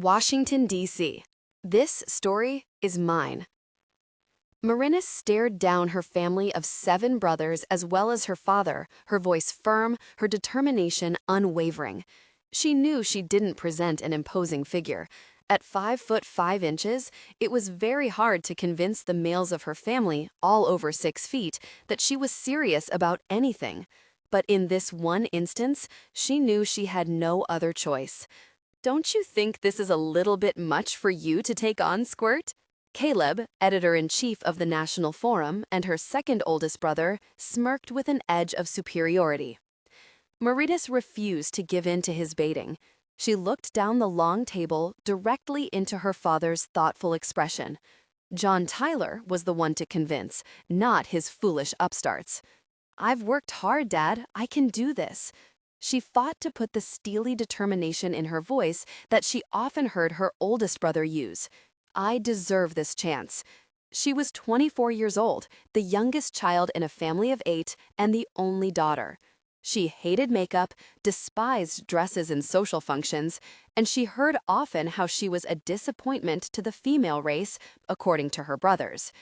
Washington, D.C. This story is mine. Merinus stared down her family of 7 brothers as well as her father, her voice firm, her determination unwavering. She knew she didn't present an imposing figure. At 5 foot 5 inches, it was very hard to convince the males of her family, all over 6 feet, that she was serious about anything. But in this one instance, she knew she had no other choice. "Don't you think this is a little bit much for you to take on, Squirt?" Caleb, editor-in-chief of the National Forum, and her second oldest brother, smirked with an edge of superiority. Merinus refused to give in to his baiting. She looked down the long table directly into her father's thoughtful expression. John Tyler was the one to convince, not his foolish upstarts. "I've worked hard, Dad. I can do this." She fought to put the steely determination in her voice that she often heard her oldest brother use. "I deserve this chance." She was 24 years old, the youngest child in a family of 8, and the only daughter. She hated makeup, despised dresses and social functions, and she heard often how she was a disappointment to the female race, according to her brothers.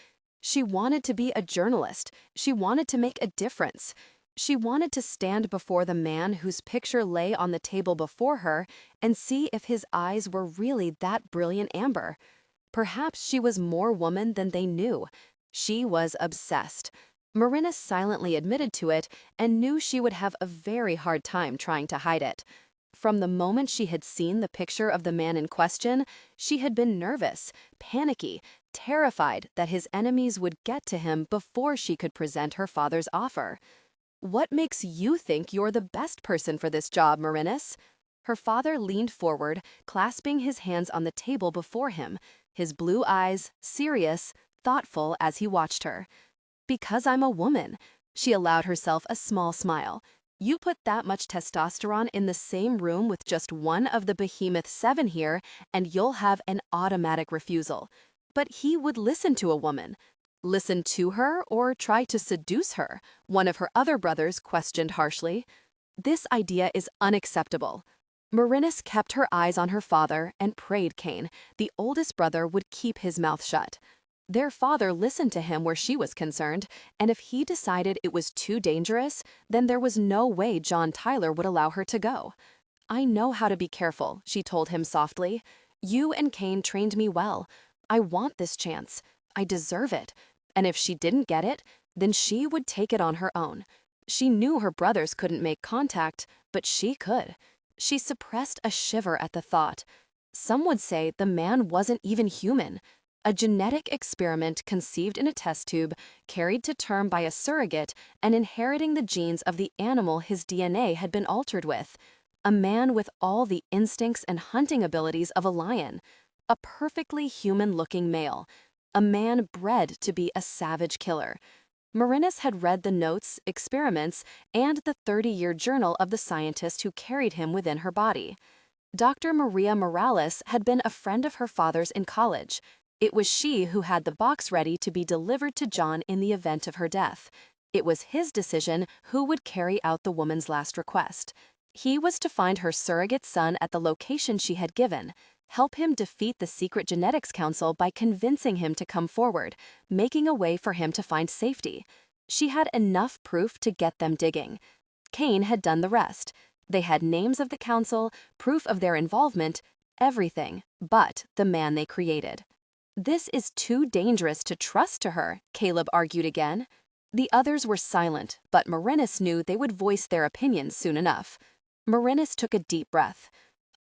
She wanted to be a journalist. She wanted to make a difference. She wanted to stand before the man whose picture lay on the table before her and see if his eyes were really that brilliant amber. Perhaps she was more woman than they knew. She was obsessed. Merinus silently admitted to it and knew she would have a very hard time trying to hide it. From the moment she had seen the picture of the man in question, she had been nervous, panicky, terrified that his enemies would get to him before she could present her father's offer. "What makes you think you're the best person for this job, Merinus?" Her father leaned forward, clasping his hands on the table before him, his blue eyes serious, thoughtful as he watched her. "Because I'm a woman." She allowed herself a small smile. "You put that much testosterone in the same room with just one of the behemoth 7 here, and you'll have an automatic refusal. But he would listen to a woman." "Listen to her or try to seduce her?" one of her other brothers questioned harshly. "This idea is unacceptable." Merinus kept her eyes on her father and prayed Cain, the oldest brother, would keep his mouth shut. Their father listened to him where she was concerned, and if he decided it was too dangerous, then there was no way John Tyler would allow her to go. "I know how to be careful," she told him softly. "You and Cain trained me well. I want this chance. I deserve it." And if she didn't get it, then she would take it on her own. She knew her brothers couldn't make contact, but she could. She suppressed a shiver at the thought. Some would say the man wasn't even human. A genetic experiment conceived in a test tube, carried to term by a surrogate, and inheriting the genes of the animal his DNA had been altered with. A man with all the instincts and hunting abilities of a lion. A perfectly human-looking male. A man bred to be a savage killer. Merinus had read the notes, experiments, and the 30-year journal of the scientist who carried him within her body. Dr. Maria Morales had been a friend of her father's in college. It was she who had the box ready to be delivered to John in the event of her death. It was his decision who would carry out the woman's last request. He was to find her surrogate son at the location she had given, help him defeat the secret genetics council by convincing him to come forward, making a way for him to find safety. She had enough proof to get them digging. Cain had done the rest. They had names of the council, proof of their involvement, everything but the man they created. "This is too dangerous to trust to her," Caleb argued again. The others were silent, but Merinus knew they would voice their opinions soon enough. Merinus took a deep breath.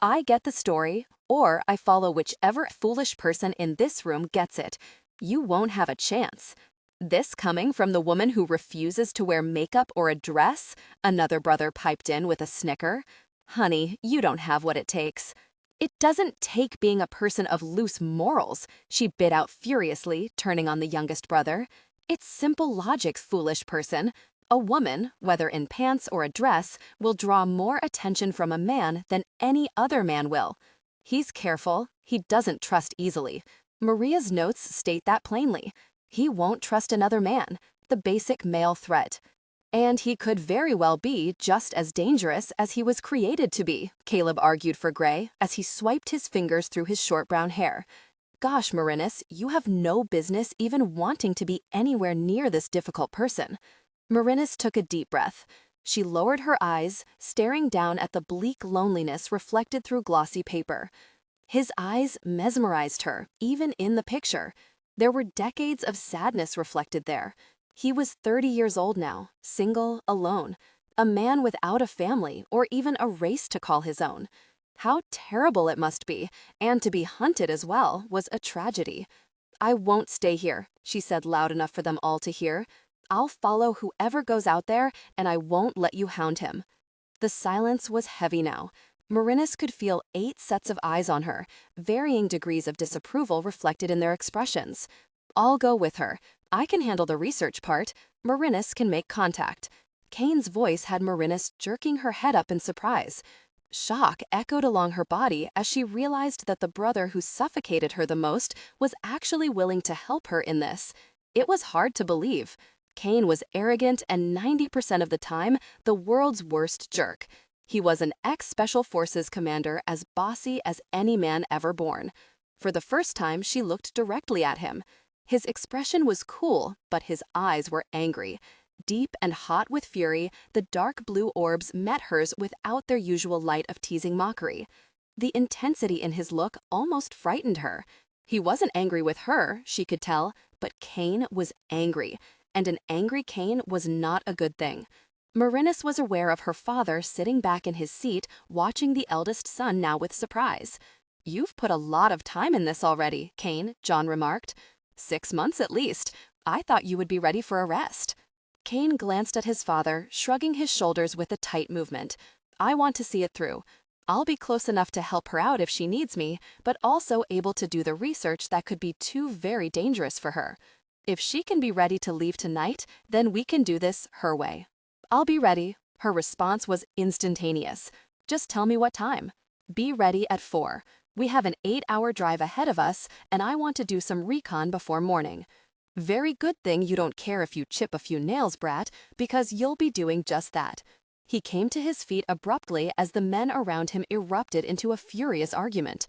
"I get the story, or I follow whichever foolish person in this room gets it. You won't have a chance." "This coming from the woman who refuses to wear makeup or a dress?" another brother piped in with a snicker. "Honey, you don't have what it takes." "It doesn't take being a person of loose morals," she bit out furiously, turning on the youngest brother. "It's simple logic, foolish person. A woman, whether in pants or a dress, will draw more attention from a man than any other man will. He's careful. He doesn't trust easily. Maria's notes state that plainly. He won't trust another man, the basic male threat. And he could very well be just as dangerous as he was created to be, Caleb argued for Gray as he swiped his fingers through his short brown hair. Gosh, Merinus, you have no business even wanting to be anywhere near this difficult person. Merinus took a deep breath. She lowered her eyes, staring down at the bleak loneliness reflected through glossy paper. His eyes mesmerized her, even in the picture. There were decades of sadness reflected there. He was 30 years old now, single, alone, a man without a family or even a race to call his own. How terrible it must be, and to be hunted as well was a tragedy. "I won't stay here," she said loud enough for them all to hear. "I'll follow whoever goes out there, and I won't let you hound him." The silence was heavy now. Merinus could feel 8 sets of eyes on her, varying degrees of disapproval reflected in their expressions. "I'll go with her. I can handle the research part. Merinus can make contact." Kane's voice had Merinus jerking her head up in surprise. Shock echoed along her body as she realized that the brother who suffocated her the most was actually willing to help her in this. It was hard to believe. Kane was arrogant and 90% of the time the world's worst jerk. He was an ex-Special Forces commander as bossy as any man ever born. For the first time, she looked directly at him. His expression was cool, but his eyes were angry. Deep and hot with fury, the dark blue orbs met hers without their usual light of teasing mockery. The intensity in his look almost frightened her. He wasn't angry with her, she could tell, but Kane was angry, and an angry Kane was not a good thing. Merinus was aware of her father sitting back in his seat, watching the eldest son now with surprise. "You've put a lot of time in this already, Kane," John remarked. 6 months at least. I thought you would be ready for a rest." Kane glanced at his father, shrugging his shoulders with a tight movement. "I want to see it through. I'll be close enough to help her out if she needs me, but also able to do the research that could be too very dangerous for her. If she can be ready to leave tonight, then we can do this her way." "I'll be ready." Her response was instantaneous. "Just tell me what time." "Be ready at 4. We have an 8-hour drive ahead of us, and I want to do some recon before morning." "Very good thing you don't care if you chip a few nails, brat, because you'll be doing just that." He came to his feet abruptly as the men around him erupted into a furious argument.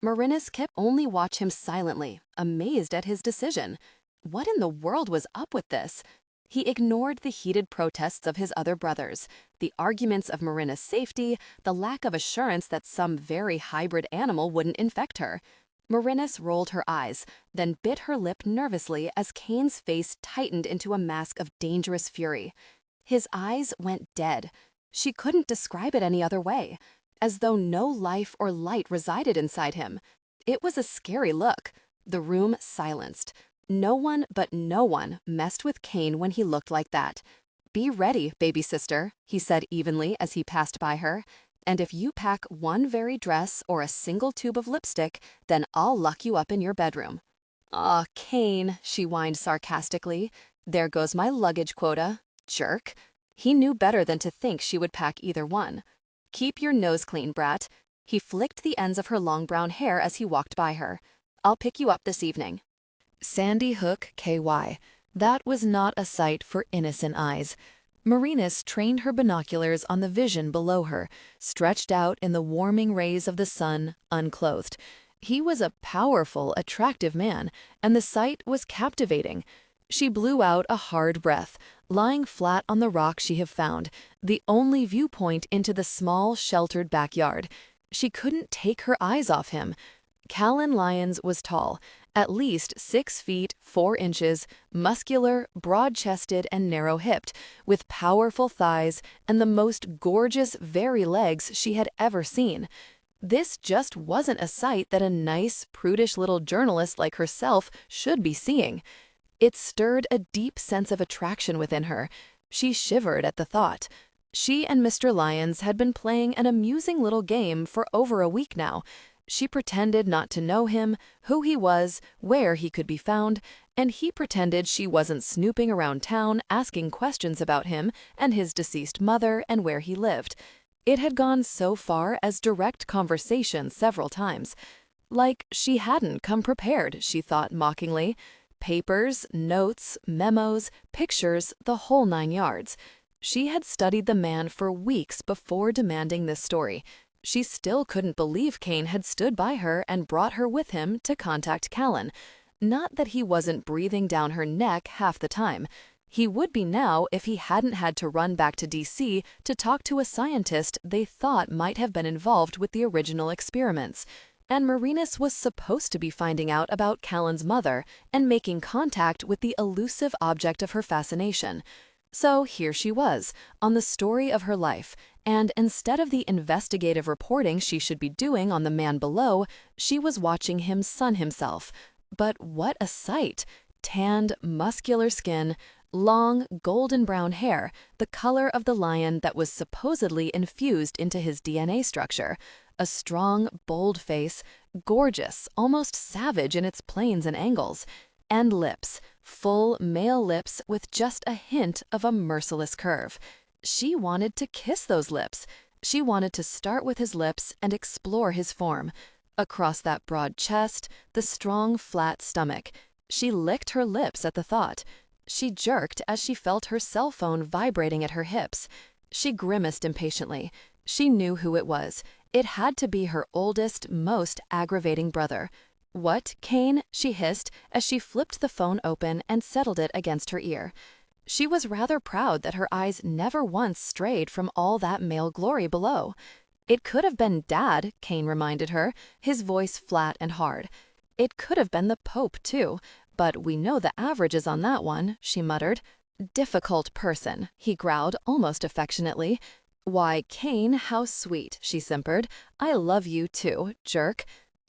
Merinus kept only watch him silently, amazed at his decision. What in the world was up with this? He ignored the heated protests of his other brothers, the arguments of Merinus' safety, the lack of assurance that some very hybrid animal wouldn't infect her. Merinus rolled her eyes, then bit her lip nervously as Kane's face tightened into a mask of dangerous fury. His eyes went dead. She couldn't describe it any other way, as though no life or light resided inside him. It was a scary look. The room silenced. No one but no one messed with Kane when he looked like that. "Be ready, baby sister," he said evenly as he passed by her. "And if you pack one very dress or a single tube of lipstick, then I'll lock you up in your bedroom." "Aw, Kane," she whined sarcastically. "There goes my luggage quota. Jerk." He knew better than to think she would pack either one. "Keep your nose clean, brat." He flicked the ends of her long brown hair as he walked by her. "I'll pick you up this evening." Sandy Hook, KY. That was not a sight for innocent eyes. Merinus trained her binoculars on the vision below her, stretched out in the warming rays of the sun, unclothed. He was a powerful, attractive man, and the sight was captivating. She blew out a hard breath, lying flat on the rock she had found, the only viewpoint into the small, sheltered backyard. She couldn't take her eyes off him. Callan Lyons was tall, at least 6 feet 4 inches, muscular, broad-chested, and narrow-hipped, with powerful thighs and the most gorgeous, very legs she had ever seen. This just wasn't a sight that a nice, prudish little journalist like herself should be seeing. It stirred a deep sense of attraction within her. She shivered at the thought. She and Mr. Lyons had been playing an amusing little game for over a week now. She pretended not to know him, who he was, where he could be found, and he pretended she wasn't snooping around town asking questions about him and his deceased mother and where he lived. It had gone so far as direct conversation several times. Like she hadn't come prepared, she thought mockingly. Papers, notes, memos, pictures, the whole 9 yards. She had studied the man for weeks before demanding this story. She still couldn't believe Kane had stood by her and brought her with him to contact Callan. Not that he wasn't breathing down her neck half the time. He would be now if he hadn't had to run back to DC to talk to a scientist they thought might have been involved with the original experiments. And Merinus was supposed to be finding out about Callan's mother and making contact with the elusive object of her fascination. So here she was, on the story of her life, and instead of the investigative reporting she should be doing on the man below, she was watching him sun himself. But what a sight! Tanned, muscular skin, long, golden brown hair, the color of the lion that was supposedly infused into his DNA structure, a strong, bold face, gorgeous, almost savage in its planes and angles, and lips, full male lips with just a hint of a merciless curve. She wanted to kiss those lips. She wanted to start with his lips and explore his form. Across that broad chest, the strong, flat stomach. She licked her lips at the thought. She jerked as she felt her cell phone vibrating at her hips. She grimaced impatiently. She knew who it was. It had to be her oldest, most aggravating brother. "What, Kane?" she hissed as she flipped the phone open and settled it against her ear. She was rather proud that her eyes never once strayed from all that male glory below. It could have been Dad, Kane reminded her, his voice flat and hard. It could have been the Pope, too, but we know the averages on that one, she muttered. "Difficult person," he growled almost affectionately. "Why, Kane, how sweet," she simpered. "I love you, too, jerk."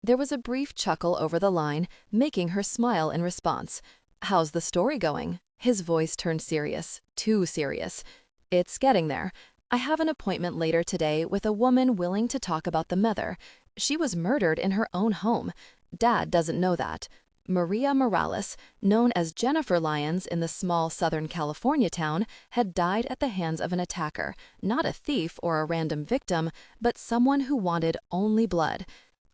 There was a brief chuckle over the line, making her smile in response. "How's the story going?" His voice turned serious, too serious. "It's getting there. I have an appointment later today with a woman willing to talk about the mother. She was murdered in her own home. Dad doesn't know that. Maria Morales, known as Jennifer Lyons in the small Southern California town, had died at the hands of an attacker, not a thief or a random victim, but someone who wanted only blood.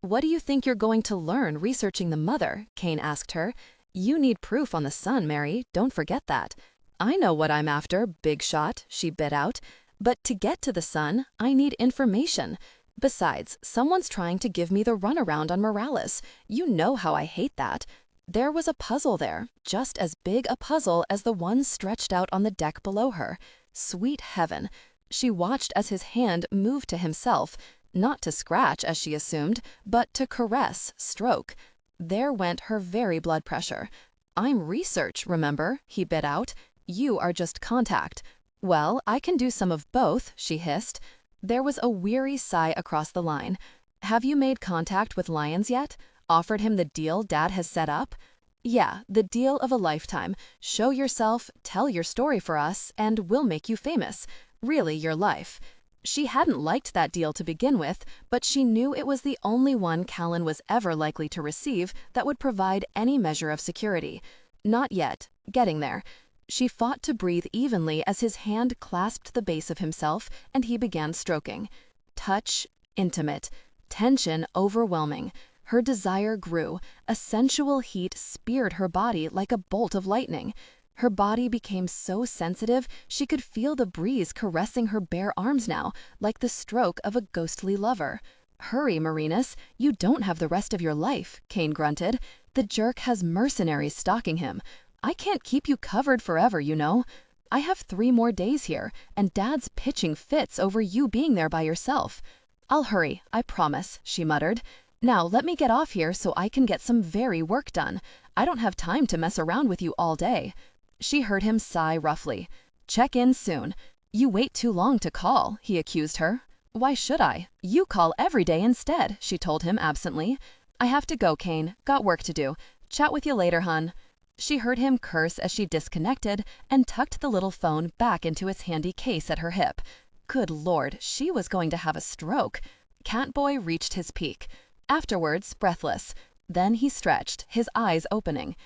What do you think you're going to learn researching the mother?" Kane asked her. "You need proof on the son, Mary, don't forget that." "I know what I'm after, big shot," she bit out. "But to get to the son, I need information. Besides, someone's trying to give me the runaround on Morales. You know how I hate that." There was a puzzle there, just as big a puzzle as the one stretched out on the deck below her. Sweet heaven! She watched as his hand moved to himself, not to scratch, as she assumed, but to caress, stroke. There went her very blood pressure. "I'm research, remember?" he bit out. "You are just contact." "Well, I can do some of both," she hissed. There was a weary sigh across the line. "Have you made contact with Lyons yet? Offered him the deal Dad has set up?" "Yeah, the deal of a lifetime. Show yourself, tell your story for us, and we'll make you famous. Really, your life." She hadn't liked that deal to begin with, but she knew it was the only one Callan was ever likely to receive that would provide any measure of security. Not yet. Getting there. She fought to breathe evenly as his hand clasped the base of himself and he began stroking. Touch, intimate. Tension overwhelming. Her desire grew. A sensual heat speared her body like a bolt of lightning. Her body became so sensitive she could feel the breeze caressing her bare arms now, like the stroke of a ghostly lover. "Hurry, Merinus, you don't have the rest of your life," Kane grunted. "The jerk has mercenaries stalking him. I can't keep you covered forever, you know. I have 3 more days here, and Dad's pitching fits over you being there by yourself." "I'll hurry, I promise," she muttered. "Now let me get off here so I can get some very work done. I don't have time to mess around with you all day." She heard him sigh roughly. "Check in soon." "You wait too long to call," he accused her. "Why should I? You call every day instead," she told him absently. "I have to go, Kane. Got work to do. Chat with you later, hun." She heard him curse as she disconnected and tucked the little phone back into its handy case at her hip. Good Lord, she was going to have a stroke. Catboy reached his peak. Afterwards, breathless. Then he stretched, his eyes opening.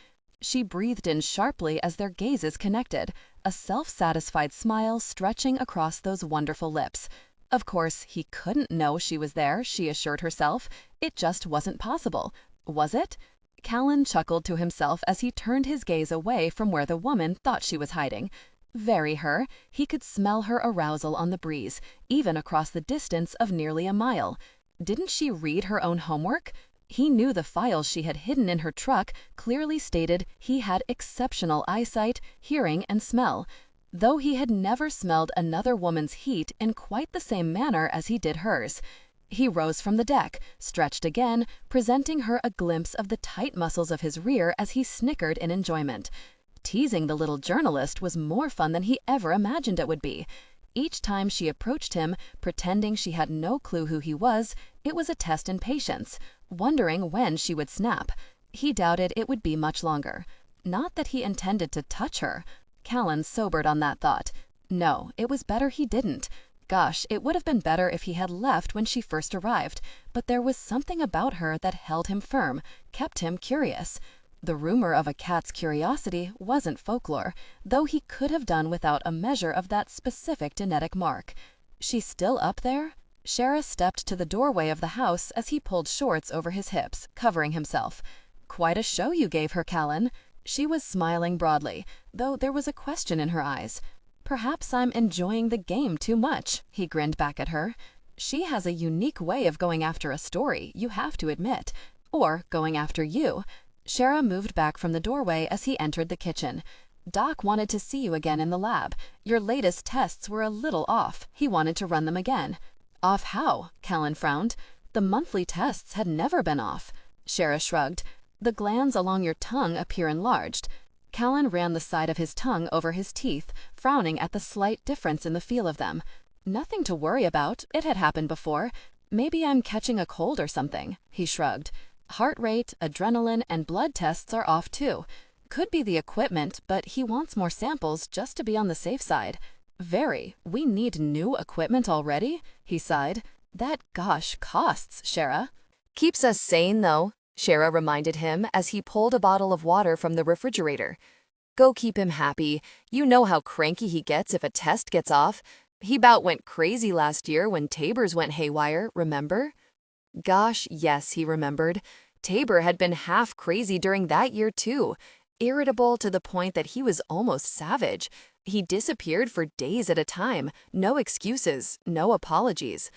She breathed in sharply as their gazes connected, a self-satisfied smile stretching across those wonderful lips. Of course, he couldn't know she was there, she assured herself. It just wasn't possible. Was it? Callan chuckled to himself as he turned his gaze away from where the woman thought she was hiding. Very her. He could smell her arousal on the breeze, even across the distance of nearly a mile. Didn't she read her own homework? He knew the files she had hidden in her truck clearly stated he had exceptional eyesight, hearing, and smell, though he had never smelled another woman's heat in quite the same manner as he did hers. He rose from the deck, stretched again, presenting her a glimpse of the tight muscles of his rear as he snickered in enjoyment. Teasing the little journalist was more fun than he ever imagined it would be. Each time she approached him, pretending she had no clue who he was, it was a test in patience, wondering when she would snap. He doubted it would be much longer. Not that he intended to touch her. Callan sobered on that thought. No, it was better he didn't. Gosh, it would have been better if he had left when she first arrived, but there was something about her that held him firm, kept him curious. The rumor of a cat's curiosity wasn't folklore, though he could have done without a measure of that specific genetic mark. She's still up there? Shara stepped to the doorway of the house as he pulled shorts over his hips, covering himself. Quite a show you gave her, Callan. She was smiling broadly, though there was a question in her eyes. Perhaps I'm enjoying the game too much, he grinned back at her. She has a unique way of going after a story, you have to admit. Or going after you. Shara moved back from the doorway as he entered the kitchen. Doc wanted to see you again in the lab. Your latest tests were a little off. He wanted to run them again. Off how? Callan frowned. The monthly tests had never been off. Shara shrugged. The glands along your tongue appear enlarged. Callan ran the side of his tongue over his teeth, frowning at the slight difference in the feel of them. Nothing to worry about. It had happened before. Maybe I'm catching a cold or something, he shrugged. Heart rate, adrenaline, and blood tests are off too. Could be the equipment, but he wants more samples just to be on the safe side. Very. We need new equipment already? He sighed. That, gosh, costs, Shara. Keeps us sane, though, Shara reminded him as he pulled a bottle of water from the refrigerator. Go keep him happy. You know how cranky he gets if a test gets off. He bout went crazy last year when Tabor's went haywire, remember? Gosh, yes, he remembered. Tabor had been half crazy during that year, too. Irritable to the point that he was almost savage. He disappeared for days at a time. No excuses, no apologies.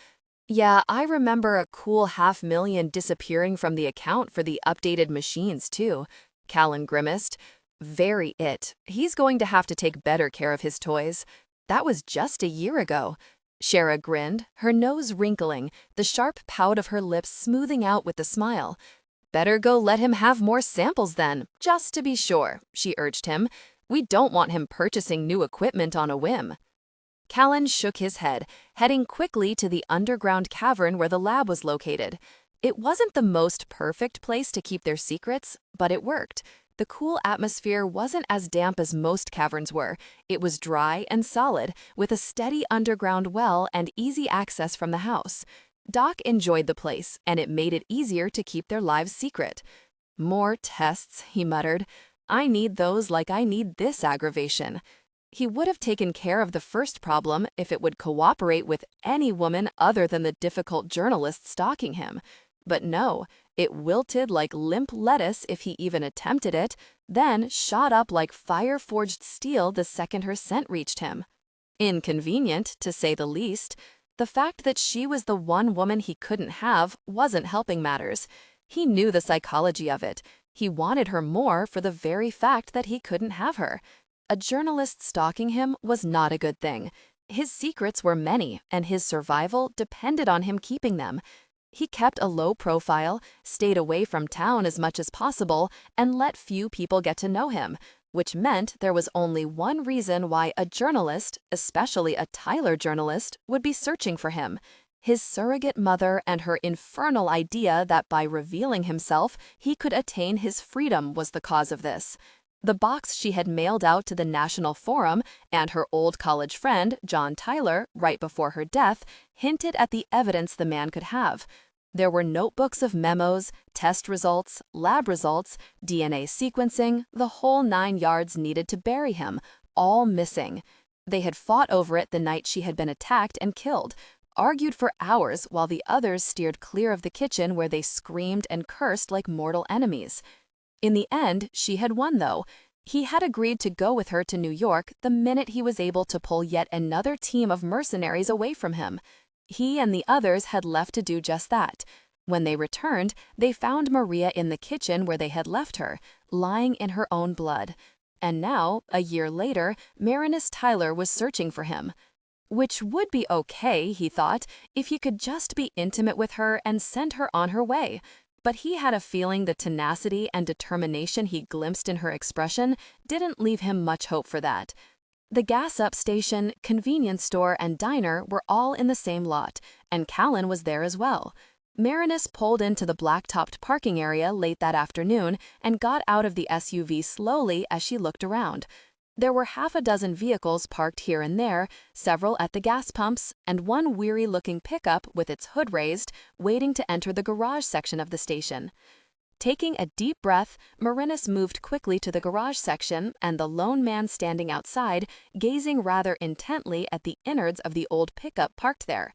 Yeah, I remember a cool $500,000 disappearing from the account for the updated machines, too. Callan grimaced. Very it. He's going to have to take better care of his toys. That was just a year ago. Shara grinned, her nose wrinkling, the sharp pout of her lips smoothing out with the smile. Better go let him have more samples then, just to be sure, she urged him. We don't want him purchasing new equipment on a whim. Callan shook his head, heading quickly to the underground cavern where the lab was located. It wasn't the most perfect place to keep their secrets, but it worked. The cool atmosphere wasn't as damp as most caverns were. It was dry and solid, with a steady underground well and easy access from the house. Doc enjoyed the place, and it made it easier to keep their lives secret. More tests, he muttered. I need those like I need this aggravation. He would have taken care of the first problem if it would cooperate with any woman other than the difficult journalist stalking him. But no, it wilted like limp lettuce if he even attempted it, then shot up like fire-forged steel the second her scent reached him. Inconvenient, to say the least. The fact that she was the one woman he couldn't have wasn't helping matters. He knew the psychology of it. He wanted her more for the very fact that he couldn't have her. A journalist stalking him was not a good thing. His secrets were many, and his survival depended on him keeping them. He kept a low profile, stayed away from town as much as possible, and let few people get to know him, which meant there was only one reason why a journalist, especially a Tyler journalist, would be searching for him. His surrogate mother and her infernal idea that by revealing himself, he could attain his freedom was the cause of this. The box she had mailed out to the National Forum and her old college friend, John Tyler, right before her death, hinted at the evidence the man could have. There were notebooks of memos, test results, lab results, DNA sequencing, the whole 9 yards needed to bury him, all missing. They had fought over it the night she had been attacked and killed, argued for hours while the others steered clear of the kitchen where they screamed and cursed like mortal enemies. In the end, she had won, though. He had agreed to go with her to New York the minute he was able to pull yet another team of mercenaries away from him. He and the others had left to do just that. When they returned, they found Maria in the kitchen where they had left her, lying in her own blood. And now, a year later, Merinus Tyler was searching for him. Which would be okay, he thought, if he could just be intimate with her and send her on her way. But he had a feeling the tenacity and determination he glimpsed in her expression didn't leave him much hope for that. The gas-up station, convenience store, and diner were all in the same lot, and Callan was there as well. Merinus pulled into the black-topped parking area late that afternoon and got out of the SUV slowly as she looked around. There were half a dozen vehicles parked here and there, several at the gas pumps, and one weary-looking pickup with its hood raised, waiting to enter the garage section of the station. Taking a deep breath, Merinus moved quickly to the garage section, and the lone man standing outside, gazing rather intently at the innards of the old pickup parked there.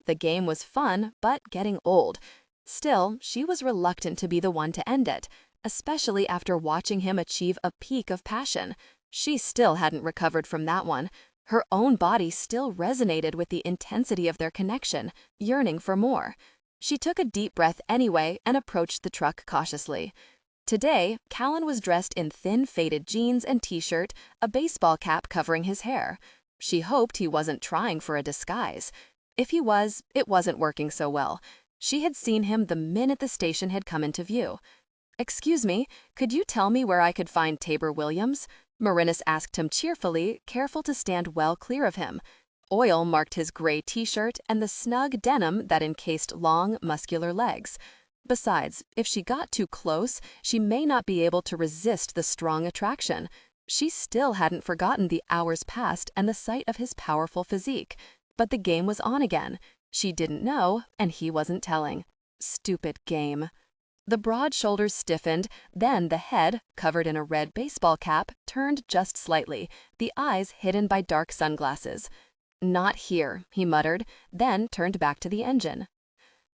The game was fun, but getting old. Still, she was reluctant to be the one to end it, especially after watching him achieve a peak of passion. She still hadn't recovered from that one. Her own body still resonated with the intensity of their connection, yearning for more. She took a deep breath anyway and approached the truck cautiously. Today, Callan was dressed in thin faded jeans and t-shirt, a baseball cap covering his hair. She hoped he wasn't trying for a disguise. If he was, it wasn't working so well. She had seen him the minute the station had come into view. "Excuse me, could you tell me where I could find Tabor Williams?" Merinus asked him cheerfully, careful to stand well clear of him. Oil marked his gray t-shirt and the snug denim that encased long, muscular legs. Besides, if she got too close, she may not be able to resist the strong attraction. She still hadn't forgotten the hours past and the sight of his powerful physique. But the game was on again. She didn't know, and he wasn't telling. Stupid game. The broad shoulders stiffened, then the head, covered in a red baseball cap, turned just slightly, the eyes hidden by dark sunglasses. "Not here," he muttered, then turned back to the engine.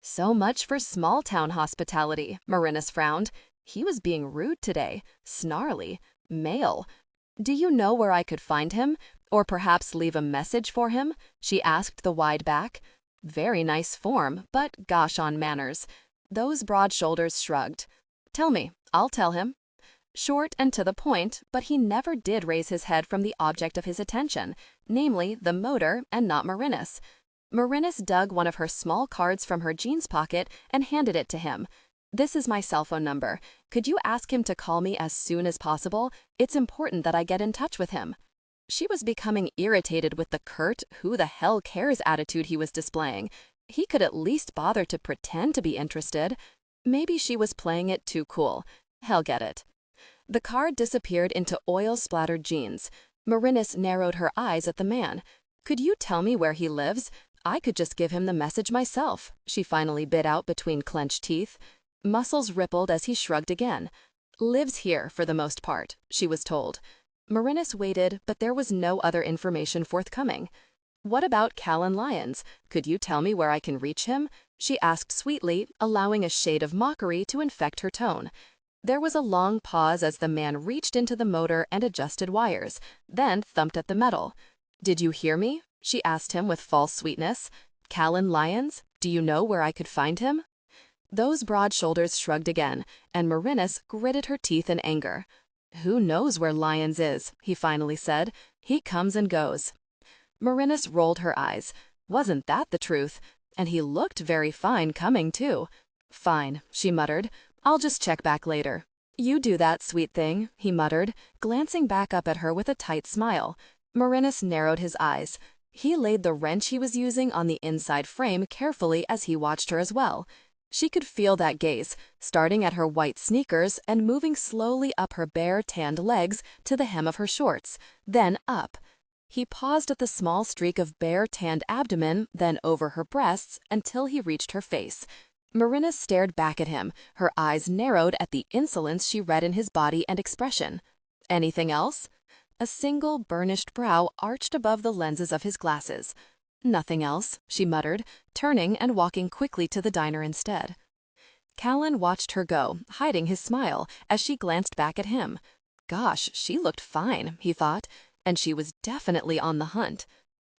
So much for small-town hospitality, Merinus frowned. He was being rude today, snarly, male. "Do you know where I could find him? Or perhaps leave a message for him?" she asked the wide back. Very nice form, but gosh on manners. Those broad shoulders shrugged. "Tell me, I'll tell him." Short and to the point, but he never did raise his head from the object of his attention, namely the motor and not Merinus. Merinus dug one of her small cards from her jeans pocket and handed it to him. "This is my cell phone number. Could you ask him to call me as soon as possible? It's important that I get in touch with him." She was becoming irritated with the curt, who the hell cares attitude he was displaying. He could at least bother to pretend to be interested. Maybe she was playing it too cool. Hell get it. The card disappeared into oil-splattered jeans. Merinus narrowed her eyes at the man. "Could you tell me where he lives? I could just give him the message myself," she finally bit out between clenched teeth. Muscles rippled as he shrugged again. "Lives here, for the most part," she was told. Merinus waited, but there was no other information forthcoming. "What about Callan Lyons? Could you tell me where I can reach him?" she asked sweetly, allowing a shade of mockery to infect her tone. There was a long pause as the man reached into the motor and adjusted wires, then thumped at the metal. "Did you hear me?" she asked him with false sweetness. "Callan Lyons? Do you know where I could find him?" Those broad shoulders shrugged again, and Merinus gritted her teeth in anger. "Who knows where Lyons is?" he finally said. "He comes and goes." Merinus rolled her eyes. Wasn't that the truth? And he looked very fine coming, too. "Fine," she muttered. "I'll just check back later." "You do that, sweet thing," he muttered, glancing back up at her with a tight smile. Merinus narrowed his eyes. He laid the wrench he was using on the inside frame carefully as he watched her as well. She could feel that gaze, starting at her white sneakers and moving slowly up her bare, tanned legs to the hem of her shorts, then up. He paused at the small streak of bare, tanned abdomen, then over her breasts until he reached her face. Merinus stared back at him, her eyes narrowed at the insolence she read in his body and expression. "Anything else?" A single burnished brow arched above the lenses of his glasses. "Nothing else," she muttered, turning and walking quickly to the diner instead. Callan watched her go, hiding his smile, as she glanced back at him. Gosh, she looked fine, he thought, and she was definitely on the hunt.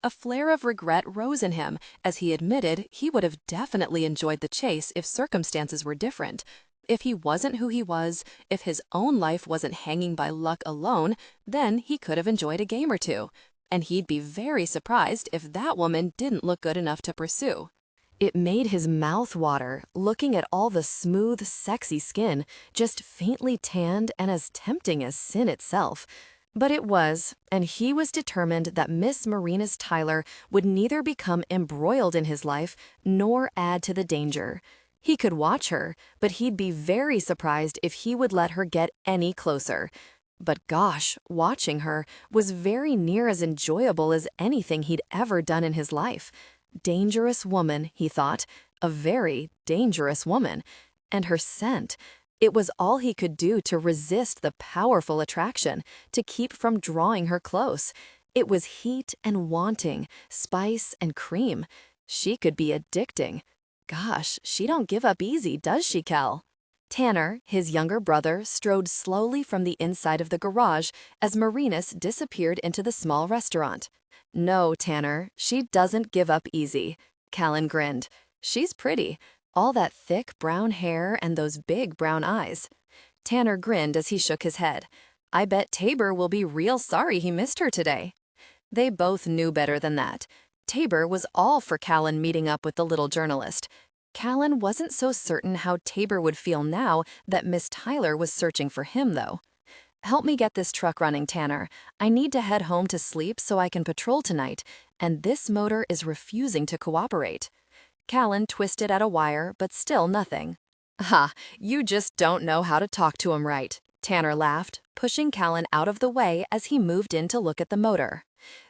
A flare of regret rose in him as he admitted he would have definitely enjoyed the chase if circumstances were different. If he wasn't who he was, if his own life wasn't hanging by luck alone, then he could have enjoyed a game or two. And he'd be very surprised if that woman didn't look good enough to pursue. It made his mouth water, looking at all the smooth, sexy skin, just faintly tanned and as tempting as sin itself. But it was, and he was determined that Miss Merinus Tyler would neither become embroiled in his life nor add to the danger. He could watch her, but he'd be very surprised if he would let her get any closer. But gosh, watching her was very near as enjoyable as anything he'd ever done in his life. Dangerous woman, he thought, a very dangerous woman. And her scent. It was all he could do to resist the powerful attraction, to keep from drawing her close. It was heat and wanting, spice and cream. She could be addicting. Gosh, she don't give up easy, does she, Cal? Tanner, his younger brother, strode slowly from the inside of the garage as Merinus disappeared into the small restaurant. No, Tanner, she doesn't give up easy. Callan grinned. She's pretty. All that thick brown hair and those big brown eyes. Tanner grinned as he shook his head. I bet Tabor will be real sorry he missed her today. They both knew better than that. Tabor was all for Callan meeting up with the little journalist. Callan wasn't so certain how Tabor would feel now that Miss Tyler was searching for him, though. Help me get this truck running, Tanner. I need to head home to sleep so I can patrol tonight, and this motor is refusing to cooperate. Callan twisted at a wire, but still nothing. Ha, you just don't know how to talk to him right, Tanner laughed, pushing Callan out of the way as he moved in to look at the motor.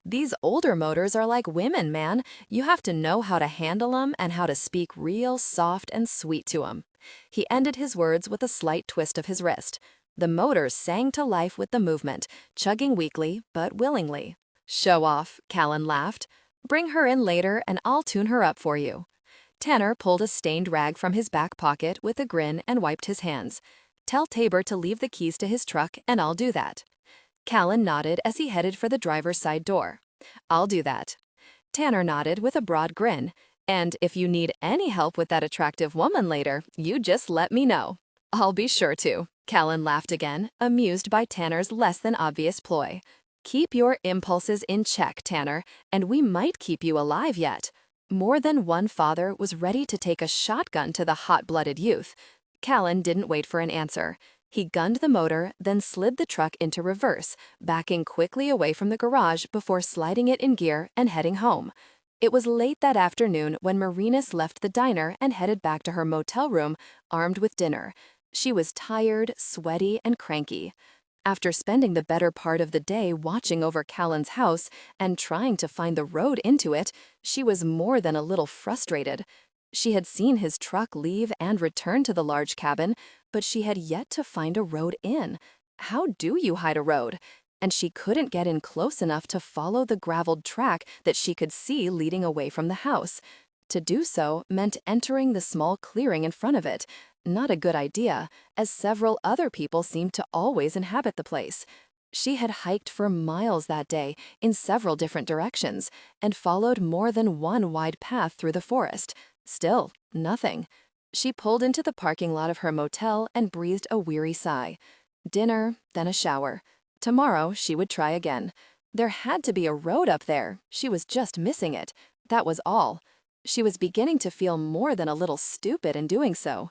These older motors are like women, man. You have to know how to handle them and how to speak real soft and sweet to them. He ended his words with a slight twist of his wrist. The motor sang to life with the movement, chugging weakly but willingly. Show off, Callan laughed. Bring her in later and I'll tune her up for you. Tanner pulled a stained rag from his back pocket with a grin and wiped his hands. Tell Tabor to leave the keys to his truck and I'll do that. Callan nodded as he headed for the driver's side door. I'll do that. Tanner nodded with a broad grin. And if you need any help with that attractive woman later, you just let me know. I'll be sure to. Callan laughed again, amused by Tanner's less than obvious ploy. Keep your impulses in check, Tanner, and we might keep you alive yet. More than one father was ready to take a shotgun to the hot-blooded youth. Callan didn't wait for an answer. He gunned the motor, then slid the truck into reverse, backing quickly away from the garage before sliding it in gear and heading home. It was late that afternoon when Merinus left the diner and headed back to her motel room, armed with dinner. She was tired, sweaty, and cranky. After spending the better part of the day watching over Callan's house and trying to find the road into it, she was more than a little frustrated. She had seen his truck leave and return to the large cabin, but she had yet to find a road in. How do you hide a road? And she couldn't get in close enough to follow the graveled track that she could see leading away from the house. To do so meant entering the small clearing in front of it. Not a good idea, as several other people seemed to always inhabit the place. She had hiked for miles that day in several different directions and followed more than one wide path through the forest. Still, nothing. She pulled into the parking lot of her motel and breathed a weary sigh. Dinner, then a shower. Tomorrow she would try again. There had to be a road up there. She was just missing it. That was all. She was beginning to feel more than a little stupid in doing so.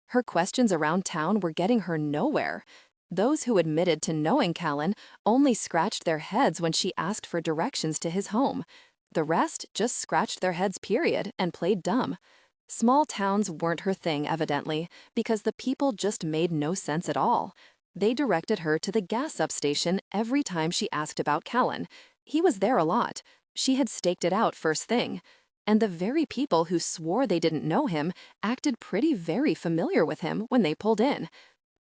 Her questions around town were getting her nowhere. Those who admitted to knowing Callan only scratched their heads when she asked for directions to his home. The rest just scratched their heads, period, and played dumb. Small towns weren't her thing, evidently, because the people just made no sense at all. They directed her to the gas-up station every time she asked about Callan. He was there a lot. She had staked it out first thing. And the very people who swore they didn't know him acted pretty very familiar with him when they pulled in.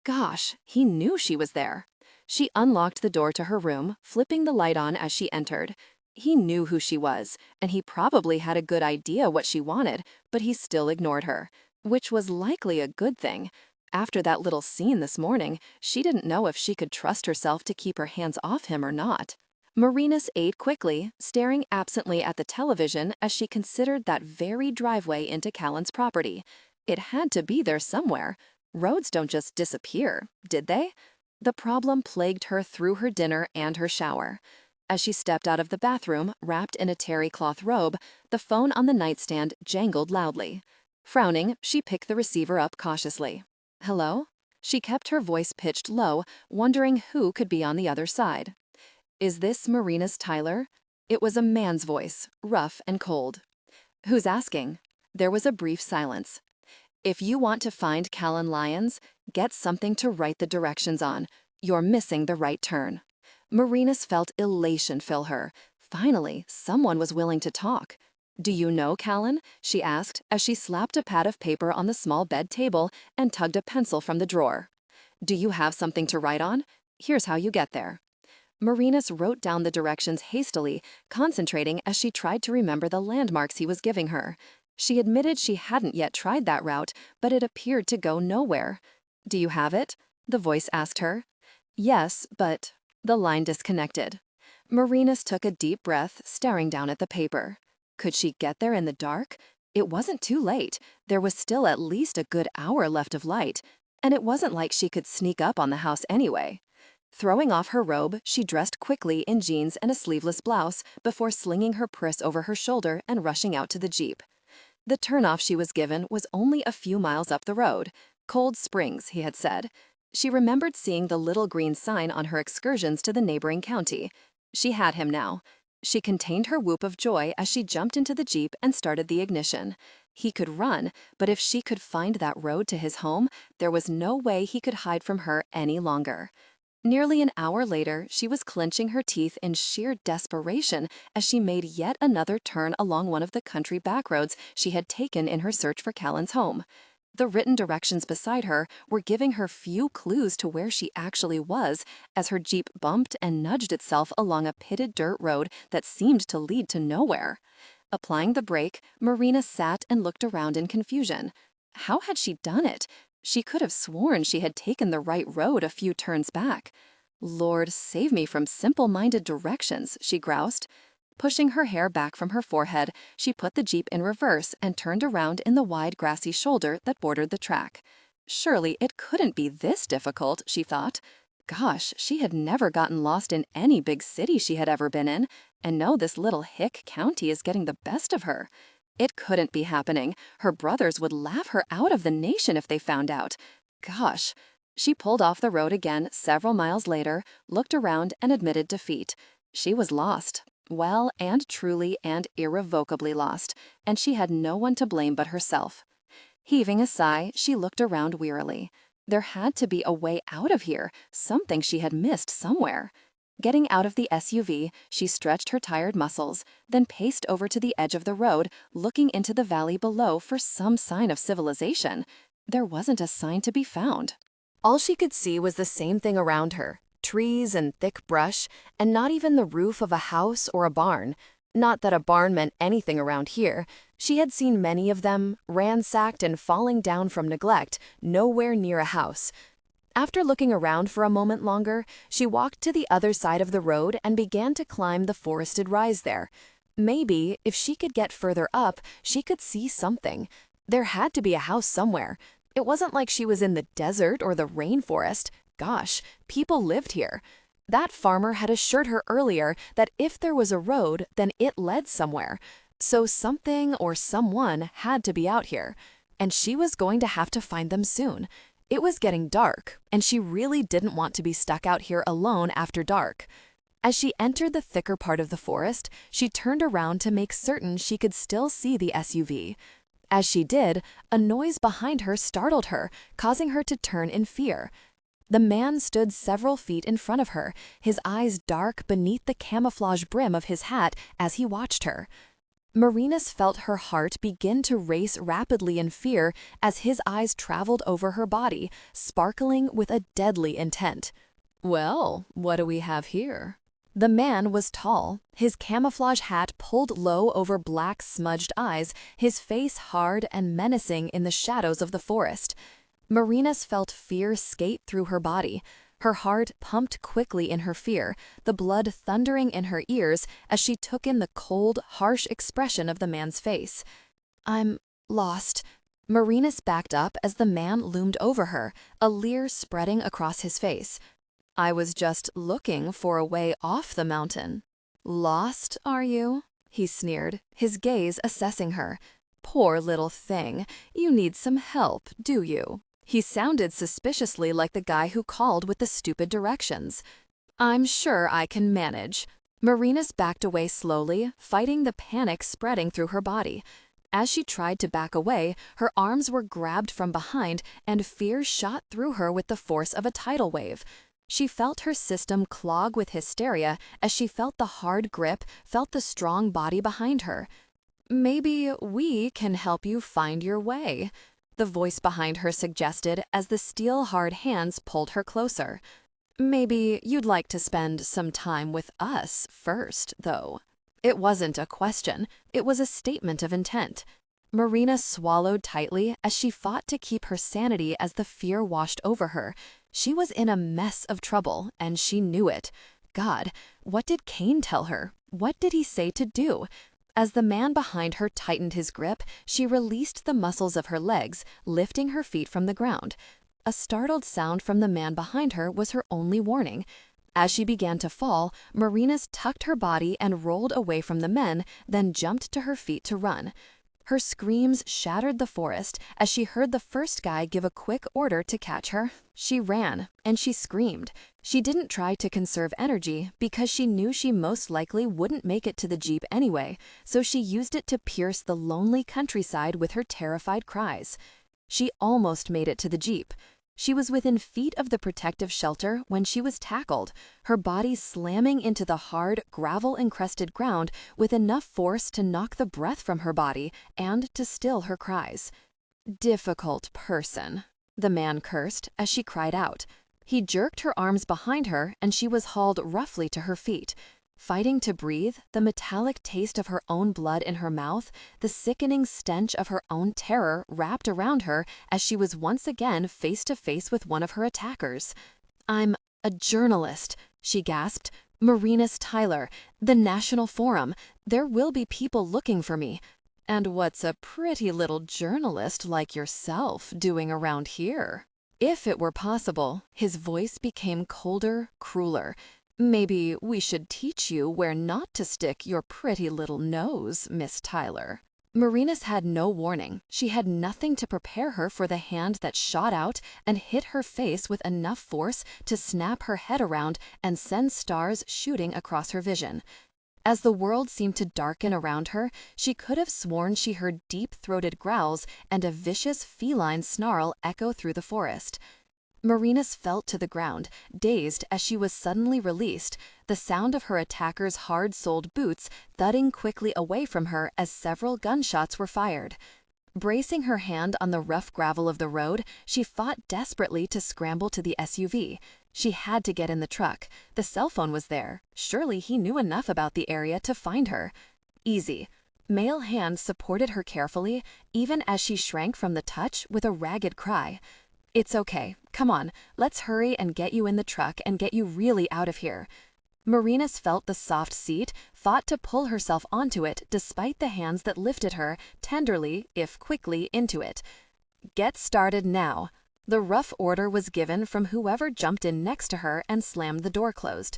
Gosh, he knew she was there. She unlocked the door to her room, flipping the light on as she entered. He knew who she was, and he probably had a good idea what she wanted, but he still ignored her, which was likely a good thing. After that little scene this morning, she didn't know if she could trust herself to keep her hands off him or not. Merinus ate quickly, staring absently at the television as she considered that very driveway into Callan's property. It had to be there somewhere. Roads don't just disappear, did they? The problem plagued her through her dinner and her shower. As she stepped out of the bathroom, wrapped in a terry cloth robe, the phone on the nightstand jangled loudly. Frowning, she picked the receiver up cautiously. Hello? She kept her voice pitched low, wondering who could be on the other side. Is this Merinus Tyler? It was a man's voice, rough and cold. Who's asking? There was a brief silence. If you want to find Callan Lyons, get something to write the directions on. You're missing the right turn. Merinus felt elation fill her. Finally, someone was willing to talk. Do you know Callan? She asked as she slapped a pad of paper on the small bed table and tugged a pencil from the drawer. Do you have something to write on? Here's how you get there. Merinus wrote down the directions hastily, concentrating as she tried to remember the landmarks he was giving her. She admitted she hadn't yet tried that route, but it appeared to go nowhere. Do you have it? The voice asked her. Yes, but... The line disconnected. Merinus took a deep breath, staring down at the paper. Could she get there in the dark? It wasn't too late. There was still at least a good hour left of light, and it wasn't like she could sneak up on the house anyway. Throwing off her robe, she dressed quickly in jeans and a sleeveless blouse before slinging her purse over her shoulder and rushing out to the Jeep. The turnoff she was given was only a few miles up the road. Cold Springs, he had said. She remembered seeing the little green sign on her excursions to the neighboring county. She had him now. She contained her whoop of joy as she jumped into the Jeep and started the ignition. He could run, but if she could find that road to his home, there was no way he could hide from her any longer. Nearly an hour later, she was clenching her teeth in sheer desperation as she made yet another turn along one of the country backroads she had taken in her search for Callan's home. The written directions beside her were giving her few clues to where she actually was as her Jeep bumped and nudged itself along a pitted dirt road that seemed to lead to nowhere. Applying the brake, Merinus sat and looked around in confusion. How had she done it? She could have sworn she had taken the right road a few turns back. Lord, save me from simple-minded directions, she groused. Pushing her hair back from her forehead, she put the Jeep in reverse and turned around in the wide grassy shoulder that bordered the track. Surely it couldn't be this difficult, she thought. Gosh, she had never gotten lost in any big city she had ever been in, and now this little hick county is getting the best of her. It couldn't be happening. Her brothers would laugh her out of the nation if they found out. Gosh. She pulled off the road again several miles later, looked around and admitted defeat. She was lost. Well and truly and irrevocably lost, and she had no one to blame but herself. Heaving a sigh, she looked around wearily. There had to be a way out of here, something she had missed somewhere. Getting out of the SUV, she stretched her tired muscles, then paced over to the edge of the road, looking into the valley below for some sign of civilization. There wasn't a sign to be found. All she could see was the same thing around her, trees and thick brush, and not even the roof of a house or a barn. Not that a barn meant anything around here. She had seen many of them, ransacked and falling down from neglect, nowhere near a house. After looking around for a moment longer, she walked to the other side of the road and began to climb the forested rise there. Maybe, if she could get further up, she could see something. There had to be a house somewhere. It wasn't like she was in the desert or the rainforest. Gosh, people lived here. That farmer had assured her earlier that if there was a road, then it led somewhere. So something or someone had to be out here, and she was going to have to find them soon. It was getting dark, and she really didn't want to be stuck out here alone after dark. As she entered the thicker part of the forest, she turned around to make certain she could still see the SUV. As she did, a noise behind her startled her, causing her to turn in fear. The man stood several feet in front of her, his eyes dark beneath the camouflage brim of his hat as he watched her. Merinus felt her heart begin to race rapidly in fear as his eyes traveled over her body, sparkling with a deadly intent. Well, what do we have here? The man was tall, his camouflage hat pulled low over black smudged eyes, his face hard and menacing in the shadows of the forest. Merinus felt fear skate through her body. Her heart pumped quickly in her fear, the blood thundering in her ears as she took in the cold, harsh expression of the man's face. "I'm lost." Merinus backed up as the man loomed over her, a leer spreading across his face. "I was just looking for a way off the mountain." "Lost, are you?" he sneered, his gaze assessing her. "Poor little thing, you need some help, do you?" He sounded suspiciously like the guy who called with the stupid directions. "I'm sure I can manage." Merinus backed away slowly, fighting the panic spreading through her body. As she tried to back away, her arms were grabbed from behind and fear shot through her with the force of a tidal wave. She felt her system clog with hysteria as she felt the hard grip, felt the strong body behind her. "Maybe we can help you find your way," the voice behind her suggested as the steel-hard hands pulled her closer. "Maybe you'd like to spend some time with us first, though." It wasn't a question, it was a statement of intent. Marina swallowed tightly as she fought to keep her sanity as the fear washed over her. She was in a mess of trouble, and she knew it. God, what did Cain tell her? What did he say to do? As the man behind her tightened his grip, she released the muscles of her legs, lifting her feet from the ground. A startled sound from the man behind her was her only warning. As she began to fall, Merinus tucked her body and rolled away from the men, then jumped to her feet to run. Her screams shattered the forest as she heard the first guy give a quick order to catch her. She ran, and she screamed. She didn't try to conserve energy because she knew she most likely wouldn't make it to the jeep anyway, so she used it to pierce the lonely countryside with her terrified cries. She almost made it to the jeep. She was within feet of the protective shelter when she was tackled, her body slamming into the hard, gravel-encrusted ground with enough force to knock the breath from her body and to still her cries. "Difficult person," the man cursed as she cried out. He jerked her arms behind her and she was hauled roughly to her feet. Fighting to breathe, the metallic taste of her own blood in her mouth, the sickening stench of her own terror wrapped around her as she was once again face to face with one of her attackers. "I'm a journalist," she gasped. "Merinus Tyler, the National Forum. There will be people looking for me." "And what's a pretty little journalist like yourself doing around here?" If it were possible, his voice became colder, crueler. "Maybe we should teach you where not to stick your pretty little nose, Miss Tyler." Merinus had no warning. She had nothing to prepare her for the hand that shot out and hit her face with enough force to snap her head around and send stars shooting across her vision. As the world seemed to darken around her, she could have sworn she heard deep-throated growls and a vicious feline snarl echo through the forest. Merinus fell to the ground, dazed as she was suddenly released, the sound of her attacker's hard-soled boots thudding quickly away from her as several gunshots were fired. Bracing her hand on the rough gravel of the road, she fought desperately to scramble to the SUV. She had to get in the truck. The cell phone was there. Surely he knew enough about the area to find her. Easy. Male hands supported her carefully, even as she shrank from the touch with a ragged cry. "It's okay. Come on, let's hurry and get you in the truck and get you really out of here." Merinus felt the soft seat, fought to pull herself onto it despite the hands that lifted her, tenderly, if quickly, into it. "Get started now." The rough order was given from whoever jumped in next to her and slammed the door closed.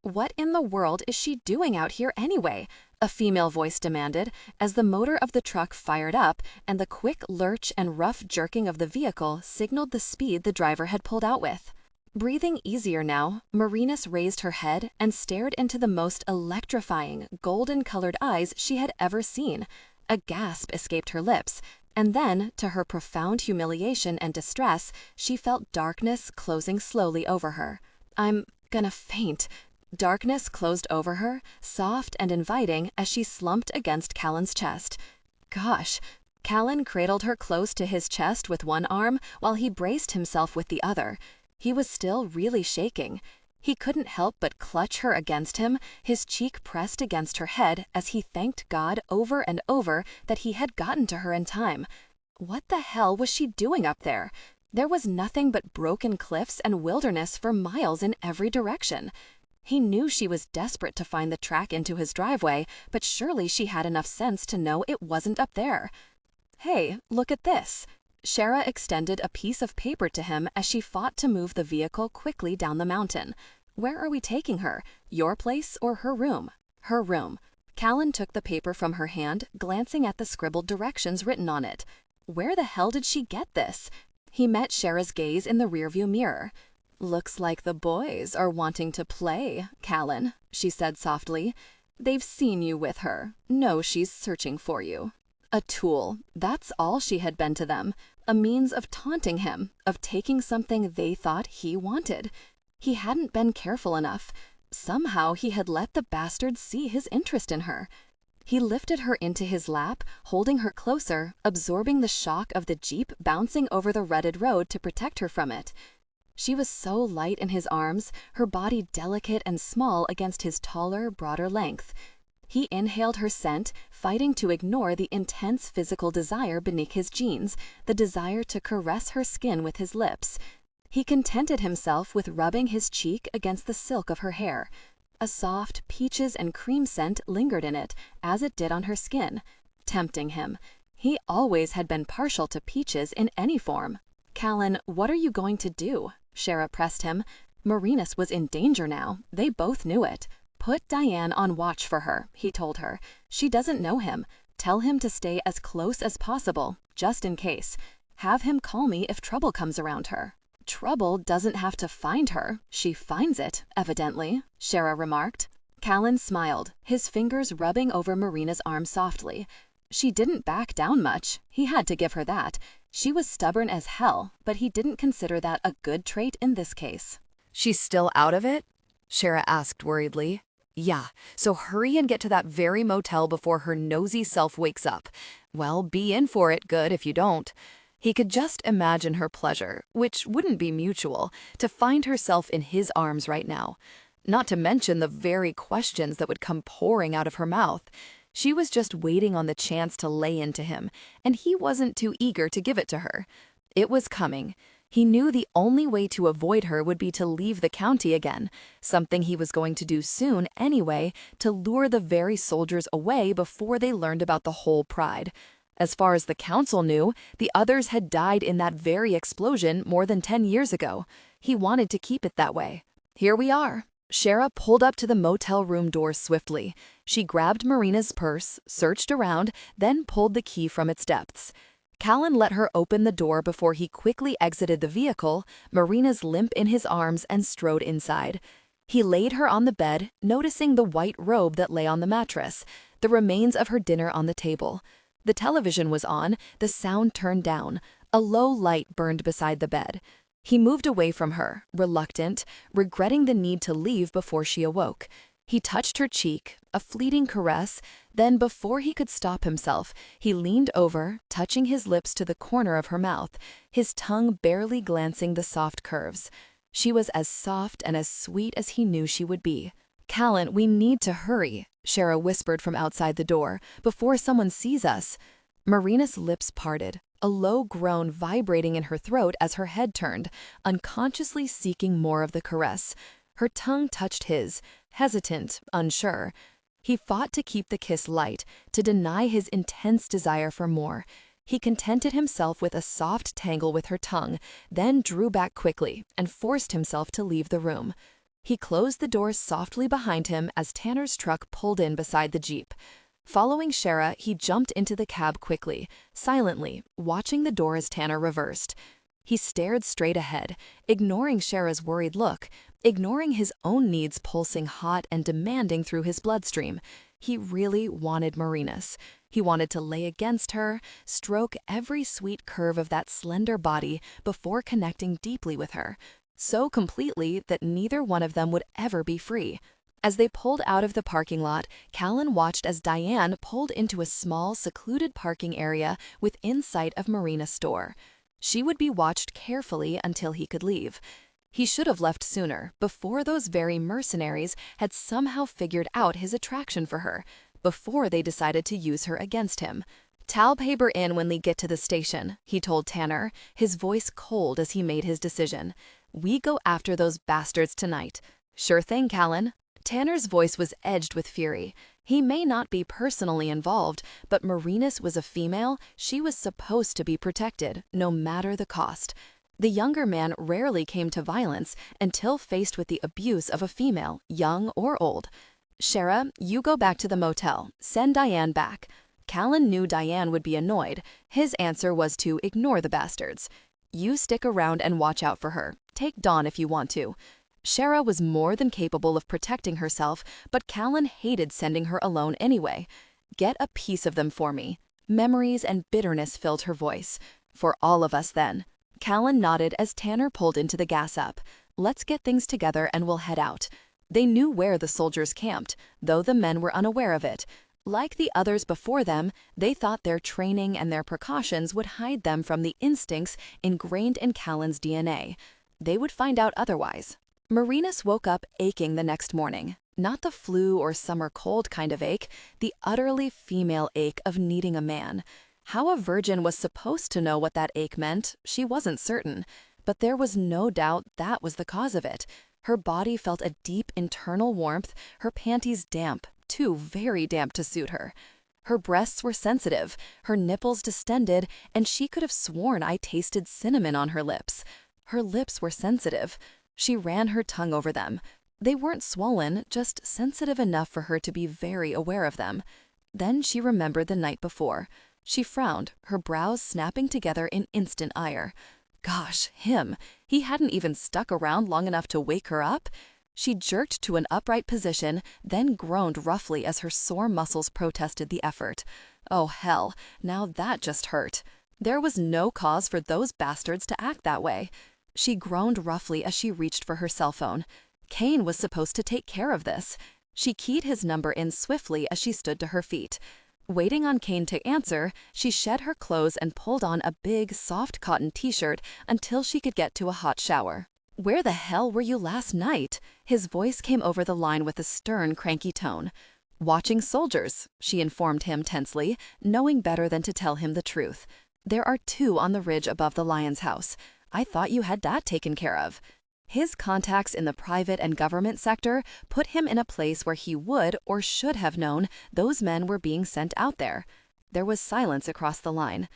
"What in the world is she doing out here anyway?" a female voice demanded, as the motor of the truck fired up and the quick lurch and rough jerking of the vehicle signaled the speed the driver had pulled out with. Breathing easier now, Merinus raised her head and stared into the most electrifying, golden-colored eyes she had ever seen. A gasp escaped her lips, and then, to her profound humiliation and distress, she felt darkness closing slowly over her. "I'm gonna faint." Darkness closed over her, soft and inviting as she slumped against Callan's chest. Gosh! Callan cradled her close to his chest with one arm while he braced himself with the other. He was still really shaking. He couldn't help but clutch her against him, his cheek pressed against her head as he thanked God over and over that he had gotten to her in time. What the hell was she doing up there? There was nothing but broken cliffs and wilderness for miles in every direction. He knew she was desperate to find the track into his driveway, but surely she had enough sense to know it wasn't up there. "Hey, look at this." Shara extended a piece of paper to him as she fought to move the vehicle quickly down the mountain. "Where are we taking her? Your place or her room?" "Her room." Callan took the paper from her hand, glancing at the scribbled directions written on it. Where the hell did she get this? He met Shara's gaze in the rearview mirror. "Looks like the boys are wanting to play, Callan," she said softly. "They've seen you with her. Know she's searching for you." A tool, that's all she had been to them. A means of taunting him, of taking something they thought he wanted. He hadn't been careful enough. Somehow he had let the bastard see his interest in her. He lifted her into his lap, holding her closer, absorbing the shock of the Jeep bouncing over the rutted road to protect her from it. She was so light in his arms, her body delicate and small against his taller, broader length. He inhaled her scent, fighting to ignore the intense physical desire beneath his jeans, the desire to caress her skin with his lips. He contented himself with rubbing his cheek against the silk of her hair. A soft peaches and cream scent lingered in it, as it did on her skin, tempting him. He always had been partial to peaches in any form. "Callan, what are you going to do?" Shara pressed him. Merinus was in danger now. They both knew it. "Put Diane on watch for her," he told her. "She doesn't know him. Tell him to stay as close as possible, just in case. Have him call me if trouble comes around her." "Trouble doesn't have to find her. She finds it, evidently," Shara remarked. Callan smiled, his fingers rubbing over Marina's arm softly. She didn't back down much. He had to give her that. She was stubborn as hell, but he didn't consider that a good trait in this case. "She's still out of it?" Shara asked worriedly. "Yeah, so hurry and get to that very motel before her nosy self wakes up. Well, be in for it good if you don't." He could just imagine her pleasure, which wouldn't be mutual, to find herself in his arms right now. Not to mention the very questions that would come pouring out of her mouth. She was just waiting on the chance to lay into him, and he wasn't too eager to give it to her. It was coming. He knew the only way to avoid her would be to leave the county again, something he was going to do soon anyway, to lure the very soldiers away before they learned about the whole pride. As far as the council knew, the others had died in that very explosion more than 10 years ago. He wanted to keep it that way. Here we are. Shara pulled up to the motel room door swiftly. She grabbed Marina's purse, searched around, then pulled the key from its depths. Callan let her open the door before he quickly exited the vehicle, Marina's limp in his arms, and strode inside. He laid her on the bed, noticing the white robe that lay on the mattress, the remains of her dinner on the table. The television was on, the sound turned down. A low light burned beside the bed. He moved away from her, reluctant, regretting the need to leave before she awoke. He touched her cheek, a fleeting caress, then before he could stop himself, he leaned over, touching his lips to the corner of her mouth, his tongue barely glancing the soft curves. She was as soft and as sweet as he knew she would be. "Callan, we need to hurry," Shara whispered from outside the door, "before someone sees us." Marina's lips parted, a low groan vibrating in her throat as her head turned, unconsciously seeking more of the caress. Her tongue touched his, hesitant, unsure. He fought to keep the kiss light, to deny his intense desire for more. He contented himself with a soft tangle with her tongue, then drew back quickly and forced himself to leave the room. He closed the door softly behind him as Tanner's truck pulled in beside the Jeep. Following Shara, he jumped into the cab quickly, silently, watching the door as Tanner reversed. He stared straight ahead, ignoring Shara's worried look, ignoring his own needs pulsing hot and demanding through his bloodstream. He really wanted Merinus. He wanted to lay against her, stroke every sweet curve of that slender body before connecting deeply with her, so completely that neither one of them would ever be free. As they pulled out of the parking lot, Callan watched as Diane pulled into a small, secluded parking area within sight of Marina's store. She would be watched carefully until he could leave. He should have left sooner, before those very mercenaries had somehow figured out his attraction for her, before they decided to use her against him. "Tell Paper in when they get to the station," he told Tanner, his voice cold as he made his decision. "We go after those bastards tonight." "Sure thing, Callan." Tanner's voice was edged with fury. He may not be personally involved, but Merinus was a female. She was supposed to be protected, no matter the cost. The younger man rarely came to violence until faced with the abuse of a female, young or old. "Shara, you go back to the motel. Send Diane back." Callan knew Diane would be annoyed. His answer was to ignore the bastards. "You stick around and watch out for her. Take Dawn if you want to." Shara was more than capable of protecting herself, but Callan hated sending her alone anyway. "Get a piece of them for me." Memories and bitterness filled her voice. "For all of us, then." Callan nodded as Tanner pulled into the gas up. "Let's get things together and we'll head out." They knew where the soldiers camped, though the men were unaware of it. Like the others before them, they thought their training and their precautions would hide them from the instincts ingrained in Callan's DNA. They would find out otherwise. Merinus woke up aching the next morning. Not the flu or summer cold kind of ache, the utterly female ache of needing a man. How a virgin was supposed to know what that ache meant, she wasn't certain. But there was no doubt that was the cause of it. Her body felt a deep internal warmth, her panties damp, too very damp to suit her. Her breasts were sensitive, her nipples distended, and she could have sworn I tasted cinnamon on her lips. Her lips were sensitive. She ran her tongue over them. They weren't swollen, just sensitive enough for her to be very aware of them. Then she remembered the night before. She frowned, her brows snapping together in instant ire. Gosh, him! He hadn't even stuck around long enough to wake her up? She jerked to an upright position, then groaned roughly as her sore muscles protested the effort. Oh hell, now that just hurt. There was no cause for those bastards to act that way. She groaned roughly as she reached for her cell phone. Kane was supposed to take care of this. She keyed his number in swiftly as she stood to her feet. Waiting on Kane to answer, she shed her clothes and pulled on a big, soft cotton t-shirt until she could get to a hot shower. "Where the hell were you last night?" His voice came over the line with a stern, cranky tone. "Watching soldiers," she informed him tensely, knowing better than to tell him the truth. "There are 2 on the ridge above the Lyons house. I thought you had that taken care of." His contacts in the private and government sector put him in a place where he would or should have known those men were being sent out there. There was silence across the line.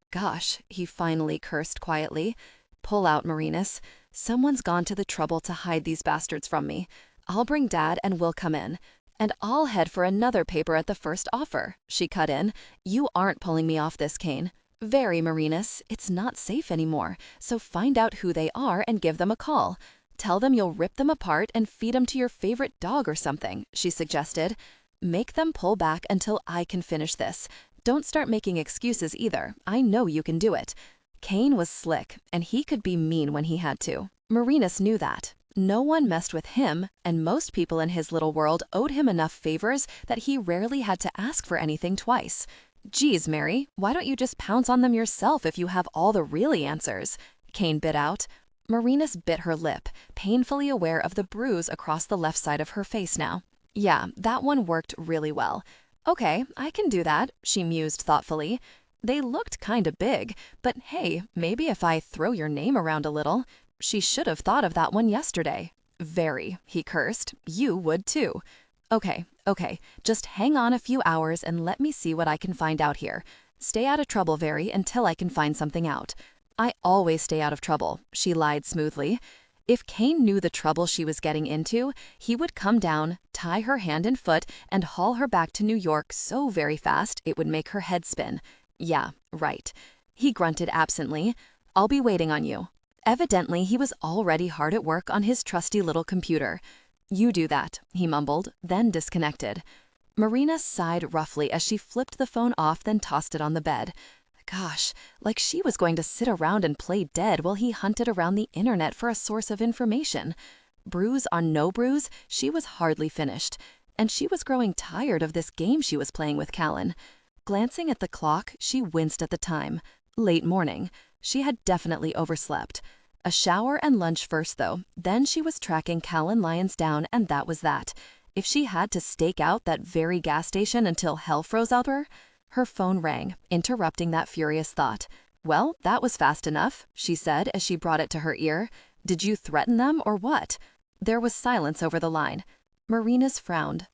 "Gosh," he finally cursed quietly. "Pull out, Merinus. Someone's gone to the trouble to hide these bastards from me. I'll bring Dad and we'll come in. And I'll head for another paper at the first offer," she cut in. "You aren't pulling me off this, Kane." "Very, Merinus. It's not safe anymore, so find out who they are and give them a call. Tell them you'll rip them apart and feed them to your favorite dog or something," she suggested. "Make them pull back until I can finish this. Don't start making excuses either. I know you can do it." Kane was slick, and he could be mean when he had to. Merinus knew that. No one messed with him, and most people in his little world owed him enough favors that he rarely had to ask for anything twice. "Geez, Mary, why don't you just pounce on them yourself if you have all the really answers?" Kane bit out. Merinus bit her lip, painfully aware of the bruise across the left side of her face now. "Yeah, that one worked really well." "Okay, I can do that," she mused thoughtfully. "They looked kinda big, but hey, maybe if I throw your name around a little." She should have thought of that one yesterday. "Very," he cursed. "You would too." Okay, just hang on a few hours and let me see what I can find out here. Stay out of trouble, Very, until I can find something out." "I always stay out of trouble," she lied smoothly. If Kane knew the trouble she was getting into, he would come down, tie her hand and foot, and haul her back to New York so very fast it would make her head spin. "Yeah, right." He grunted absently. "I'll be waiting on you." Evidently, he was already hard at work on his trusty little computer. "You do that," he mumbled, then disconnected. Marina sighed roughly as she flipped the phone off, then tossed it on the bed. Gosh, like she was going to sit around and play dead while he hunted around the internet for a source of information. Bruise on no bruise, she was hardly finished, and she was growing tired of this game she was playing with Callan. Glancing at the clock, she winced at the time. Late morning. She had definitely overslept. A shower and lunch first, though. Then she was tracking Callan Lyons down, and that was that. If she had to stake out that very gas station until hell froze over, Her phone rang, interrupting that furious thought. "Well, that was fast enough," she said as she brought it to her ear. "Did you threaten them or what?" There was silence over the line. Merinus frowned.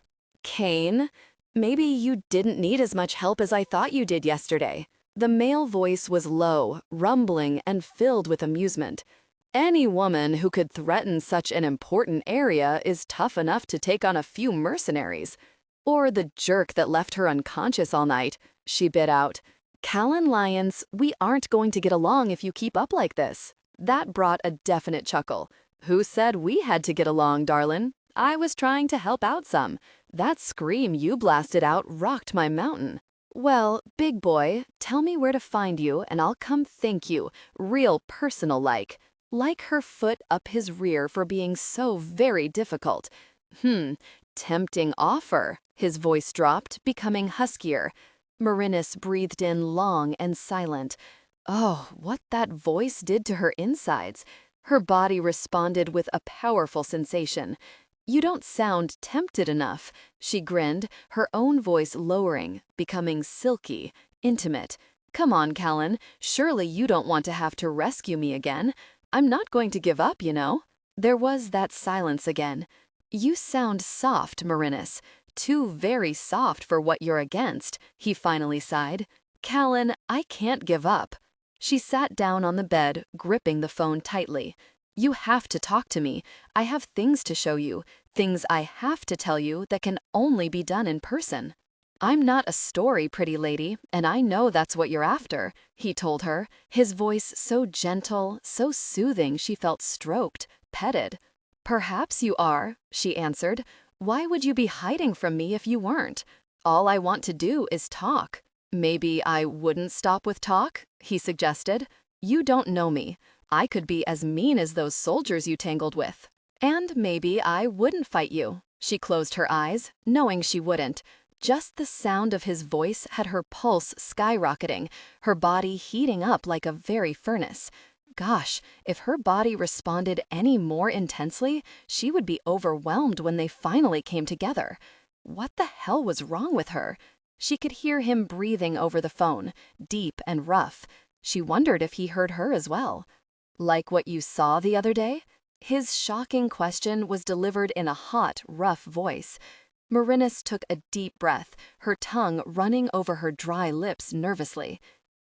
Kane, maybe you didn't need as much help as I thought you did yesterday. The male voice was low, rumbling, and filled with amusement. Any woman who could threaten such an important area is tough enough to take on a few mercenaries. Or the jerk that left her unconscious all night, she bit out. Callan Lyons, we aren't going to get along if you keep up like this. That brought a definite chuckle. Who said we had to get along, darlin'? I was trying to help out some. That scream you blasted out rocked my mountain. Well, big boy, tell me where to find you and I'll come thank you, real personal-like. Like her foot up his rear for being so very difficult. Tempting offer. His voice dropped, becoming huskier. Merinus breathed in long and silent. Oh, what that voice did to her insides. Her body responded with a powerful sensation. You don't sound tempted enough, she grinned, her own voice lowering, becoming silky, intimate. Come on, Callan, surely you don't want to have to rescue me again. I'm not going to give up, you know. There was that silence again. You sound soft, Merinus. Too very soft for what you're against, he finally sighed. Callan, I can't give up. She sat down on the bed, gripping the phone tightly. You have to talk to me. I have things to show you, things I have to tell you that can only be done in person. I'm not a story, pretty lady, and I know that's what you're after, he told her, his voice so gentle, so soothing she felt stroked, petted. Perhaps you are, she answered. Why would you be hiding from me if you weren't? All I want to do is talk. Maybe I wouldn't stop with talk, he suggested. You don't know me. I could be as mean as those soldiers you tangled with. And maybe I wouldn't fight you. She closed her eyes, knowing she wouldn't. Just the sound of his voice had her pulse skyrocketing, her body heating up like a very furnace. Gosh, if her body responded any more intensely, she would be overwhelmed when they finally came together. What the hell was wrong with her? She could hear him breathing over the phone, deep and rough. She wondered if he heard her as well. Like what you saw the other day? His shocking question was delivered in a hot, rough voice. Merinus took a deep breath, her tongue running over her dry lips nervously.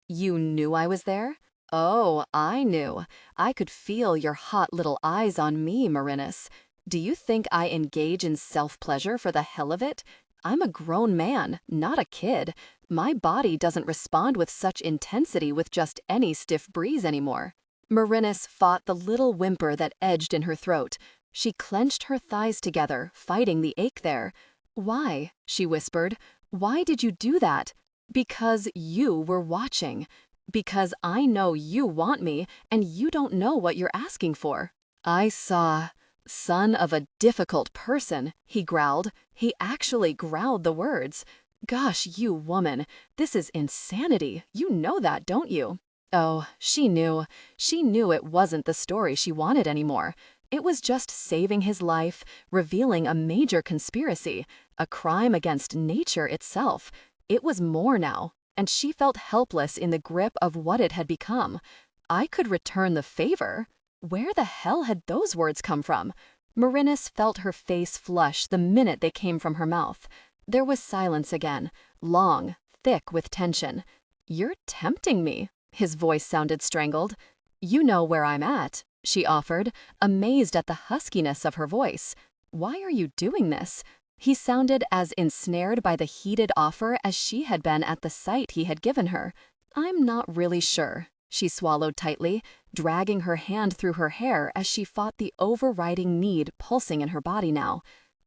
You knew I was there? Oh, I knew. I could feel your hot little eyes on me, Merinus. Do you think I engage in self-pleasure for the hell of it? I'm a grown man, not a kid. My body doesn't respond with such intensity with just any stiff breeze anymore. Merinus fought the little whimper that edged in her throat. She clenched her thighs together, fighting the ache there. Why? She whispered. Why did you do that? Because you were watching. Because I know you want me, and you don't know what you're asking for. I saw. Son of a difficult person, he growled. He actually growled the words. Gosh, you woman, this is insanity. You know that, don't you? Oh, she knew. She knew it wasn't the story she wanted anymore. It was just saving his life, revealing a major conspiracy, a crime against nature itself. It was more now, and she felt helpless in the grip of what it had become. I could return the favor. Where the hell had those words come from? Merinus felt her face flush the minute they came from her mouth. There was silence again, long, thick with tension. You're tempting me. His voice sounded strangled. You know where I'm at, she offered, amazed at the huskiness of her voice. Why are you doing this? He sounded as ensnared by the heated offer as she had been at the sight he had given her. I'm not really sure, she swallowed tightly, dragging her hand through her hair as she fought the overriding need pulsing in her body now.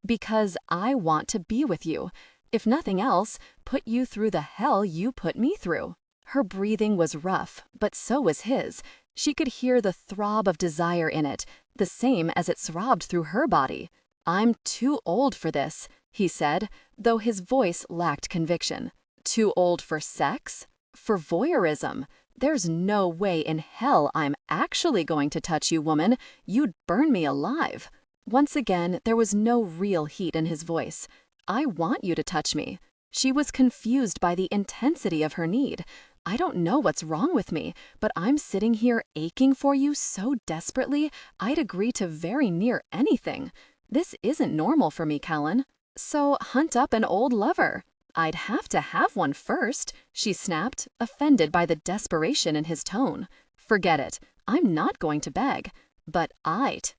Because I want to be with you. If nothing else, put you through the hell you put me through. Her breathing was rough, but so was his. She could hear the throb of desire in it, the same as it throbbed through her body. I'm too old for this, he said, though his voice lacked conviction. Too old for sex? For voyeurism? There's no way in hell I'm actually going to touch you, woman. You'd burn me alive. Once again, there was no real heat in his voice. I want you to touch me. She was confused by the intensity of her need. I don't know what's wrong with me, but I'm sitting here aching for you so desperately, I'd agree to very near anything. This isn't normal for me, Callan. So hunt up an old lover. I'd have to have one first, she snapped, offended by the desperation in his tone. Forget it. I'm not going to beg. But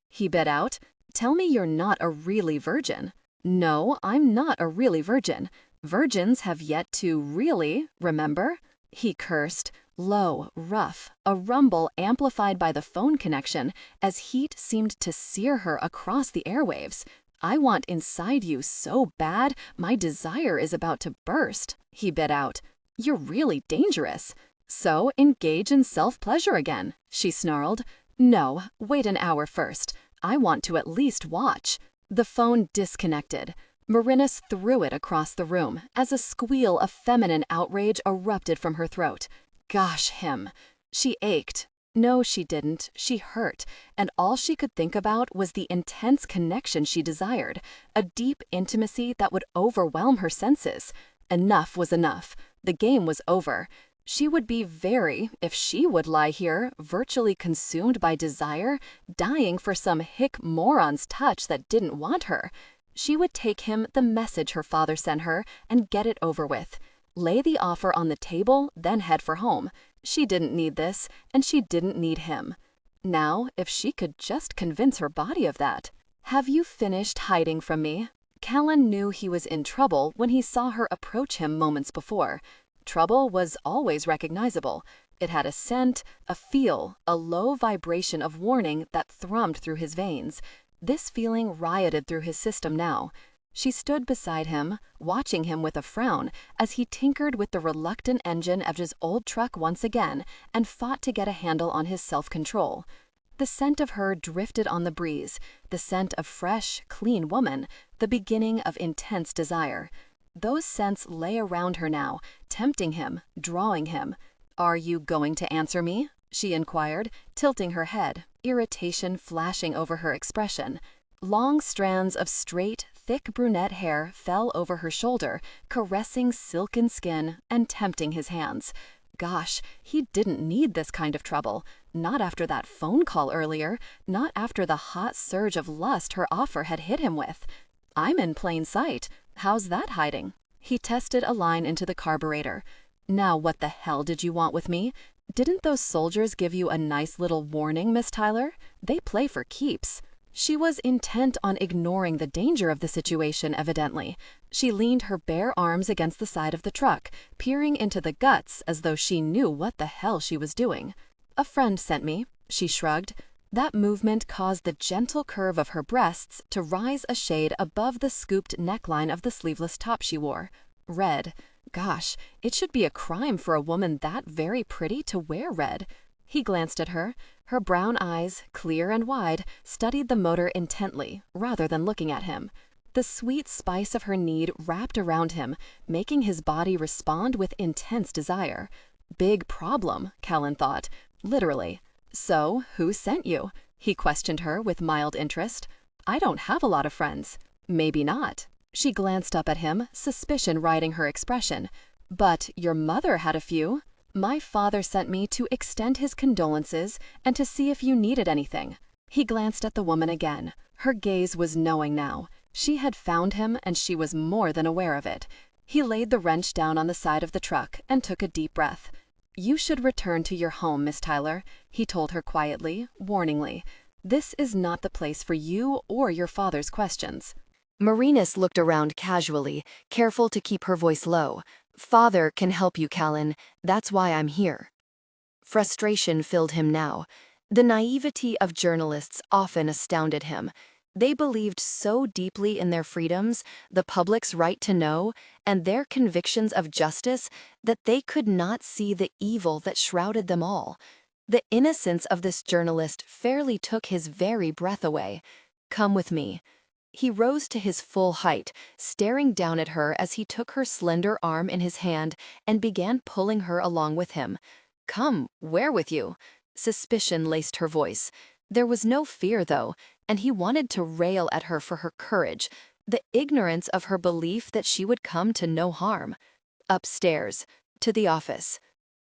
he bit out. Tell me you're not a really virgin. No, I'm not a really virgin. Virgins have yet to really, remember? He cursed, low, rough, a rumble amplified by the phone connection as heat seemed to sear her across the airwaves. I want inside you so bad, my desire is about to burst, he bit out. You're really dangerous. So engage in self-pleasure again, she snarled. No, wait an hour first. I want to at least watch. The phone disconnected. Merinus threw it across the room as a squeal of feminine outrage erupted from her throat. Gosh, him. She ached. No, she didn't. She hurt, and all she could think about was the intense connection she desired, a deep intimacy that would overwhelm her senses. Enough was enough. The game was over. She would be if she would lie here, virtually consumed by desire, dying for some hick moron's touch that didn't want her. She would take him the message her father sent her and get it over with. Lay the offer on the table, then head for home. She didn't need this, and she didn't need him. Now, if she could just convince her body of that. Have you finished hiding from me? Callan knew he was in trouble when he saw her approach him moments before. Trouble was always recognizable. It had a scent, a feel, a low vibration of warning that thrummed through his veins. This feeling rioted through his system now. She stood beside him, watching him with a frown as he tinkered with the reluctant engine of his old truck once again and fought to get a handle on his self-control. The scent of her drifted on the breeze, the scent of fresh, clean woman, the beginning of intense desire. Those scents lay around her now, tempting him, drawing him. "Are you going to answer me?" she inquired, tilting her head, irritation flashing over her expression. Long strands of straight, thick brunette hair fell over her shoulder, caressing silken skin and tempting his hands. Gosh, he didn't need this kind of trouble. Not after that phone call earlier, not after the hot surge of lust her offer had hit him with. "I'm in plain sight. How's that hiding?" He tested a line into the carburetor. "Now what the hell did you want with me? Didn't those soldiers give you a nice little warning, Miss Tyler? They play for keeps." She was intent on ignoring the danger of the situation, evidently. She leaned her bare arms against the side of the truck, peering into the guts as though she knew what the hell she was doing. "A friend sent me," she shrugged. That movement caused the gentle curve of her breasts to rise a shade above the scooped neckline of the sleeveless top she wore. Red. Gosh, it should be a crime for a woman that very pretty to wear red. He glanced at her. Her brown eyes, clear and wide, studied the motor intently, rather than looking at him. The sweet spice of her need wrapped around him, making his body respond with intense desire. Big problem, Callan thought. Literally. "So, who sent you?" he questioned her with mild interest. "I don't have a lot of friends." "Maybe not." She glanced up at him, suspicion riding her expression. "But your mother had a few." "My father sent me to extend his condolences and to see if you needed anything." He glanced at the woman again. Her gaze was knowing now. She had found him, and she was more than aware of it. He laid the wrench down on the side of the truck and took a deep breath. "You should return to your home, Miss Tyler," he told her quietly, warningly. "This is not the place for you or your father's questions." Merinus looked around casually, careful to keep her voice low. "Father can help you, Callan. That's why I'm here." Frustration filled him now. The naivety of journalists often astounded him. They believed so deeply in their freedoms, the public's right to know, and their convictions of justice that they could not see the evil that shrouded them all. The innocence of this journalist fairly took his very breath away. "Come with me." He rose to his full height, staring down at her as he took her slender arm in his hand and began pulling her along with him. "Come, where with you?" Suspicion laced her voice. There was no fear, though, and he wanted to rail at her for her courage. The ignorance of her belief that she would come to no harm. Upstairs, to the office.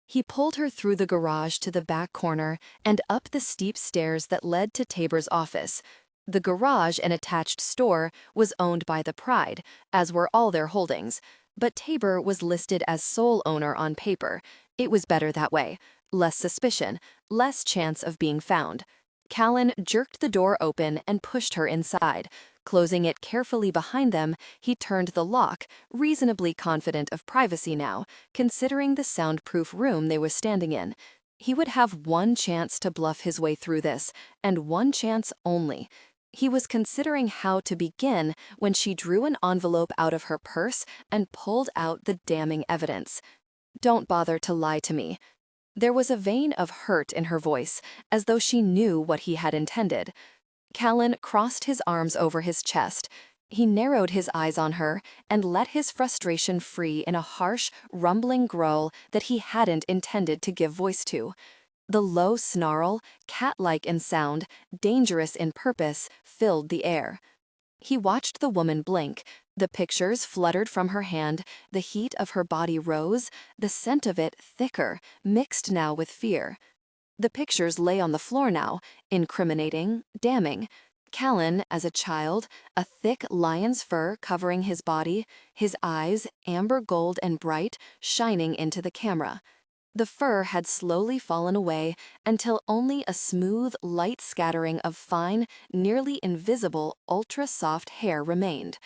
He pulled her through the garage to the back corner and up the steep stairs that led to Tabor's office. The garage and attached store was owned by the Pride, as were all their holdings, but Tabor was listed as sole owner on paper. It was better that way. Less suspicion, less chance of being found. Callan jerked the door open and pushed her inside. Closing it carefully behind them, he turned the lock, reasonably confident of privacy now, considering the soundproof room they were standing in. He would have one chance to bluff his way through this, and one chance only. He was considering how to begin when she drew an envelope out of her purse and pulled out the damning evidence. "Don't bother to lie to me." There was a vein of hurt in her voice, as though she knew what he had intended. Callan crossed his arms over his chest. He narrowed his eyes on her and let his frustration free in a harsh, rumbling growl that he hadn't intended to give voice to. The low snarl, cat-like in sound, dangerous in purpose, filled the air. He watched the woman blink. The pictures fluttered from her hand, the heat of her body rose, the scent of it thicker, mixed now with fear. The pictures lay on the floor now, incriminating, damning. Callan, as a child, a thick lion's fur covering his body, his eyes, amber gold and bright, shining into the camera. The fur had slowly fallen away until only a smooth, light scattering of fine, nearly invisible, ultra-soft hair remained.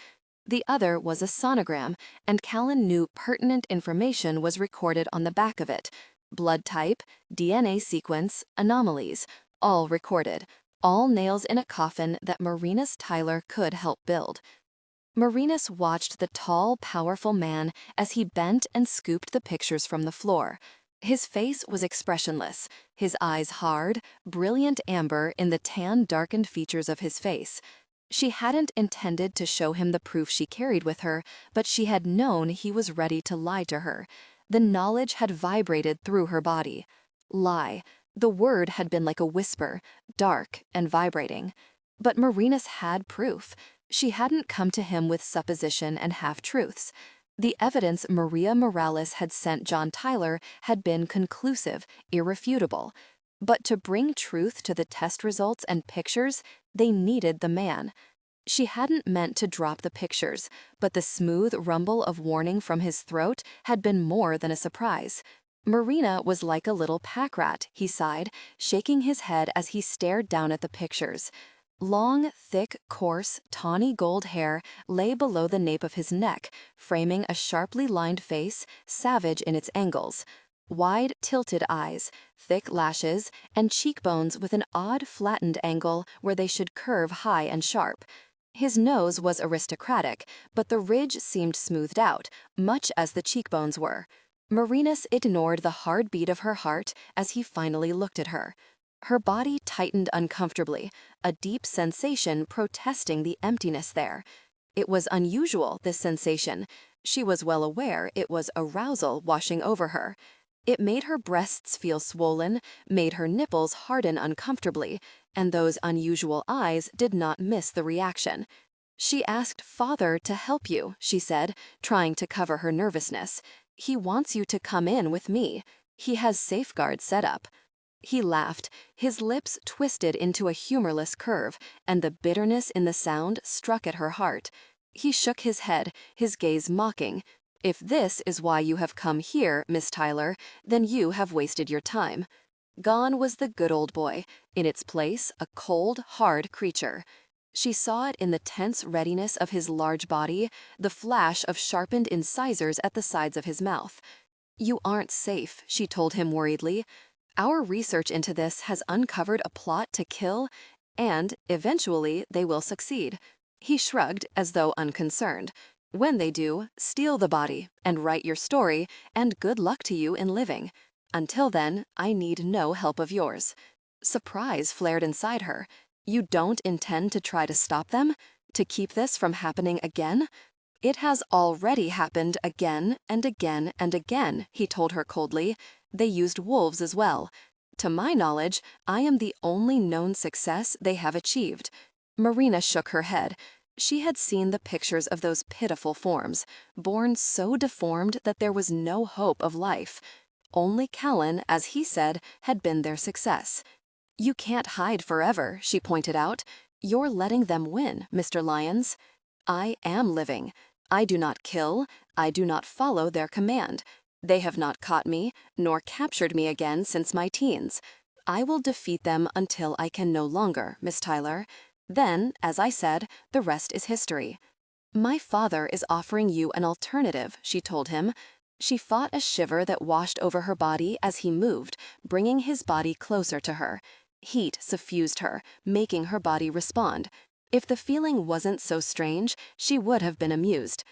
The other was a sonogram, and Callan knew pertinent information was recorded on the back of it. Blood type, DNA sequence, anomalies, all recorded. All nails in a coffin that Merinus Tyler could help build. Merinus watched the tall, powerful man as he bent and scooped the pictures from the floor. His face was expressionless, his eyes hard, brilliant amber in the tan-darkened features of his face. She hadn't intended to show him the proof she carried with her, but she had known he was ready to lie to her. The knowledge had vibrated through her body. Lie. The word had been like a whisper, dark and vibrating. But Merinus had proof. She hadn't come to him with supposition and half-truths. The evidence Maria Morales had sent John Tyler had been conclusive, irrefutable. But to bring truth to the test results and pictures, they needed the man. She hadn't meant to drop the pictures, but the smooth rumble of warning from his throat had been more than a surprise. Marina was like a little pack rat, he sighed, shaking his head as he stared down at the pictures. Long, thick, coarse, tawny gold hair lay below the nape of his neck, framing a sharply lined face, savage in its angles. Wide, tilted eyes, thick lashes, and cheekbones with an odd, flattened angle where they should curve high and sharp. His nose was aristocratic, but the ridge seemed smoothed out, much as the cheekbones were. Merinus ignored the hard beat of her heart as he finally looked at her. Her body tightened uncomfortably, a deep sensation protesting the emptiness there. It was unusual, this sensation. She was well aware it was arousal washing over her. It made her breasts feel swollen, made her nipples harden uncomfortably, and those unusual eyes did not miss the reaction. "She asked Father to help you," she said, trying to cover her nervousness. "He wants you to come in with me. He has safeguards set up." He laughed, his lips twisted into a humorless curve, and the bitterness in the sound struck at her heart. He shook his head, his gaze mocking. "If this is why you have come here, Miss Tyler, then you have wasted your time." Gone was the good old boy, in its place a cold, hard creature. She saw it in the tense readiness of his large body, the flash of sharpened incisors at the sides of his mouth. "You aren't safe," she told him worriedly. "Our research into this has uncovered a plot to kill, and, eventually, they will succeed." He shrugged as though unconcerned. "When they do, steal the body and write your story, and good luck to you in living. Until then, I need no help of yours." Surprise flared inside her. "You don't intend to try to stop them? To keep this from happening again?" "It has already happened again and again and again," he told her coldly. "They used wolves as well. To my knowledge, I am the only known success they have achieved." Marina shook her head. She had seen the pictures of those pitiful forms, born so deformed that there was no hope of life. Only Callan, as he said, had been their success. "You can't hide forever," she pointed out. "You're letting them win, Mr. Lyons. I am living. I do not kill. I do not follow their command. They have not caught me, nor captured me again since my teens. I will defeat them until I can no longer, Miss Tyler. Then, as I said, the rest is history." "My father is offering you an alternative," she told him. She fought a shiver that washed over her body as he moved, bringing his body closer to her. Heat suffused her, making her body respond. If the feeling wasn't so strange, she would have been amused.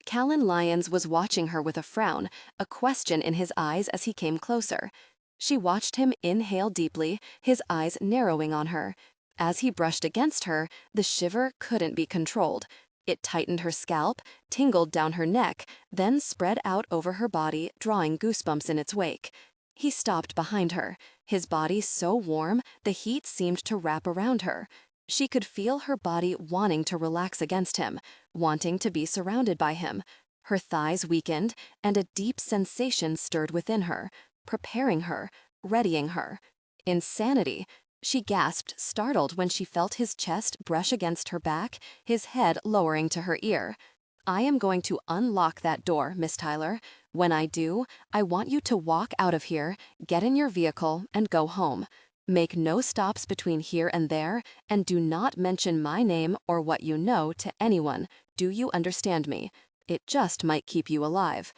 Callan Lyons was watching her with a frown, a question in his eyes as he came closer. She watched him inhale deeply, his eyes narrowing on her. As he brushed against her, the shiver couldn't be controlled. It tightened her scalp, tingled down her neck, then spread out over her body, drawing goosebumps in its wake. He stopped behind her, his body so warm the heat seemed to wrap around her. She could feel her body wanting to relax against him, wanting to be surrounded by him. Her thighs weakened, and a deep sensation stirred within her, preparing her, readying her. Insanity! She gasped, startled when she felt his chest brush against her back, his head lowering to her ear. "I am going to unlock that door, Miss Tyler. When I do, I want you to walk out of here, get in your vehicle, and go home. Make no stops between here and there, and do not mention my name or what you know to anyone. Do you understand me? It just might keep you alive."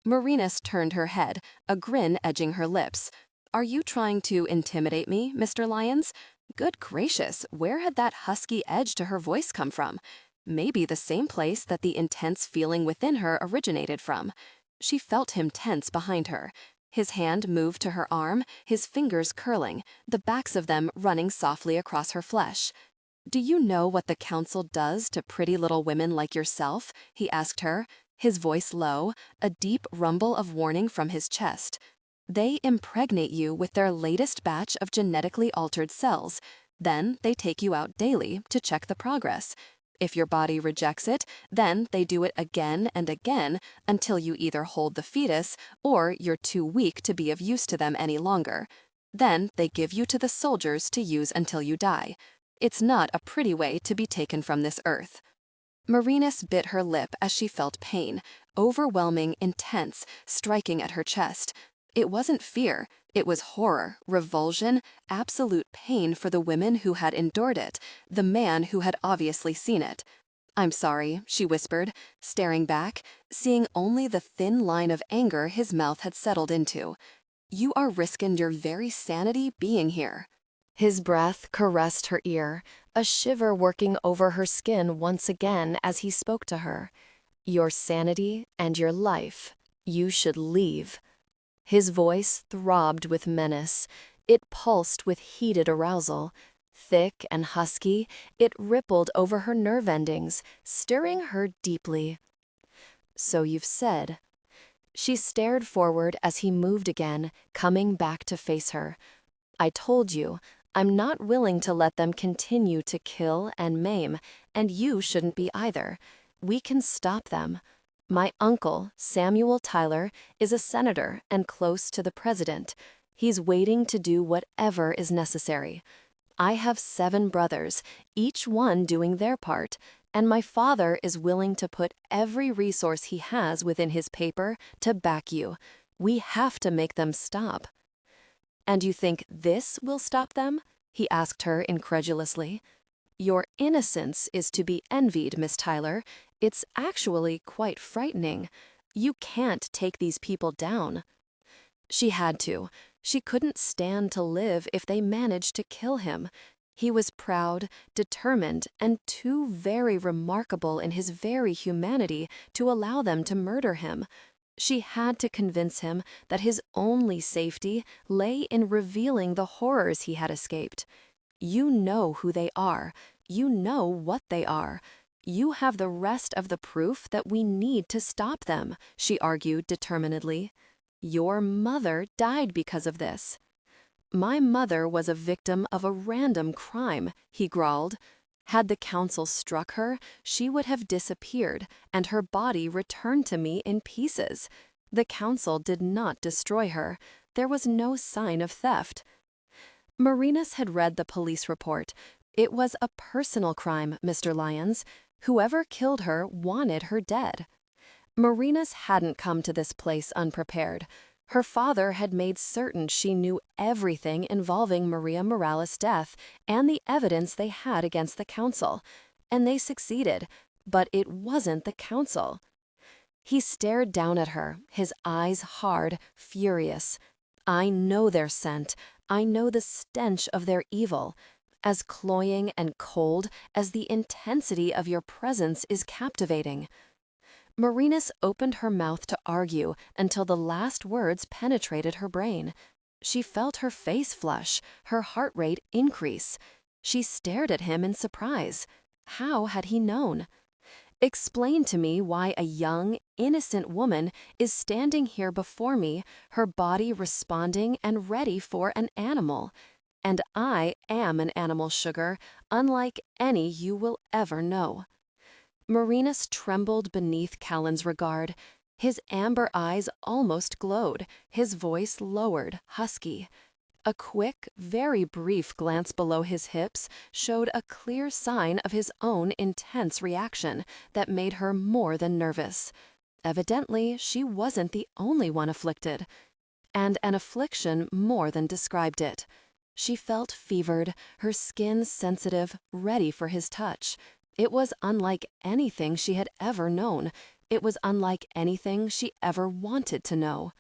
Merinus turned her head, a grin edging her lips. "Are you trying to intimidate me, Mr. Lyons?" Good gracious, where had that husky edge to her voice come from? Maybe the same place that the intense feeling within her originated from. She felt him tense behind her. His hand moved to her arm, his fingers curling, the backs of them running softly across her flesh. "Do you know what the council does to pretty little women like yourself?" he asked her, his voice low, a deep rumble of warning from his chest. "They impregnate you with their latest batch of genetically altered cells. Then they take you out daily to check the progress. If your body rejects it, then they do it again and again until you either hold the fetus or you're too weak to be of use to them any longer. Then they give you to the soldiers to use until you die. It's not a pretty way to be taken from this earth." Merinus bit her lip as she felt pain, overwhelming, intense, striking at her chest. It wasn't fear, it was horror, revulsion, absolute pain for the women who had endured it, the man who had obviously seen it. "I'm sorry," she whispered, staring back, seeing only the thin line of anger his mouth had settled into. "You are risking your very sanity being here." His breath caressed her ear, a shiver working over her skin once again as he spoke to her. "Your sanity and your life. You should leave." His voice throbbed with menace. It pulsed with heated arousal. Thick and husky, it rippled over her nerve endings, stirring her deeply. "So you've said." She stared forward as he moved again, coming back to face her. "I told you, I'm not willing to let them continue to kill and maim, and you shouldn't be either. We can stop them. My uncle, Samuel Tyler, is a senator and close to the president. He's waiting to do whatever is necessary. I have 7 brothers, each one doing their part, and my father is willing to put every resource he has within his paper to back you. We have to make them stop." "And you think this will stop them?" he asked her incredulously. "Your innocence is to be envied, Miss Tyler. It's actually quite frightening. You can't take these people down." She had to. She couldn't stand to live if they managed to kill him. He was proud, determined, and too very remarkable in his very humanity to allow them to murder him. She had to convince him that his only safety lay in revealing the horrors he had escaped. "You know who they are. You know what they are. You have the rest of the proof that we need to stop them," she argued determinedly. "Your mother died because of this." "My mother was a victim of a random crime," he growled. Had the council struck her, she would have disappeared, and her body returned to me in pieces. The council did not destroy her. There was no sign of theft. Merinus had read the police report. It was a personal crime, Mr. Lyons. Whoever killed her wanted her dead. Merinus hadn't come to this place unprepared. Her father had made certain she knew everything involving Maria Morales' death and the evidence they had against the council. And they succeeded, but it wasn't the council. He stared down at her, his eyes hard, furious. I know their scent. I know the stench of their evil. As cloying and cold as the intensity of your presence is captivating. Merinus opened her mouth to argue until the last words penetrated her brain. She felt her face flush, her heart rate increase. She stared at him in surprise. How had he known? Explain to me why a young, innocent woman is standing here before me, her body responding and ready for an animal. And I am an animal, Sugar, unlike any you will ever know. Merinus trembled beneath Callan's regard. His amber eyes almost glowed, his voice lowered, husky. A quick, very brief glance below his hips showed a clear sign of his own intense reaction that made her more than nervous. Evidently, she wasn't the only one afflicted. And an affliction more than described it. She felt fevered, her skin sensitive, ready for his touch. It was unlike anything she had ever known. It was unlike anything she ever wanted to know.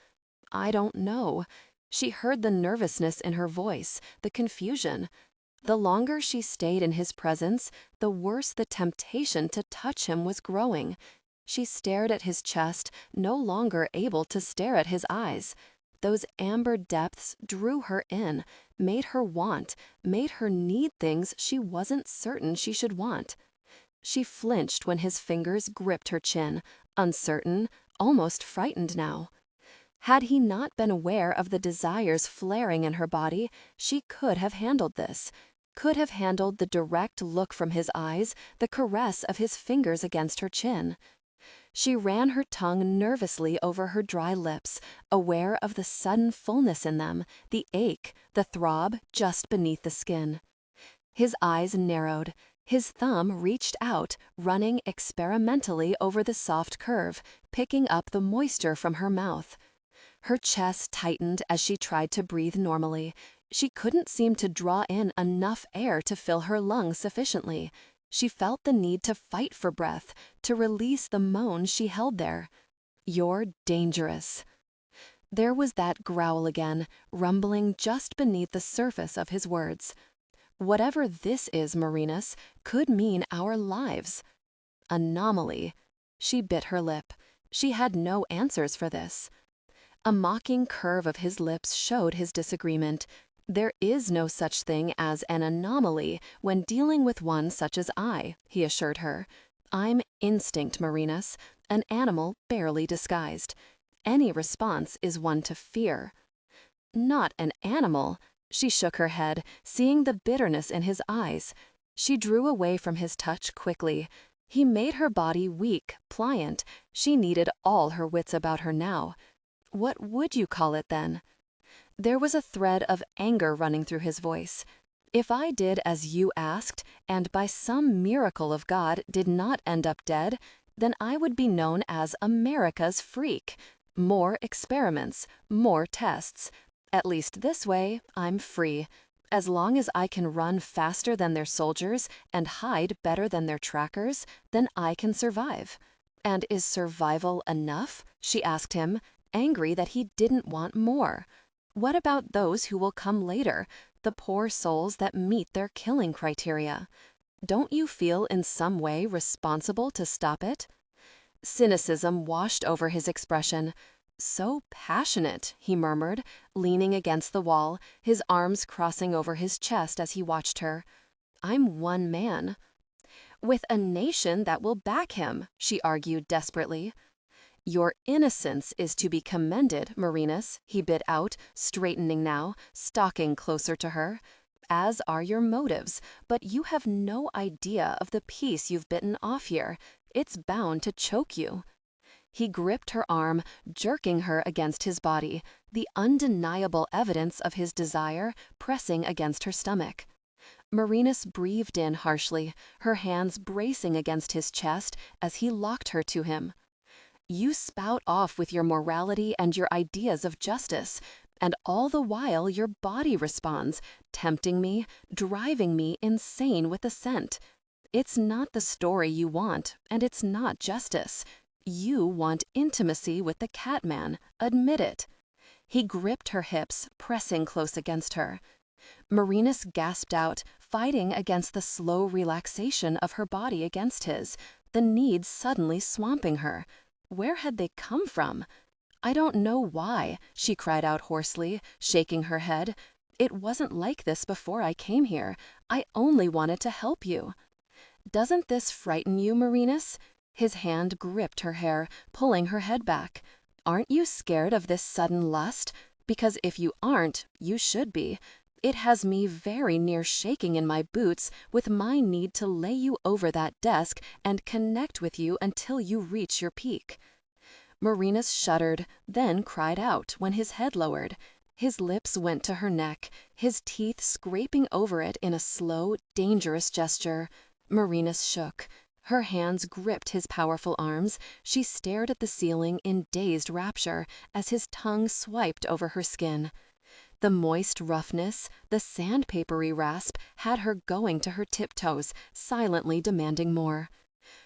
I don't know. She heard the nervousness in her voice, the confusion. The longer she stayed in his presence, the worse the temptation to touch him was growing. She stared at his chest, no longer able to stare at his eyes. Those amber depths drew her in, made her want, made her need things she wasn't certain she should want. She flinched when his fingers gripped her chin, uncertain, almost frightened now. Had he not been aware of the desires flaring in her body, she could have handled this, could have handled the direct look from his eyes, the caress of his fingers against her chin. She ran her tongue nervously over her dry lips, aware of the sudden fullness in them, the ache, the throb just beneath the skin. His eyes narrowed. His thumb reached out, running experimentally over the soft curve, picking up the moisture from her mouth. Her chest tightened as she tried to breathe normally. She couldn't seem to draw in enough air to fill her lungs sufficiently. She felt the need to fight for breath, to release the moan she held there. "You're dangerous." There was that growl again, rumbling just beneath the surface of his words. Whatever this is, Merinus, could mean our lives. Anomaly. She bit her lip. She had no answers for this. A mocking curve of his lips showed his disagreement. There is no such thing as an anomaly when dealing with one such as I, he assured her. I'm instinct, Merinus, an animal barely disguised. Any response is one to fear. Not an animal. She shook her head, seeing the bitterness in his eyes. She drew away from his touch quickly. He made her body weak, pliant. She needed all her wits about her now. What would you call it then? There was a thread of anger running through his voice. If I did as you asked, and by some miracle of God did not end up dead, then I would be known as America's freak. More experiments, more tests. At least this way, I'm free. As long as I can run faster than their soldiers and hide better than their trackers, then I can survive. And is survival enough? She asked him, angry that he didn't want more. What about those who will come later, the poor souls that meet their killing criteria? Don't you feel in some way responsible to stop it? Cynicism washed over his expression. So passionate, he murmured, leaning against the wall, his arms crossing over his chest as he watched her. I'm one man. With a nation that will back him, she argued desperately. Your innocence is to be commended, Merinus, he bit out, straightening now, stalking closer to her. as are your motives, but you have no idea of the piece you've bitten off here. It's bound to choke you." He gripped her arm, jerking her against his body, the undeniable evidence of his desire pressing against her stomach. Merinus breathed in harshly, her hands bracing against his chest as he locked her to him. "You spout off with your morality and your ideas of justice, and all the while your body responds, tempting me, driving me insane with the scent. It's not the story you want, and it's not justice. You want intimacy with the Catman. Admit it." He gripped her hips, pressing close against her. Merinus gasped out, fighting against the slow relaxation of her body against his, the need suddenly swamping her. Where had they come from? "I don't know why," she cried out hoarsely, shaking her head. "It wasn't like this before I came here. I only wanted to help you." "Doesn't this frighten you, Merinus?" His hand gripped her hair, pulling her head back. "Aren't you scared of this sudden lust? Because if you aren't, you should be. It has me very near shaking in my boots with my need to lay you over that desk and connect with you until you reach your peak." Merinus shuddered, then cried out when his head lowered. His lips went to her neck, his teeth scraping over it in a slow, dangerous gesture. Merinus shook. Her hands gripped his powerful arms. She stared at the ceiling in dazed rapture as his tongue swiped over her skin. The moist roughness, the sandpapery rasp had her going to her tiptoes, silently demanding more.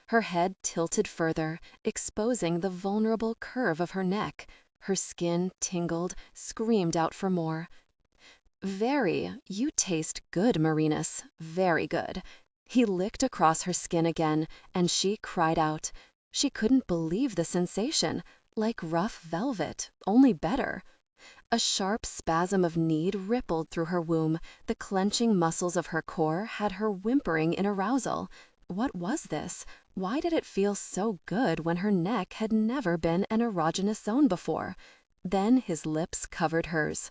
Her head tilted further, exposing the vulnerable curve of her neck. Her skin tingled, screamed out for more. You taste good, Merinus, very good." He licked across her skin again, and she cried out. She couldn't believe the sensation, like rough velvet, only better. A sharp spasm of need rippled through her womb. The clenching muscles of her core had her whimpering in arousal. What was this? Why did it feel so good when her neck had never been an erogenous zone before? Then his lips covered hers.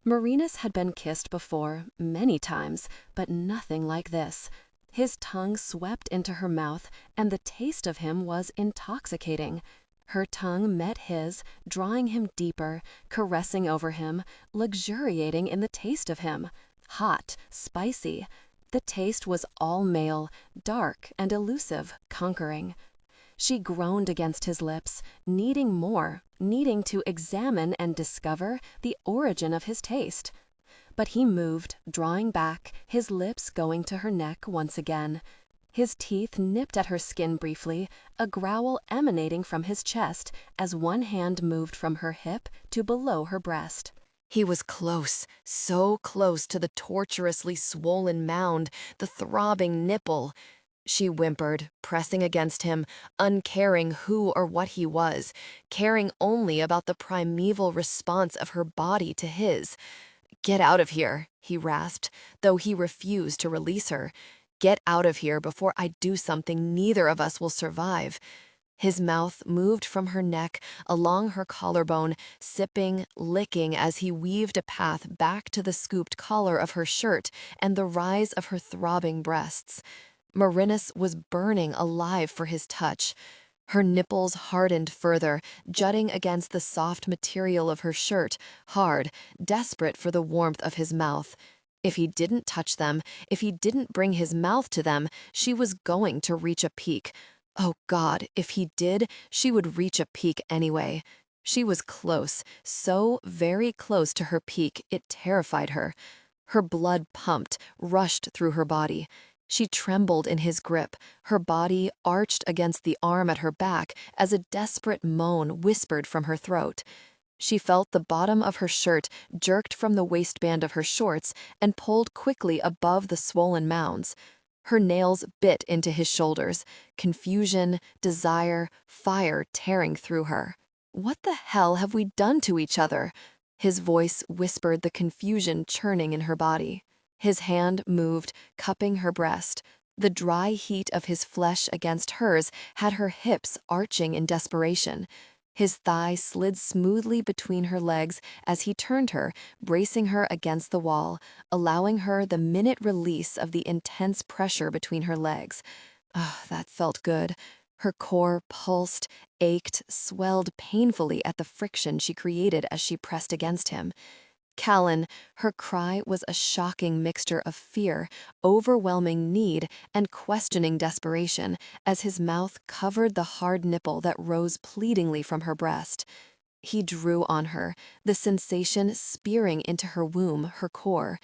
Merinus had been kissed before, many times, but nothing like this. His tongue swept into her mouth, and the taste of him was intoxicating. Her tongue met his, drawing him deeper, caressing over him, luxuriating in the taste of him. Hot, spicy. The taste was all male, dark and elusive, conquering. She groaned against his lips, needing more, needing to examine and discover the origin of his taste. But he moved, drawing back, his lips going to her neck once again. His teeth nipped at her skin briefly, a growl emanating from his chest as one hand moved from her hip to below her breast. He was close, so close to the torturously swollen mound, the throbbing nipple. She whimpered, pressing against him, uncaring who or what he was, caring only about the primeval response of her body to his. "Get out of here," he rasped, though he refused to release her. "Get out of here before I do something neither of us will survive." His mouth moved from her neck, along her collarbone, sipping, licking as he weaved a path back to the scooped collar of her shirt and the rise of her throbbing breasts. Merinus was burning alive for his touch. Her nipples hardened further, jutting against the soft material of her shirt, hard, desperate for the warmth of his mouth. If he didn't touch them, if he didn't bring his mouth to them, she was going to reach a peak. Oh God, if he did, she would reach a peak anyway. She was close, so very close to her peak, it terrified her. Her blood pumped, rushed through her body. She trembled in his grip, her body arched against the arm at her back as a desperate moan whispered from her throat. She felt the bottom of her shirt jerked from the waistband of her shorts and pulled quickly above the swollen mounds. Her nails bit into his shoulders, confusion, desire, fire tearing through her. "What the hell have we done to each other?" His voice whispered the confusion churning in her body. His hand moved, cupping her breast. The dry heat of his flesh against hers had her hips arching in desperation. His thigh slid smoothly between her legs as he turned her, bracing her against the wall, allowing her the minute release of the intense pressure between her legs. Ah, that felt good. Her core pulsed, ached, swelled painfully at the friction she created as she pressed against him. Callan, her cry was a shocking mixture of fear, overwhelming need, and questioning desperation as his mouth covered the hard nipple that rose pleadingly from her breast. He drew on her, the sensation spearing into her womb, her core.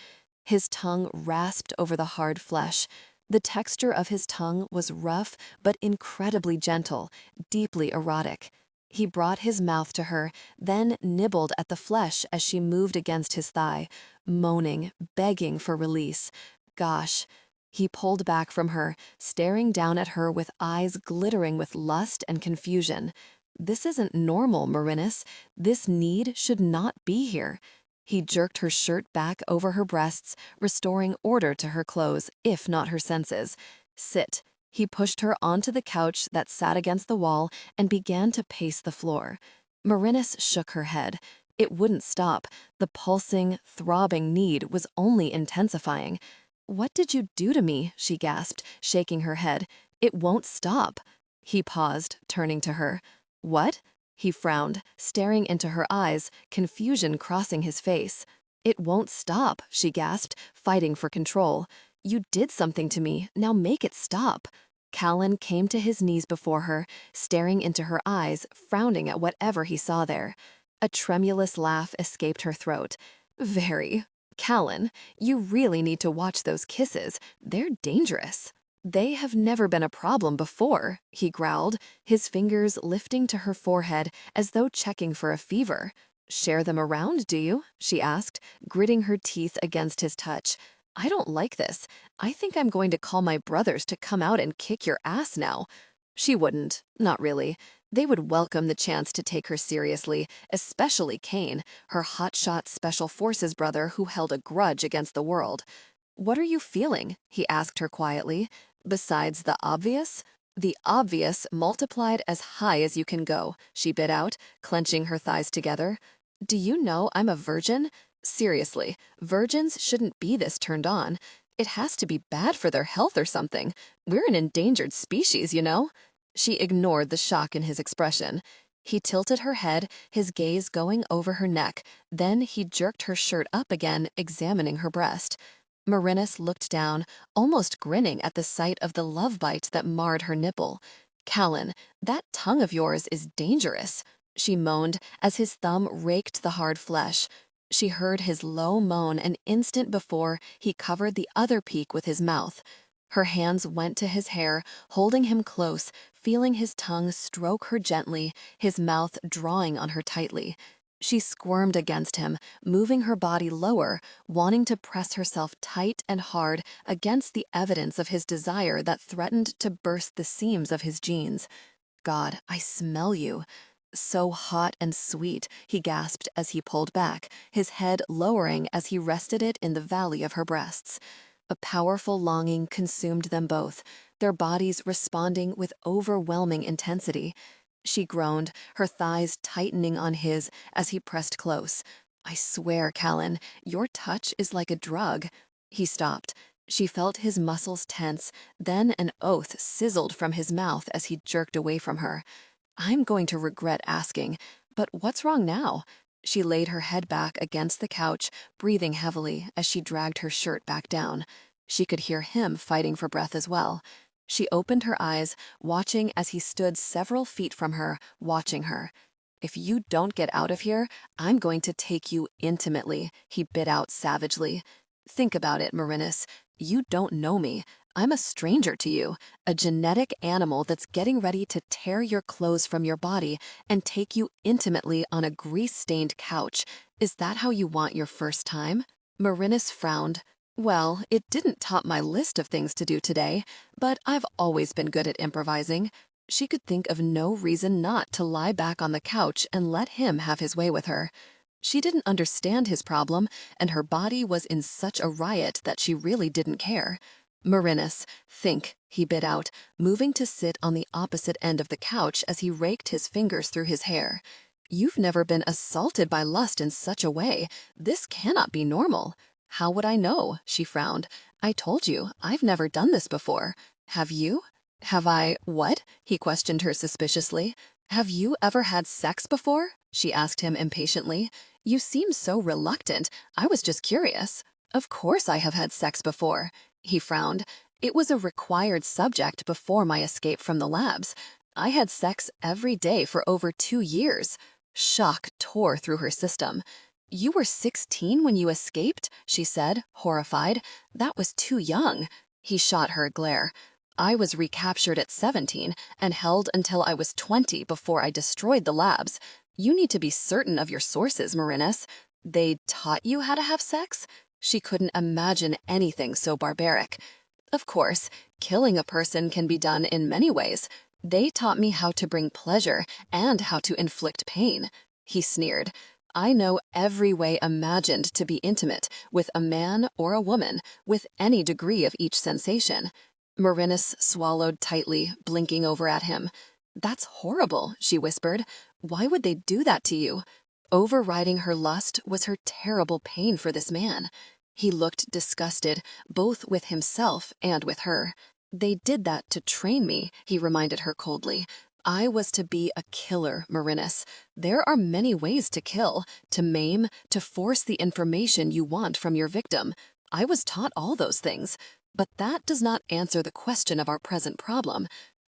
His tongue rasped over the hard flesh. The texture of his tongue was rough but incredibly gentle, deeply erotic. He brought his mouth to her, then nibbled at the flesh as she moved against his thigh, moaning, begging for release. Gosh. He pulled back from her, staring down at her with eyes glittering with lust and confusion. This isn't normal, Merinus. This need should not be here. He jerked her shirt back over her breasts, restoring order to her clothes, if not her senses. Sit. He pushed her onto the couch that sat against the wall and began to pace the floor. Merinus shook her head. It wouldn't stop. The pulsing, throbbing need was only intensifying. "What did you do to me?" she gasped, shaking her head. "It won't stop." He paused, turning to her. "What?" He frowned, staring into her eyes, confusion crossing his face. "It won't stop," she gasped, fighting for control. "You did something to me, now make it stop." Callan came to his knees before her, staring into her eyes, frowning at whatever he saw there. A tremulous laugh escaped her throat. "Very. Callan, you really need to watch those kisses. They're dangerous." "They have never been a problem before," he growled, his fingers lifting to her forehead as though checking for a fever. "Share them around, do you?" she asked, gritting her teeth against his touch. "I don't like this. I think I'm going to call my brothers to come out and kick your ass now." She wouldn't, not really. They would welcome the chance to take her seriously, especially Kane, her hotshot Special Forces brother who held a grudge against the world. "What are you feeling?" he asked her quietly. "Besides the obvious?" "The obvious multiplied as high as you can go," she bit out, clenching her thighs together. "Do you know I'm a virgin? Seriously, virgins shouldn't be this turned on. It has to be bad for their health or something. We're an endangered species, you know?" She ignored the shock in his expression. He tilted her head, his gaze going over her neck. Then he jerked her shirt up again, examining her breast. Merinus looked down, almost grinning at the sight of the love bite that marred her nipple. "Callan, that tongue of yours is dangerous," she moaned as his thumb raked the hard flesh. She heard his low moan an instant before he covered the other peak with his mouth. Her hands went to his hair, holding him close, feeling his tongue stroke her gently, his mouth drawing on her tightly. She squirmed against him, moving her body lower, wanting to press herself tight and hard against the evidence of his desire that threatened to burst the seams of his jeans. "God, I smell you." "So hot and sweet," he gasped as he pulled back, his head lowering as he rested it in the valley of her breasts. A powerful longing consumed them both, their bodies responding with overwhelming intensity. She groaned, her thighs tightening on his as he pressed close. "I swear, Callan, your touch is like a drug." He stopped. She felt his muscles tense, then an oath sizzled from his mouth as he jerked away from her. "I'm going to regret asking, but what's wrong now?" She laid her head back against the couch, breathing heavily as she dragged her shirt back down. She could hear him fighting for breath as well. She opened her eyes, watching as he stood several feet from her, watching her. "If you don't get out of here, I'm going to take you intimately," he bit out savagely. "Think about it, Merinus. You don't know me. I'm a stranger to you, a genetic animal that's getting ready to tear your clothes from your body and take you intimately on a grease-stained couch. Is that how you want your first time?" Merinus frowned. "Well, it didn't top my list of things to do today, but I've always been good at improvising." She could think of no reason not to lie back on the couch and let him have his way with her. She didn't understand his problem, and her body was in such a riot that she really didn't care. Merinus, think, he bit out, moving to sit on the opposite end of the couch as he raked his fingers through his hair. You've never been assaulted by lust in such a way. This cannot be normal. How would I know? She frowned. I told you, I've never done this before. Have you? Have I what? He questioned her suspiciously. Have you ever had sex before? She asked him impatiently. You seem so reluctant. I was just curious. Of course I have had sex before. He frowned. It was a required subject before my escape from the labs. I had sex every day for over 2 years. Shock tore through her system. You were 16 when you escaped, she said, horrified. That was too young. He shot her a glare. I was recaptured at 17 and held until I was 20 before I destroyed the labs. You need to be certain of your sources, Merinus. They taught you how to have sex? She couldn't imagine anything so barbaric. Of course, killing a person can be done in many ways. They taught me how to bring pleasure and how to inflict pain. He sneered. I know every way imagined to be intimate with a man or a woman with any degree of each sensation. Merinus swallowed tightly, blinking over at him. That's horrible, she whispered. Why would they do that to you? Overriding her lust was her terrible pain for this man. He looked disgusted, both with himself and with her. They did that to train me, he reminded her coldly. I was to be a killer, Merinus. There are many ways to kill, to maim, to force the information you want from your victim. I was taught all those things. But that does not answer the question of our present problem.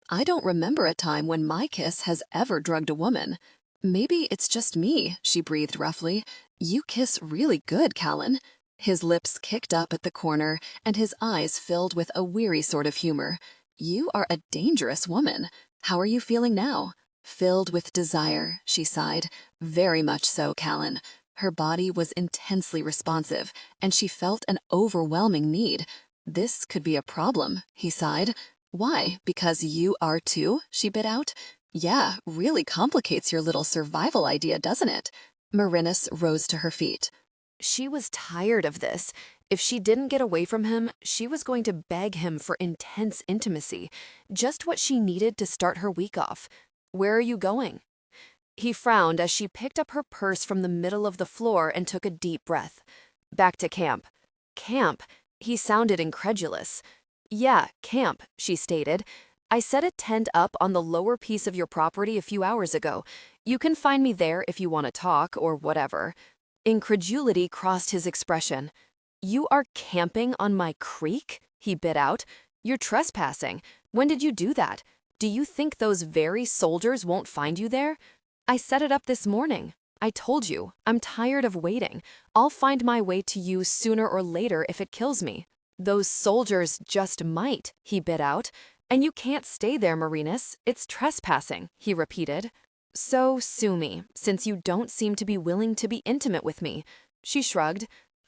I don't remember a time when my kiss has ever drugged a woman. Maybe it's just me, she breathed roughly. You kiss really good, Callan. His lips kicked up at the corner, and his eyes filled with a weary sort of humor. You are a dangerous woman. How are you feeling now? Filled with desire, she sighed. Very much so, Callan. Her body was intensely responsive, and she felt an overwhelming need. This could be a problem, he sighed. Why, because you are too? She bit out. Yeah, really complicates your little survival idea, doesn't it? Merinus rose to her feet. She was tired of this. If she didn't get away from him, she was going to beg him for intense intimacy, just what she needed to start her week off. Where are you going? He frowned as she picked up her purse from the middle of the floor and took a deep breath. Back to camp. Camp? He sounded incredulous. Yeah, camp, she stated. I set a tent up on the lower piece of your property a few hours ago. You can find me there if you want to talk or whatever. Incredulity crossed his expression. You are camping on my creek? He bit out. You're trespassing. When did you do that? Do you think those very soldiers won't find you there? I set it up this morning. I told you, I'm tired of waiting. I'll find my way to you sooner or later if it kills me. Those soldiers just might, he bit out. And you can't stay there, Merinus. It's trespassing, he repeated. So sue me, since you don't seem to be willing to be intimate with me. She shrugged.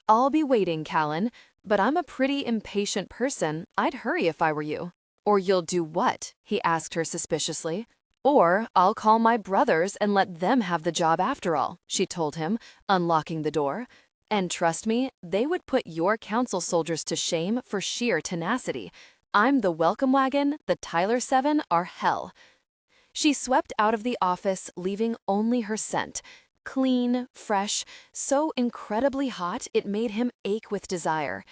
I'll be waiting, Callan, but I'm a pretty impatient person. I'd hurry if I were you. Or you'll do what? He asked her suspiciously. Or I'll call my brothers and let them have the job after all, she told him, unlocking the door. And trust me, they would put your council soldiers to shame for sheer tenacity. I'm the welcome wagon, the Tyler 7 are hell. She swept out of the office, leaving only her scent. Clean, fresh, so incredibly hot it made him ache with desire.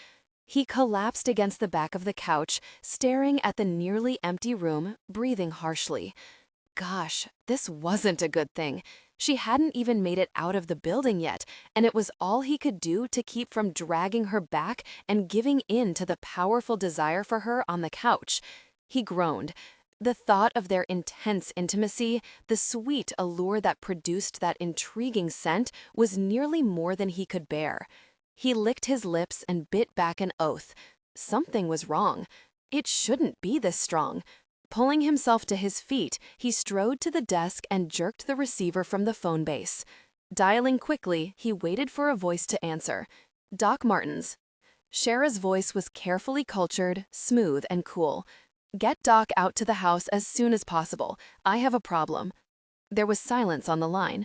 He collapsed against the back of the couch, staring at the nearly empty room, breathing harshly. Gosh, this wasn't a good thing. She hadn't even made it out of the building yet, and it was all he could do to keep from dragging her back and giving in to the powerful desire for her on the couch. He groaned. The thought of their intense intimacy, the sweet allure that produced that intriguing scent, was nearly more than he could bear. He licked his lips and bit back an oath. Something was wrong. It shouldn't be this strong. Pulling himself to his feet, he strode to the desk and jerked the receiver from the phone base. Dialing quickly, he waited for a voice to answer. Doc Martens. Shara's voice was carefully cultured, smooth, and cool. Get Doc out to the house as soon as possible. I have a problem. There was silence on the line.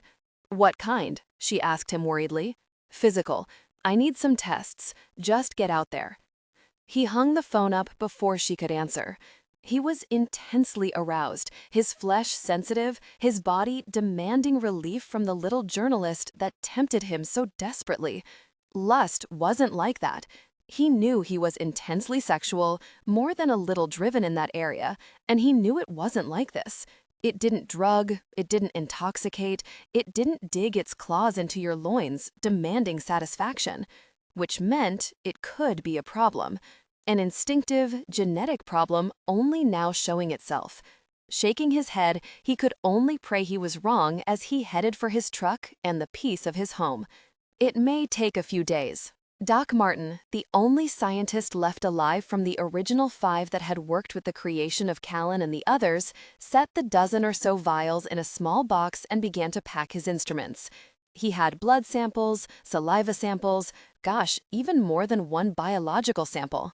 What kind? She asked him worriedly. Physical. I need some tests. Just get out there. He hung the phone up before she could answer. He was intensely aroused, his flesh sensitive, his body demanding relief from the little journalist that tempted him so desperately. Lust wasn't like that. He knew he was intensely sexual, more than a little driven in that area, and he knew it wasn't like this. It didn't drug, it didn't intoxicate, it didn't dig its claws into your loins, demanding satisfaction. Which meant it could be a problem. An instinctive, genetic problem only now showing itself. Shaking his head, he could only pray he was wrong as he headed for his truck and the peace of his home. It may take a few days. Doc Martin, the only scientist left alive from the original 5 that had worked with the creation of Callan and the others, set the dozen or so vials in a small box and began to pack his instruments. He had blood samples, saliva samples, gosh, even more than one biological sample.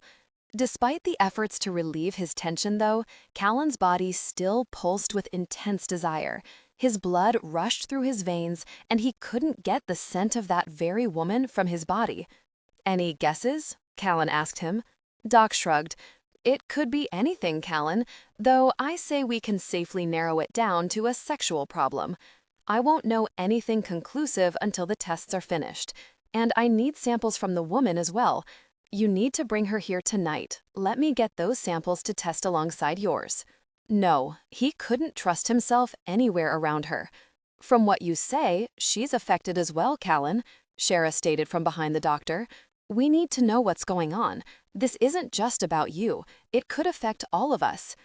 Despite the efforts to relieve his tension, though, Callan's body still pulsed with intense desire. His blood rushed through his veins, and he couldn't get the scent of that very woman from his body. "Any guesses?" Callan asked him. Doc shrugged. "It could be anything, Callan, though I say we can safely narrow it down to a sexual problem. I won't know anything conclusive until the tests are finished. And I need samples from the woman as well. You need to bring her here tonight. Let me get those samples to test alongside yours." No, he couldn't trust himself anywhere around her. "From what you say, she's affected as well, Callan," Shara stated from behind the doctor. "We need to know what's going on. This isn't just about you. It could affect all of us."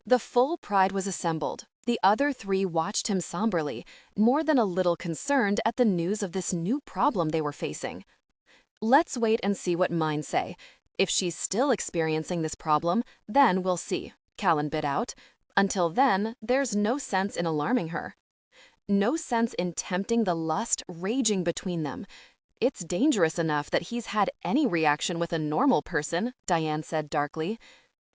The full pride was assembled. The other 3 watched him somberly, more than a little concerned at the news of this new problem they were facing. "Let's wait and see what mine say. If she's still experiencing this problem, then we'll see," Callan bit out. "Until then, there's no sense in alarming her. No sense in tempting the lust raging between them. It's dangerous enough that he's had any reaction with a normal person," Diane said darkly.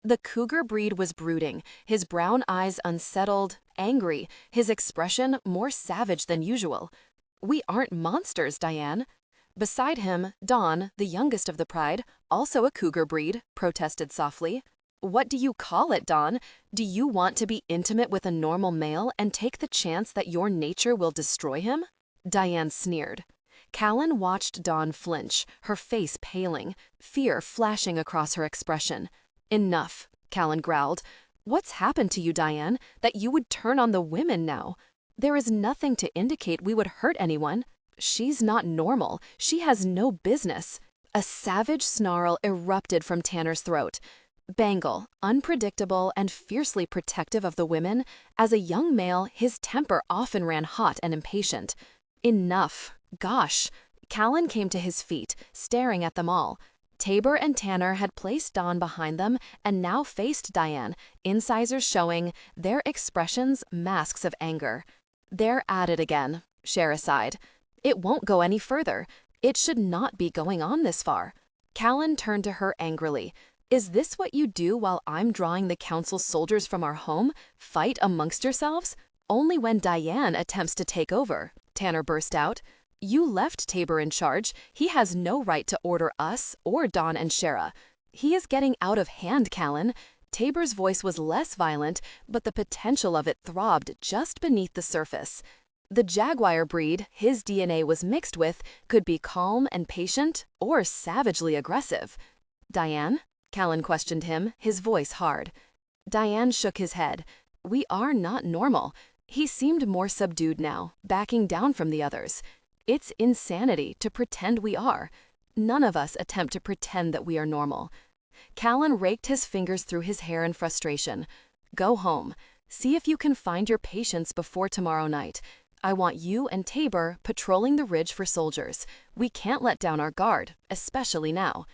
The cougar breed was brooding, his brown eyes unsettled, angry, his expression more savage than usual. "We aren't monsters, Diane." Beside him, Dawn, the youngest of the pride, also a cougar breed, protested softly. "What do you call it, Dawn? Do you want to be intimate with a normal male and take the chance that your nature will destroy him?" Diane sneered. Callan watched Dawn flinch, her face paling, fear flashing across her expression. "Enough," Callan growled. "What's happened to you, Diane, that you would turn on the women now? There is nothing to indicate we would hurt anyone. She's not normal. She has no business." A savage snarl erupted from Tanner's throat. Bangle, unpredictable and fiercely protective of the women, as a young male, his temper often ran hot and impatient. "Enough. Gosh." Callan came to his feet, staring at them all. Tabor and Tanner had placed Dawn behind them and now faced Diane, incisors showing, their expressions masks of anger. "They're at it again," Shara sighed. "It won't go any further. It should not be going on this far." Callan turned to her angrily. "Is this what you do while I'm drawing the council soldiers from our home? Fight amongst yourselves? Only when Diane attempts to take over," Tanner burst out. "You left Tabor in charge. He has no right to order us or Dawn and Shara. He is getting out of hand, Callan." Tabor's voice was less violent, but the potential of it throbbed just beneath the surface. The jaguar breed his DNA was mixed with could be calm and patient or savagely aggressive. "Diane?" Callan questioned him, his voice hard. Diane shook his head. "We are not normal." He seemed more subdued now, backing down from the others. "It's insanity to pretend we are. None of us attempt to pretend that we are normal." Callan raked his fingers through his hair in frustration. "Go home. See if you can find your patients before tomorrow night. I want you and Tabor patrolling the ridge for soldiers. We can't let down our guard, especially now."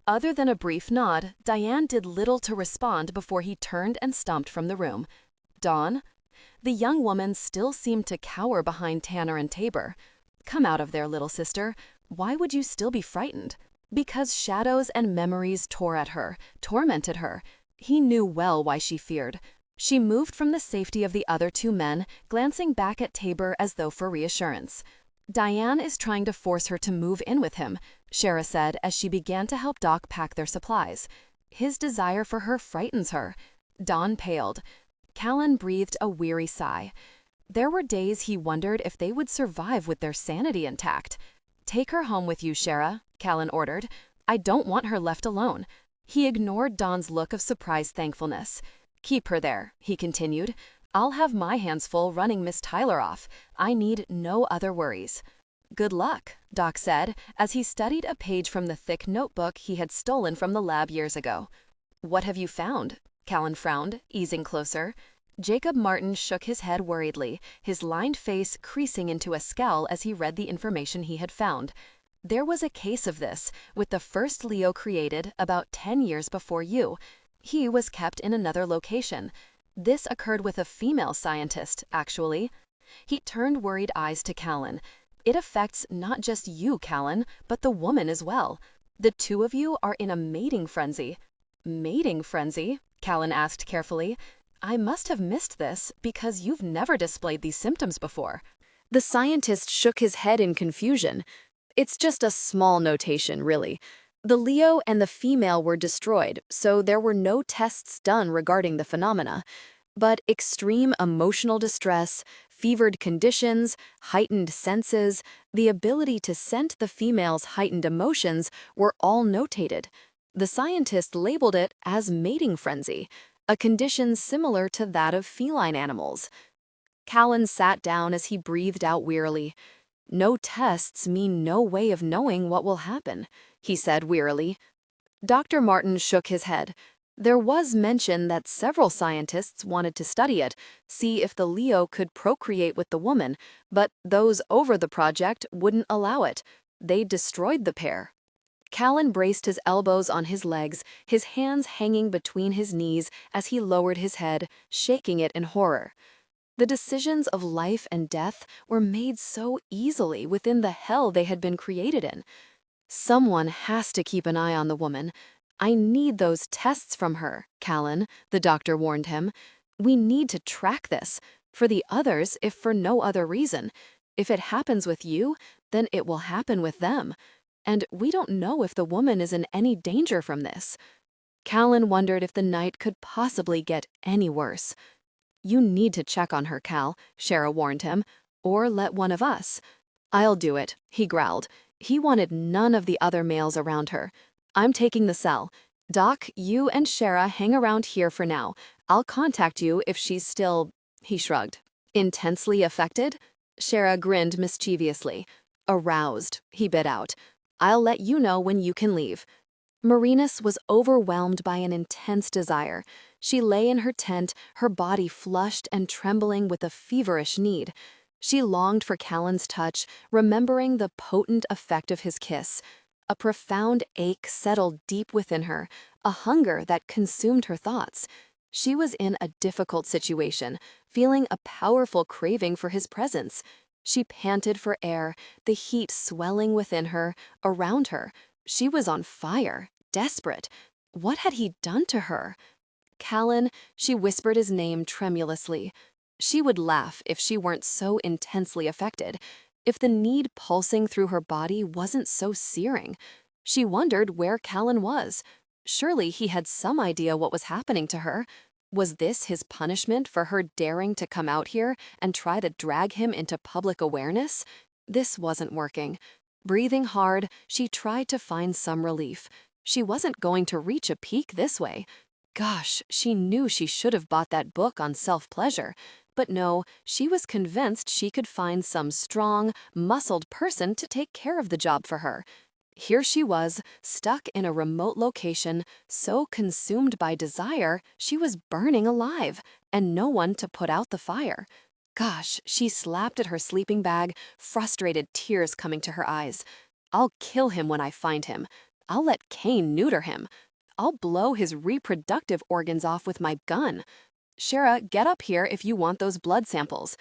Other than a brief nod, Diane did little to respond before he turned and stomped from the room. "Dawn?" The young woman still seemed to cower behind Tanner and Tabor. "Come out of there, little sister. Why would you still be frightened?" Because shadows and memories tore at her, tormented her. He knew well why she feared. She moved from the safety of the other 2 men, glancing back at Tabor as though for reassurance. Diane is trying to force her to move in with him, Shara said as she began to help Doc pack their supplies. His desire for her frightens her. Dawn paled. Callan breathed a weary sigh. There were days he wondered if they would survive with their sanity intact. "Take her home with you, Shara," Callan ordered. "I don't want her left alone." He ignored Dawn's look of surprised thankfulness. "Keep her there," he continued. "I'll have my hands full running Miss Tyler off. I need no other worries." "Good luck," Doc said as he studied a page from the thick notebook he had stolen from the lab years ago. "What have you found?" Callan frowned, easing closer. Jacob Martin shook his head worriedly, his lined face creasing into a scowl as he read the information he had found. There was a case of this, with the first Leo created about 10 years before you. He was kept in another location. This occurred with a female scientist, actually. He turned worried eyes to Callan. "It affects not just you, Callan, but the woman as well. The two of you are in a mating frenzy." "Mating frenzy?" Callan asked carefully. "I must have missed this because you've never displayed these symptoms before." The scientist shook his head in confusion. "It's just a small notation, really. The Leo and the female were destroyed, so there were no tests done regarding the phenomena. But extreme emotional distress, fevered conditions, heightened senses, the ability to sense the female's heightened emotions were all notated. The scientist labeled it as mating frenzy, a condition similar to that of feline animals." Callan sat down as he breathed out wearily. "No tests mean no way of knowing what will happen," he said wearily. Dr. Martin shook his head. There was mention that several scientists wanted to study it, see if the Leo could procreate with the woman, but those over the project wouldn't allow it. They destroyed the pair. Callan braced his elbows on his legs, his hands hanging between his knees as he lowered his head, shaking it in horror. The decisions of life and death were made so easily within the hell they had been created in. "Someone has to keep an eye on the woman. I need those tests from her, Callan," the doctor warned him. "We need to track this. For the others, if for no other reason. If it happens with you, then it will happen with them. And we don't know if the woman is in any danger from this." Callan wondered if the night could possibly get any worse. "You need to check on her, Cal," Shara warned him, "or let one of us." "I'll do it," he growled. He wanted none of the other males around her. "I'm taking the cell. Doc, you and Shara hang around here for now. I'll contact you if she's still—" he shrugged. "Intensely affected?" Shara grinned mischievously. "Aroused," he bit out. "I'll let you know when you can leave." Merinus was overwhelmed by an intense desire. She lay in her tent, her body flushed and trembling with a feverish need. She longed for Callan's touch, remembering the potent effect of his kiss. A profound ache settled deep within her, a hunger that consumed her thoughts. She was in a difficult situation, feeling a powerful craving for his presence. She panted for air, the heat swelling within her, around her. She was on fire, desperate. What had he done to her? "Callan," she whispered his name tremulously. She would laugh if she weren't so intensely affected, if the need pulsing through her body wasn't so searing. She wondered where Callan was. Surely he had some idea what was happening to her. Was this his punishment for her daring to come out here and try to drag him into public awareness? This wasn't working. Breathing hard, she tried to find some relief. She wasn't going to reach a peak this way. Gosh, she knew she should have bought that book on self-pleasure. But no, she was convinced she could find some strong, muscled person to take care of the job for her. Here she was, stuck in a remote location, so consumed by desire she was burning alive, and no one to put out the fire. Gosh, she slapped at her sleeping bag, frustrated tears coming to her eyes. "I'll kill him when I find him. I'll let Cain neuter him. I'll blow his reproductive organs off with my gun. Shara, get up here if you want those blood samples."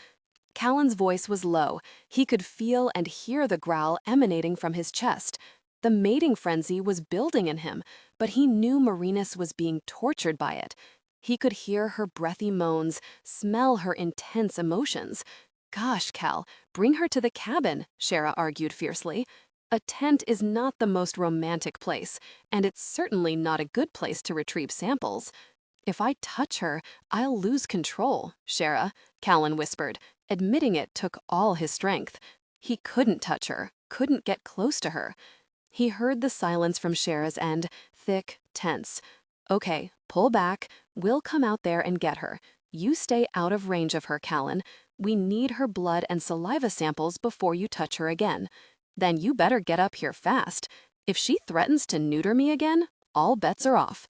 Callan's voice was low. He could feel and hear the growl emanating from his chest. The mating frenzy was building in him, but he knew Merinus was being tortured by it. He could hear her breathy moans, smell her intense emotions. Gosh, Cal, bring her to the cabin, Shara argued fiercely. A tent is not the most romantic place, and it's certainly not a good place to retrieve samples. If I touch her, I'll lose control, Shara, Callan whispered, admitting it took all his strength. He couldn't touch her, couldn't get close to her. He heard the silence from Shara's end, thick, tense. Okay, pull back. We'll come out there and get her. You stay out of range of her, Callan. We need her blood and saliva samples before you touch her again. Then you better get up here fast. If she threatens to neuter me again, all bets are off.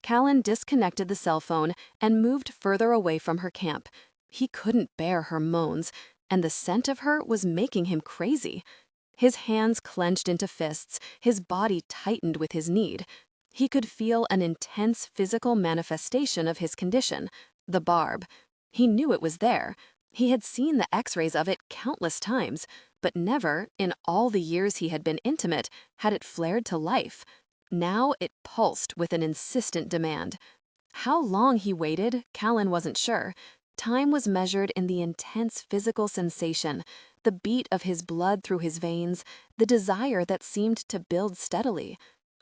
Callan disconnected the cell phone and moved further away from her camp. He couldn't bear her moans, and the scent of her was making him crazy. His hands clenched into fists, his body tightened with his need. He could feel an intense physical manifestation of his condition, the barb. He knew it was there. He had seen the x-rays of it countless times, but never, in all the years he had been intimate, had it flared to life. Now it pulsed with an insistent demand. How long he waited, Callan wasn't sure. Time was measured in the intense physical sensation, the beat of his blood through his veins, the desire that seemed to build steadily.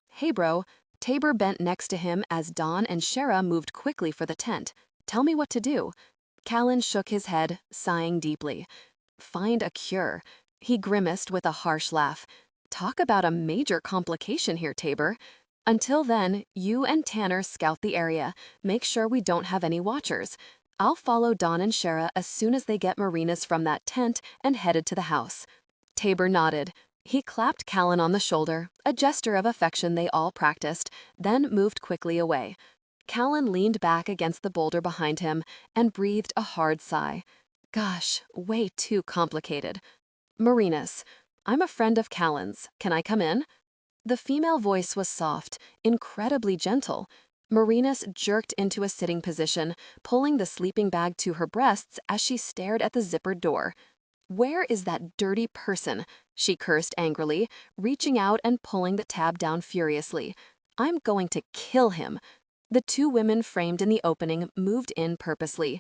Hey, bro. Tabor bent next to him as Dawn and Shara moved quickly for the tent. Tell me what to do. Callan shook his head, sighing deeply. Find a cure. He grimaced with a harsh laugh. Talk about a major complication here, Tabor. Until then, you and Tanner scout the area. Make sure we don't have any watchers. I'll follow Dawn and Shara as soon as they get Merinus from that tent and headed to the house. Tabor nodded. He clapped Callan on the shoulder, a gesture of affection they all practiced, then moved quickly away. Callan leaned back against the boulder behind him and breathed a hard sigh. Gosh, way too complicated. Merinus, I'm a friend of Callan's. Can I come in? The female voice was soft, incredibly gentle. Merinus jerked into a sitting position, pulling the sleeping bag to her breasts as she stared at the zippered door. Where is that dirty person? She cursed angrily, reaching out and pulling the tab down furiously. I'm going to kill him. The two women framed in the opening moved in purposely.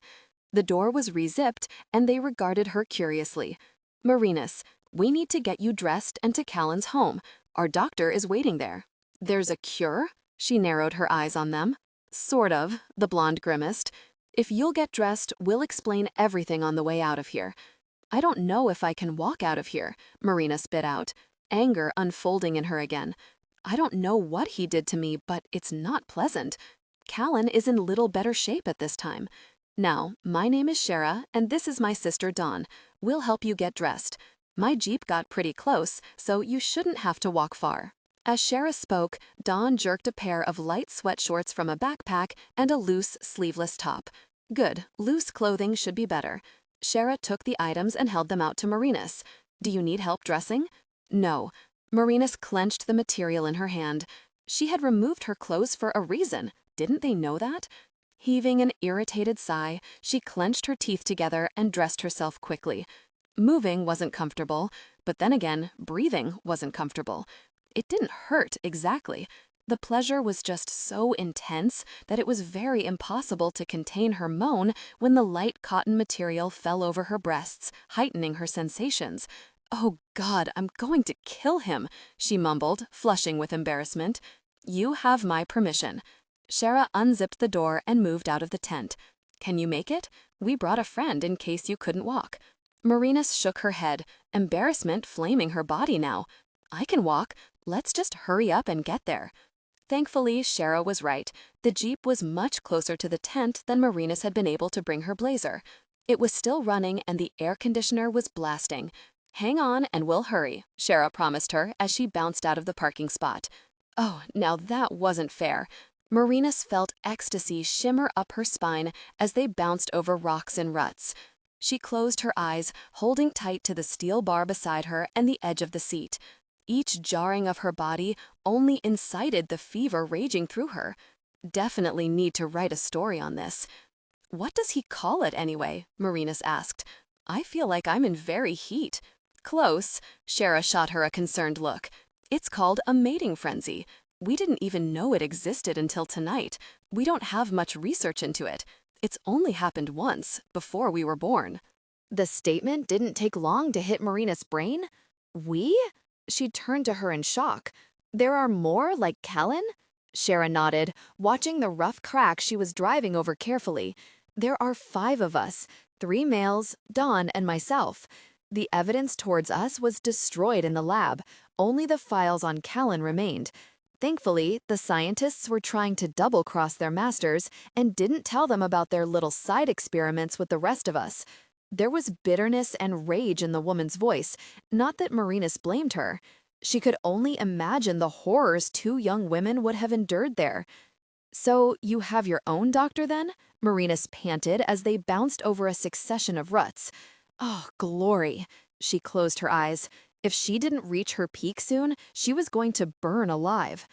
The door was re-zipped, and they regarded her curiously. Merinus, we need to get you dressed and to Callan's home. Our doctor is waiting there. There's a cure? She narrowed her eyes on them. Sort of, the blonde grimaced. If you'll get dressed, we'll explain everything on the way out of here. I don't know if I can walk out of here, Merinus spit out, anger unfolding in her again. I don't know what he did to me, but it's not pleasant. Callan is in little better shape at this time. Now, my name is Shara, and this is my sister Dawn. We'll help you get dressed. My Jeep got pretty close, so you shouldn't have to walk far. As Shara spoke, Dawn jerked a pair of light sweatshorts from a backpack and a loose, sleeveless top. Good, loose clothing should be better. Shara took the items and held them out to Merinus. Do you need help dressing? No. Merinus clenched the material in her hand. She had removed her clothes for a reason. Didn't they know that? Heaving an irritated sigh, she clenched her teeth together and dressed herself quickly. Moving wasn't comfortable, but then again, breathing wasn't comfortable. It didn't hurt exactly. The pleasure was just so intense that it was very impossible to contain her moan when the light cotton material fell over her breasts, heightening her sensations. Oh God, I'm going to kill him, she mumbled, flushing with embarrassment. You have my permission. Shara unzipped the door and moved out of the tent. Can you make it? We brought a friend in case you couldn't walk. Merinus shook her head, embarrassment flaming her body now. I can walk. Let's just hurry up and get there. Thankfully, Shara was right. The Jeep was much closer to the tent than Merinus had been able to bring her blazer. It was still running and the air conditioner was blasting. Hang on and we'll hurry, Shara promised her as she bounced out of the parking spot. Oh, now that wasn't fair. Merinus felt ecstasy shimmer up her spine as they bounced over rocks and ruts. She closed her eyes, holding tight to the steel bar beside her and the edge of the seat. Each jarring of her body only incited the fever raging through her. Definitely need to write a story on this. What does he call it anyway? Merinus asked. I feel like I'm in very heat. Close. Shara shot her a concerned look. It's called a mating frenzy. We didn't even know it existed until tonight. We don't have much research into it. It's only happened once, before we were born. The statement didn't take long to hit Merinus' brain. We? She turned to her in shock. There are more like Callan? Shara nodded, watching the rough crack she was driving over carefully. There are 5 of us, 3 males, Dawn and myself. The evidence towards us was destroyed in the lab. Only the files on Callan remained. Thankfully, the scientists were trying to double-cross their masters and didn't tell them about their little side experiments with the rest of us. There was bitterness and rage in the woman's voice, not that Merinus blamed her. She could only imagine the horrors 2 young women would have endured there. "So you have your own doctor then?" Merinus panted as they bounced over a succession of ruts. Oh, glory. She closed her eyes. If she didn't reach her peak soon, she was going to burn alive.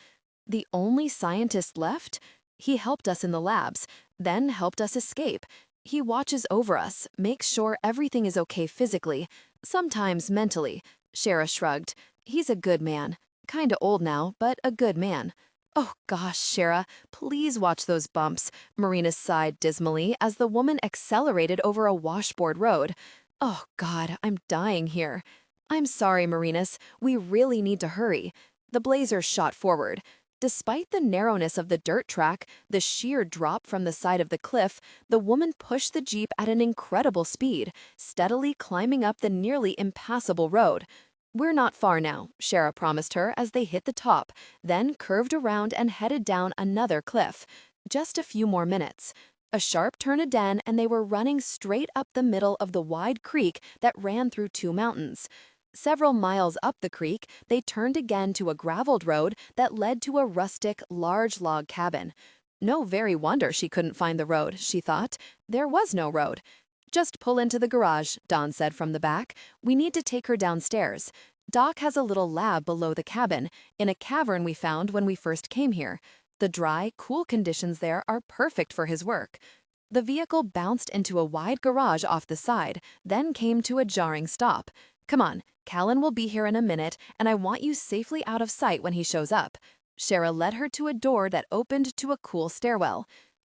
The only scientist left? He helped us in the labs, then helped us escape. He watches over us, makes sure everything is okay physically, sometimes mentally. Shara shrugged. He's a good man. Kinda old now, but a good man. Oh gosh, Shara, please watch those bumps. Merinus sighed dismally as the woman accelerated over a washboard road. Oh God, I'm dying here. I'm sorry, Merinus. We really need to hurry. The blazer shot forward. Despite the narrowness of the dirt track, the sheer drop from the side of the cliff, the woman pushed the jeep at an incredible speed, steadily climbing up the nearly impassable road. "We're not far now," Shara promised her as they hit the top, then curved around and headed down another cliff. Just a few more minutes. A sharp turn again, and they were running straight up the middle of the wide creek that ran through 2 mountains. Several miles up the creek, they turned again to a graveled road that led to a rustic, large log cabin. No very wonder she couldn't find the road, she thought. There was no road. "Just pull into the garage," Dawn said from the back. "We need to take her downstairs. Doc has a little lab below the cabin, in a cavern we found when we first came here. The dry, cool conditions there are perfect for his work." The vehicle bounced into a wide garage off the side, then came to a jarring stop. "Come on, Callan will be here in a minute, and I want you safely out of sight when he shows up." Shara led her to a door that opened to a cool stairwell.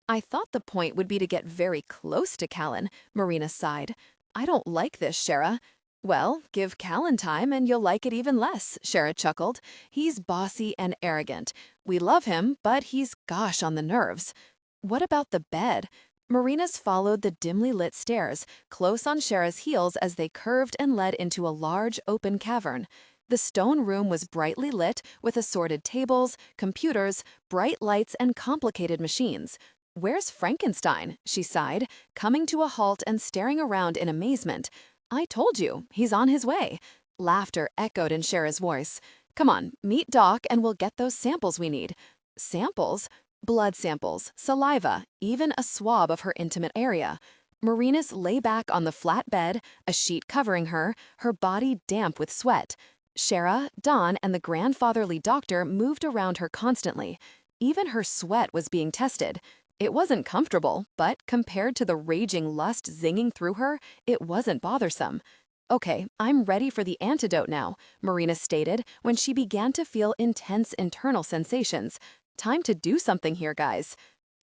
"I thought the point would be to get very close to Callan," Merinus sighed. "I don't like this, Shara." "Well, give Callan time and you'll like it even less," Shara chuckled. "He's bossy and arrogant. We love him, but he's gosh on the nerves." "What about the bed?" Merinus followed the dimly lit stairs, close on Shara's heels as they curved and led into a large, open cavern. The stone room was brightly lit with assorted tables, computers, bright lights, and complicated machines. "Where's Frankenstein?" she sighed, coming to a halt and staring around in amazement. "I told you, he's on his way." Laughter echoed in Shara's voice. "Come on, meet Doc and we'll get those samples we need." Samples? Blood samples, saliva, even a swab of her intimate area. Merinus lay back on the flat bed, a sheet covering her body damp with sweat. Shara, Dawn, and the grandfatherly doctor moved around her constantly. Even her sweat was being tested. It wasn't comfortable, but compared to the raging lust zinging through her, it wasn't bothersome. "Okay, I'm ready for the antidote now," Merinus stated when she began to feel intense internal sensations. "Time to do something here, guys."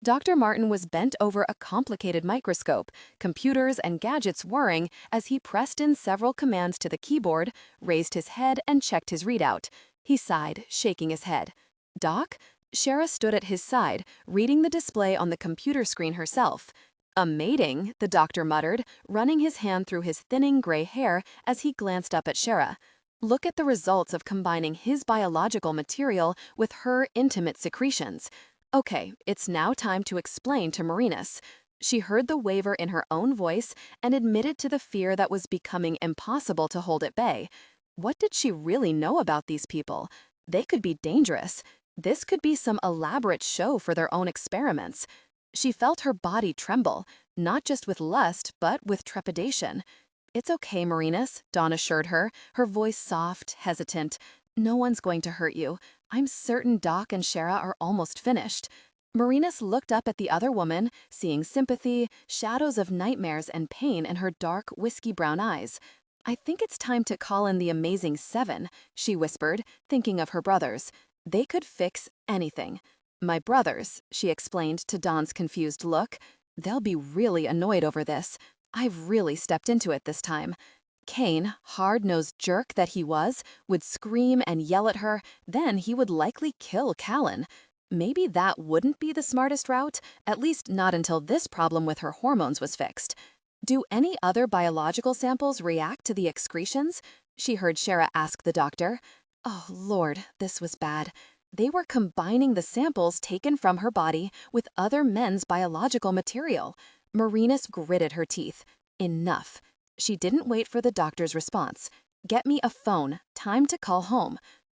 Dr. Martin was bent over a complicated microscope, computers and gadgets whirring as he pressed in several commands to the keyboard, raised his head, and checked his readout. He sighed, shaking his head. "Doc?" Shara stood at his side, reading the display on the computer screen herself. "A mating," the doctor muttered, running his hand through his thinning gray hair as he glanced up at Shara. Look at the results of combining his biological material with her intimate secretions. Okay, it's now time to explain to Merinus. She heard the waver in her own voice and admitted to the fear that was becoming impossible to hold at bay. What did she really know about these people? They could be dangerous. This could be some elaborate show for their own experiments. She felt her body tremble, not just with lust, but with trepidation. "It's okay, Merinus," Dawn assured her, her voice soft, hesitant. "No one's going to hurt you. I'm certain Doc and Shara are almost finished." Merinus looked up at the other woman, seeing sympathy, shadows of nightmares and pain in her dark, whiskey-brown eyes. "I think it's time to call in the amazing 7, she whispered, thinking of her brothers. They could fix anything. "My brothers," she explained to Dawn's confused look. "They'll be really annoyed over this. I've really stepped into it this time. Kane, hard-nosed jerk that he was, would scream and yell at her, then he would likely kill Callan. Maybe that wouldn't be the smartest route, at least not until this problem with her hormones was fixed. Do any other biological samples react to the excretions? She heard Shara ask the doctor. Oh, Lord, this was bad. They were combining the samples taken from her body with other men's biological material. Merinus gritted her teeth. Enough. She didn't wait for the doctor's response. Get me a phone. Time to call home.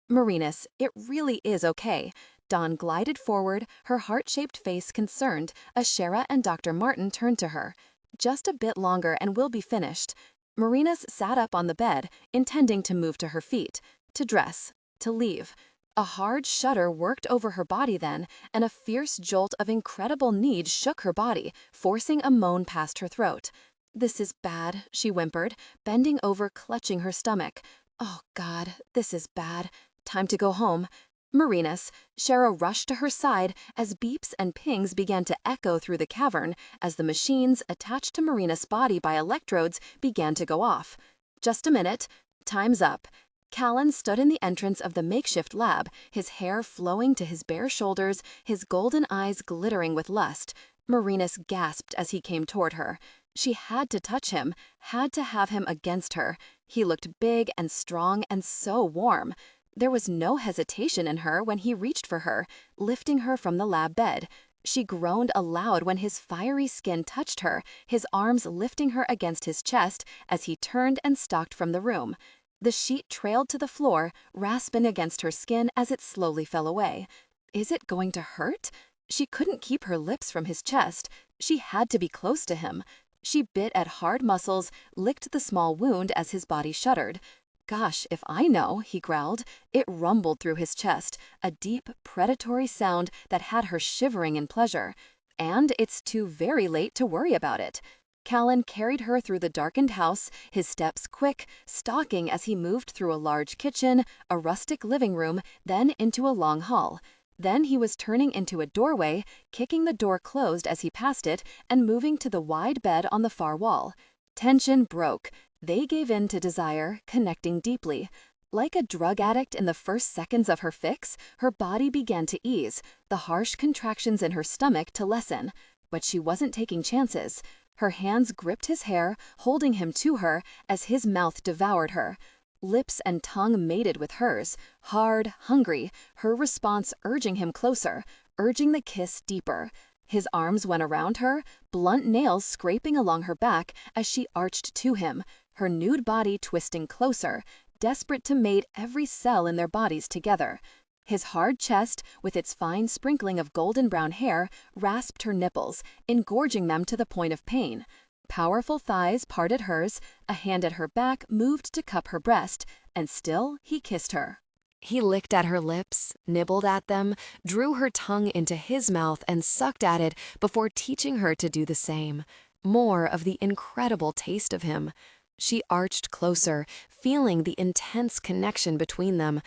Merinus, it really is okay. Dawn glided forward, her heart-shaped face concerned, as Shara and Dr. Martin turned to her. Just a bit longer and we'll be finished. Merinus sat up on the bed, intending to move to her feet, to dress, to leave. A hard shudder worked over her body then, and a fierce jolt of incredible need shook her body, forcing a moan past her throat. This is bad, she whimpered, bending over, clutching her stomach. Oh, God, this is bad. Time to go home. Merinus, Shara rushed to her side as beeps and pings began to echo through the cavern as the machines attached to Merinus' body by electrodes began to go off. Just a minute. Time's up. Callan stood in the entrance of the makeshift lab, his hair flowing to his bare shoulders, his golden eyes glittering with lust. Merinus gasped as he came toward her. She had to touch him, had to have him against her. He looked big and strong and so warm. There was no hesitation in her when he reached for her, lifting her from the lab bed. She groaned aloud when his fiery skin touched her, his arms lifting her against his chest as he turned and stalked from the room. The sheet trailed to the floor, rasping against her skin as it slowly fell away. Is it going to hurt? She couldn't keep her lips from his chest. She had to be close to him. She bit at hard muscles, licked the small wound as his body shuddered. Gosh, if I know, he growled. It rumbled through his chest, a deep, predatory sound that had her shivering in pleasure. And it's too very late to worry about it. Callan carried her through the darkened house, his steps quick, stalking as he moved through a large kitchen, a rustic living room, then into a long hall. Then he was turning into a doorway, kicking the door closed as he passed it, and moving to the wide bed on the far wall. Tension broke. They gave in to desire, connecting deeply. Like a drug addict in the first seconds of her fix, her body began to ease, the harsh contractions in her stomach to lessen. But she wasn't taking chances. Her hands gripped his hair, holding him to her as his mouth devoured her. Lips and tongue mated with hers, hard, hungry, her response urging him closer, urging the kiss deeper. His arms went around her, blunt nails scraping along her back as she arched to him, her nude body twisting closer, desperate to mate every cell in their bodies together. His hard chest, with its fine sprinkling of golden brown hair, rasped her nipples, engorging them to the point of pain. Powerful thighs parted hers, a hand at her back moved to cup her breast, and still he kissed her. He licked at her lips, nibbled at them, drew her tongue into his mouth and sucked at it before teaching her to do the same. More of the incredible taste of him. She arched closer, feeling the intense connection between them.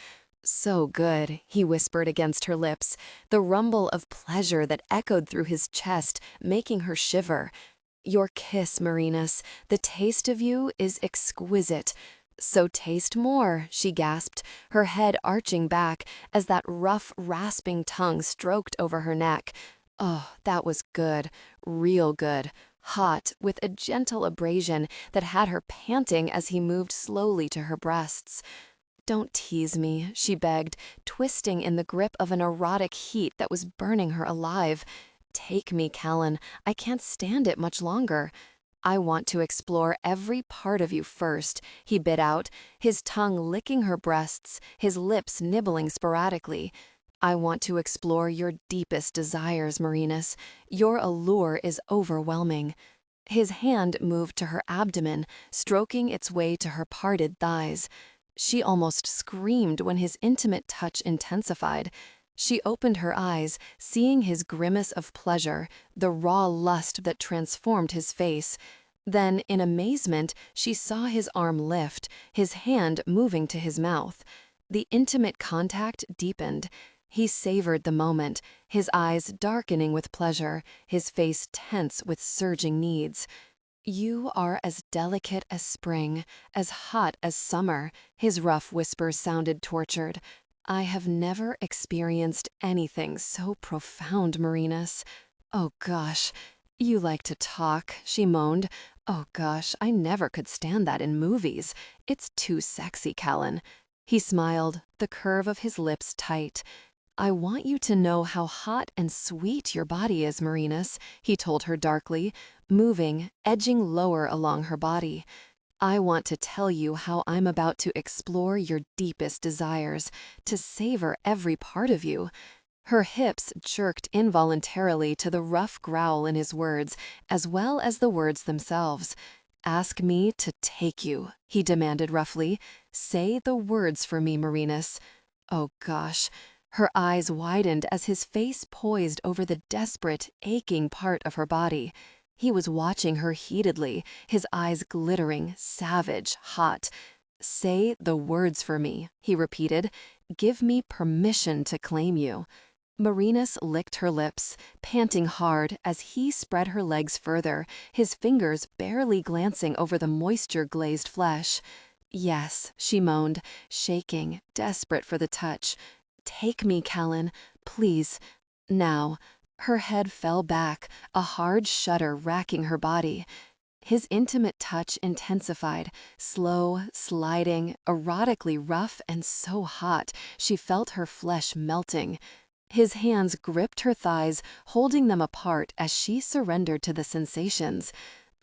So good, he whispered against her lips, the rumble of pleasure that echoed through his chest, making her shiver. Your kiss, Merinus, the taste of you is exquisite. So taste more, she gasped, her head arching back as that rough, rasping tongue stroked over her neck. Oh, that was good, real good, hot, with a gentle abrasion that had her panting as he moved slowly to her breasts. Don't tease me, she begged, twisting in the grip of an erotic heat that was burning her alive. Take me, Callan. I can't stand it much longer. I want to explore every part of you first, he bit out, his tongue licking her breasts, his lips nibbling sporadically. I want to explore your deepest desires, Merinus. Your allure is overwhelming. His hand moved to her abdomen, stroking its way to her parted thighs. She almost screamed when his intimate touch intensified. She opened her eyes, seeing his grimace of pleasure, the raw lust that transformed his face. Then, in amazement, she saw his arm lift, his hand moving to his mouth. The intimate contact deepened. He savored the moment, his eyes darkening with pleasure, his face tense with surging needs. You are as delicate as spring, as hot as summer, his rough whispers sounded tortured. I have never experienced anything so profound, Merinus. Oh gosh, you like to talk, she moaned. Oh gosh, I never could stand that in movies. It's too sexy, Callan. He smiled, the curve of his lips tight. I want you to know how hot and sweet your body is, Merinus, he told her darkly, moving, edging lower along her body. I want to tell you how I'm about to explore your deepest desires, to savor every part of you. Her hips jerked involuntarily to the rough growl in his words, as well as the words themselves. Ask me to take you, he demanded roughly. Say the words for me, Merinus. Oh gosh. Her eyes widened as his face poised over the desperate, aching part of her body. He was watching her heatedly, his eyes glittering, savage, hot. Say the words for me, he repeated. Give me permission to claim you. Merinus licked her lips, panting hard as he spread her legs further, his fingers barely glancing over the moisture-glazed flesh. Yes, she moaned, shaking, desperate for the touch. Take me, Callan, please. Now. Her head fell back, a hard shudder racking her body. His intimate touch intensified, slow, sliding, erotically rough and so hot, she felt her flesh melting. His hands gripped her thighs, holding them apart as she surrendered to the sensations.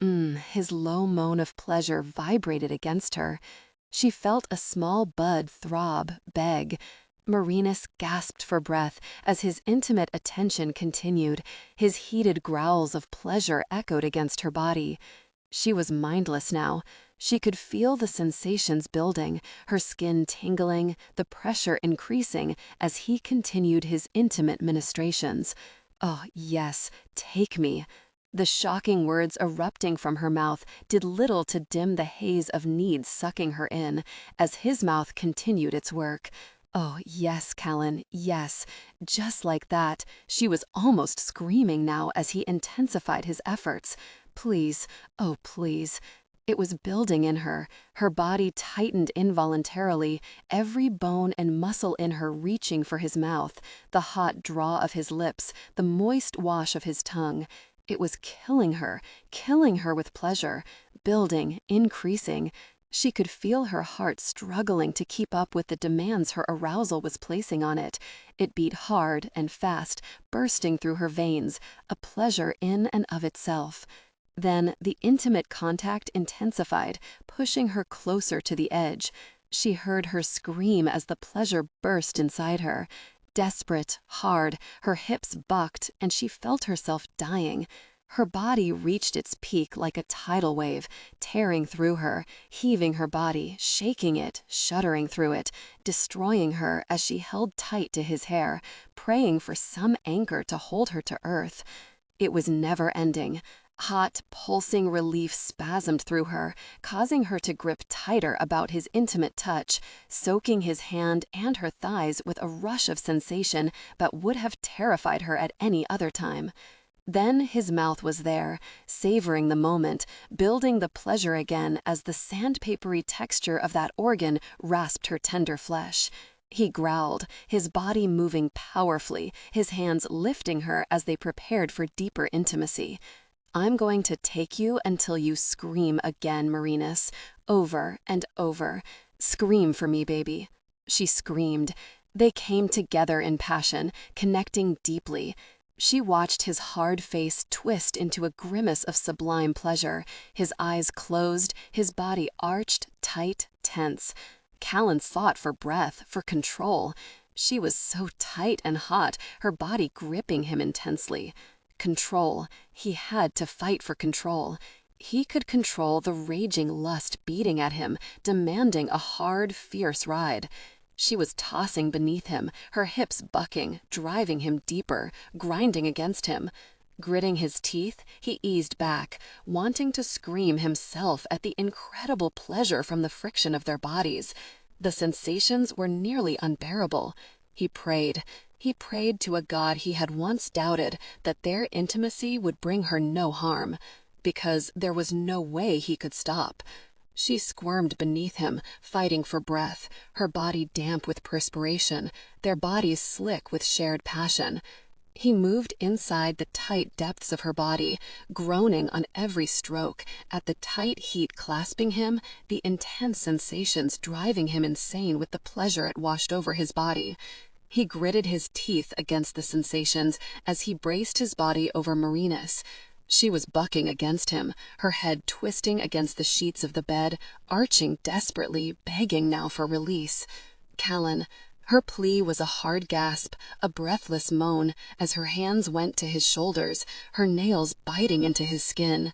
His low moan of pleasure vibrated against her. She felt a small bud throb, beg. Merinus gasped for breath as his intimate attention continued. His heated growls of pleasure echoed against her body. She was mindless now. She could feel the sensations building, her skin tingling, the pressure increasing as he continued his intimate ministrations. Oh, yes, take me. The shocking words erupting from her mouth did little to dim the haze of need sucking her in, as his mouth continued its work. Oh, yes, Callan, yes. Just like that. She was almost screaming now as he intensified his efforts. Please, oh, please. It was building in her. Her body tightened involuntarily, every bone and muscle in her reaching for his mouth, the hot draw of his lips, the moist wash of his tongue. It was killing her with pleasure, building, increasing. She could feel her heart struggling to keep up with the demands her arousal was placing on it. It beat hard and fast, bursting through her veins, a pleasure in and of itself. Then the intimate contact intensified, pushing her closer to the edge. She heard her scream as the pleasure burst inside her. Desperate, hard, her hips bucked, and she felt herself dying. Her body reached its peak like a tidal wave, tearing through her, heaving her body, shaking it, shuddering through it, destroying her as she held tight to his hair, praying for some anchor to hold her to earth. It was never ending. Hot, pulsing relief spasmed through her, causing her to grip tighter about his intimate touch, soaking his hand and her thighs with a rush of sensation that would have terrified her at any other time. Then his mouth was there, savoring the moment, building the pleasure again as the sandpapery texture of that organ rasped her tender flesh. He growled, his body moving powerfully, his hands lifting her as they prepared for deeper intimacy. I'm going to take you until you scream again, Merinus, over and over. Scream for me, baby. She screamed. They came together in passion, connecting deeply. She watched his hard face twist into a grimace of sublime pleasure, his eyes closed, his body arched, tight, tense. Callan fought for breath, for control. She was so tight and hot, her body gripping him intensely. Control. He had to fight for control. He could control the raging lust beating at him, demanding a hard, fierce ride. She was tossing beneath him, her hips bucking, driving him deeper, grinding against him. Gritting his teeth, he eased back, wanting to scream himself at the incredible pleasure from the friction of their bodies. The sensations were nearly unbearable. He prayed to a god he had once doubted that their intimacy would bring her no harm. because there was no way he could stop. She squirmed beneath him, fighting for breath, her body damp with perspiration, their bodies slick with shared passion. He moved inside the tight depths of her body, groaning on every stroke, at the tight heat clasping him, the intense sensations driving him insane with the pleasure it washed over his body. He gritted his teeth against the sensations as he braced his body over Merinus. She was bucking against him, her head twisting against the sheets of the bed, arching desperately, begging now for release. Callan. Her plea was a hard gasp, a breathless moan, as her hands went to his shoulders, her nails biting into his skin.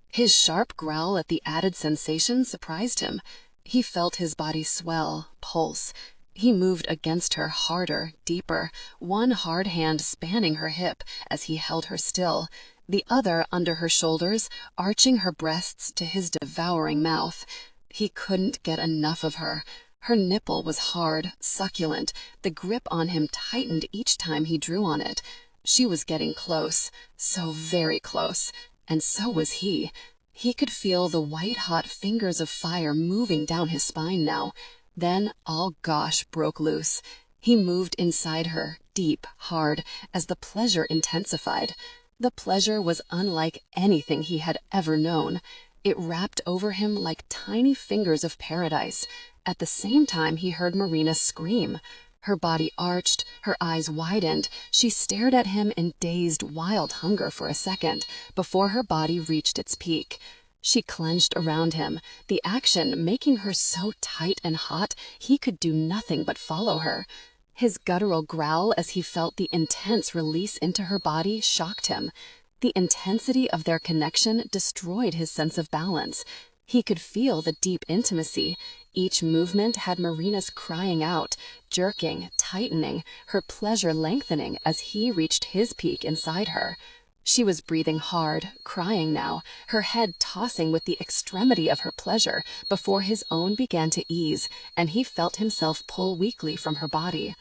His sharp growl at the added sensation surprised him. He felt his body swell, pulse. He moved against her harder, deeper, one hard hand spanning her hip as he held her still, the other under her shoulders, arching her breasts to his devouring mouth. He couldn't get enough of her. Her nipple was hard, succulent. The grip on him tightened each time he drew on it. She was getting close, so very close, and so was he. He could feel the white-hot fingers of fire moving down his spine now. Then all gosh broke loose. He moved inside her, deep, hard, as the pleasure intensified. The pleasure was unlike anything he had ever known. It wrapped over him like tiny fingers of paradise. At the same time, he heard Merinus scream. Her body arched, her eyes widened. She stared at him in dazed, wild hunger for a second, before her body reached its peak. She clenched around him, the action making her so tight and hot he could do nothing but follow her. His guttural growl as he felt the intense release into her body shocked him. The intensity of their connection destroyed his sense of balance. He could feel the deep intimacy. Each movement had Merinus crying out, jerking, tightening, her pleasure lengthening as he reached his peak inside her. She was breathing hard, crying now, her head tossing with the extremity of her pleasure before his own began to ease, and he felt himself pull weakly from her body.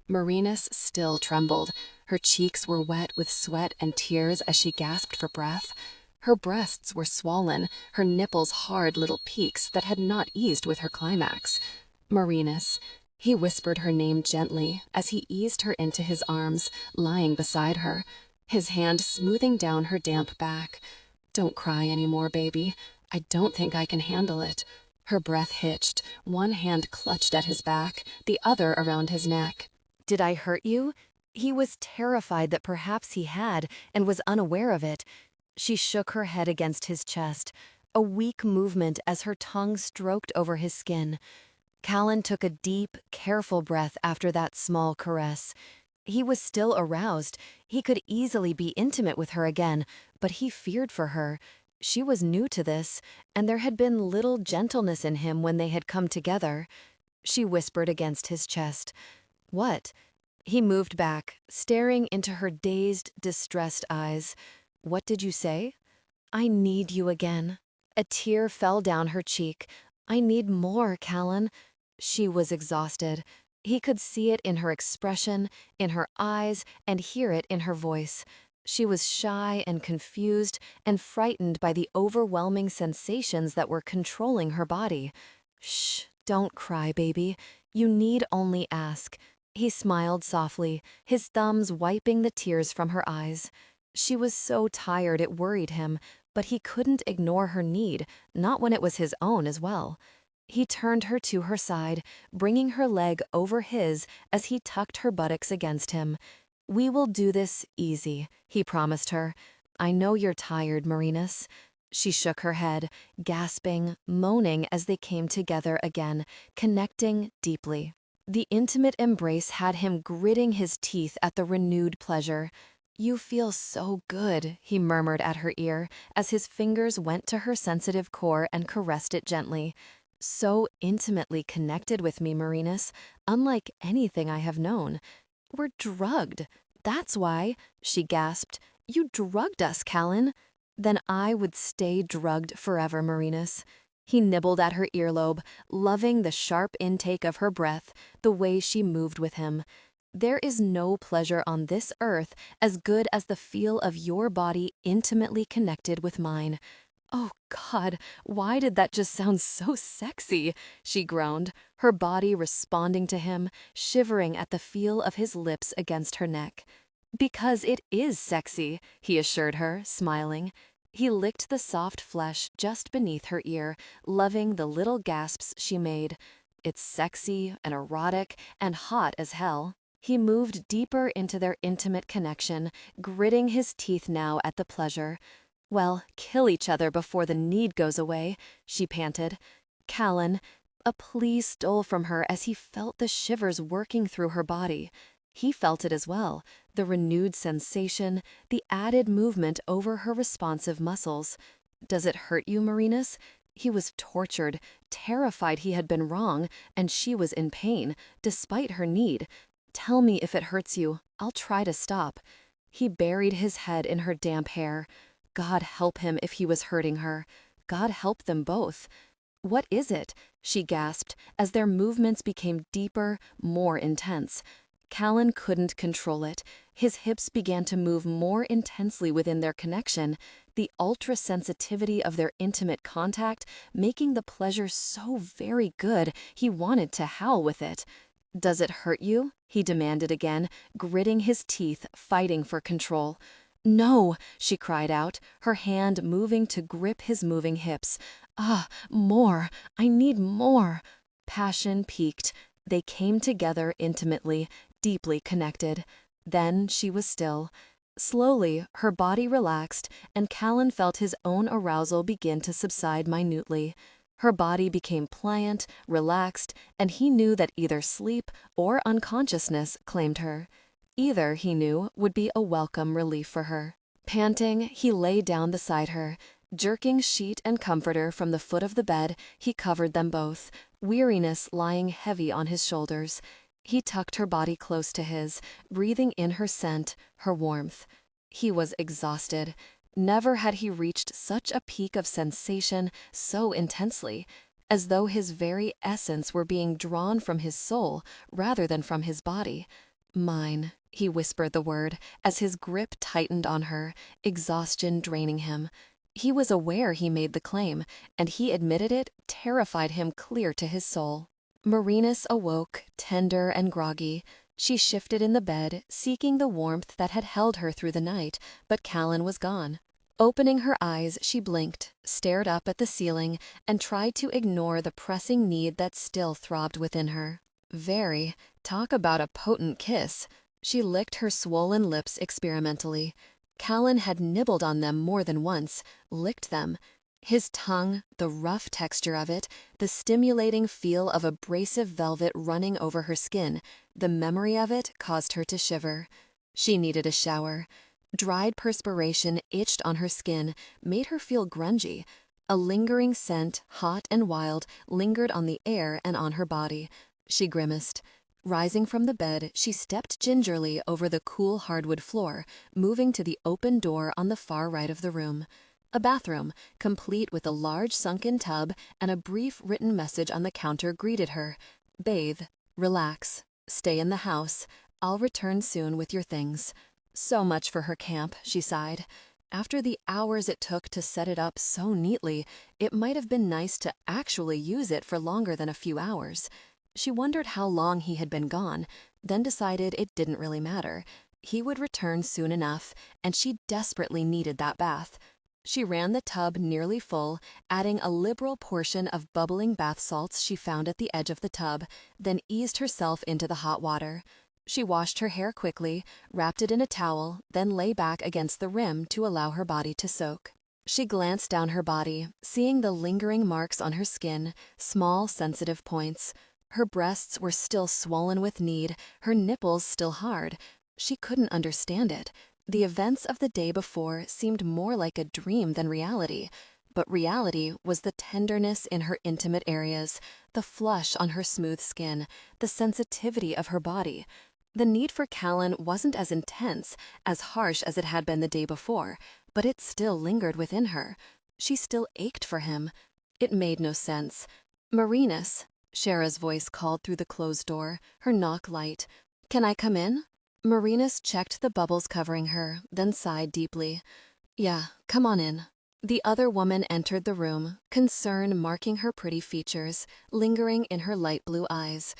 Merinus still trembled. Her cheeks were wet with sweat and tears as she gasped for breath. Her breasts were swollen, her nipples hard little peaks that had not eased with her climax. Merinus. He whispered her name gently as he eased her into his arms, lying beside her, his hand smoothing down her damp back. "Don't cry anymore, baby. I don't think I can handle it." Her breath hitched, one hand clutched at his back, the other around his neck. "Did I hurt you?" He was terrified that perhaps he had and was unaware of it. She shook her head against his chest, a weak movement as her tongue stroked over his skin. Callan took a deep, careful breath after that small caress. He was still aroused. He could easily be intimate with her again, but he feared for her. She was new to this, and there had been little gentleness in him when they had come together. She whispered against his chest. "What?" He moved back, staring into her dazed, distressed eyes. "What did you say?" "I need you again." A tear fell down her cheek. "I need more, Callan." She was exhausted. He could see it in her expression, in her eyes, and hear it in her voice. She was shy and confused and frightened by the overwhelming sensations that were controlling her body. "Shh, don't cry, baby. You need only ask." He smiled softly, his thumbs wiping the tears from her eyes. She was so tired it worried him, but he couldn't ignore her need, not when it was his own as well. He turned her to her side, bringing her leg over his as he tucked her buttocks against him. "We will do this easy," he promised her. "I know you're tired, Merinus." She shook her head, gasping, moaning as they came together again, connecting deeply. The intimate embrace had him gritting his teeth at the renewed pleasure. "You feel so good," he murmured at her ear as his fingers went to her sensitive core and caressed it gently. "So intimately connected with me, Merinus, unlike anything I have known. We're drugged. That's why," she gasped. "You drugged us, Callan." "Then I would stay drugged forever, Merinus." He nibbled at her earlobe, loving the sharp intake of her breath, the way she moved with him. There is no pleasure on this earth as good as the feel of your body intimately connected with mine. Oh God, why did that just sound so sexy? She groaned, her body responding to him, shivering at the feel of his lips against her neck. Because it is sexy, he assured her, smiling. He licked the soft flesh just beneath her ear, loving the little gasps she made. It's sexy and erotic and hot as hell. He moved deeper into their intimate connection, gritting his teeth now at the pleasure. Well, kill each other before the need goes away, she panted. Callan, a plea stole from her as he felt the shivers working through her body. He felt it as well, the renewed sensation, the added movement over her responsive muscles. Does it hurt you, Merinus? He was tortured, terrified he had been wrong, and she was in pain, despite her need. Tell me if it hurts you. I'll try to stop. He buried his head in her damp hair. God help him if he was hurting her. God help them both. What is it? She gasped as their movements became deeper, more intense. Callan couldn't control it. His hips began to move more intensely within their connection, the ultra-sensitivity of their intimate contact making the pleasure so very good he wanted to howl with it. Does it hurt you? He demanded again, gritting his teeth, fighting for control. No, she cried out, her hand moving to grip his moving hips. Ah, more. I need more. Passion peaked. They came together intimately, deeply connected. Then she was still. Slowly, her body relaxed, and Callan felt his own arousal begin to subside minutely. Her body became pliant, relaxed, and he knew that either sleep or unconsciousness claimed her. Either, he knew, would be a welcome relief for her. Panting, he lay down beside her. Jerking sheet and comforter from the foot of the bed, he covered them both, weariness lying heavy on his shoulders. He tucked her body close to his, breathing in her scent, her warmth. He was exhausted. Never had he reached such a peak of sensation so intensely, as though his very essence were being drawn from his soul rather than from his body. Mine, he whispered the word as his grip tightened on her, exhaustion draining him. He was aware he made the claim, and he admitted it terrified him clear to his soul. Merinus awoke, tender and groggy. She shifted in the bed, seeking the warmth that had held her through the night, but Callan was gone. Opening her eyes, she blinked, stared up at the ceiling, and tried to ignore the pressing need that still throbbed within her. Talk about a potent kiss. She licked her swollen lips experimentally. Callan had nibbled on them more than once, licked them. His tongue, the rough texture of it, the stimulating feel of abrasive velvet running over her skin, the memory of it caused her to shiver. She needed a shower. Dried perspiration itched on her skin, made her feel grungy. A lingering scent, hot and wild, lingered on the air and on her body. She grimaced. Rising from the bed, she stepped gingerly over the cool hardwood floor, moving to the open door on the far right of the room. A bathroom, complete with a large sunken tub and a brief written message on the counter greeted her. Bathe, relax, stay in the house. I'll return soon with your things. So much for her camp, she sighed. After the hours it took to set it up so neatly, it might have been nice to actually use it for longer than a few hours. She wondered how long he had been gone, then decided it didn't really matter. He would return soon enough, and she desperately needed that bath. She ran the tub nearly full, adding a liberal portion of bubbling bath salts she found at the edge of the tub, then eased herself into the hot water. She washed her hair quickly, wrapped it in a towel, then lay back against the rim to allow her body to soak. She glanced down her body, seeing the lingering marks on her skin, small sensitive points. Her breasts were still swollen with need, her nipples still hard. She couldn't understand it. The events of the day before seemed more like a dream than reality, but reality was the tenderness in her intimate areas, the flush on her smooth skin, the sensitivity of her body. The need for Callan wasn't as intense, as harsh as it had been the day before, but it still lingered within her. She still ached for him. It made no sense. Merinus, Shara's voice called through the closed door, her knock light. Can I come in? Merinus checked the bubbles covering her, then sighed deeply. Yeah, come on in. The other woman entered the room, concern marking her pretty features, lingering in her light blue eyes.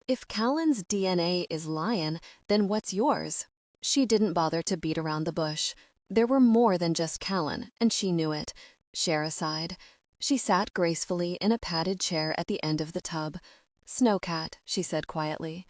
If Callan's DNA is lion, then what's yours? She didn't bother to beat around the bush. There were more than just Callan, and she knew it. Shara sighed. She sat gracefully in a padded chair at the end of the tub. Snowcat, she said quietly.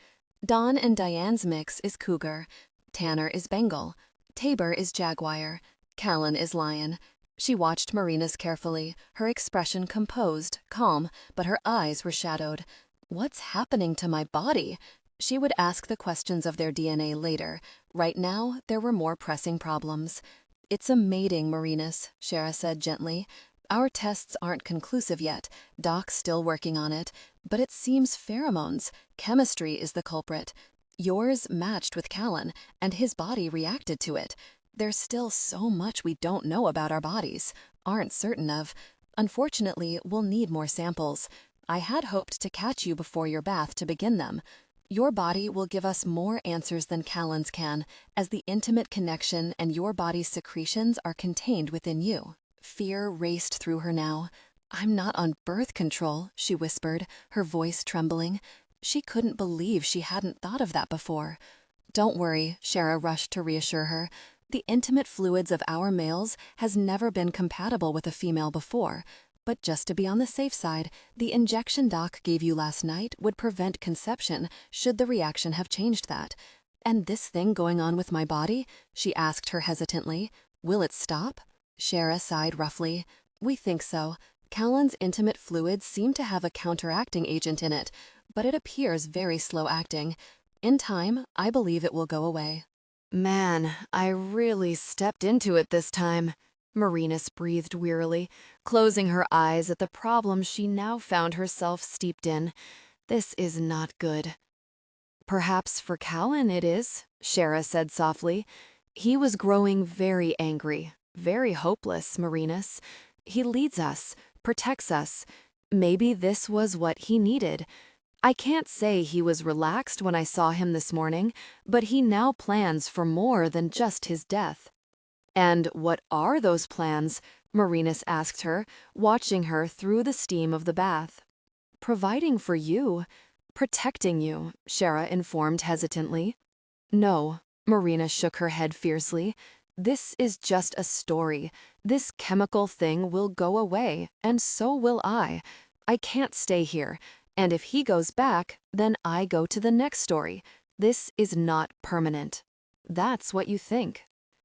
Dawn and Diane's mix is cougar. Tanner is Bengal. Tabor is jaguar. Callan is lion. She watched Merinus carefully, her expression composed, calm, but her eyes were shadowed. What's happening to my body? She would ask the questions of their DNA later. Right now, there were more pressing problems. It's a mating, Merinus, Shara said gently. Our tests aren't conclusive yet. Doc's still working on it. But it seems pheromones. Chemistry is the culprit. Yours matched with Callan, and his body reacted to it. There's still so much we don't know about our bodies, aren't certain of. Unfortunately, we'll need more samples. I had hoped to catch you before your bath to begin them. Your body will give us more answers than Callan's can, as the intimate connection and your body's secretions are contained within you. Fear raced through her now. I'm not on birth control, she whispered, her voice trembling. She couldn't believe she hadn't thought of that before. Don't worry, Shara rushed to reassure her. The intimate fluids of our males has never been compatible with a female before. But just to be on the safe side, the injection Doc gave you last night would prevent conception should the reaction have changed that. And this thing going on with my body? She asked her hesitantly. Will it stop? Shara sighed roughly. We think so. Callan's intimate fluids seem to have a counteracting agent in it, but it appears very slow acting. In time, I believe it will go away. Man, I really stepped into it this time. Merinus breathed wearily, closing her eyes at the problem she now found herself steeped in. This is not good. Perhaps for Callan it is, Shara said softly. He was growing very angry, very hopeless, Merinus. He leads us, protects us. Maybe this was what he needed. I can't say he was relaxed when I saw him this morning, but he now plans for more than just his death. And what are those plans? Merinus asked her, watching her through the steam of the bath. Providing for you. Protecting you, Shara informed hesitantly. No, Merinus shook her head fiercely. This is just a story. This chemical thing will go away, and so will I. I can't stay here. And if he goes back, then I go to the next story. This is not permanent. That's what you think.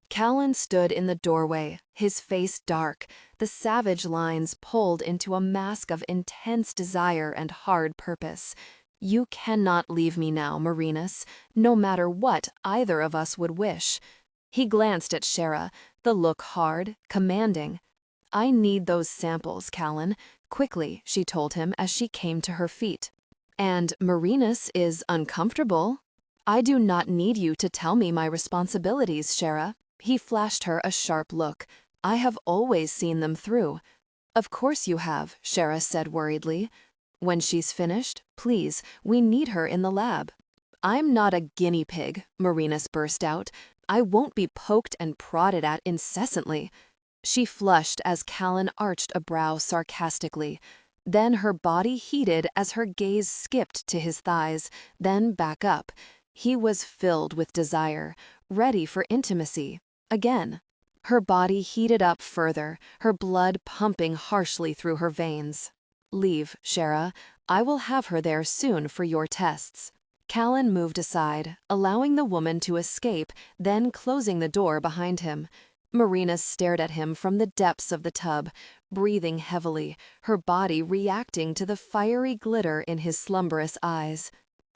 Callan stood in the doorway, his face dark, the savage lines pulled into a mask of intense desire and hard purpose. You cannot leave me now, Merinus, no matter what either of us would wish. He glanced at Shara, the look hard, commanding. I need those samples, Callan. Quickly, she told him as she came to her feet. And Merinus is uncomfortable. I do not need you to tell me my responsibilities, Shara. He flashed her a sharp look. I have always seen them through. Of course you have, Shara said worriedly. When she's finished, please, we need her in the lab. I'm not a guinea pig, Merinus burst out. I won't be poked and prodded at incessantly. She flushed as Callan arched a brow sarcastically. Then her body heated as her gaze skipped to his thighs, then back up. He was filled with desire, ready for intimacy. Again. Her body heated up further, her blood pumping harshly through her veins. Leave, Shara. I will have her there soon for your tests. Callan moved aside, allowing the woman to escape, then closing the door behind him. Merinus stared at him from the depths of the tub, breathing heavily, her body reacting to the fiery glitter in his slumberous eyes.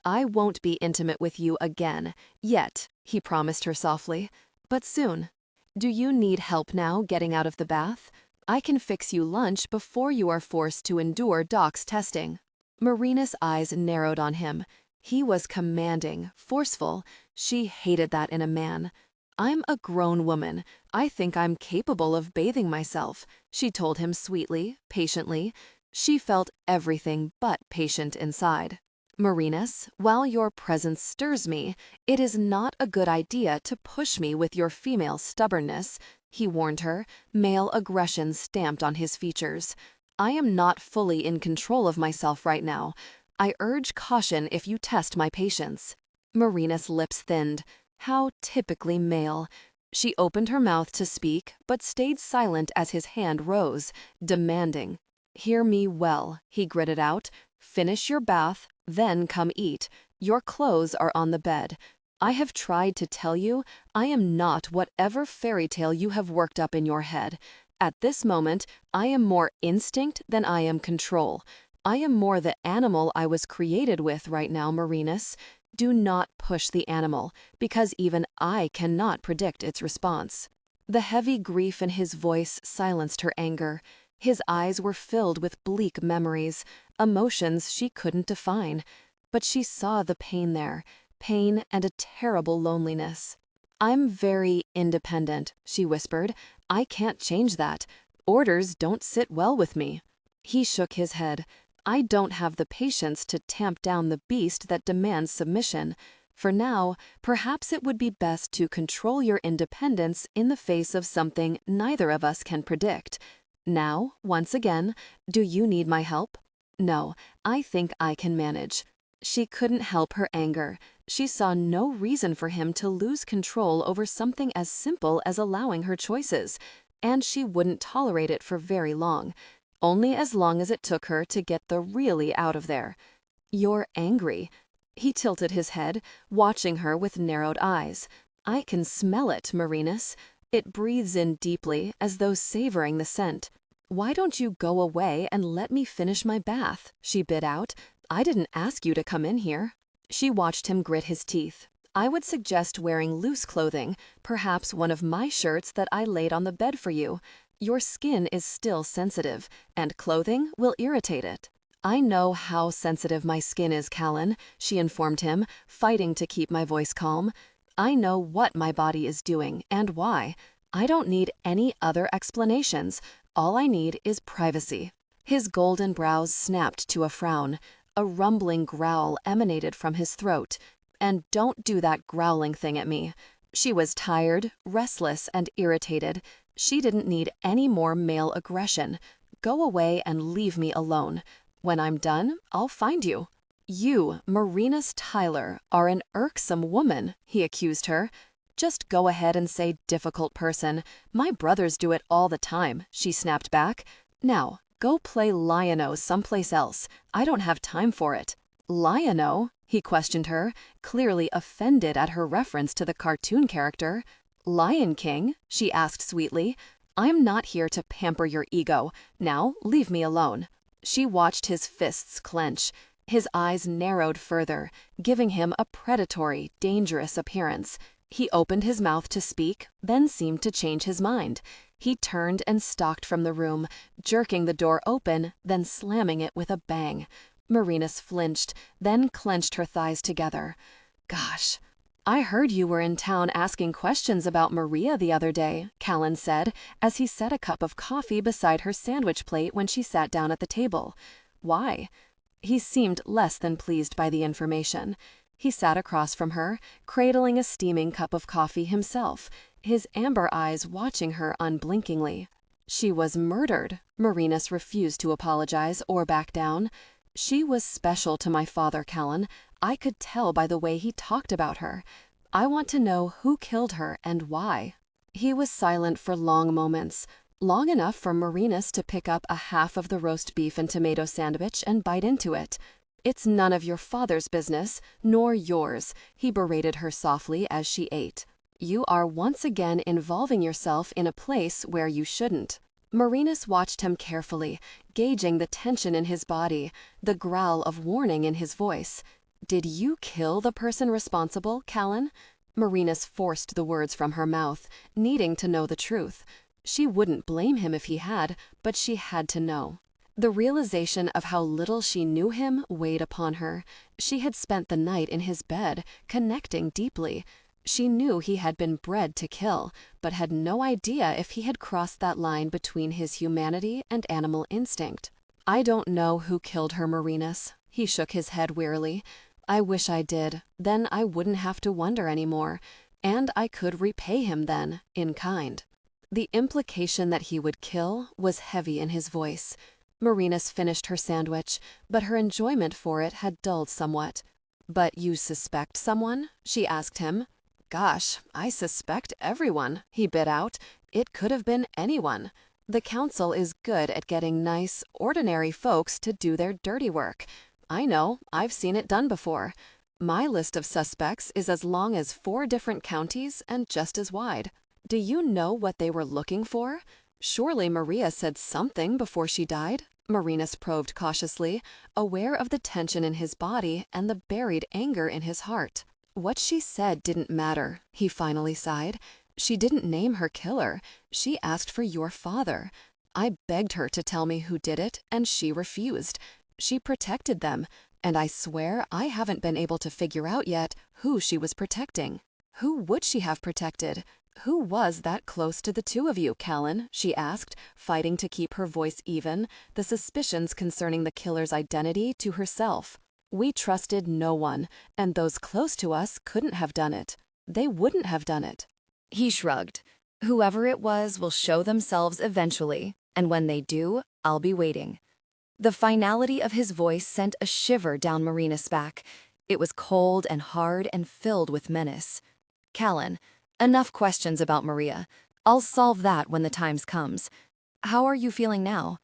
I won't be intimate with you again, yet, he promised her softly, but soon. Do you need help now getting out of the bath? I can fix you lunch before you are forced to endure Doc's testing. Merinus' eyes narrowed on him. He was commanding, forceful. She hated that in a man. I'm a grown woman. I think I'm capable of bathing myself, she told him sweetly, patiently. She felt everything but patient inside. Merinus, while your presence stirs me, it is not a good idea to push me with your female stubbornness, he warned her, male aggression stamped on his features. I am not fully in control of myself right now. I urge caution if you test my patience. Merinus' lips thinned. How typically male. She opened her mouth to speak, but stayed silent as his hand rose, demanding. Hear me well, he gritted out. Finish your bath, then come eat. Your clothes are on the bed. I have tried to tell you, I am not whatever fairy tale you have worked up in your head. At this moment, I am more instinct than I am control. I am more the animal I was created with right now, Merinus. Do not push the animal, because even I cannot predict its response. The heavy grief in his voice silenced her anger. His eyes were filled with bleak memories, emotions she couldn't define. But she saw the pain there, pain and a terrible loneliness. I'm very independent, she whispered. I can't change that. Orders don't sit well with me. He shook his head. I don't have the patience to tamp down the beast that demands submission. For now, perhaps it would be best to control your independence in the face of something neither of us can predict. Now, once again, do you need my help? No, I think I can manage. She couldn't help her anger. She saw no reason for him to lose control over something as simple as allowing her choices, and she wouldn't tolerate it for very long. Only as long as it took her to get the really out of there. You're angry. He tilted his head, watching her with narrowed eyes. I can smell it, Merinus. It breathes in deeply, as though savoring the scent. Why don't you go away and let me finish my bath? She bit out. I didn't ask you to come in here. She watched him grit his teeth. I would suggest wearing loose clothing, perhaps one of my shirts that I laid on the bed for you. Your skin is still sensitive, and clothing will irritate it. I know how sensitive my skin is, Callan, she informed him, fighting to keep my voice calm. I know what my body is doing and why. I don't need any other explanations. All I need is privacy. His golden brows snapped to a frown. A rumbling growl emanated from his throat. And don't do that growling thing at me. She was tired, restless, and irritated. She didn't need any more male aggression. Go away and leave me alone. When I'm done, I'll find you. You, Merinus Tyler, are an irksome woman, he accused her. Just go ahead and say difficult person. My brothers do it all the time, she snapped back. Now, go play Lion-O someplace else. I don't have time for it. Lion-O? He questioned her, clearly offended at her reference to the cartoon character. Lion King? She asked sweetly. I'm not here to pamper your ego. Now, leave me alone. She watched his fists clench. His eyes narrowed further, giving him a predatory, dangerous appearance. He opened his mouth to speak, then seemed to change his mind. He turned and stalked from the room, jerking the door open, then slamming it with a bang. Merinus flinched, then clenched her thighs together. Gosh. I heard you were in town asking questions about Maria the other day, Callan said, as he set a cup of coffee beside her sandwich plate when she sat down at the table. Why? He seemed less than pleased by the information. He sat across from her, cradling a steaming cup of coffee himself, his amber eyes watching her unblinkingly. She was murdered. Merinus refused to apologize or back down. She was special to my father, Callan. I could tell by the way he talked about her. I want to know who killed her and why. He was silent for long moments, long enough for Merinus to pick up a half of the roast beef and tomato sandwich and bite into it. It's none of your father's business, nor yours, he berated her softly as she ate. You are once again involving yourself in a place where you shouldn't. Merinus watched him carefully, gauging the tension in his body, the growl of warning in his voice. Did you kill the person responsible, Callan? Merinus forced the words from her mouth, needing to know the truth. She wouldn't blame him if he had, but she had to know. The realization of how little she knew him weighed upon her. She had spent the night in his bed, connecting deeply. She knew he had been bred to kill, but had no idea if he had crossed that line between his humanity and animal instinct. I don't know who killed her, Merinus. He shook his head wearily. I wish I did. Then I wouldn't have to wonder anymore. And I could repay him then, in kind. The implication that he would kill was heavy in his voice. Merinus finished her sandwich, but her enjoyment for it had dulled somewhat. But you suspect someone? She asked him. Gosh, I suspect everyone, he bit out. It could have been anyone. The council is good at getting nice, ordinary folks to do their dirty work. I know, I've seen it done before. My list of suspects is as long as 4 different counties and just as wide. Do you know what they were looking for? Surely Maria said something before she died? Merinus probed cautiously, aware of the tension in his body and the buried anger in his heart. What she said didn't matter, he finally sighed. She didn't name her killer. She asked for your father. I begged her to tell me who did it, and she refused. She protected them, and I swear I haven't been able to figure out yet who she was protecting. Who would she have protected? Who was that close to the two of you, Callan? She asked, fighting to keep her voice even, the suspicions concerning the killer's identity to herself. We trusted no one, and those close to us couldn't have done it. They wouldn't have done it. He shrugged. Whoever it was will show themselves eventually, and when they do, I'll be waiting. The finality of his voice sent a shiver down Merinus' back. It was cold and hard and filled with menace. Callan, enough questions about Maria. I'll solve that when the time comes. How are you feeling now?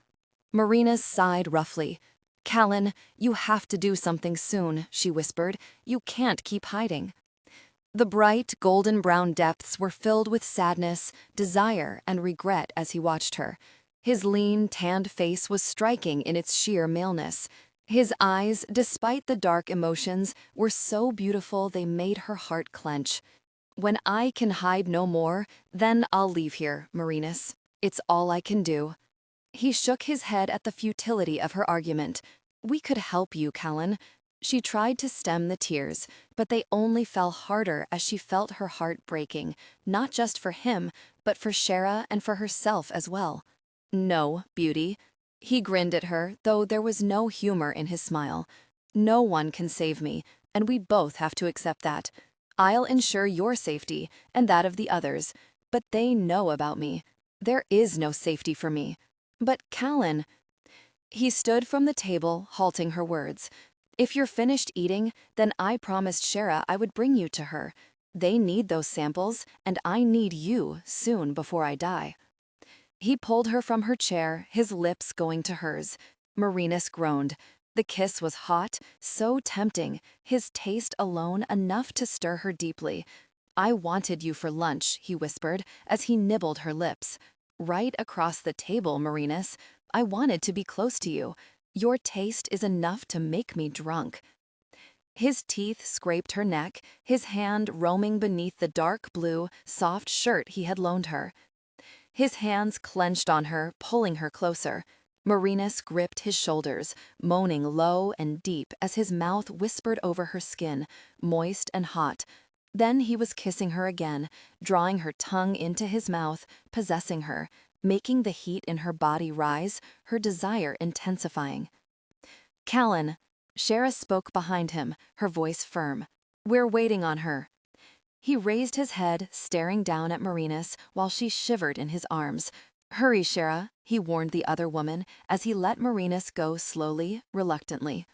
Merinus sighed roughly. Callan, you have to do something soon, she whispered. You can't keep hiding. The bright, golden-brown depths were filled with sadness, desire, and regret as he watched her. His lean, tanned face was striking in its sheer maleness. His eyes, despite the dark emotions, were so beautiful they made her heart clench. When I can hide no more, then I'll leave here, Merinus. It's all I can do. He shook his head at the futility of her argument. We could help you, Callan. She tried to stem the tears, but they only fell harder as she felt her heart breaking, not just for him, but for Shara and for herself as well. No, beauty. He grinned at her, though there was no humor in his smile. No one can save me, and we both have to accept that. I'll ensure your safety and that of the others, but they know about me. There is no safety for me. But Callan... He stood from the table, halting her words. If you're finished eating, then I promised Shara I would bring you to her. They need those samples, and I need you soon before I die. He pulled her from her chair, his lips going to hers. Merinus groaned. The kiss was hot, so tempting, his taste alone enough to stir her deeply. I wanted you for lunch, he whispered, as he nibbled her lips. Right across the table, Merinus. I wanted to be close to you. Your taste is enough to make me drunk. His teeth scraped her neck, his hand roaming beneath the dark blue, soft shirt he had loaned her. His hands clenched on her, pulling her closer. Merinus gripped his shoulders, moaning low and deep as his mouth whispered over her skin, moist and hot. Then he was kissing her again, drawing her tongue into his mouth, possessing her, making the heat in her body rise, her desire intensifying. Callan, Shara spoke behind him, her voice firm. We're waiting on her. He raised his head, staring down at Merinus while she shivered in his arms. Hurry, Shara, he warned the other woman as he let Merinus go slowly, reluctantly.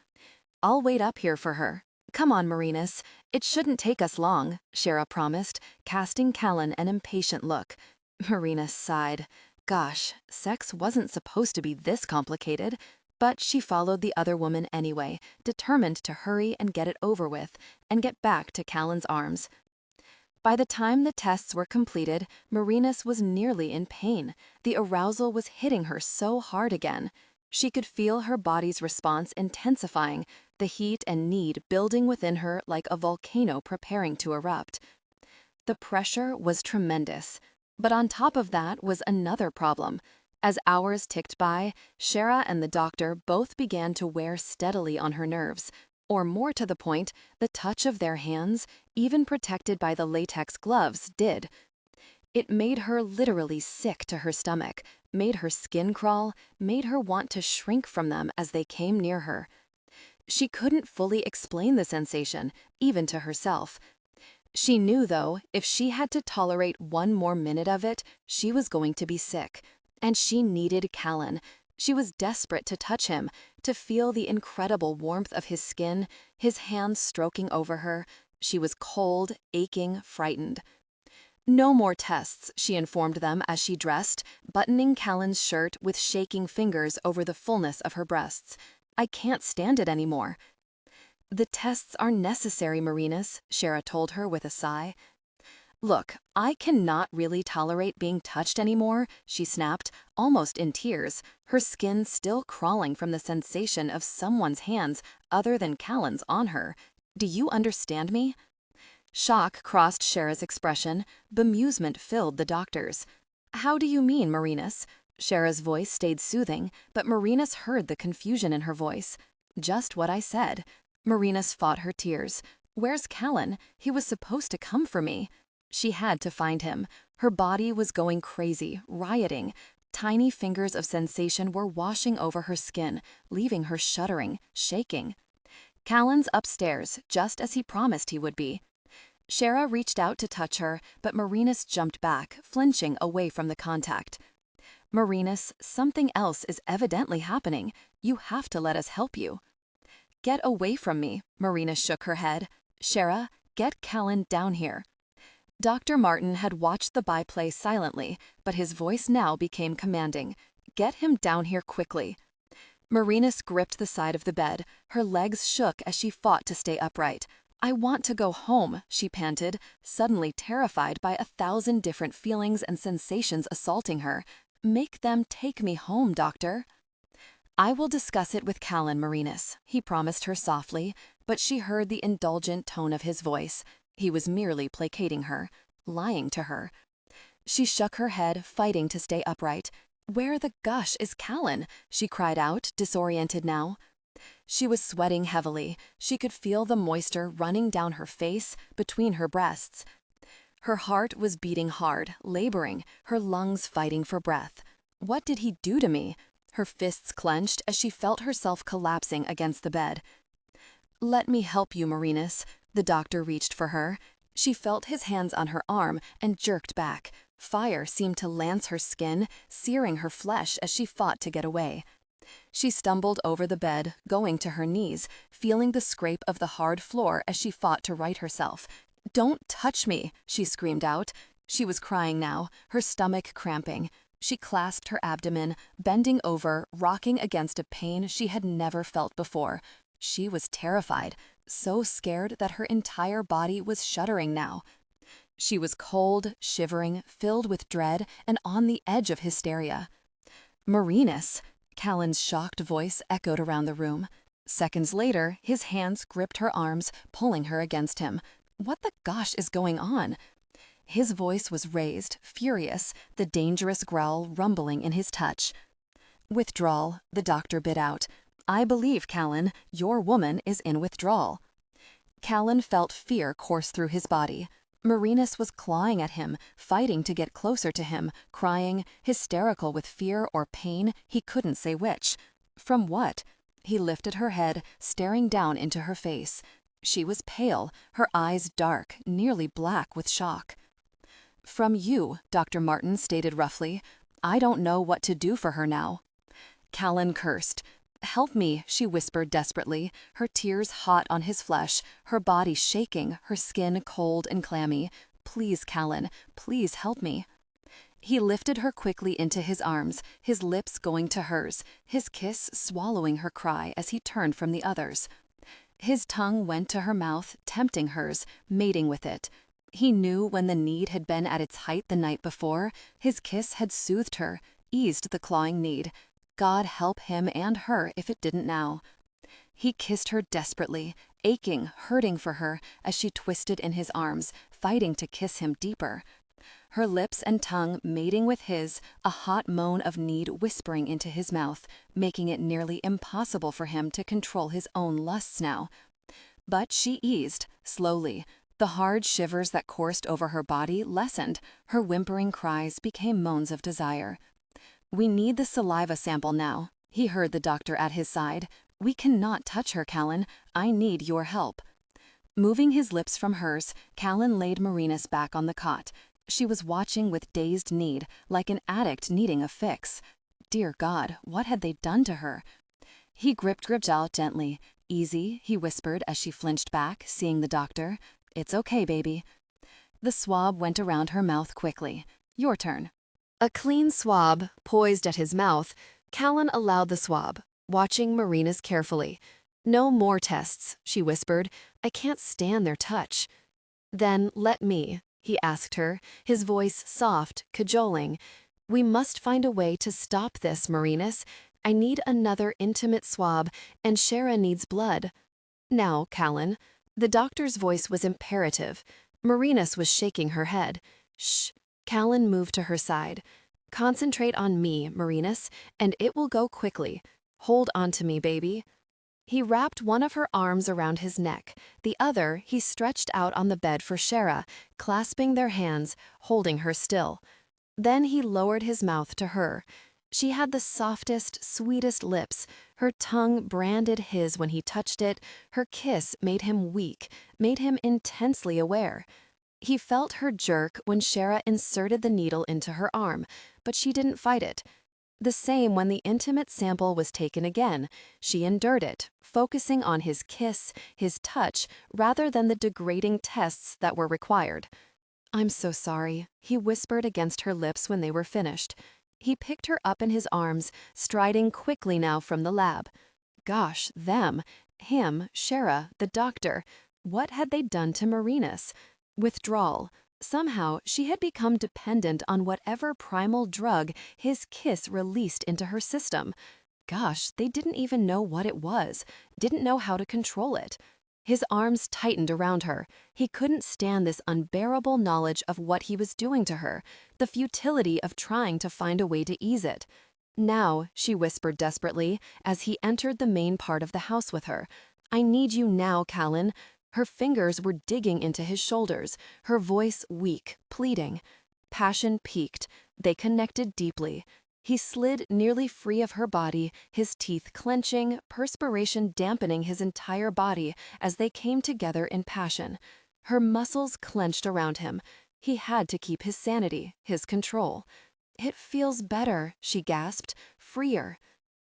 I'll wait up here for her. Come on, Merinus. It shouldn't take us long, Shara promised, casting Callan an impatient look. Merinus sighed. Gosh, sex wasn't supposed to be this complicated. But she followed the other woman anyway, determined to hurry and get it over with, and get back to Callan's arms. By the time the tests were completed, Merinus was nearly in pain. The arousal was hitting her so hard again. She could feel her body's response intensifying, the heat and need building within her like a volcano preparing to erupt. The pressure was tremendous. But on top of that was another problem. As hours ticked by, Shara and the doctor both began to wear steadily on her nerves. Or more to the point, the touch of their hands, even protected by the latex gloves, did. It made her literally sick to her stomach, made her skin crawl, made her want to shrink from them as they came near her. She couldn't fully explain the sensation, even to herself. She knew, though, if she had to tolerate one more minute of it, she was going to be sick. And she needed Callan. She was desperate to touch him, to feel the incredible warmth of his skin, his hands stroking over her. She was cold, aching, frightened. No more tests, she informed them as she dressed, buttoning Callan's shirt with shaking fingers over the fullness of her breasts. I can't stand it anymore. The tests are necessary, Merinus, Shara told her with a sigh. Look, I cannot really tolerate being touched anymore, she snapped, almost in tears, her skin still crawling from the sensation of someone's hands other than Callan's on her. Do you understand me? Shock crossed Shara's expression, bemusement filled the doctor's. How do you mean, Merinus? Shara's voice stayed soothing, but Merinus heard the confusion in her voice. Just what I said. Merinus fought her tears. Where's Callan? He was supposed to come for me. She had to find him. Her body was going crazy, rioting. Tiny fingers of sensation were washing over her skin, leaving her shuddering, shaking. Callan's upstairs, just as he promised he would be. Shara reached out to touch her, but Merinus jumped back, flinching away from the contact. Merinus, something else is evidently happening. You have to let us help you. Get away from me, Merinus shook her head. Shara, get Callan down here. Dr. Martin had watched the byplay silently, but his voice now became commanding. Get him down here quickly. Merinus gripped the side of the bed. Her legs shook as she fought to stay upright. I want to go home, she panted, suddenly terrified by 1,000 different feelings and sensations assaulting her. Make them take me home, doctor. I will discuss it with Callan, Merinus, he promised her softly, but she heard the indulgent tone of his voice. He was merely placating her, lying to her. She shook her head, fighting to stay upright. Where the gosh is Callan? She cried out, disoriented now. She was sweating heavily. She could feel the moisture running down her face, between her breasts. Her heart was beating hard, laboring, her lungs fighting for breath. What did he do to me? Her fists clenched as she felt herself collapsing against the bed. Let me help you, Merinus. The doctor reached for her. She felt his hands on her arm and jerked back. Fire seemed to lance her skin, searing her flesh as she fought to get away. She stumbled over the bed, going to her knees, feeling the scrape of the hard floor as she fought to right herself. Don't touch me, she screamed out. She was crying now, her stomach cramping. She clasped her abdomen, bending over, rocking against a pain she had never felt before. She was terrified, so scared that her entire body was shuddering now. She was cold, shivering, filled with dread, and on the edge of hysteria. Merinus! Callan's shocked voice echoed around the room. Seconds later, his hands gripped her arms, pulling her against him. What the gosh is going on? His voice was raised, furious, the dangerous growl rumbling in his touch. Withdrawal, the doctor bit out. I believe, Callan, your woman is in withdrawal. Callan felt fear course through his body. Merinus was clawing at him, fighting to get closer to him, crying, hysterical with fear or pain, he couldn't say which. From what? He lifted her head, staring down into her face. She was pale, her eyes dark, nearly black with shock. From you, Dr. Martin stated roughly. I don't know what to do for her now. Callan cursed. Help me, she whispered desperately, her tears hot on his flesh, her body shaking, her skin cold and clammy. Please, Callan, please help me. He lifted her quickly into his arms, his lips going to hers, his kiss swallowing her cry as he turned from the others. His tongue went to her mouth, tempting hers, mating with it. He knew when the need had been at its height the night before, his kiss had soothed her, eased the clawing need. God help him and her if it didn't now. He kissed her desperately, aching, hurting for her as she twisted in his arms, fighting to kiss him deeper. Her lips and tongue mating with his, a hot moan of need whispering into his mouth, making it nearly impossible for him to control his own lusts now. But she eased, slowly. The hard shivers that coursed over her body lessened. Her whimpering cries became moans of desire. We need the saliva sample now, he heard the doctor at his side. We cannot touch her, Callan. I need your help. Moving his lips from hers, Callan laid Merinus back on the cot. She was watching with dazed need, like an addict needing a fix. Dear God, what had they done to her? He gripped out gently. Easy, he whispered as she flinched back, seeing the doctor. It's okay, baby. The swab went around her mouth quickly. Your turn. A clean swab poised at his mouth, Callan allowed the swab, watching Merinus carefully. No more tests, she whispered. I can't stand their touch. Then let me, he asked her, his voice soft, cajoling. We must find a way to stop this, Merinus. I need another intimate swab, and Shara needs blood. Now, Callan. The doctor's voice was imperative. Merinus was shaking her head. Shh. Callan moved to her side. Concentrate on me, Merinus, and it will go quickly. Hold on to me, baby. He wrapped one of her arms around his neck. The other he stretched out on the bed for Shara, clasping their hands, holding her still. Then he lowered his mouth to her. She had the softest, sweetest lips. Her tongue branded his when he touched it. Her kiss made him weak, made him intensely aware. He felt her jerk when Shara inserted the needle into her arm, but she didn't fight it. The same when the intimate sample was taken again. She endured it, focusing on his kiss, his touch, rather than the degrading tests that were required. I'm so sorry, he whispered against her lips when they were finished. He picked her up in his arms, striding quickly now from the lab. Gosh, them, him, Shara, the doctor, what had they done to Merinus? Withdrawal. Somehow, she had become dependent on whatever primal drug his kiss released into her system. Gosh, they didn't even know what it was, didn't know how to control it. His arms tightened around her. He couldn't stand this unbearable knowledge of what he was doing to her, the futility of trying to find a way to ease it. Now, she whispered desperately, as he entered the main part of the house with her. I need you now, Callan. Her fingers were digging into his shoulders, her voice weak, pleading. Passion peaked. They connected deeply. He slid nearly free of her body, his teeth clenching, perspiration dampening his entire body as they came together in passion. Her muscles clenched around him. He had to keep his sanity, his control. It feels better, she gasped, freer.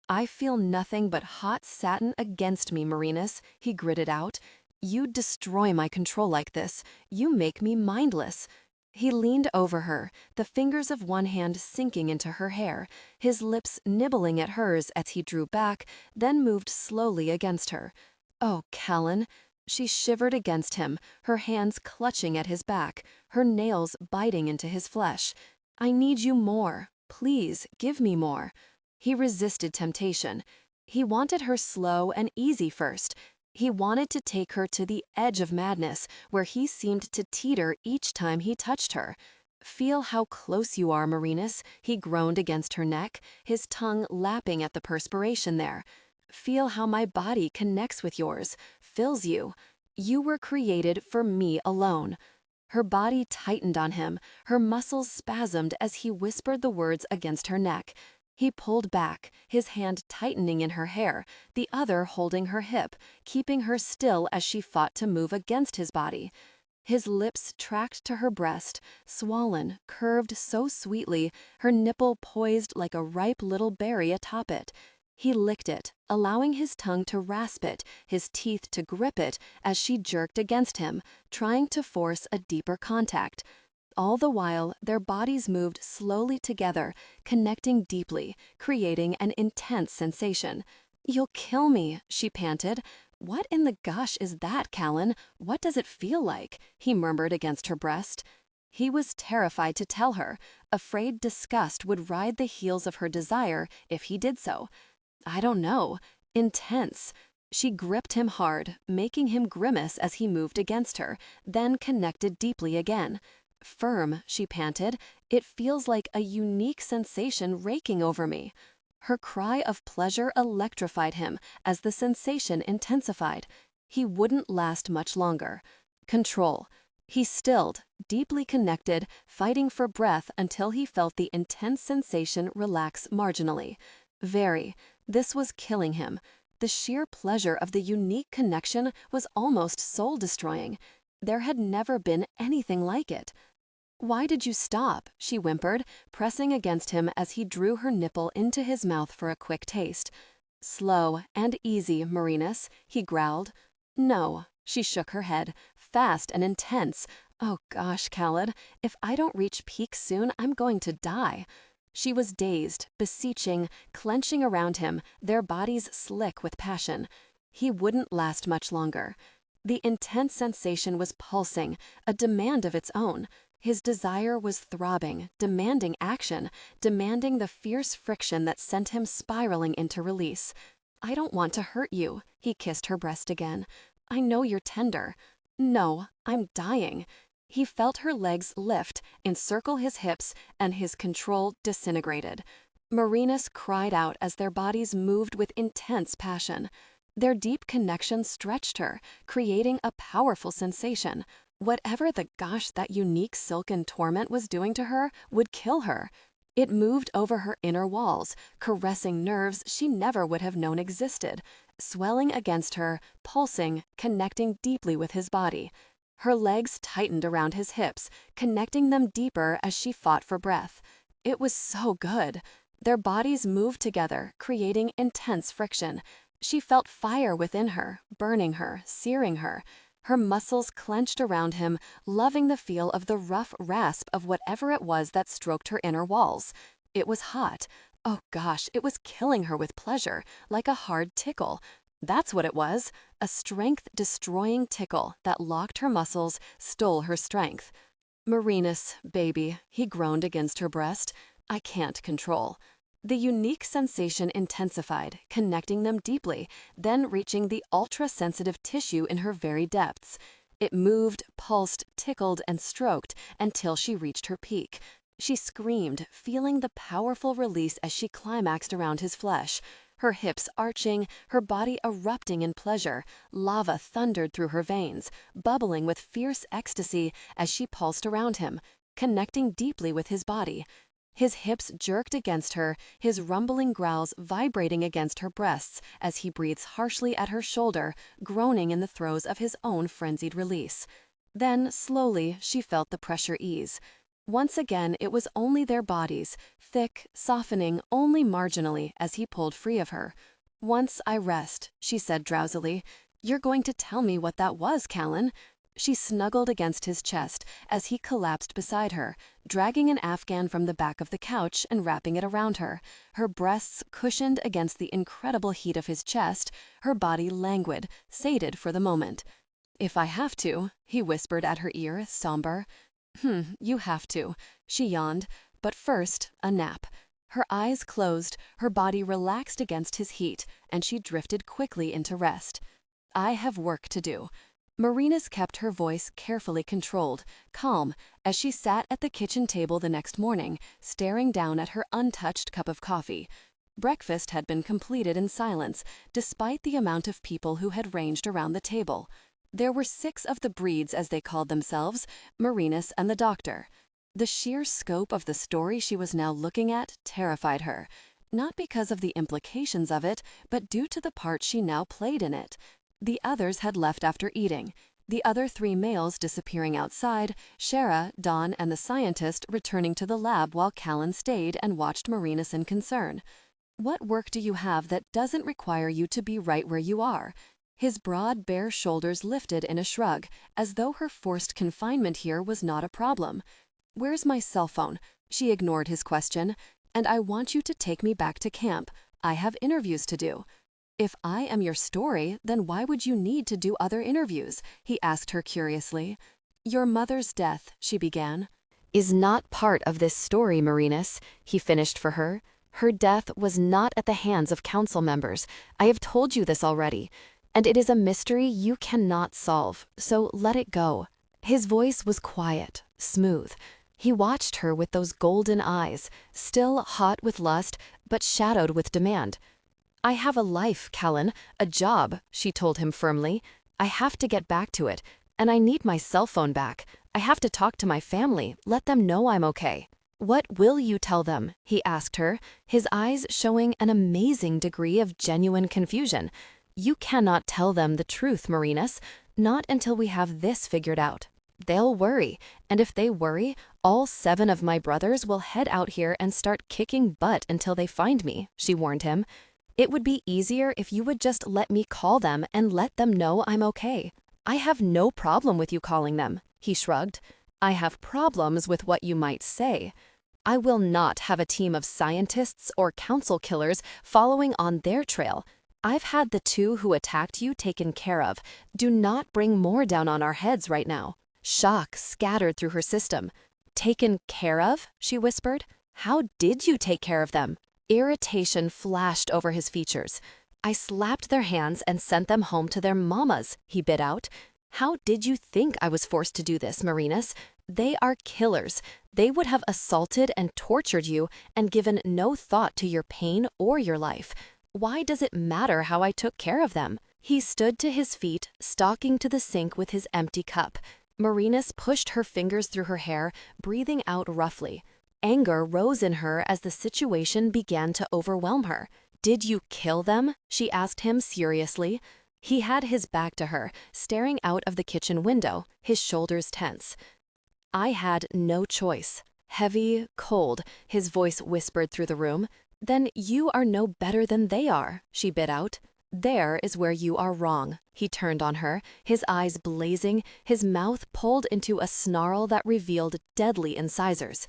I feel nothing but hot satin against me, Merinus, he gritted out. You destroy my control like this. You make me mindless. He leaned over her, the fingers of one hand sinking into her hair, his lips nibbling at hers as he drew back, then moved slowly against her. Oh, Callan. She shivered against him, her hands clutching at his back, her nails biting into his flesh. I need you more. Please, give me more. He resisted temptation. He wanted her slow and easy first. He wanted to take her to the edge of madness, where he seemed to teeter each time he touched her. Feel how close you are, Merinus, he groaned against her neck, his tongue lapping at the perspiration there. Feel how my body connects with yours, fills you. You were created for me alone. Her body tightened on him, her muscles spasmed as he whispered the words against her neck. He pulled back, his hand tightening in her hair, the other holding her hip, keeping her still as she fought to move against his body. His lips tracked to her breast, swollen, curved so sweetly, her nipple poised like a ripe little berry atop it. He licked it, allowing his tongue to rasp it, his teeth to grip it, as she jerked against him, trying to force a deeper contact. All the while, their bodies moved slowly together, connecting deeply, creating an intense sensation. You'll kill me, she panted. What in the gosh is that, Callan? What does it feel like? He murmured against her breast. He was terrified to tell her, afraid disgust would ride the heels of her desire if he did so. I don't know. Intense. She gripped him hard, making him grimace as he moved against her, then connected deeply again. Firm, she panted. It feels like a unique sensation raking over me. Her cry of pleasure electrified him as the sensation intensified. He wouldn't last much longer. Control. He stilled, deeply connected, fighting for breath until he felt the intense sensation relax marginally. This was killing him. The sheer pleasure of the unique connection was almost soul-destroying. There had never been anything like it. "Why did you stop?" she whimpered, pressing against him as he drew her nipple into his mouth for a quick taste. "Slow and easy, Merinus," he growled. "No." She shook her head, fast and intense. "Oh gosh, Callan, if I don't reach peak soon, I'm going to die." She was dazed, beseeching, clenching around him, their bodies slick with passion. He wouldn't last much longer. The intense sensation was pulsing, a demand of its own. His desire was throbbing, demanding action, demanding the fierce friction that sent him spiraling into release. "I don't want to hurt you," he kissed her breast again. "I know you're tender." "No, I'm dying." He felt her legs lift, encircle his hips, and his control disintegrated. Merinus cried out as their bodies moved with intense passion. Their deep connection stretched her, creating a powerful sensation. Whatever the gosh that unique silken torment was doing to her would kill her. It moved over her inner walls, caressing nerves she never would have known existed, swelling against her, pulsing, connecting deeply with his body. Her legs tightened around his hips, connecting them deeper as she fought for breath. It was so good. Their bodies moved together, creating intense friction. She felt fire within her, burning her, searing her. Her muscles clenched around him, loving the feel of the rough rasp of whatever it was that stroked her inner walls. It was hot. Oh gosh, it was killing her with pleasure, like a hard tickle. That's what it was, a strength-destroying tickle that locked her muscles, stole her strength. "Merinus, baby," he groaned against her breast. "I can't control." The unique sensation intensified, connecting them deeply, then reaching the ultra-sensitive tissue in her very depths. It moved, pulsed, tickled, and stroked until she reached her peak. She screamed, feeling the powerful release as she climaxed around his flesh. Her hips arching, her body erupting in pleasure, lava thundered through her veins, bubbling with fierce ecstasy as she pulsed around him, connecting deeply with his body. His hips jerked against her, his rumbling growls vibrating against her breasts as he breathes harshly at her shoulder, groaning in the throes of his own frenzied release. Then, slowly, she felt the pressure ease. Once again, it was only their bodies, thick, softening only marginally as he pulled free of her. "Once I rest," she said drowsily. "You're going to tell me what that was, Callan." She snuggled against his chest as he collapsed beside her, dragging an Afghan from the back of the couch and wrapping it around her, her breasts cushioned against the incredible heat of his chest, her body languid, sated for the moment. "If I have to," he whispered at her ear, somber. You have to," she yawned. "But first, a nap." Her eyes closed, her body relaxed against his heat, and she drifted quickly into rest. "I have work to do." Merinus kept her voice carefully controlled, calm, as she sat at the kitchen table the next morning, staring down at her untouched cup of coffee. Breakfast had been completed in silence, despite the amount of people who had ranged around the table. There were 6 of the breeds, as they called themselves, Merinus and the doctor. The sheer scope of the story she was now looking at terrified her, not because of the implications of it, but due to the part she now played in it. The others had left after eating, the other 3 males disappearing outside, Shara, Dawn, and the scientist returning to the lab while Callan stayed and watched Merinus in concern. "What work do you have that doesn't require you to be right where you are?" His broad, bare shoulders lifted in a shrug, as though her forced confinement here was not a problem. "Where's my cell phone?" She ignored his question. "And I want you to take me back to camp. I have interviews to do." "If I am your story, then why would you need to do other interviews?" he asked her curiously. "Your mother's death," she began, "is not part of this story, Merinus," he finished for her. "Her death was not at the hands of council members. I have told you this already. And it is a mystery you cannot solve, so let it go." His voice was quiet, smooth. He watched her with those golden eyes, still hot with lust, but shadowed with demand. "I have a life, Callan, a job," she told him firmly. "I have to get back to it, and I need my cell phone back. I have to talk to my family, let them know I'm okay." What will you tell them? He asked her, his eyes showing an amazing degree of genuine confusion. You cannot tell them the truth, Merinus, not until we have this figured out. They'll worry, and if they worry, all 7 of my brothers will head out here and start kicking butt until they find me, she warned him. It would be easier if you would just let me call them and let them know I'm okay. I have no problem with you calling them, he shrugged. I have problems with what you might say. I will not have a team of scientists or council killers following on their trail. I've had the 2 who attacked you taken care of. Do not bring more down on our heads right now. Shock scattered through her system. Taken care of? She whispered. How did you take care of them? Irritation flashed over his features. I slapped their hands and sent them home to their mamas, he bit out. How did you think I was forced to do this, Merinus? They are killers. They would have assaulted and tortured you and given no thought to your pain or your life. Why does it matter how I took care of them? He stood to his feet, stalking to the sink with his empty cup. Merinus pushed her fingers through her hair, breathing out roughly. Anger rose in her as the situation began to overwhelm her. Did you kill them? She asked him seriously. He had his back to her, staring out of the kitchen window, his shoulders tense. I had no choice. Heavy, cold, his voice whispered through the room. Then you are no better than they are, she bit out. There is where you are wrong. He turned on her, his eyes blazing, his mouth pulled into a snarl that revealed deadly incisors.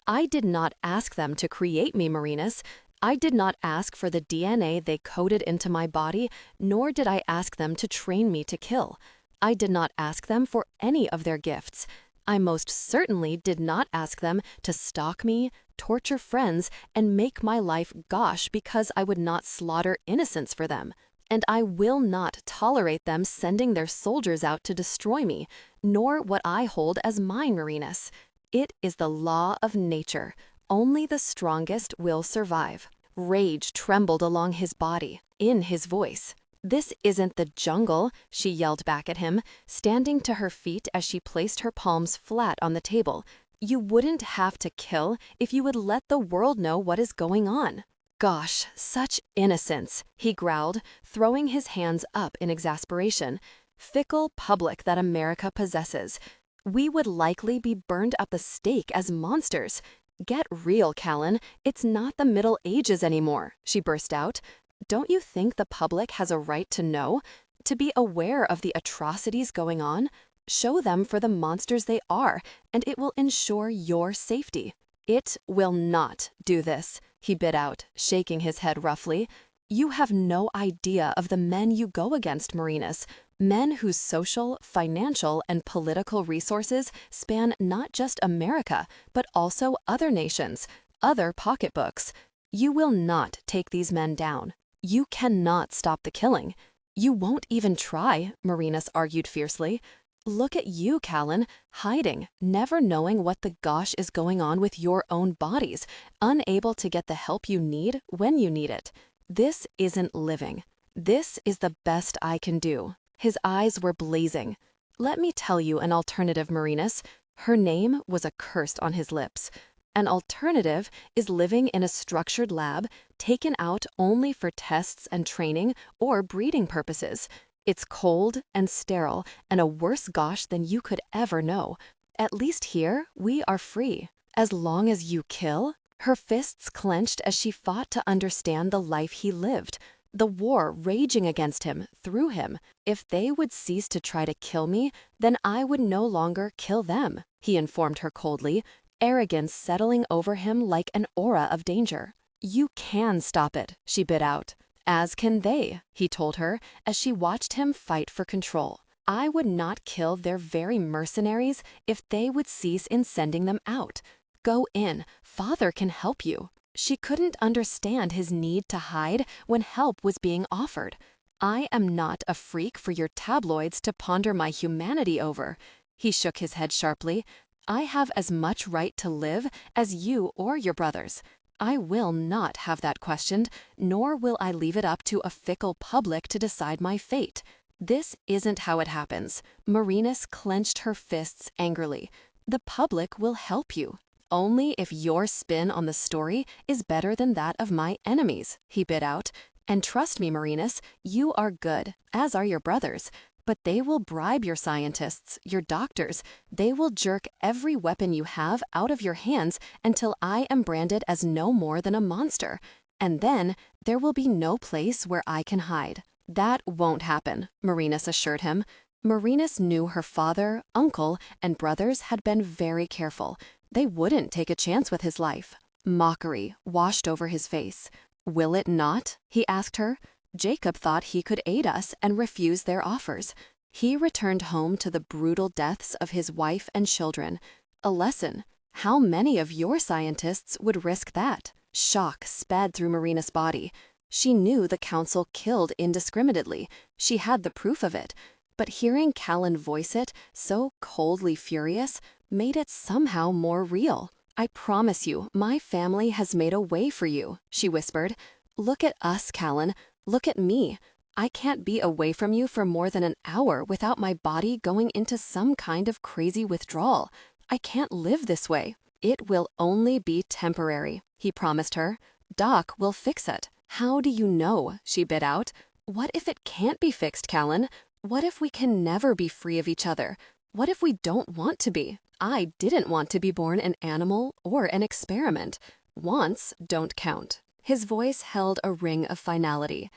I did not ask them to create me, Merinus. I did not ask for the DNA they coded into my body, nor did I ask them to train me to kill. I did not ask them for any of their gifts. I most certainly did not ask them to stalk me, torture friends, and make my life gosh because I would not slaughter innocents for them. And I will not tolerate them sending their soldiers out to destroy me, nor what I hold as mine, Merinus. It is the law of nature. Only the strongest will survive. Rage trembled along his body, in his voice. This isn't the jungle, she yelled back at him, standing to her feet as she placed her palms flat on the table. You wouldn't have to kill if you would let the world know what is going on. Gosh, such innocence, he growled, throwing his hands up in exasperation. Fickle public that America possesses. We would likely be burned at the stake as monsters. Get real, Callan. It's not the Middle Ages anymore, she burst out. Don't you think the public has a right to know? To be aware of the atrocities going on? Show them for the monsters they are, and it will ensure your safety. It will not do this, he bit out, shaking his head roughly. You have no idea of the men you go against, Merinus. Men whose social, financial, and political resources span not just America, but also other nations, other pocketbooks. You will not take these men down. You cannot stop the killing. You won't even try, Merinus argued fiercely. Look at you, Callan, hiding, never knowing what the gosh is going on with your own bodies, unable to get the help you need when you need it. This isn't living. This is the best I can do. His eyes were blazing. Let me tell you an alternative, Merinus. Her name was a curse on his lips. An alternative is living in a structured lab, taken out only for tests and training or breeding purposes. It's cold and sterile and a worse gosh than you could ever know. At least here, we are free. As long as you kill. Her fists clenched as she fought to understand the life he lived. The war raging against him, through him. If they would cease to try to kill me, then I would no longer kill them, he informed her coldly, arrogance settling over him like an aura of danger. You can stop it, she bit out. As can they, he told her, as she watched him fight for control. I would not kill their very mercenaries if they would cease in sending them out. Go in, Father can help you. She couldn't understand his need to hide when help was being offered. I am not a freak for your tabloids to ponder my humanity over. He shook his head sharply. I have as much right to live as you or your brothers. I will not have that questioned, nor will I leave it up to a fickle public to decide my fate. This isn't how it happens. Merinus clenched her fists angrily. The public will help you. Only if your spin on the story is better than that of my enemies, he bit out. And trust me, Merinus, you are good, as are your brothers. But they will bribe your scientists, your doctors. They will jerk every weapon you have out of your hands until I am branded as no more than a monster. And then there will be no place where I can hide. That won't happen, Merinus assured him. Merinus knew her father, uncle, and brothers had been very careful. They wouldn't take a chance with his life. Mockery washed over his face. Will it not? He asked her. Jacob thought he could aid us and refuse their offers. He returned home to the brutal deaths of his wife and children. A lesson. How many of your scientists would risk that? Shock sped through Merinus' body. She knew the council killed indiscriminately. She had the proof of it. But hearing Callan voice it, so coldly furious, made it somehow more real. I promise you, my family has made a way for you, she whispered. Look at us, Callan. Look at me. I can't be away from you for more than an hour without my body going into some kind of crazy withdrawal. I can't live this way. It will only be temporary, he promised her. Doc will fix it. How do you know? She bit out. What if it can't be fixed, Callan? What if we can never be free of each other? What if we don't want to be? I didn't want to be born an animal or an experiment. Wants don't count. His voice held a ring of finality.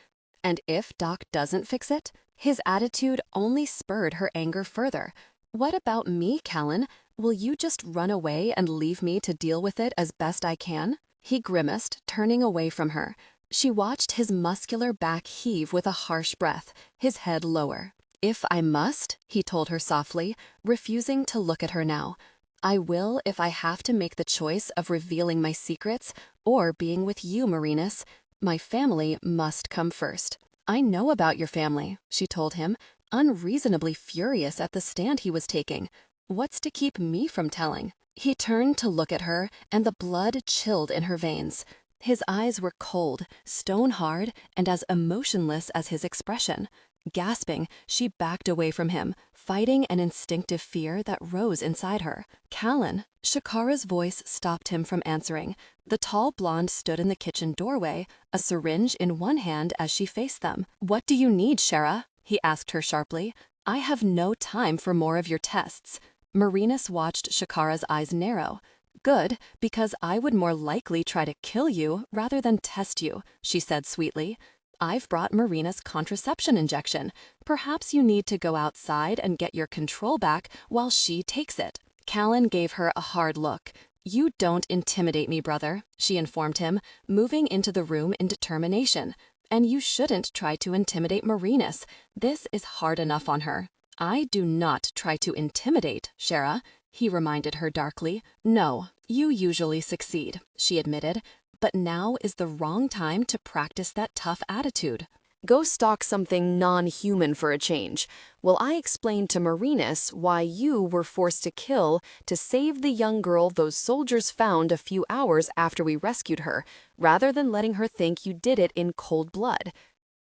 And if Doc doesn't fix it? His attitude only spurred her anger further. What about me, Callan? Will you just run away and leave me to deal with it as best I can? He grimaced, turning away from her. She watched his muscular back heave with a harsh breath, his head lower. If I must, he told her softly, refusing to look at her now. I will if I have to make the choice of revealing my secrets or being with you, Merinus. My family must come first. I know about your family, she told him, unreasonably furious at the stand he was taking. What's to keep me from telling? He turned to look at her, and the blood chilled in her veins. His eyes were cold, stone-hard, and as emotionless as his expression. Gasping, she backed away from him, fighting an instinctive fear that rose inside her. Callan, Shakara's voice stopped him from answering. The tall blonde stood in the kitchen doorway, a syringe in one hand as she faced them. What do you need, Shara? He asked her sharply. I have no time for more of your tests. Merinus watched Shakara's eyes narrow. Good, because I would more likely try to kill you rather than test you, she said sweetly. I've brought Merinus contraception injection. Perhaps you need to go outside and get your control back while she takes it. Callan gave her a hard look. You don't intimidate me, brother, she informed him, moving into the room in determination. And you shouldn't try to intimidate Merinus. This is hard enough on her. I do not try to intimidate, Shara, he reminded her darkly. No, you usually succeed, she admitted. But now is the wrong time to practice that tough attitude. Go stalk something non-human for a change, while I explain to Merinus why you were forced to kill to save the young girl those soldiers found a few hours after we rescued her, rather than letting her think you did it in cold blood.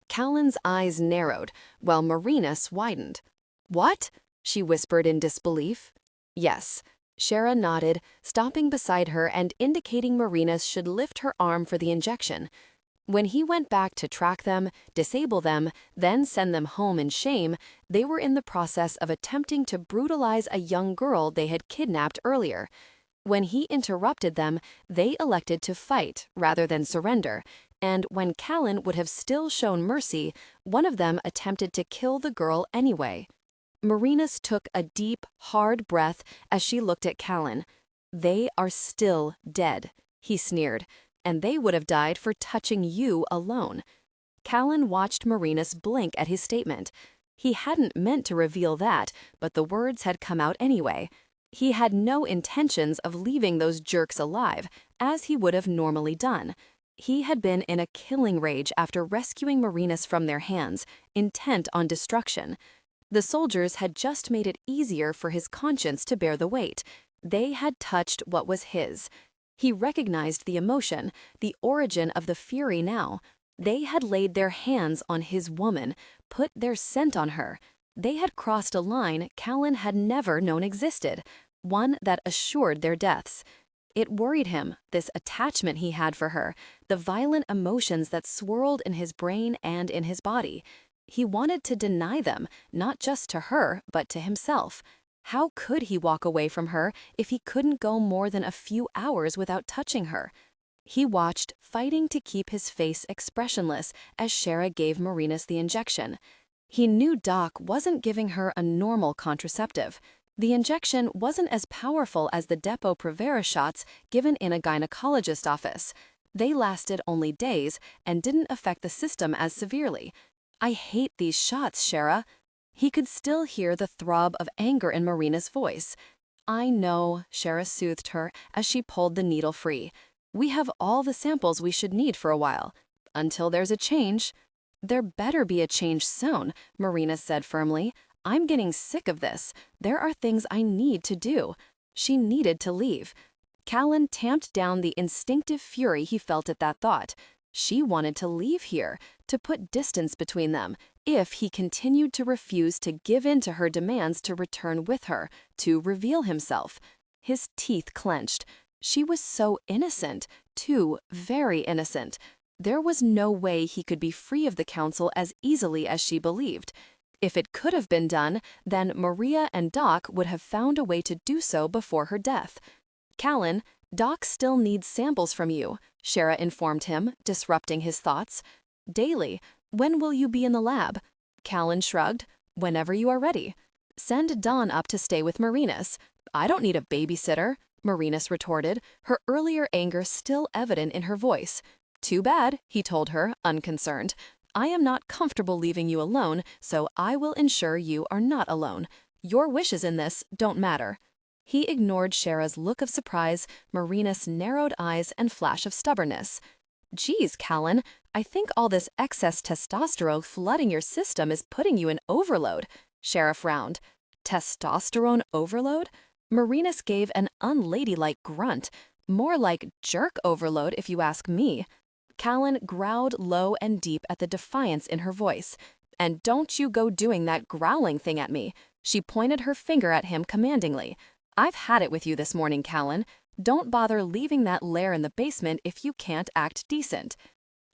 Callan's eyes narrowed, while Merinus widened. What? She whispered in disbelief. Yes. Shara nodded, stopping beside her and indicating Merinus should lift her arm for the injection. When he went back to track them, disable them, then send them home in shame, they were in the process of attempting to brutalize a young girl they had kidnapped earlier. When he interrupted them, they elected to fight rather than surrender, and when Callan would have still shown mercy, one of them attempted to kill the girl anyway. Merinus took a deep, hard breath as she looked at Callan. They are still dead, he sneered, and they would have died for touching you alone. Callan watched Merinus blink at his statement. He hadn't meant to reveal that, but the words had come out anyway. He had no intentions of leaving those jerks alive, as he would have normally done. He had been in a killing rage after rescuing Merinus from their hands, intent on destruction. The soldiers had just made it easier for his conscience to bear the weight. They had touched what was his. He recognized the emotion, the origin of the fury now. They had laid their hands on his woman, put their scent on her. They had crossed a line Callan had never known existed, one that assured their deaths. It worried him, this attachment he had for her, the violent emotions that swirled in his brain and in his body. He wanted to deny them, not just to her, but to himself. How could he walk away from her if he couldn't go more than a few hours without touching her? He watched, fighting to keep his face expressionless as Shara gave Merinus the injection. He knew Doc wasn't giving her a normal contraceptive. The injection wasn't as powerful as the Depo-Provera shots given in a gynecologist office. They lasted only days and didn't affect the system as severely. "I hate these shots, Shara." He could still hear the throb of anger in Merinus' voice. "I know," Shara soothed her as she pulled the needle free. "We have all the samples we should need for a while. Until there's a change." "There better be a change soon," Merinus said firmly. "I'm getting sick of this. There are things I need to do." She needed to leave. Callan tamped down the instinctive fury he felt at that thought. She wanted to leave here, to put distance between them, if he continued to refuse to give in to her demands to return with her, to reveal himself. His teeth clenched. She was so innocent, too very innocent. There was no way he could be free of the council as easily as she believed. If it could have been done, then Maria and Doc would have found a way to do so before her death. "Callan, Doc still needs samples from you," Shara informed him, disrupting his thoughts. "Daily. When will you be in the lab?" Callan shrugged. "Whenever you are ready." "Send Dawn up to stay with Merinus." "I don't need a babysitter," Merinus retorted, her earlier anger still evident in her voice. "Too bad," he told her, unconcerned. "I am not comfortable leaving you alone, so I will ensure you are not alone. Your wishes in this don't matter." He ignored Shara's look of surprise, Merinus' narrowed eyes, and flash of stubbornness. "Geez, Callan, I think all this excess testosterone flooding your system is putting you in overload." Shara frowned. "Testosterone overload?" Merinus gave an unladylike grunt. "More like jerk overload, if you ask me." Callan growled low and deep at the defiance in her voice. "And don't you go doing that growling thing at me." She pointed her finger at him commandingly. "I've had it with you this morning, Callan. Don't bother leaving that lair in the basement if you can't act decent."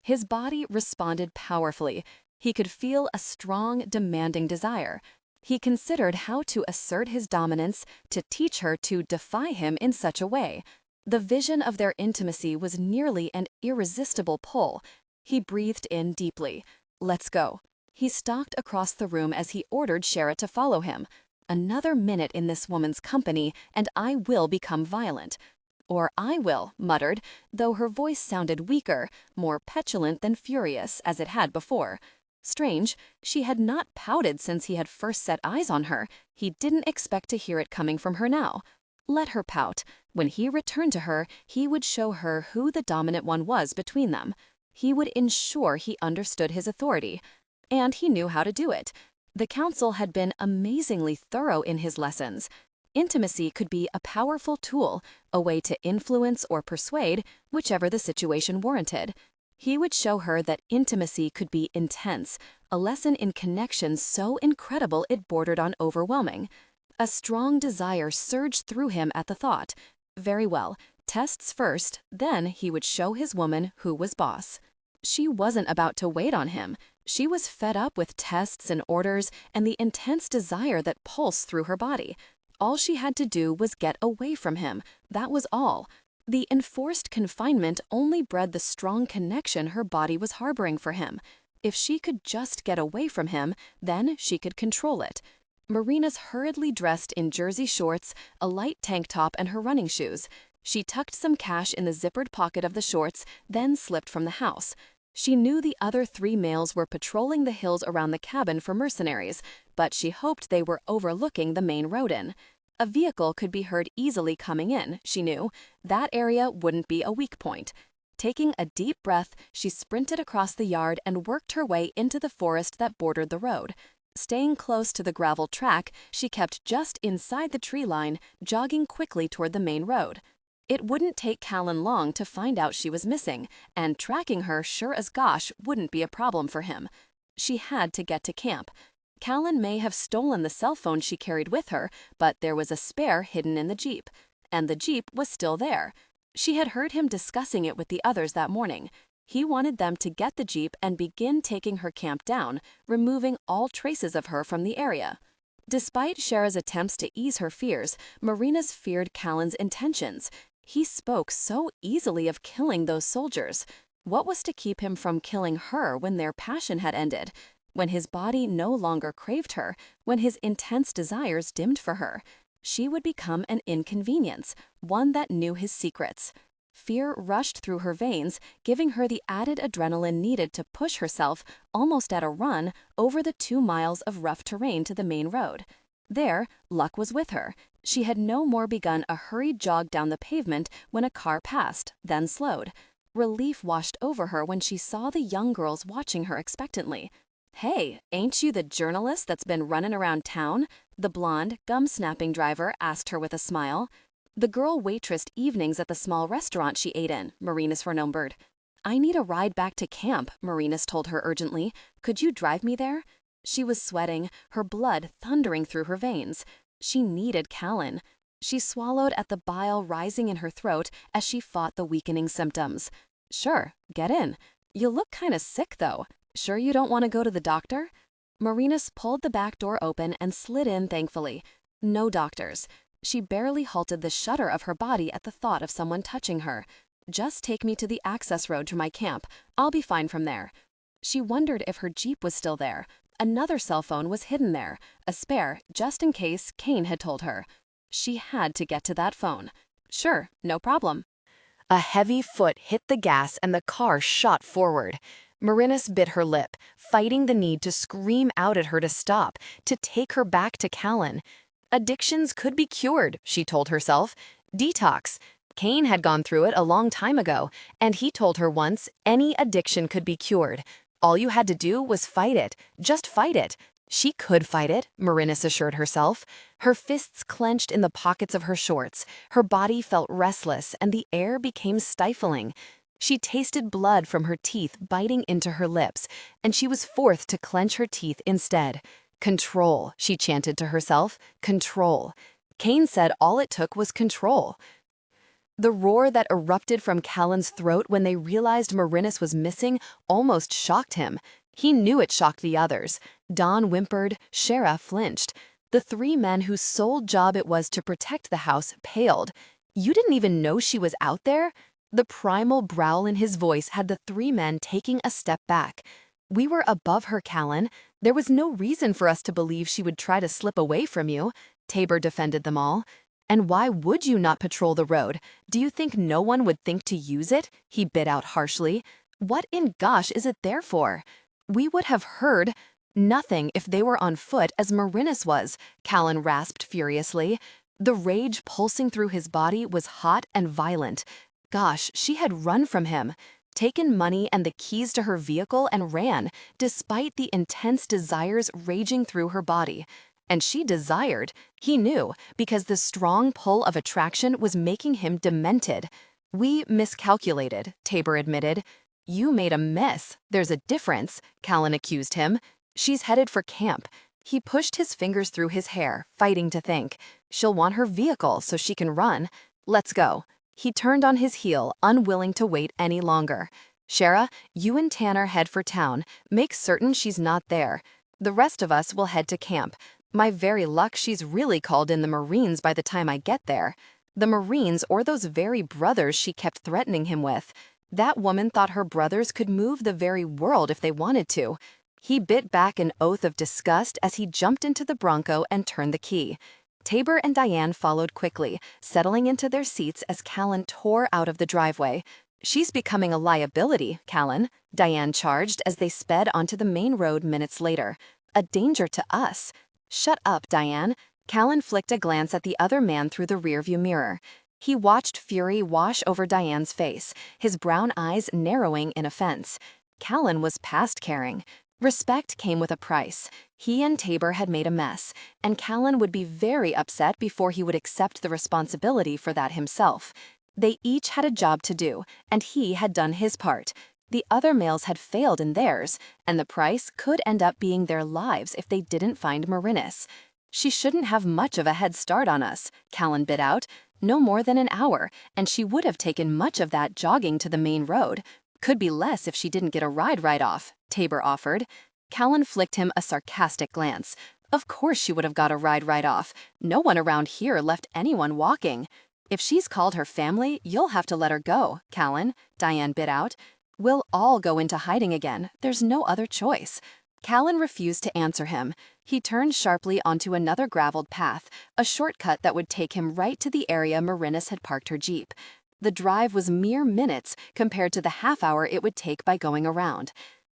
His body responded powerfully. He could feel a strong, demanding desire. He considered how to assert his dominance, to teach her to defy him in such a way. The vision of their intimacy was nearly an irresistible pull. He breathed in deeply. "Let's go." He stalked across the room as he ordered Shara to follow him. "Another minute in this woman's company, and I will become violent." "Or I will," muttered, though her voice sounded weaker, more petulant than furious, as it had before. Strange, she had not pouted since he had first set eyes on her. He didn't expect to hear it coming from her now. Let her pout. When he returned to her, he would show her who the dominant one was between them. He would ensure he understood his authority. And he knew how to do it. The council had been amazingly thorough in his lessons. Intimacy could be a powerful tool, a way to influence or persuade, whichever the situation warranted. He would show her that intimacy could be intense, a lesson in connection so incredible it bordered on overwhelming. A strong desire surged through him at the thought. Very well, tests first, then he would show his woman who was boss. She wasn't about to wait on him. She was fed up with tests and orders and the intense desire that pulsed through her body. All she had to do was get away from him. That was all. The enforced confinement only bred the strong connection her body was harboring for him. If she could just get away from him, then she could control it. Merinus hurriedly dressed in jersey shorts, a light tank top, and her running shoes. She tucked some cash in the zippered pocket of the shorts, then slipped from the house. She knew the other 3 males were patrolling the hills around the cabin for mercenaries, but she hoped they were overlooking the main road in. A vehicle could be heard easily coming in, she knew. That area wouldn't be a weak point. Taking a deep breath, she sprinted across the yard and worked her way into the forest that bordered the road. Staying close to the gravel track, she kept just inside the tree line, jogging quickly toward the main road. It wouldn't take Callan long to find out she was missing, and tracking her sure as gosh wouldn't be a problem for him. She had to get to camp. Callan may have stolen the cell phone she carried with her, but there was a spare hidden in the Jeep. And the Jeep was still there. She had heard him discussing it with the others that morning. He wanted them to get the Jeep and begin taking her camp down, removing all traces of her from the area. Despite Shara's attempts to ease her fears, Merinus feared Callan's intentions. He spoke so easily of killing those soldiers. What was to keep him from killing her when their passion had ended? When his body no longer craved her, when his intense desires dimmed for her? She would become an inconvenience, one that knew his secrets. Fear rushed through her veins, giving her the added adrenaline needed to push herself, almost at a run, over the 2 miles of rough terrain to the main road. There, luck was with her. She had no more begun a hurried jog down the pavement when a car passed, then slowed. Relief washed over her when she saw the young girls watching her expectantly. "Hey, ain't you the journalist that's been running around town?" the blonde, gum-snapping driver asked her with a smile. The girl waitressed evenings at the small restaurant she ate in, Merinus remembered. "I need a ride back to camp," Merinus told her urgently. "Could you drive me there?" She was sweating, her blood thundering through her veins. She needed Callan. She swallowed at the bile rising in her throat as she fought the weakening symptoms. "Sure, get in. You look kinda sick, though. Sure you don't want to go to the doctor?" Merinus pulled the back door open and slid in thankfully. No doctors. She barely halted the shudder of her body at the thought of someone touching her. "Just take me to the access road to my camp. I'll be fine from there." She wondered if her Jeep was still there. Another cell phone was hidden there, a spare, just in case Kane had told her. She had to get to that phone. "Sure, no problem." A heavy foot hit the gas and the car shot forward. Merinus bit her lip, fighting the need to scream out at her to stop, to take her back to Callan. Addictions could be cured, she told herself. Detox. Kane had gone through it a long time ago, and he told her once any addiction could be cured. All you had to do was fight it. Just fight it. She could fight it, Merinus assured herself. Her fists clenched in the pockets of her shorts. Her body felt restless, and the air became stifling. She tasted blood from her teeth biting into her lips, and she was forced to clench her teeth instead. Control, she chanted to herself. Control. Kane said all it took was control. The roar that erupted from Callan's throat when they realized Merinus was missing almost shocked him. He knew it shocked the others. Don whimpered, Shara flinched. The 3 men whose sole job it was to protect the house paled. "You didn't even know she was out there?" The primal growl in his voice had the 3 men taking a step back. "We were above her, Callan. There was no reason for us to believe she would try to slip away from you." Tabor defended them all. "And why would you not patrol the road? Do you think no one would think to use it?" he bit out harshly. "What in gosh is it there for?" "We would have heard nothing if they were on foot as Merinus was," Callan rasped furiously. The rage pulsing through his body was hot and violent. Gosh, she had run from him, taken money and the keys to her vehicle and ran, despite the intense desires raging through her body. And she desired, he knew, because the strong pull of attraction was making him demented. "We miscalculated," Tabor admitted. "You made a mess. There's a difference," Callan accused him. "She's headed for camp." He pushed his fingers through his hair, fighting to think. "She'll want her vehicle so she can run. Let's go." He turned on his heel, unwilling to wait any longer. "Shara, you and Tanner head for town. Make certain she's not there. The rest of us will head to camp. My very luck she's really called in the Marines by the time I get there." The Marines or those very brothers she kept threatening him with. That woman thought her brothers could move the very world if they wanted to. He bit back an oath of disgust as he jumped into the Bronco and turned the key. Tabor and Diane followed quickly, settling into their seats as Callan tore out of the driveway. "She's becoming a liability, Callan," Diane charged as they sped onto the main road minutes later. "A danger to us." "Shut up, Diane." Callan flicked a glance at the other man through the rearview mirror. He watched fury wash over Diane's face, his brown eyes narrowing in offense. Callan was past caring. Respect came with a price. He and Tabor had made a mess, and Callan would be very upset before he would accept the responsibility for that himself. They each had a job to do, and he had done his part. The other males had failed in theirs, and the price could end up being their lives if they didn't find Merinus. "She shouldn't have much of a head start on us," Callan bit out. No more than an hour, and she would have taken much of that jogging to the main road. Could be less if she didn't get a ride right off, Tabor offered. Callan flicked him a sarcastic glance. Of course she would have got a ride right off. No one around here left anyone walking. If she's called her family, you'll have to let her go, Callan, Diane bit out. We'll all go into hiding again. There's no other choice. Callan refused to answer him. He turned sharply onto another graveled path, a shortcut that would take him right to the area Merinus had parked her jeep. The drive was mere minutes compared to the half-hour it would take by going around.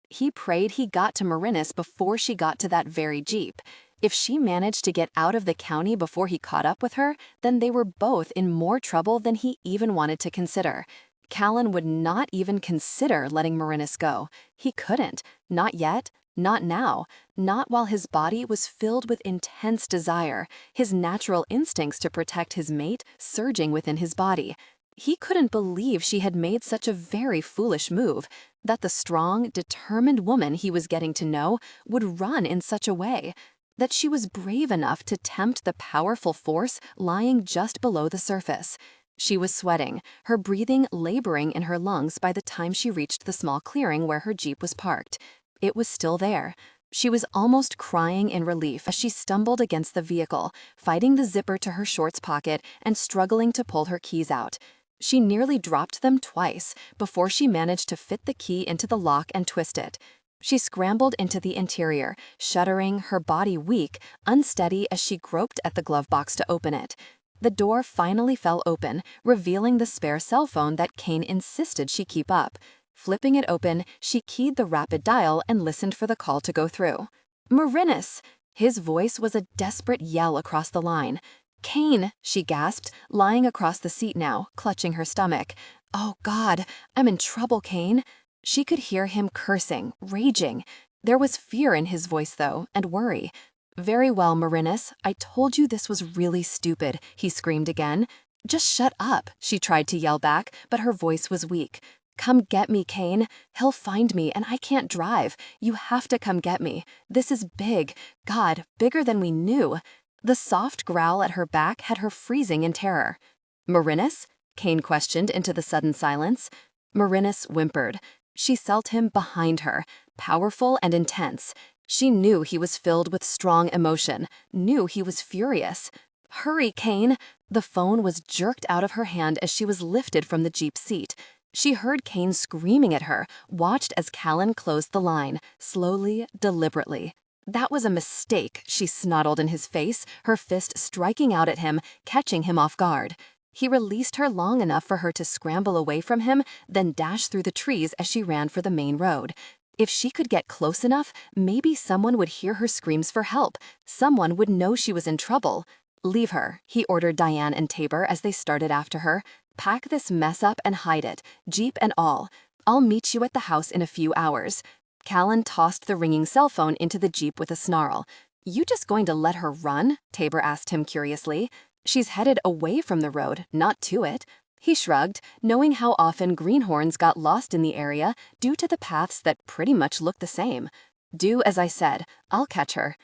He prayed he got to Merinus before she got to that very jeep. If she managed to get out of the county before he caught up with her, then they were both in more trouble than he even wanted to consider. Callan would not even consider letting Merinus go. He couldn't. Not yet. Not now. Not while his body was filled with intense desire, his natural instincts to protect his mate surging within his body. He couldn't believe she had made such a very foolish move, that the strong, determined woman he was getting to know would run in such a way, that she was brave enough to tempt the powerful force lying just below the surface. She was sweating, her breathing laboring in her lungs by the time she reached the small clearing where her jeep was parked. It was still there. She was almost crying in relief as she stumbled against the vehicle, fighting the zipper to her shorts pocket and struggling to pull her keys out. She nearly dropped them twice before she managed to fit the key into the lock and twist it. She scrambled into the interior, shuddering, her body weak, unsteady as she groped at the glove box to open it. The door finally fell open, revealing the spare cell phone that Kane insisted she keep up. Flipping it open, she keyed the rapid dial and listened for the call to go through. Merinus! His voice was a desperate yell across the line. Kane, she gasped, lying across the seat now, clutching her stomach. Oh God, I'm in trouble, Kane. She could hear him cursing, raging. There was fear in his voice, though, and worry. Very well, Merinus, I told you this was really stupid, he screamed again. Just shut up, she tried to yell back, but her voice was weak. Come get me, Kane. He'll find me, and I can't drive. You have to come get me. This is big. God, bigger than we knew. The soft growl at her back had her freezing in terror. Merinus? Kane questioned into the sudden silence. Merinus whimpered. She felt him behind her, powerful and intense. She knew he was filled with strong emotion, knew he was furious. Hurry, Kane! The phone was jerked out of her hand as she was lifted from the jeep seat. She heard Kane screaming at her, watched as Callan closed the line, slowly, deliberately. That was a mistake, she snarled in his face, her fist striking out at him, catching him off guard. He released her long enough for her to scramble away from him, then dash through the trees as she ran for the main road. If she could get close enough, maybe someone would hear her screams for help. Someone would know she was in trouble. Leave her, he ordered Diane and Tabor as they started after her. Pack this mess up and hide it, jeep and all. I'll meet you at the house in a few hours. Callan tossed the ringing cell phone into the jeep with a snarl. You just going to let her run? Tabor asked him curiously. She's headed away from the road, not to it. He shrugged, knowing how often greenhorns got lost in the area due to the paths that pretty much looked the same. Do as I said. I'll catch her.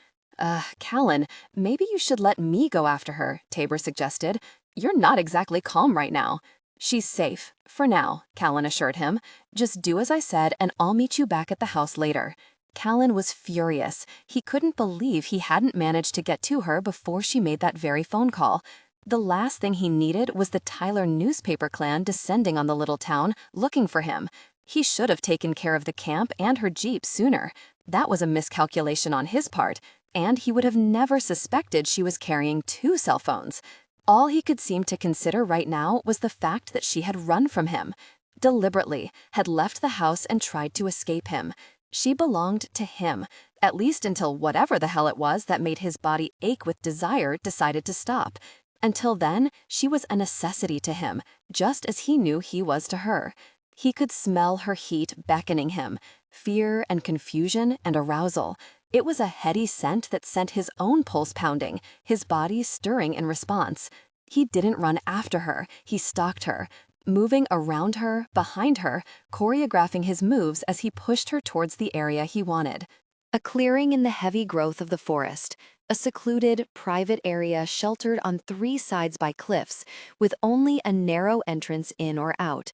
Callan, maybe you should let me go after her, Tabor suggested. You're not exactly calm right now. She's safe, for now, Callan assured him. Just do as I said and I'll meet you back at the house later. Callan was furious. He couldn't believe he hadn't managed to get to her before she made that very phone call. The last thing he needed was the Tyler newspaper clan descending on the little town, looking for him. He should have taken care of the camp and her jeep sooner. That was a miscalculation on his part, and he would have never suspected she was carrying 2 cell phones. All he could seem to consider right now was the fact that she had run from him. Deliberately, had left the house and tried to escape him. She belonged to him, at least until whatever the hell it was that made his body ache with desire decided to stop. Until then, she was a necessity to him, just as he knew he was to her. He could smell her heat beckoning him, fear and confusion and arousal. It was a heady scent that sent his own pulse pounding, his body stirring in response. He didn't run after her, he stalked her, moving around her, behind her, choreographing his moves as he pushed her towards the area he wanted. A clearing in the heavy growth of the forest, a secluded, private area sheltered on 3 sides by cliffs, with only a narrow entrance in or out.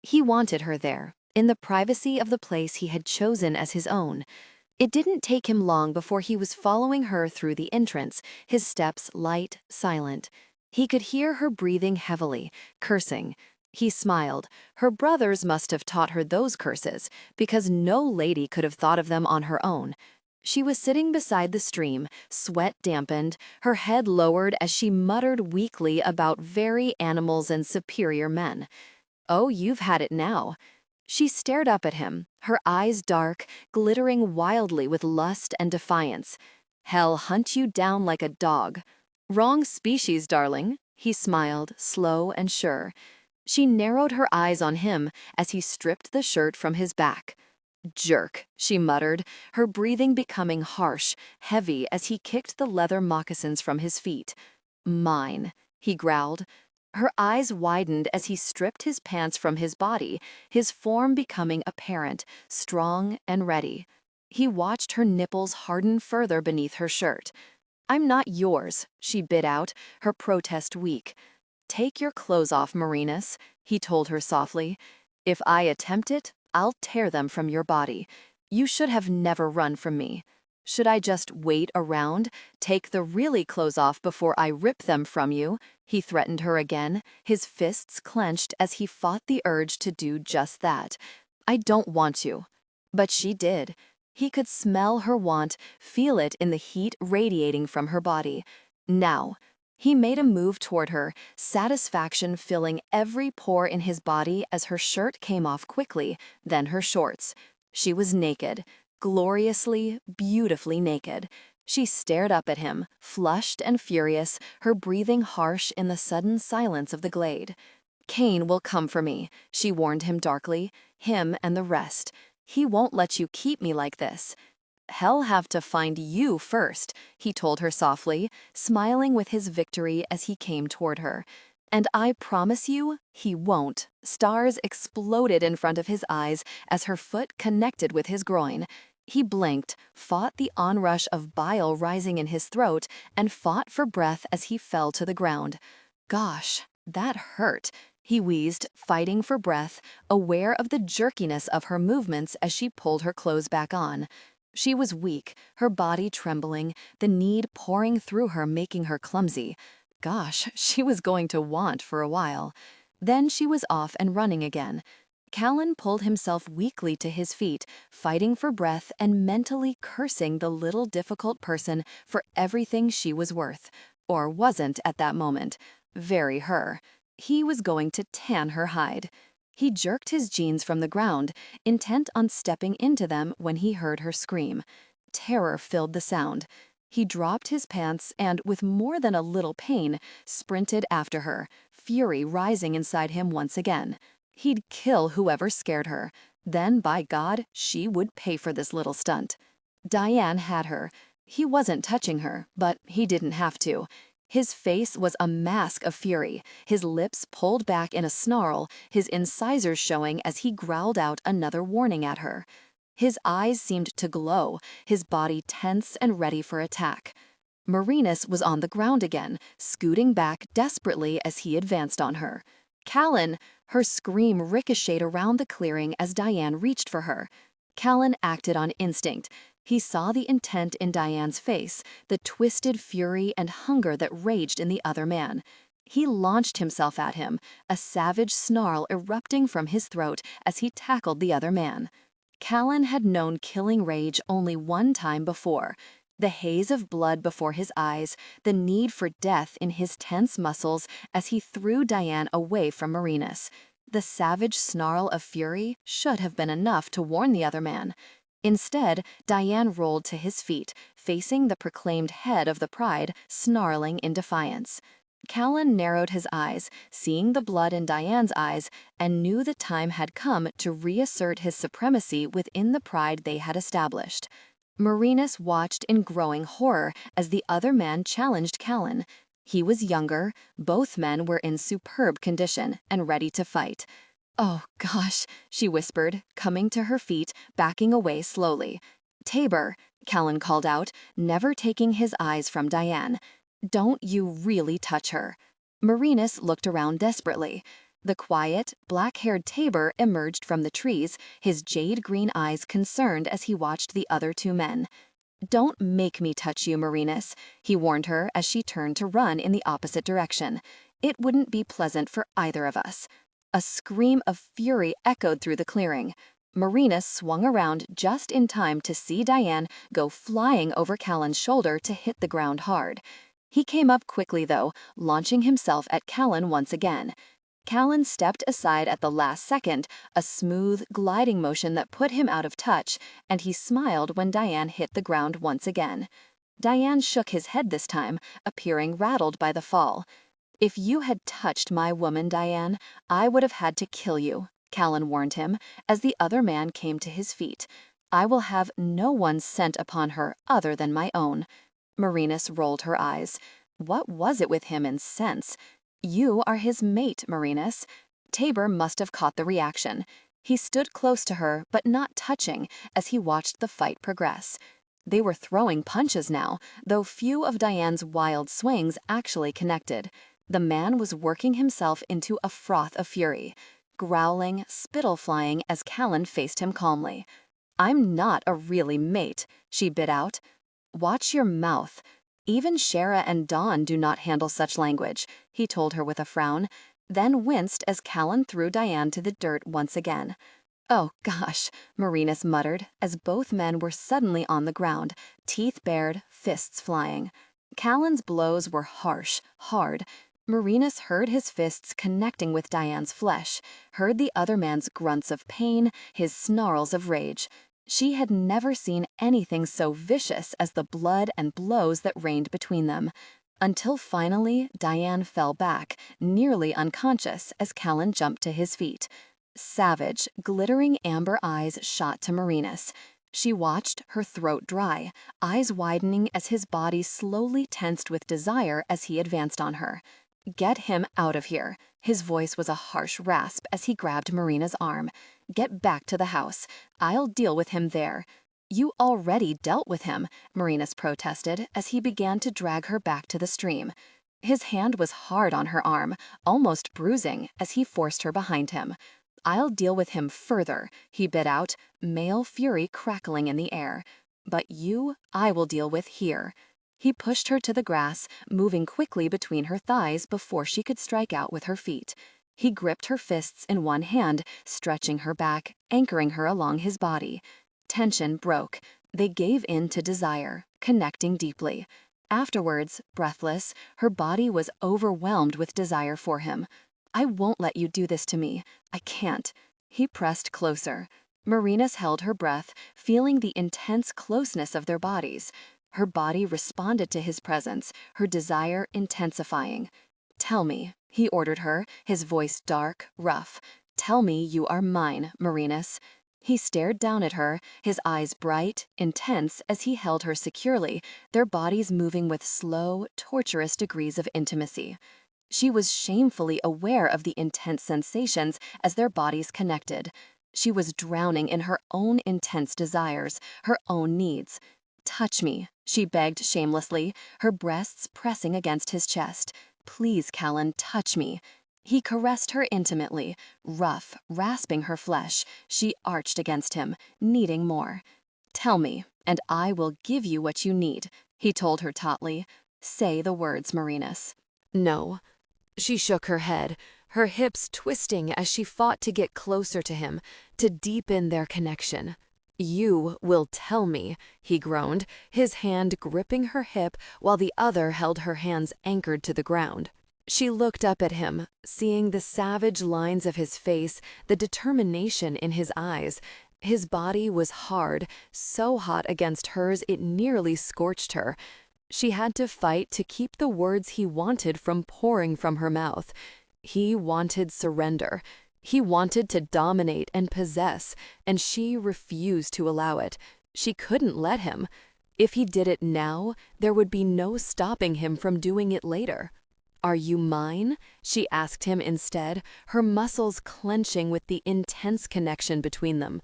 He wanted her there, in the privacy of the place he had chosen as his own. It didn't take him long before he was following her through the entrance, his steps light, silent. He could hear her breathing heavily, cursing. He smiled. Her brothers must have taught her those curses, because no lady could have thought of them on her own. She was sitting beside the stream, sweat dampened, her head lowered as she muttered weakly about very animals and superior men. "Oh, you've had it now." She stared up at him, her eyes dark, glittering wildly with lust and defiance. "Hell hunt you down like a dog." "Wrong species, darling," he smiled, slow and sure. She narrowed her eyes on him as he stripped the shirt from his back. "Jerk," she muttered, her breathing becoming harsh, heavy as he kicked the leather moccasins from his feet. "Mine," he growled. Her eyes widened as he stripped his pants from his body, his form becoming apparent, strong and ready. He watched her nipples harden further beneath her shirt. "I'm not yours," she bit out, her protest weak. "Take your clothes off, Merinus," he told her softly. "If I attempt it, I'll tear them from your body. You should have never run from me. Should I just wait around, take the really clothes off before I rip them from you?" He threatened her again, his fists clenched as he fought the urge to do just that. "I don't want to." But she did. He could smell her want, feel it in the heat radiating from her body. Now. He made a move toward her, satisfaction filling every pore in his body as her shirt came off quickly, then her shorts. She was naked, gloriously, beautifully naked. She stared up at him, flushed and furious, her breathing harsh in the sudden silence of the glade. "Cain will come for me," she warned him darkly, "him and the rest. He won't let you keep me like this." "Hell have to find you first," he told her softly, smiling with his victory as he came toward her. "And I promise you, he won't." Stars exploded in front of his eyes as her foot connected with his groin. He blinked, fought the onrush of bile rising in his throat, and fought for breath as he fell to the ground. "Gosh, that hurt," he wheezed, fighting for breath, aware of the jerkiness of her movements as she pulled her clothes back on. She was weak, her body trembling, the need pouring through her making her clumsy. Gosh, she was going to want for a while. Then she was off and running again. Callan pulled himself weakly to his feet, fighting for breath and mentally cursing the little difficult person for everything she was worth. Or wasn't at that moment. Very her. He was going to tan her hide. He jerked his jeans from the ground, intent on stepping into them when he heard her scream. Terror filled the sound. He dropped his pants and, with more than a little pain, sprinted after her, fury rising inside him once again. He'd kill whoever scared her. Then, by God, she would pay for this little stunt. Diane had her. He wasn't touching her, but he didn't have to. His face was a mask of fury, his lips pulled back in a snarl, his incisors showing as he growled out another warning at her. His eyes seemed to glow, his body tense and ready for attack. Merinus was on the ground again, scooting back desperately as he advanced on her. "Callan!" Her scream ricocheted around the clearing as Diane reached for her. Callan acted on instinct. He saw the intent in Diane's face, the twisted fury and hunger that raged in the other man. He launched himself at him, a savage snarl erupting from his throat as he tackled the other man. Callan had known killing rage only one time before. The haze of blood before his eyes, the need for death in his tense muscles as he threw Diane away from Merinus. The savage snarl of fury should have been enough to warn the other man. Instead, Diane rolled to his feet, facing the proclaimed head of the pride, snarling in defiance. Callan narrowed his eyes, seeing the blood in Diane's eyes, and knew the time had come to reassert his supremacy within the pride they had established. Merinus watched in growing horror as the other man challenged Callan. He was younger, both men were in superb condition and ready to fight. "Oh, gosh," she whispered, coming to her feet, backing away slowly. "Tabor." Callan called out, never taking his eyes from Diane. "Don't you really touch her." Merinus looked around desperately. The quiet, black-haired Tabor emerged from the trees, his jade-green eyes concerned as he watched the other two men. "Don't make me touch you, Merinus," he warned her as she turned to run in the opposite direction. "It wouldn't be pleasant for either of us." A scream of fury echoed through the clearing. Merinus swung around just in time to see Diane go flying over Callan's shoulder to hit the ground hard. He came up quickly, though, launching himself at Callan once again. Callan stepped aside at the last second, a smooth, gliding motion that put him out of touch, and he smiled when Diane hit the ground once again. Diane shook his head this time, appearing rattled by the fall. "If you had touched my woman, Diane, I would have had to kill you," Callan warned him, as the other man came to his feet. "I will have no one's scent upon her other than my own." Merinus rolled her eyes. What was it with him and scents? "You are his mate, Merinus." Tabor must have caught the reaction. He stood close to her, but not touching, as he watched the fight progress. They were throwing punches now, though few of Diane's wild swings actually connected. The man was working himself into a froth of fury, growling, spittle flying as Callan faced him calmly. "I'm not a really mate," she bit out. "Watch your mouth. Even Shara and Dawn do not handle such language," he told her with a frown, then winced as Callan threw Diane to the dirt once again. "Oh, gosh," Merinus muttered, as both men were suddenly on the ground, teeth bared, fists flying. Callan's blows were harsh, hard. Merinus heard his fists connecting with Diane's flesh, heard the other man's grunts of pain, his snarls of rage. She had never seen anything so vicious as the blood and blows that reigned between them. Until finally, Diane fell back, nearly unconscious, as Callan jumped to his feet. Savage, glittering amber eyes shot to Merinus. She watched, her throat dry, eyes widening as his body slowly tensed with desire as he advanced on her. "Get him out of here." His voice was a harsh rasp as he grabbed Marina's arm. "Get back to the house. I'll deal with him there." "You already dealt with him," Merinus protested as he began to drag her back to the stream. His hand was hard on her arm, almost bruising, as he forced her behind him. "I'll deal with him further," he bit out, male fury crackling in the air. "But you, I will deal with here." He pushed her to the grass, moving quickly between her thighs before she could strike out with her feet. He gripped her fists in one hand, stretching her back, anchoring her along his body. Tension broke. They gave in to desire, connecting deeply. Afterwards, breathless, her body was overwhelmed with desire for him. "I won't let you do this to me. I can't." He pressed closer. Merinus held her breath, feeling the intense closeness of their bodies. Her body responded to his presence, her desire intensifying. "Tell me," he ordered her, his voice dark, rough. "Tell me you are mine, Merinus." He stared down at her, his eyes bright, intense as he held her securely, their bodies moving with slow, torturous degrees of intimacy. She was shamefully aware of the intense sensations as their bodies connected. She was drowning in her own intense desires, her own needs. "Touch me," she begged shamelessly, her breasts pressing against his chest. "Please, Callan, touch me." He caressed her intimately, rough, rasping her flesh. She arched against him, needing more. "Tell me, and I will give you what you need," he told her tautly. "Say the words, Merinus." "No." She shook her head, her hips twisting as she fought to get closer to him, to deepen their connection. "You will tell me," he groaned, his hand gripping her hip while the other held her hands anchored to the ground. She looked up at him, seeing the savage lines of his face, the determination in his eyes. His body was hard, so hot against hers it nearly scorched her. She had to fight to keep the words he wanted from pouring from her mouth. He wanted surrender. He wanted to dominate and possess, and she refused to allow it. She couldn't let him. If he did it now, there would be no stopping him from doing it later. "Are you mine?" she asked him instead, her muscles clenching with the intense connection between them.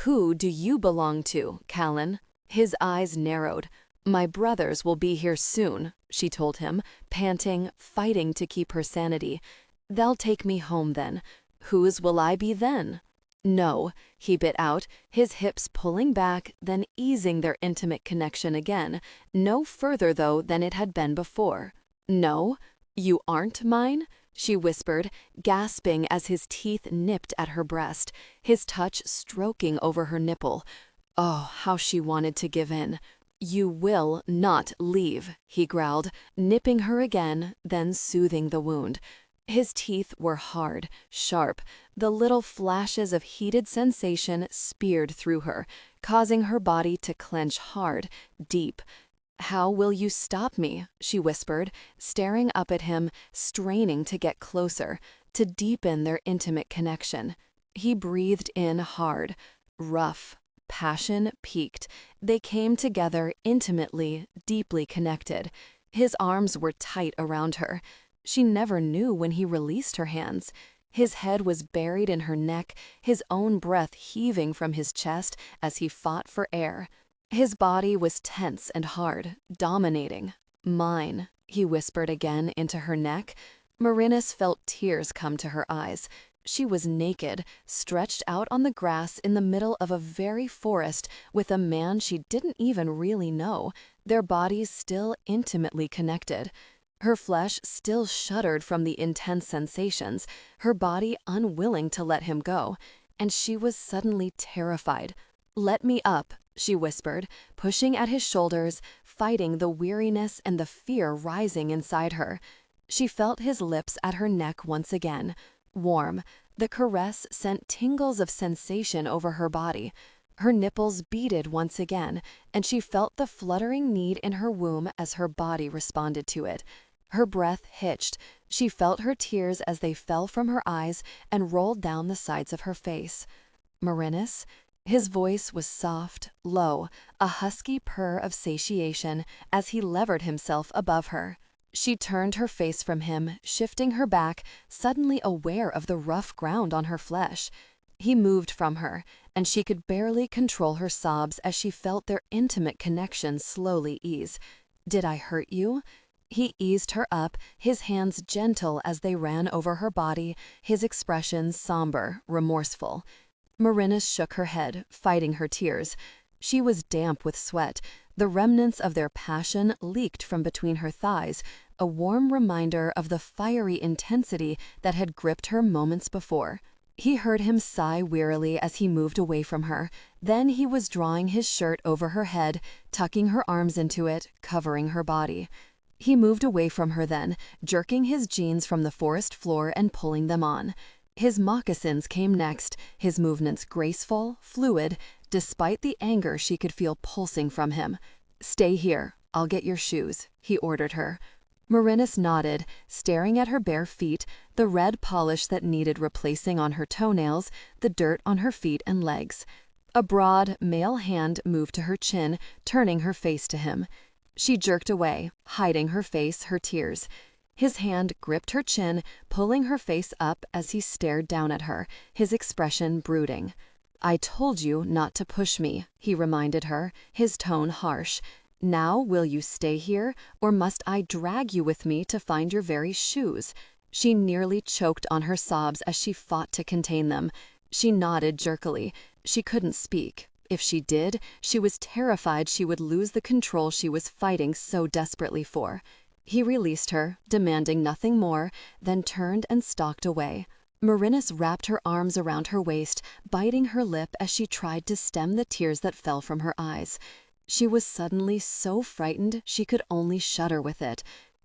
"Who do you belong to, Callan?" His eyes narrowed. "My brothers will be here soon," she told him, panting, fighting to keep her sanity. "They'll take me home then. Whose will I be then?" "No," he bit out, his hips pulling back, then easing their intimate connection again, no further though than it had been before. "No? You aren't mine?" she whispered, gasping as his teeth nipped at her breast, his touch stroking over her nipple. Oh, how she wanted to give in. "You will not leave," he growled, nipping her again, then soothing the wound. His teeth were hard, sharp, the little flashes of heated sensation speared through her, causing her body to clench hard, deep. "How will you stop me?" she whispered, staring up at him, straining to get closer, to deepen their intimate connection. He breathed in hard, rough. Passion peaked. They came together intimately, deeply connected. His arms were tight around her. She never knew when he released her hands. His head was buried in her neck, his own breath heaving from his chest as he fought for air. His body was tense and hard, dominating. "Mine," he whispered again into her neck. Merinus felt tears come to her eyes. She was naked, stretched out on the grass in the middle of a very forest with a man she didn't even really know, their bodies still intimately connected. Her flesh still shuddered from the intense sensations, her body unwilling to let him go, and she was suddenly terrified. "Let me up," she whispered, pushing at his shoulders, fighting the weariness and the fear rising inside her. She felt his lips at her neck once again. Warm, the caress sent tingles of sensation over her body. Her nipples beaded once again, and she felt the fluttering need in her womb as her body responded to it. Her breath hitched. She felt her tears as they fell from her eyes and rolled down the sides of her face. "Merinus?" His voice was soft, low, a husky purr of satiation as he levered himself above her. She turned her face from him, shifting her back, suddenly aware of the rough ground on her flesh. He moved from her, and she could barely control her sobs as she felt their intimate connection slowly ease. "Did I hurt you?" He eased her up, his hands gentle as they ran over her body, his expression somber, remorseful. Merinus shook her head, fighting her tears. She was damp with sweat. The remnants of their passion leaked from between her thighs, a warm reminder of the fiery intensity that had gripped her moments before. He heard him sigh wearily as he moved away from her. Then he was drawing his shirt over her head, tucking her arms into it, covering her body. He moved away from her then, jerking his jeans from the forest floor and pulling them on. His moccasins came next, his movements graceful, fluid, despite the anger she could feel pulsing from him. "Stay here. I'll get your shoes," he ordered her. Merinus nodded, staring at her bare feet, the red polish that needed replacing on her toenails, the dirt on her feet and legs. A broad, male hand moved to her chin, turning her face to him. She jerked away, hiding her face, her tears. His hand gripped her chin, pulling her face up as he stared down at her, his expression brooding. "I told you not to push me," he reminded her, his tone harsh. "Now will you stay here, or must I drag you with me to find your very shoes?" She nearly choked on her sobs as she fought to contain them. She nodded jerkily. She couldn't speak. If she did, she was terrified she would lose the control she was fighting so desperately for. He released her, demanding nothing more, then turned and stalked away. Merinus wrapped her arms around her waist, biting her lip as she tried to stem the tears that fell from her eyes. She was suddenly so frightened she could only shudder with it.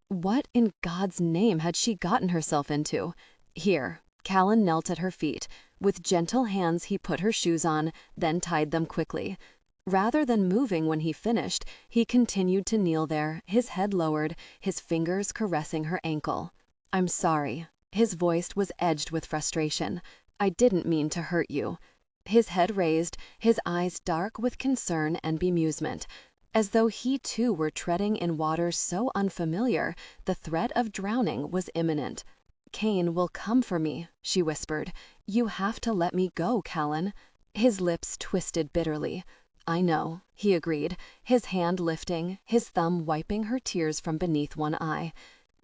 What in God's name had she gotten herself into? "Here." Callan knelt at her feet. With gentle hands he put her shoes on, then tied them quickly. Rather than moving when he finished, he continued to kneel there, his head lowered, his fingers caressing her ankle. "I'm sorry." His voice was edged with frustration. "I didn't mean to hurt you." His head raised, his eyes dark with concern and bemusement. As though he too were treading in waters so unfamiliar, the threat of drowning was imminent. "Cain will come for me," she whispered. "You have to let me go, Callan." His lips twisted bitterly. I know, he agreed, his hand lifting, his thumb wiping her tears from beneath one eye.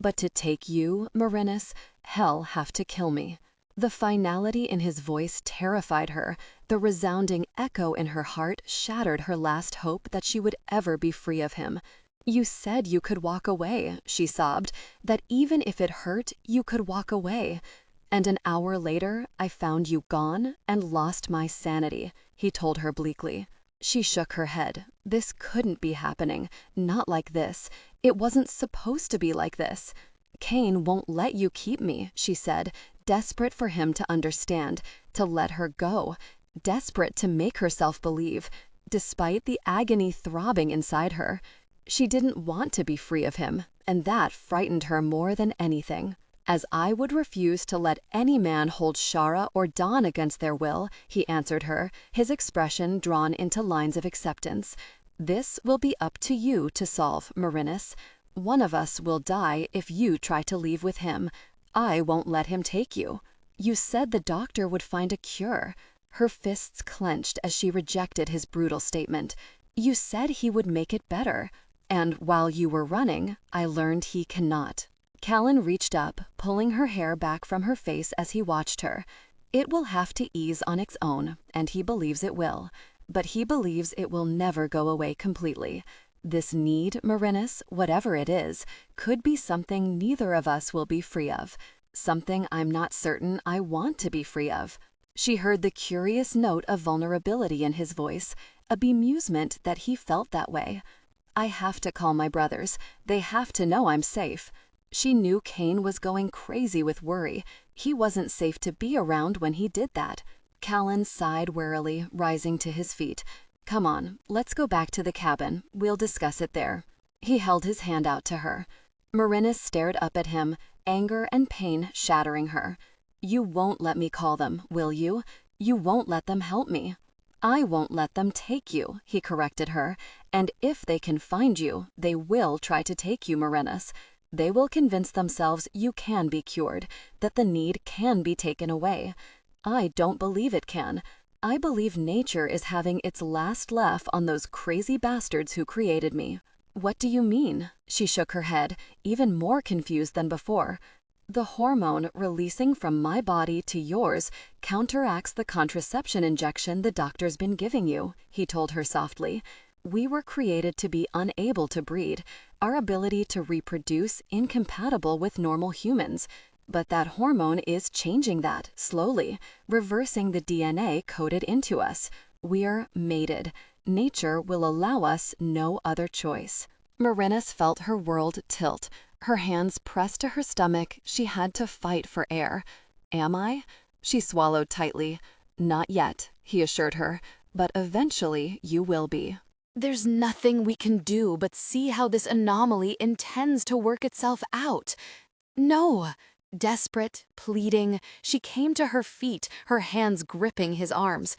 But to take you, Merinus, hell have to kill me. The finality in his voice terrified her. The resounding echo in her heart shattered her last hope that she would ever be free of him. You said you could walk away, she sobbed, that even if it hurt, you could walk away. And an hour later, I found you gone and lost my sanity, he told her bleakly. She shook her head. This couldn't be happening. Not like this. It wasn't supposed to be like this. Cain won't let you keep me, she said, desperate for him to understand, to let her go, desperate to make herself believe, despite the agony throbbing inside her. She didn't want to be free of him, and that frightened her more than anything. As I would refuse to let any man hold Shara or Dawn against their will, he answered her, his expression drawn into lines of acceptance. This will be up to you to solve, Merinus. One of us will die if you try to leave with him. I won't let him take you. You said the doctor would find a cure. Her fists clenched as she rejected his brutal statement. You said he would make it better. And while you were running, I learned he cannot. Callan reached up, pulling her hair back from her face as he watched her. It will have to ease on its own, and he believes it will. But he believes it will never go away completely. This need, Merinus, whatever it is, could be something neither of us will be free of. Something I'm not certain I want to be free of. She heard the curious note of vulnerability in his voice, a bemusement that he felt that way. I have to call my brothers. They have to know I'm safe. She knew Cain was going crazy with worry. He wasn't safe to be around when he did that. Callan sighed wearily, rising to his feet. Come on, let's go back to the cabin. We'll discuss it there. He held his hand out to her. Merinus stared up at him, anger and pain shattering her. You won't let me call them, will you? You won't let them help me. I won't let them take you, he corrected her. And if they can find you, they will try to take you, Merinus. They will convince themselves you can be cured, that the need can be taken away. I don't believe it can. I believe nature is having its last laugh on those crazy bastards who created me. What do you mean? She shook her head, even more confused than before. The hormone releasing from my body to yours counteracts the contraception injection the doctor's been giving you, he told her softly. We were created to be unable to breed, our ability to reproduce incompatible with normal humans. But that hormone is changing that, slowly, reversing the DNA coded into us. We're mated. Nature will allow us no other choice. Merinus felt her world tilt. Her hands pressed to her stomach. She had to fight for air. Am I? She swallowed tightly. Not yet, he assured her, but eventually you will be. There's nothing we can do but see how this anomaly intends to work itself out. No. Desperate, pleading, she came to her feet, her hands gripping his arms.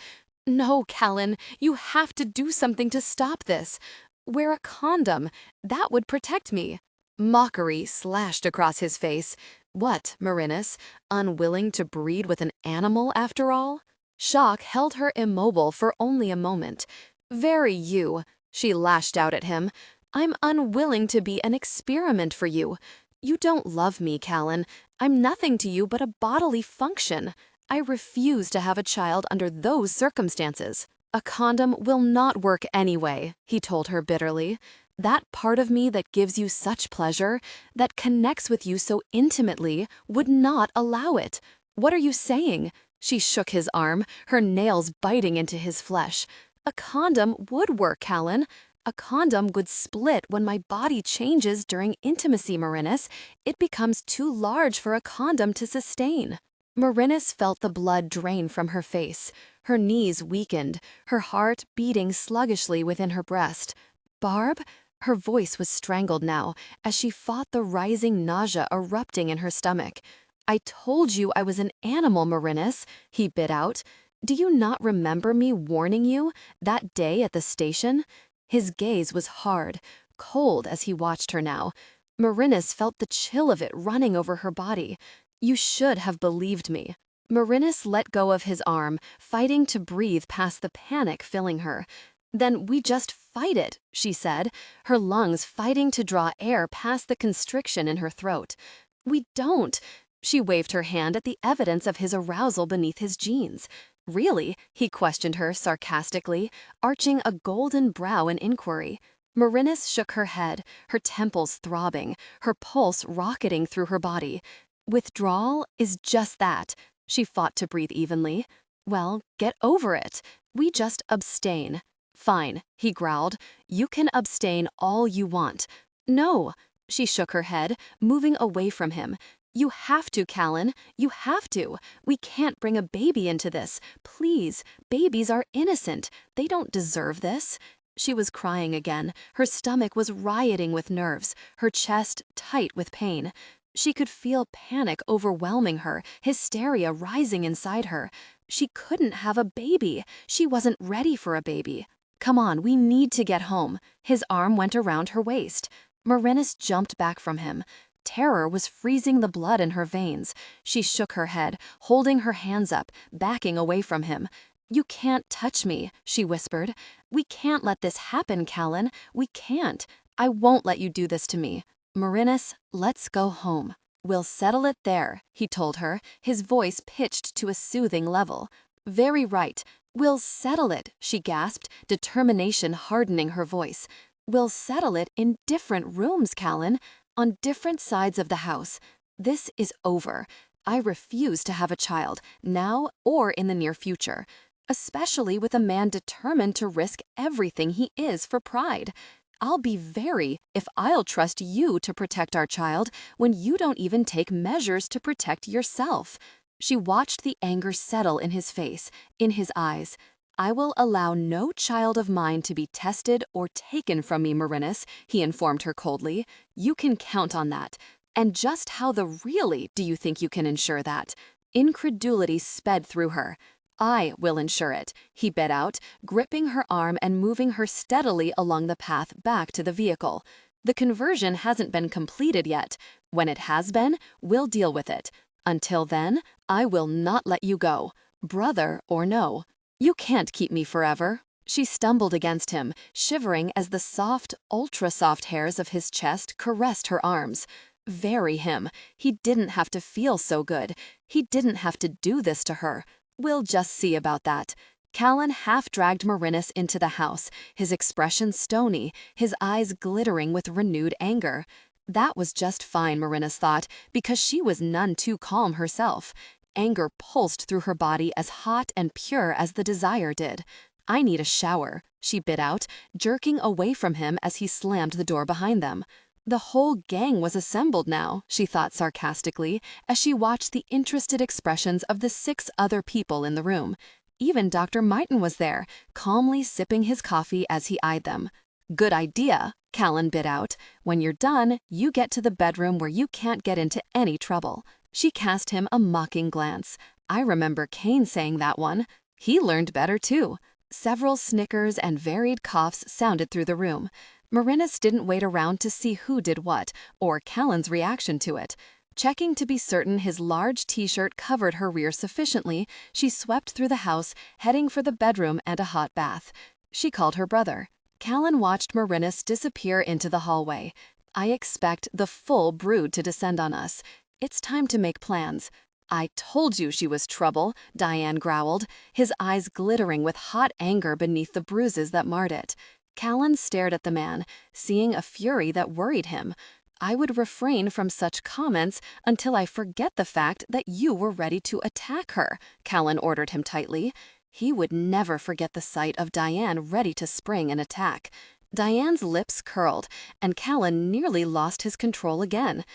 No, Callan, you have to do something to stop this. Wear a condom. That would protect me. Mockery slashed across his face. What, Merinus? Unwilling to breed with an animal after all? Shock held her immobile for only a moment. Very you, she lashed out at him. I'm unwilling to be an experiment for you. You don't love me, Callan. I'm nothing to you but a bodily function. I refuse to have a child under those circumstances. A condom will not work anyway, he told her bitterly. That part of me that gives you such pleasure, that connects with you so intimately, would not allow it. What are you saying? She shook his arm, her nails biting into his flesh. A condom would work, Callan. A condom would split when my body changes during intimacy, Merinus. It becomes too large for a condom to sustain. Merinus felt the blood drain from her face. Her knees weakened, her heart beating sluggishly within her breast. Barb? Her voice was strangled now, as she fought the rising nausea erupting in her stomach. I told you I was an animal, Merinus, he bit out. Do you not remember me warning you that day at the station? His gaze was hard, cold as he watched her now. Merinus felt the chill of it running over her body. You should have believed me. Merinus let go of his arm, fighting to breathe past the panic filling her. Then we just fight it, she said, her lungs fighting to draw air past the constriction in her throat. We don't. She waved her hand at the evidence of his arousal beneath his jeans. Really? He questioned her sarcastically, arching a golden brow in inquiry. Merinus shook her head, her temples throbbing, her pulse rocketing through her body. Withdrawal is just that. She fought to breathe evenly. Well, get over it. We just abstain. Fine, he growled. You can abstain all you want. No. She shook her head, moving away from him. You have to, Callan. You have to. We can't bring a baby into this. Please, babies are innocent. They don't deserve this. She was crying again. Her stomach was rioting with nerves, her chest tight with pain. She could feel panic overwhelming her, hysteria rising inside her. She couldn't have a baby. She wasn't ready for a baby. Come on, we need to get home. His arm went around her waist. Merinus jumped back from him. Terror was freezing the blood in her veins. She shook her head, holding her hands up, backing away from him. You can't touch me, she whispered. We can't let this happen, Callan. We can't. I won't let you do this to me. Merinus, let's go home. We'll settle it there, he told her, his voice pitched to a soothing level. Very right. We'll settle it, she gasped, determination hardening her voice. We'll settle it in different rooms, Callan, on different sides of the house. This is over. I refuse to have a child, now or in the near future, especially with a man determined to risk everything he is for pride. I'll be very if I'll trust you to protect our child when you don't even take measures to protect yourself. She watched the anger settle in his face, in his eyes. I will allow no child of mine to be tested or taken from me, Merinus, he informed her coldly. You can count on that. And just how the really do you think you can ensure that? Incredulity sped through her. I will ensure it, he bit out, gripping her arm and moving her steadily along the path back to the vehicle. The conversion hasn't been completed yet. When it has been, we'll deal with it. Until then, I will not let you go, brother or no. You can't keep me forever. She stumbled against him, shivering as the soft, ultra-soft hairs of his chest caressed her arms. Very him. He didn't have to feel so good. He didn't have to do this to her. We'll just see about that. Callan half-dragged Merinus into the house, his expression stony, his eyes glittering with renewed anger. That was just fine, Merinus thought, because she was none too calm herself. Anger pulsed through her body as hot and pure as the desire did. I need a shower, she bit out, jerking away from him as he slammed the door behind them. The whole gang was assembled now, she thought sarcastically, as she watched the interested expressions of the 6 other people in the room. Even Dr. Martin was there, calmly sipping his coffee as he eyed them. Good idea, Callan bit out. When you're done, you get to the bedroom where you can't get into any trouble. She cast him a mocking glance. I remember Kane saying that one. He learned better too. Several snickers and varied coughs sounded through the room. Merinus didn't wait around to see who did what, or Callan's reaction to it. Checking to be certain his large t-shirt covered her rear sufficiently, she swept through the house, heading for the bedroom and a hot bath. She called her brother. Callan watched Merinus disappear into the hallway. I expect the full brood to descend on us. It's time to make plans. I told you she was trouble, Diane growled, his eyes glittering with hot anger beneath the bruises that marred it. Callan stared at the man, seeing a fury that worried him. I would refrain from such comments until I forget the fact that you were ready to attack her, Callan ordered him tightly. He would never forget the sight of Diane ready to spring an attack. Diane's lips curled, and Callan nearly lost his control again.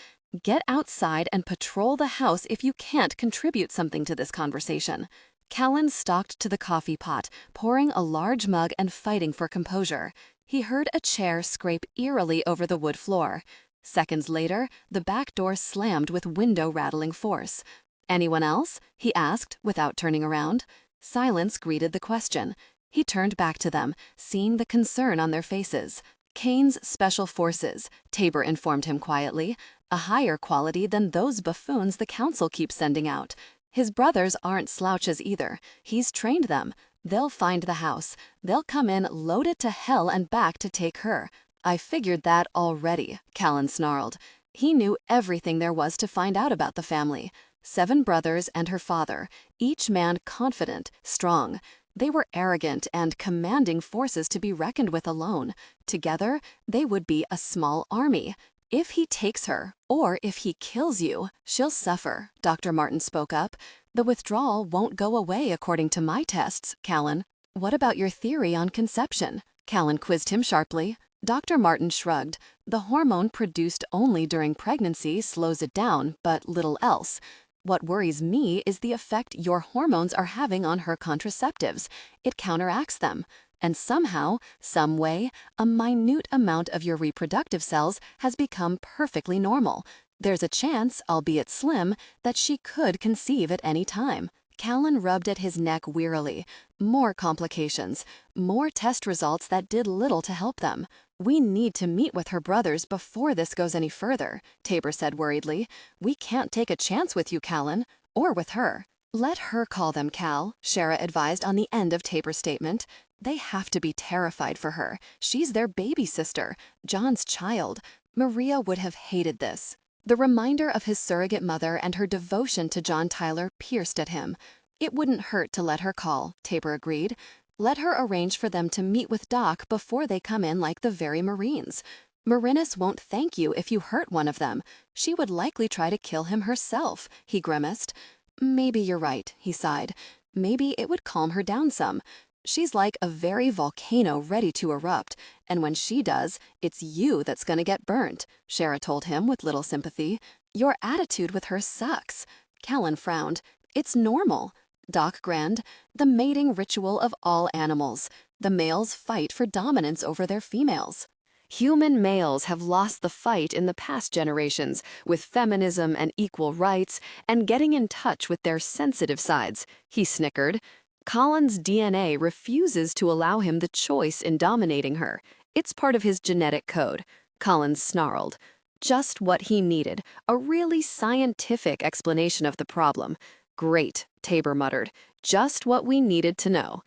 Get outside and patrol the house if you can't contribute something to this conversation. Callan stalked to the coffee pot, pouring a large mug and fighting for composure. He heard a chair scrape eerily over the wood floor. Seconds later, the back door slammed with window-rattling force. Anyone else? He asked, without turning around. Silence greeted the question. He turned back to them, seeing the concern on their faces. Kane's Special Forces, Tabor informed him quietly, a higher quality than those buffoons the council keeps sending out. His brothers aren't slouches either. He's trained them. They'll find the house. They'll come in loaded to hell and back to take her. I figured that already, Callan snarled. He knew everything there was to find out about the family. 7 brothers and her father, each man confident, strong. They were arrogant and commanding forces to be reckoned with alone. Together, they would be a small army. If he takes her, or if he kills you, she'll suffer, Dr. Martin spoke up. The withdrawal won't go away according to my tests, Callan. What about your theory on conception? Callan quizzed him sharply. Dr. Martin shrugged. The hormone produced only during pregnancy slows it down, but little else. What worries me is the effect your hormones are having on her contraceptives. It counteracts them. And somehow, some way, a minute amount of your reproductive cells has become perfectly normal. There's a chance, albeit slim, that she could conceive at any time. Callan rubbed at his neck wearily. More complications, more test results that did little to help them. We need to meet with her brothers before this goes any further, Tabor said worriedly. We can't take a chance with you, Callan, or with her. Let her call them, Cal, Shara advised on the end of Tabor's statement. They have to be terrified for her. She's their baby sister, John's child. Maria would have hated this. The reminder of his surrogate mother and her devotion to John Tyler pierced at him. It wouldn't hurt to let her call, Tabor agreed. Let her arrange for them to meet with Doc before they come in like the very Marines. Merinus won't thank you if you hurt one of them. She would likely try to kill him herself, he grimaced. Maybe you're right, he sighed. Maybe it would calm her down some. She's like a very volcano ready to erupt, and when she does, it's you that's gonna get burnt, Shara told him with little sympathy. Your attitude with her sucks. Callan frowned. It's normal. Doc grinned. The mating ritual of all animals. The males fight for dominance over their females. Human males have lost the fight in the past generations with feminism and equal rights and getting in touch with their sensitive sides, he snickered. Callan's DNA refuses to allow him the choice in dominating her. It's part of his genetic code. Callan snarled. Just what he needed, a really scientific explanation of the problem. Great, Tabor muttered. Just what we needed to know.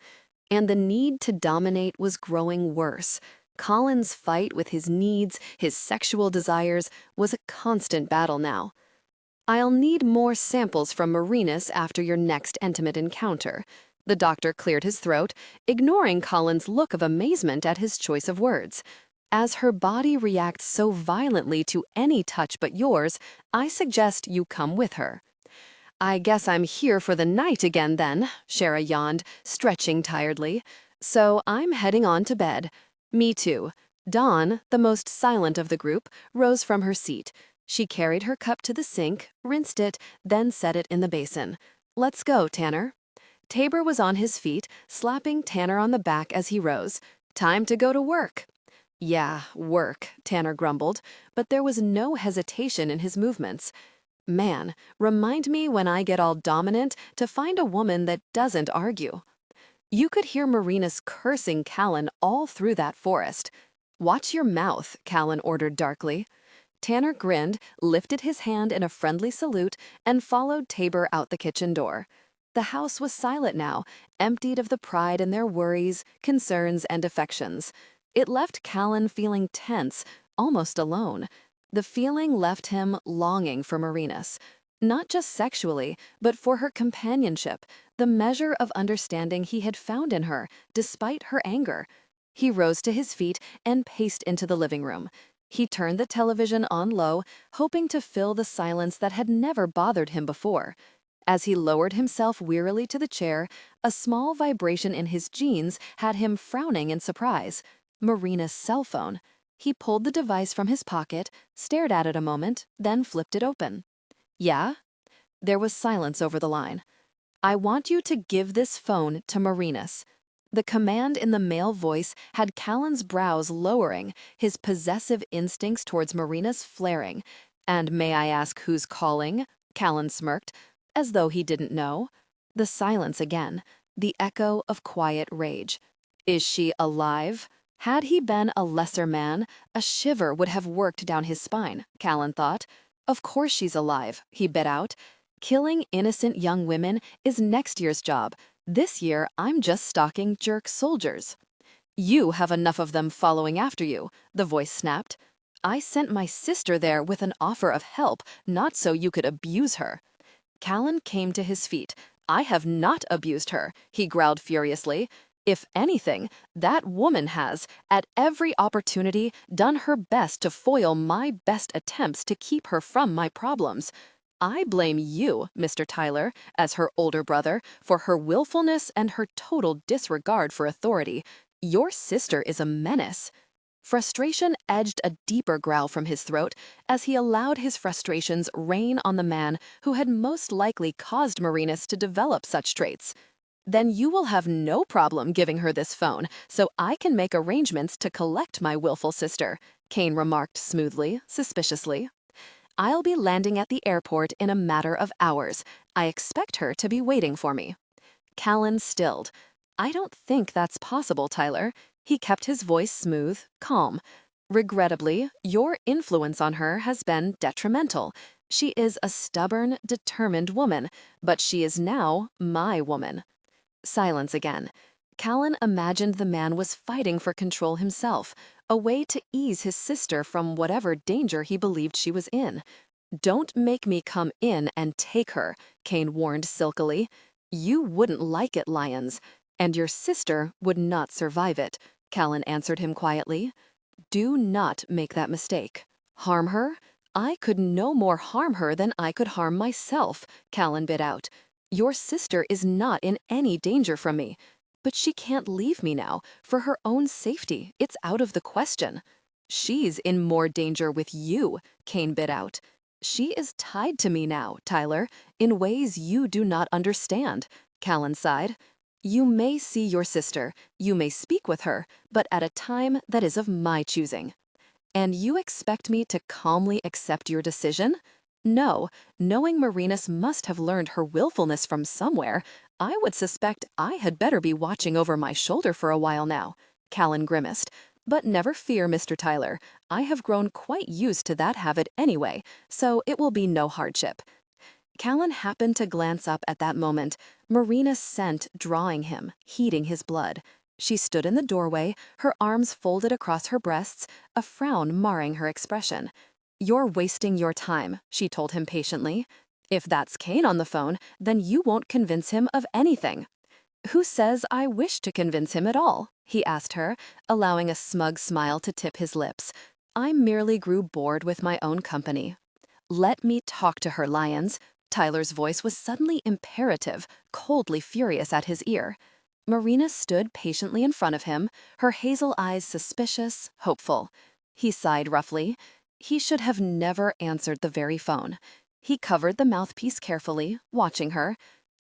And the need to dominate was growing worse. Callan's fight with his needs, his sexual desires, was a constant battle now. I'll need more samples from Merinus after your next intimate encounter. The doctor cleared his throat, ignoring Callan's look of amazement at his choice of words. As her body reacts so violently to any touch but yours, I suggest you come with her. I guess I'm here for the night again then, Shara yawned, stretching tiredly. So I'm heading on to bed. Me too. Dawn, the most silent of the group, rose from her seat. She carried her cup to the sink, rinsed it, then set it in the basin. Let's go, Tanner. Tabor was on his feet, slapping Tanner on the back as he rose. Time to go to work. Yeah, work, Tanner grumbled, but there was no hesitation in his movements. Man, remind me when I get all dominant to find a woman that doesn't argue. You could hear Merinus cursing Callan all through that forest. Watch your mouth, Callan ordered darkly. Tanner grinned, lifted his hand in a friendly salute, and followed Tabor out the kitchen door. The house was silent now, emptied of the pride in their worries, concerns, and affections. It left Callan feeling tense, almost alone. The feeling left him longing for Merinus. Not just sexually, but for her companionship, the measure of understanding he had found in her, despite her anger. He rose to his feet and paced into the living room. He turned the television on low, hoping to fill the silence that had never bothered him before. As he lowered himself wearily to the chair, a small vibration in his jeans had him frowning in surprise. Merinus' cell phone. He pulled the device from his pocket, stared at it a moment, then flipped it open. Yeah? There was silence over the line. I want you to give this phone to Merinus. The command in the male voice had Callan's brows lowering, his possessive instincts towards Merinus flaring. And may I ask who's calling? Callan smirked, as though he didn't know. The silence again, the echo of quiet rage. Is she alive? Had he been a lesser man, a shiver would have worked down his spine, Callan thought. Of course she's alive, he bit out. Killing innocent young women is next year's job. This year, I'm just stalking jerk soldiers. You have enough of them following after you, the voice snapped. I sent my sister there with an offer of help, not so you could abuse her. Callan came to his feet. I have not abused her, he growled furiously. If anything, that woman has, at every opportunity, done her best to foil my best attempts to keep her from my problems. I blame you, Mr. Tyler, as her older brother, for her willfulness and her total disregard for authority. Your sister is a menace. Frustration edged a deeper growl from his throat as he allowed his frustrations rain on the man who had most likely caused Merinus to develop such traits. Then you will have no problem giving her this phone, so I can make arrangements to collect my willful sister, Kane remarked smoothly, suspiciously. I'll be landing at the airport in a matter of hours. I expect her to be waiting for me. Callan stilled. I don't think that's possible, Tyler. He kept his voice smooth, calm. Regrettably, your influence on her has been detrimental. She is a stubborn, determined woman, but she is now my woman. Silence again. Callan imagined the man was fighting for control himself, a way to ease his sister from whatever danger he believed she was in. Don't make me come in and take her, Kane warned silkily. You wouldn't like it, Lyons, and your sister would not survive it, Callan answered him quietly. Do not make that mistake. Harm her? I could no more harm her than I could harm myself, Callan bit out. Your sister is not in any danger from me. But she can't leave me now. For her own safety, it's out of the question. She's in more danger with you, Kane bit out. She is tied to me now, Tyler, in ways you do not understand, Callan sighed. You may see your sister, you may speak with her, but at a time that is of my choosing. And you expect me to calmly accept your decision? No, knowing Merinus must have learned her willfulness from somewhere, I would suspect I had better be watching over my shoulder for a while now, Callan grimaced. But never fear, Mr. Tyler. I have grown quite used to that habit anyway, so it will be no hardship. Callan happened to glance up at that moment, Merinus' scent drawing him, heating his blood. She stood in the doorway, her arms folded across her breasts, a frown marring her expression. You're wasting your time, she told him patiently. If that's Kane on the phone, then you won't convince him of anything. Who says I wish to convince him at all? He asked her, allowing a smug smile to tip his lips. I merely grew bored with my own company. Let me talk to her, Lyons. Tyler's voice was suddenly imperative, coldly furious at his ear. Merinus stood patiently in front of him, her hazel eyes suspicious, hopeful. He sighed roughly. He should have never answered the very phone. He covered the mouthpiece carefully, watching her.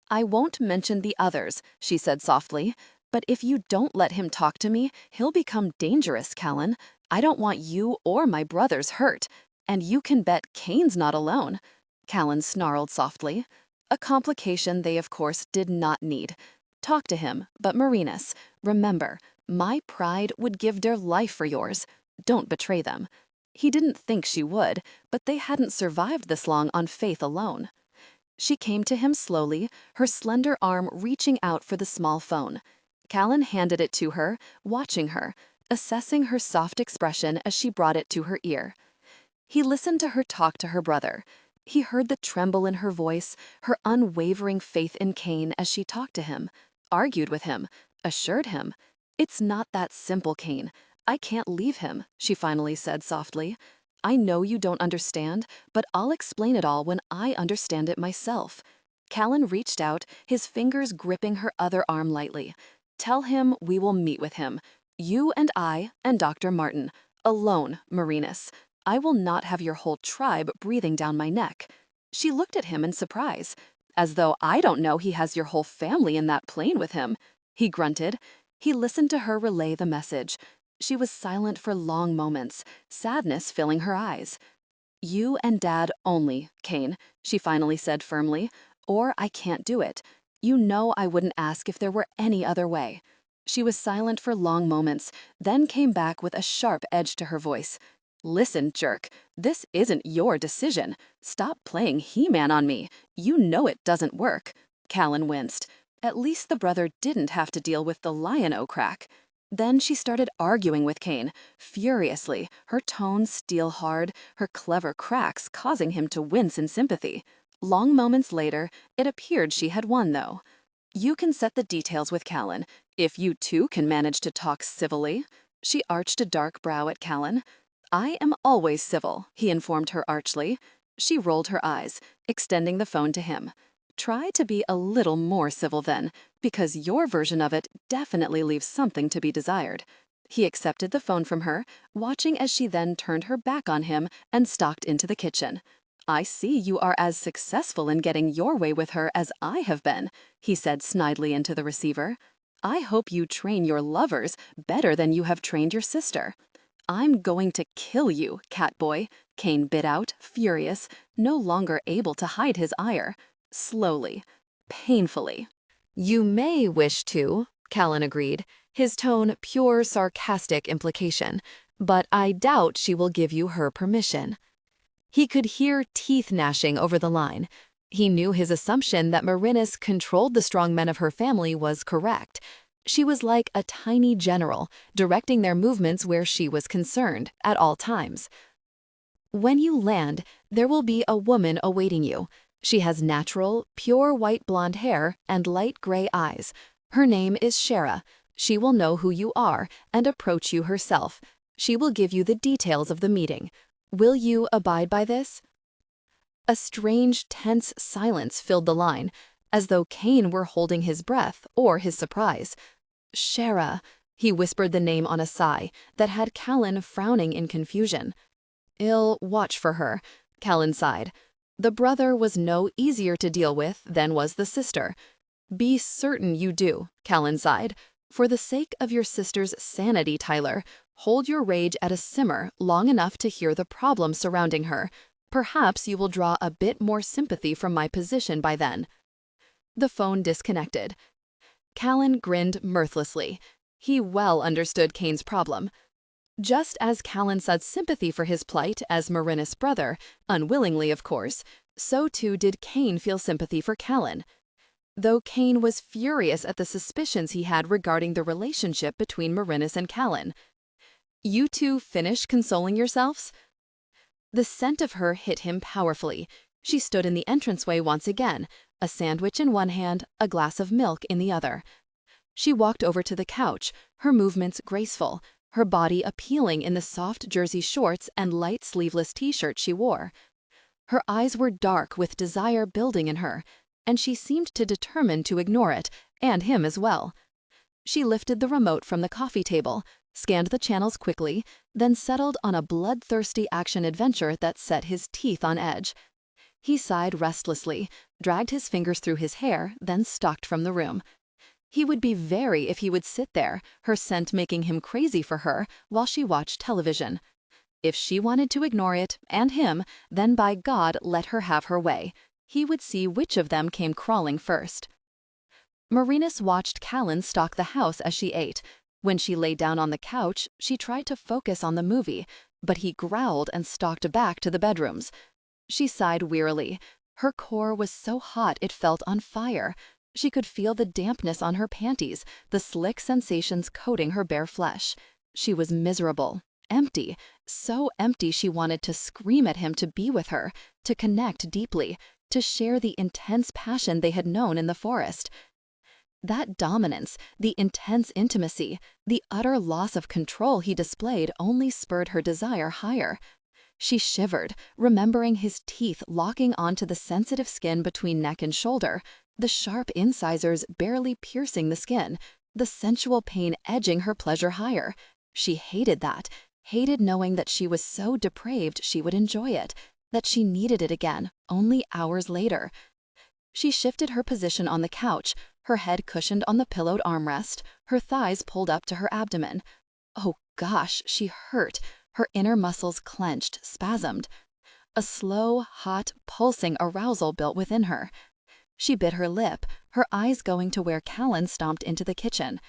I won't mention the others, she said softly, but if you don't let him talk to me, he'll become dangerous, Callan. I don't want you or my brothers hurt. And you can bet Kane's not alone. Callan snarled softly. A complication they of course did not need. Talk to him, but Merinus, remember, my pride would give their life for yours. Don't betray them. He didn't think she would, but they hadn't survived this long on faith alone. She came to him slowly, her slender arm reaching out for the small phone. Callan handed it to her, watching her, assessing her soft expression as she brought it to her ear. He listened to her talk to her brother. He heard the tremble in her voice, her unwavering faith in Kane as she talked to him, argued with him, assured him. It's not that simple, Kane. I can't leave him, she finally said softly. I know you don't understand, but I'll explain it all when I understand it myself. Callan reached out, his fingers gripping her other arm lightly. Tell him we will meet with him. You and I and Dr. Martin. Alone, Merinus. I will not have your whole tribe breathing down my neck. She looked at him in surprise. As though I don't know he has your whole family in that plane with him. He grunted. He listened to her relay the message. She was silent for long moments, sadness filling her eyes. You and Dad only, Kane, she finally said firmly, or I can't do it. You know I wouldn't ask if there were any other way. She was silent for long moments, then came back with a sharp edge to her voice. Listen, jerk, this isn't your decision. Stop playing He-Man on me. You know it doesn't work. Callan winced. At least the brother didn't have to deal with the lion-o crack. Then she started arguing with Cain, furiously, her tone steel-hard, her clever cracks causing him to wince in sympathy. Long moments later, it appeared she had won, though. You can set the details with Callan, if you too can manage to talk civilly. She arched a dark brow at Callan. I am always civil, he informed her archly. She rolled her eyes, extending the phone to him. Try to be a little more civil then, because your version of it definitely leaves something to be desired. He accepted the phone from her, watching as she then turned her back on him and stalked into the kitchen. I see you are as successful in getting your way with her as I have been, he said snidely into the receiver. I hope you train your lovers better than you have trained your sister. I'm going to kill you, catboy, Cain bit out, furious, no longer able to hide his ire. Slowly, painfully. You may wish to, Callan agreed, his tone pure sarcastic implication, but I doubt she will give you her permission. He could hear teeth gnashing over the line. He knew his assumption that Merinus controlled the strong men of her family was correct. She was like a tiny general, directing their movements where she was concerned, at all times. When you land, there will be a woman awaiting you. She has natural, pure white blonde hair and light gray eyes. Her name is Shara. She will know who you are and approach you herself. She will give you the details of the meeting. Will you abide by this? A strange, tense silence filled the line, as though Cain were holding his breath or his surprise. Shara, he whispered the name on a sigh that had Callan frowning in confusion. I'll watch for her, Callan sighed. The brother was no easier to deal with than was the sister. Be certain you do, Callan sighed. For the sake of your sister's sanity, Tyler, hold your rage at a simmer long enough to hear the problems surrounding her. Perhaps you will draw a bit more sympathy from my position by then. The phone disconnected. Callan grinned mirthlessly. He well understood Cain's problem. Just as Callan sought sympathy for his plight as Merinus' brother, unwillingly of course, so too did Cain feel sympathy for Callan. Though Cain was furious at the suspicions he had regarding the relationship between Merinus and Callan. You two finished consoling yourselves? The scent of her hit him powerfully. She stood in the entranceway once again, a sandwich in one hand, a glass of milk in the other. She walked over to the couch, her movements graceful, her body appealing in the soft jersey shorts and light sleeveless t-shirt she wore. Her eyes were dark with desire building in her, and she seemed to determine to ignore it, and him as well. She lifted the remote from the coffee table, scanned the channels quickly, then settled on a bloodthirsty action-adventure that set his teeth on edge. He sighed restlessly, dragged his fingers through his hair, then stalked from the room. He would be very if he would sit there, her scent making him crazy for her, while she watched television. If she wanted to ignore it, and him, then by God let her have her way. He would see which of them came crawling first. Merinus watched Callan stalk the house as she ate. When she lay down on the couch, she tried to focus on the movie, but he growled and stalked back to the bedrooms. She sighed wearily. Her core was so hot it felt on fire. She could feel the dampness on her panties, the slick sensations coating her bare flesh. She was miserable, empty, so empty she wanted to scream at him to be with her, to connect deeply, to share the intense passion they had known in the forest. That dominance, the intense intimacy, the utter loss of control he displayed only spurred her desire higher. She shivered, remembering his teeth locking onto the sensitive skin between neck and shoulder, the sharp incisors barely piercing the skin, the sensual pain edging her pleasure higher. She hated that, hated knowing that she was so depraved she would enjoy it, that she needed it again, only hours later. She shifted her position on the couch, her head cushioned on the pillowed armrest, her thighs pulled up to her abdomen. Oh gosh, she hurt. Her inner muscles clenched, spasmed. A slow, hot, pulsing arousal built within her. She bit her lip, her eyes going to where Callan stomped into the kitchen.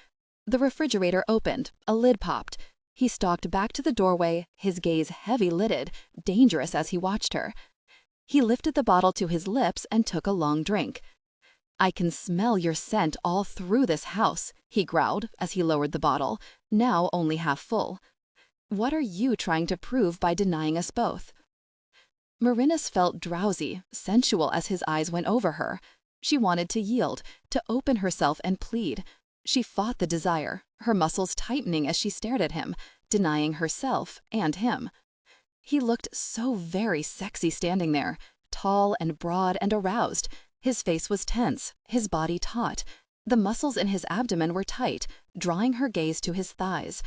The refrigerator opened, a lid popped. He stalked back to the doorway, his gaze heavy-lidded, dangerous as he watched her. He lifted the bottle to his lips and took a long drink. I can smell your scent all through this house, he growled as he lowered the bottle, now only half full. What are you trying to prove by denying us both? Merinus felt drowsy, sensual as his eyes went over her. She wanted to yield, to open herself and plead. She fought the desire, her muscles tightening as she stared at him, denying herself and him. He looked so very sexy standing there, tall and broad and aroused. His face was tense, his body taut. The muscles in his abdomen were tight, drawing her gaze to his thighs.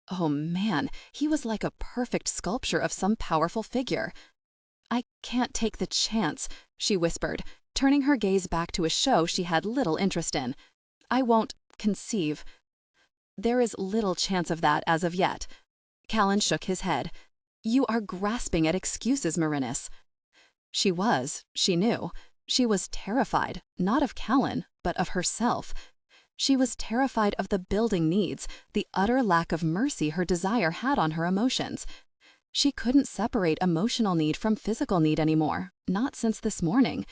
Oh man, he was like a perfect sculpture of some powerful figure. I can't take the chance, she whispered, turning her gaze back to a show she had little interest in. I won't conceive. There is little chance of that as of yet. Callan shook his head. You are grasping at excuses, Merinus. She was, she knew. She was terrified, not of Callan, but of herself. She was terrified of the building needs, the utter lack of mercy her desire had on her emotions. She couldn't separate emotional need from physical need anymore, not since this morning.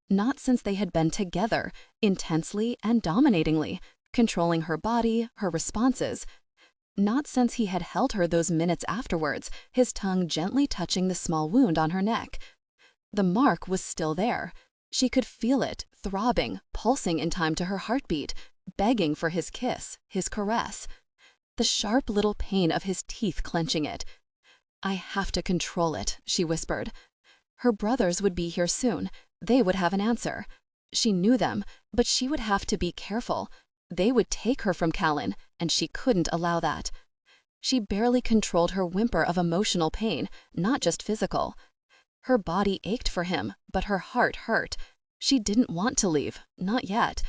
Not since they had been together, intensely and dominatingly, controlling her body, her responses. Not since he had held her those minutes afterwards, his tongue gently touching the small wound on her neck. The mark was still there. She could feel it, throbbing, pulsing in time to her heartbeat, begging for his kiss, his caress. The sharp little pain of his teeth clenching it. I have to control it, she whispered. Her brothers would be here soon. They would have an answer. She knew them, but she would have to be careful. They would take her from Callan, and she couldn't allow that. She barely controlled her whimper of emotional pain, not just physical. Her body ached for him, but her heart hurt. She didn't want to leave, not yet.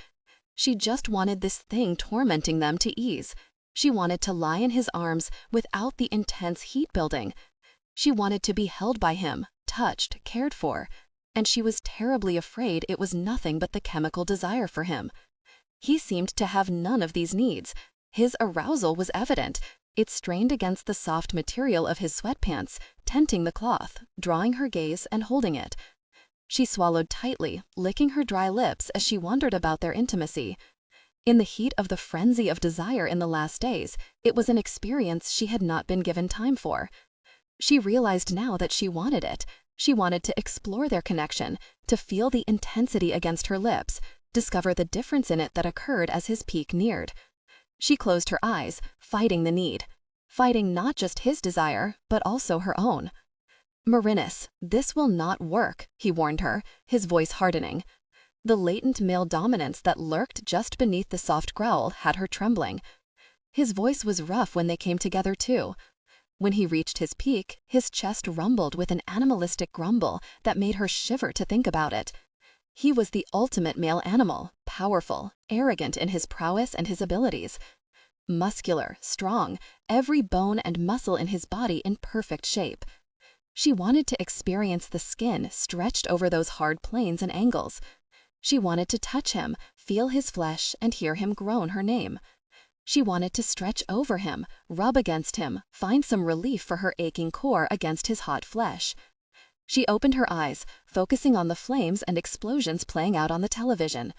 She just wanted this thing tormenting them to ease. She wanted to lie in his arms without the intense heat building. She wanted to be held by him, touched, cared for. And she was terribly afraid it was nothing but the chemical desire for him. He seemed to have none of these needs. His arousal was evident. It strained against the soft material of his sweatpants, tenting the cloth, drawing her gaze and holding it. She swallowed tightly, licking her dry lips as she wondered about their intimacy. In the heat of the frenzy of desire in the last days, it was an experience she had not been given time for. She realized now that she wanted it. She wanted to explore their connection, to feel the intensity against her lips, discover the difference in it that occurred as his peak neared. She closed her eyes, fighting the need. Fighting not just his desire, but also her own. Merinus, this will not work, he warned her, his voice hardening. The latent male dominance that lurked just beneath the soft growl had her trembling. His voice was rough when they came together too. When he reached his peak, his chest rumbled with an animalistic grumble that made her shiver to think about it. He was the ultimate male animal, powerful, arrogant in his prowess and his abilities. Muscular, strong, every bone and muscle in his body in perfect shape. She wanted to experience the skin stretched over those hard planes and angles. She wanted to touch him, feel his flesh, and hear him groan her name. She wanted to stretch over him, rub against him, find some relief for her aching core against his hot flesh. She opened her eyes, focusing on the flames and explosions playing out on the television.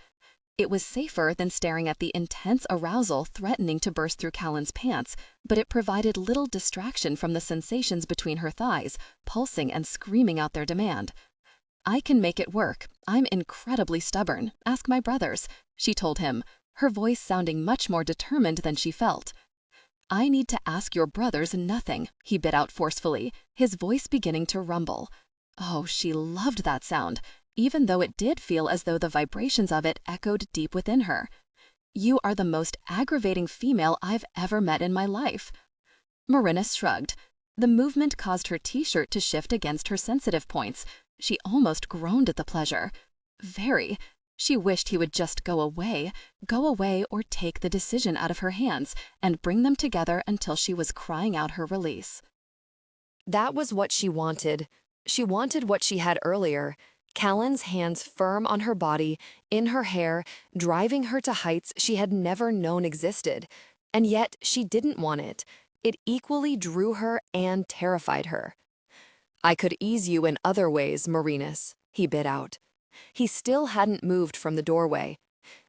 It was safer than staring at the intense arousal threatening to burst through Callan's pants, but it provided little distraction from the sensations between her thighs, pulsing and screaming out their demand. I can make it work. I'm incredibly stubborn. Ask my brothers, she told him, her voice sounding much more determined than she felt. I need to ask your brothers nothing, he bit out forcefully, his voice beginning to rumble. Oh, she loved that sound, even though it did feel as though the vibrations of it echoed deep within her. You are the most aggravating female I've ever met in my life. Merinus shrugged. The movement caused her t-shirt to shift against her sensitive points. She almost groaned at the pleasure. Very. She wished he would just go away or take the decision out of her hands and bring them together until she was crying out her release. That was what she wanted. She wanted what she had earlier. Callan's hands firm on her body, in her hair, driving her to heights she had never known existed. And yet she didn't want it. It equally drew her and terrified her. I could ease you in other ways, Merinus, he bit out. He still hadn't moved from the doorway.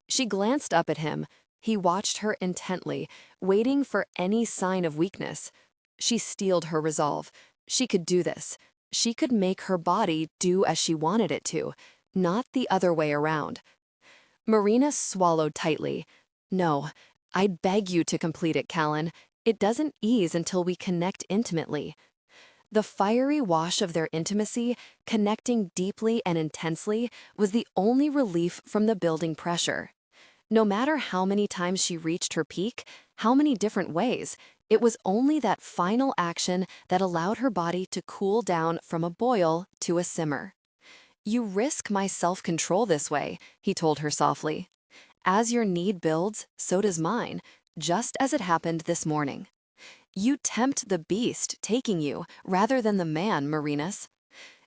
She glanced up at him. He watched her intently, waiting for any sign of weakness. She steeled her resolve. She could do this. She could make her body do as she wanted it to, not the other way around. Merinus swallowed tightly. No, I'd beg you to complete it, Callan. It doesn't ease until we connect intimately. The fiery wash of their intimacy, connecting deeply and intensely, was the only relief from the building pressure. No matter how many times she reached her peak, how many different ways, it was only that final action that allowed her body to cool down from a boil to a simmer. You risk my self-control this way, he told her softly. As your need builds, so does mine, just as it happened this morning. You tempt the beast taking you rather than the man, Merinus.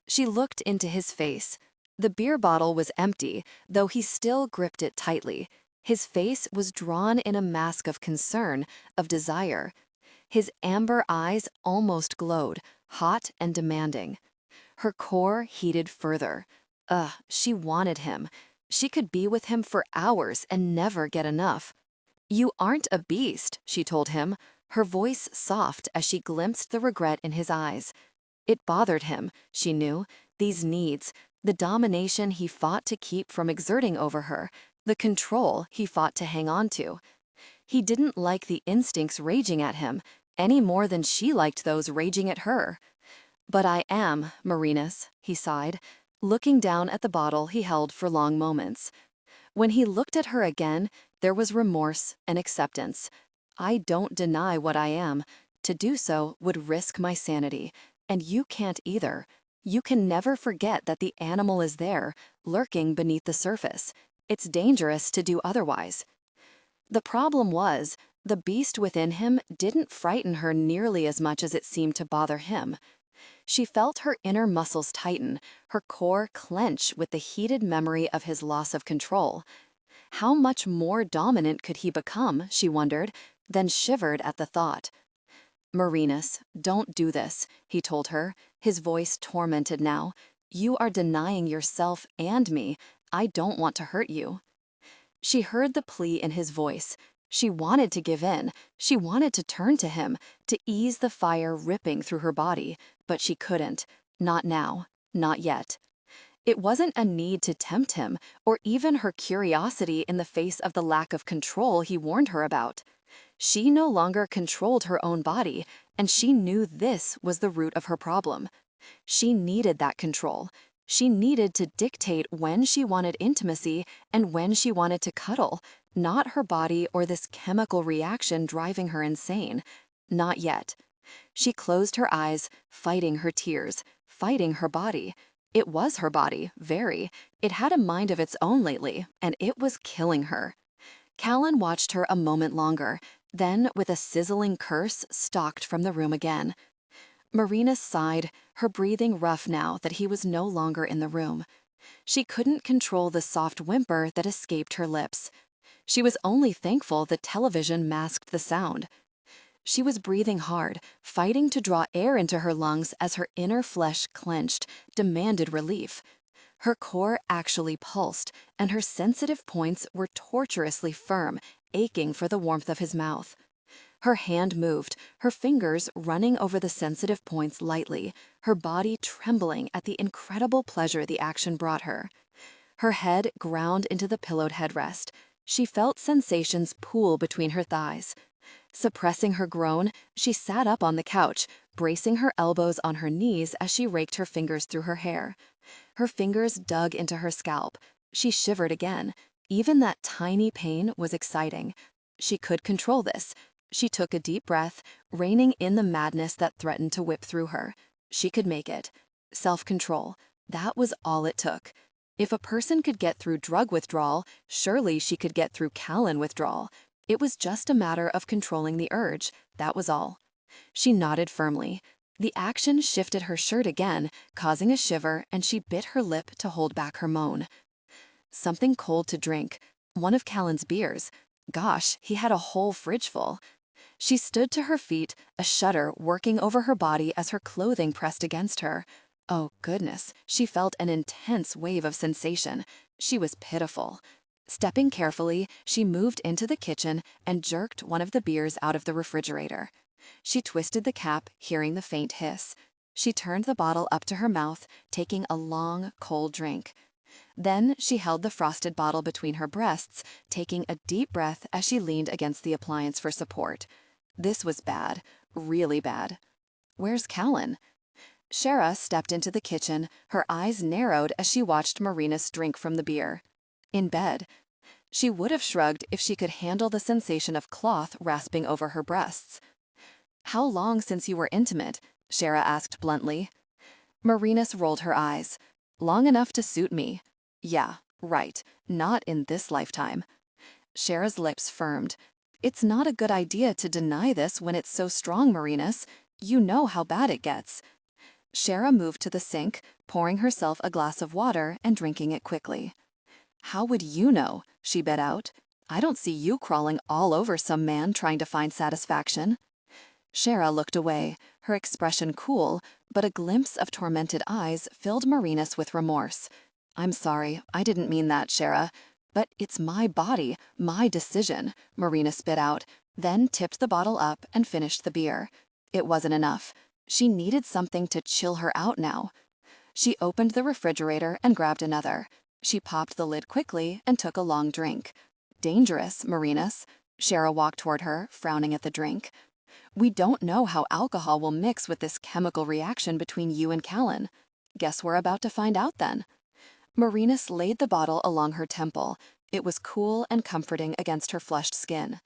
She looked into his face. The beer bottle was empty, though he still gripped it tightly. His face was drawn in a mask of concern, of desire. His amber eyes almost glowed, hot and demanding. Her core heated further. She wanted him. She could be with him for hours and never get enough. You aren't a beast, she told him, her voice soft as she glimpsed the regret in his eyes. It bothered him, she knew, these needs, the domination he fought to keep from exerting over her, the control he fought to hang on to. He didn't like the instincts raging at him, any more than she liked those raging at her. But I am, Merinus, he sighed, looking down at the bottle he held for long moments. When he looked at her again, there was remorse and acceptance. I don't deny what I am. To do so would risk my sanity, and you can't either. You can never forget that the animal is there, lurking beneath the surface. It's dangerous to do otherwise. The problem was, the beast within him didn't frighten her nearly as much as it seemed to bother him. She felt her inner muscles tighten, her core clench with the heated memory of his loss of control. How much more dominant could he become, she wondered, then shivered at the thought. Merinus, don't do this, he told her, his voice tormented now. You are denying yourself and me. I don't want to hurt you. She heard the plea in his voice. She wanted to give in. She wanted to turn to him, to ease the fire ripping through her body, but she couldn't. Not now. Not yet. It wasn't a need to tempt him, or even her curiosity in the face of the lack of control he warned her about. She no longer controlled her own body, and she knew this was the root of her problem. She needed that control. She needed to dictate when she wanted intimacy and when she wanted to cuddle, not her body or this chemical reaction driving her insane. Not yet. She closed her eyes, fighting her tears, fighting her body. It was her body, very. It had a mind of its own lately, and it was killing her. Callan watched her a moment longer, then, with a sizzling curse, stalked from the room again. Merinus sighed, her breathing rough now that he was no longer in the room. She couldn't control the soft whimper that escaped her lips. She was only thankful the television masked the sound. She was breathing hard, fighting to draw air into her lungs as her inner flesh clenched, demanded relief. Her core actually pulsed, and her sensitive points were torturously firm, aching for the warmth of his mouth. Her hand moved, her fingers running over the sensitive points lightly, her body trembling at the incredible pleasure the action brought her. Her head ground into the pillowed headrest. She felt sensations pool between her thighs. Suppressing her groan, she sat up on the couch, bracing her elbows on her knees as she raked her fingers through her hair. Her fingers dug into her scalp. She shivered again. Even that tiny pain was exciting. She could control this. She took a deep breath, reining in the madness that threatened to whip through her. She could make it. Self-control. That was all it took. If a person could get through drug withdrawal, surely she could get through Callan withdrawal. It was just a matter of controlling the urge, that was all. She nodded firmly. The action shifted her shirt again, causing a shiver, and she bit her lip to hold back her moan. Something cold to drink. One of Callan's beers. Gosh, he had a whole fridge full. She stood to her feet, a shudder working over her body as her clothing pressed against her. Oh, goodness, she felt an intense wave of sensation. She was pitiful. Stepping carefully, she moved into the kitchen and jerked one of the beers out of the refrigerator. She twisted the cap, hearing the faint hiss. She turned the bottle up to her mouth, taking a long, cold drink. Then she held the frosted bottle between her breasts, taking a deep breath as she leaned against the appliance for support. This was bad, really bad. Where's Callan? Shara stepped into the kitchen, her eyes narrowed as she watched Merinus drink from the beer. In bed. She would have shrugged if she could handle the sensation of cloth rasping over her breasts. How long since you were intimate? Shara asked bluntly. Merinus rolled her eyes. Long enough to suit me. Yeah, right. Not in this lifetime. Shara's lips firmed. It's not a good idea to deny this when it's so strong, Merinus. You know how bad it gets. Shara moved to the sink, pouring herself a glass of water and drinking it quickly. How would you know? She bit out. I don't see you crawling all over some man trying to find satisfaction. Shara looked away, her expression cool, but a glimpse of tormented eyes filled Merinus with remorse. I'm sorry, I didn't mean that, Shara. But it's my body, my decision, Merinus spit out, then tipped the bottle up and finished the beer. It wasn't enough. She needed something to chill her out now. She opened the refrigerator and grabbed another. She popped the lid quickly and took a long drink. Dangerous, Merinus. Shara walked toward her, frowning at the drink. We don't know how alcohol will mix with this chemical reaction between you and Callan. Guess we're about to find out then. Merinus laid the bottle along her temple. It was cool and comforting against her flushed skin.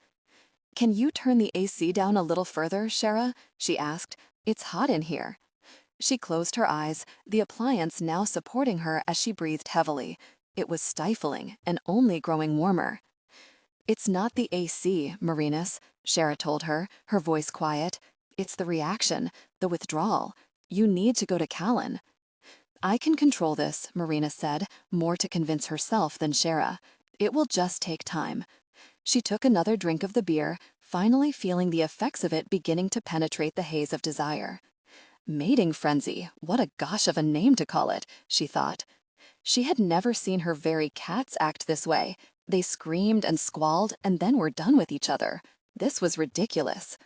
Can you turn the AC down a little further, Shara? She asked. It's hot in here. She closed her eyes, the appliance now supporting her as she breathed heavily. It was stifling and only growing warmer. It's not the AC, Merinus, Shara told her, her voice quiet. It's the reaction, the withdrawal. You need to go to Callan. I can control this, Merinus said, more to convince herself than Shara. It will just take time. She took another drink of the beer, finally feeling the effects of it beginning to penetrate the haze of desire. Mating frenzy, what a gosh of a name to call it, she thought. She had never seen her very cats act this way. They screamed and squalled and then were done with each other. This was ridiculous.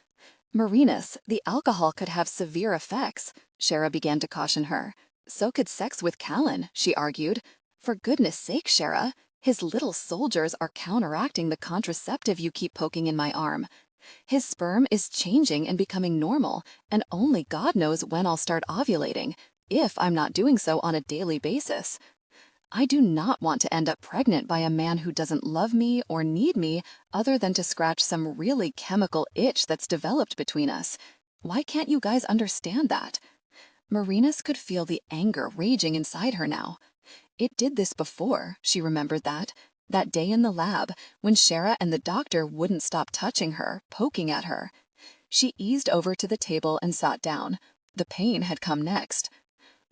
Merinus, the alcohol could have severe effects, Shara began to caution her. So could sex with Callan, she argued. For goodness sake, Shara, his little soldiers are counteracting the contraceptive you keep poking in my arm. His sperm is changing and becoming normal, and only God knows when I'll start ovulating, if I'm not doing so on a daily basis. I do not want to end up pregnant by a man who doesn't love me or need me other than to scratch some really chemical itch that's developed between us. Why can't you guys understand that? Merinus could feel the anger raging inside her now. It did this before, she remembered that day in the lab, when Shara and the doctor wouldn't stop touching her, poking at her. She eased over to the table and sat down. The pain had come next.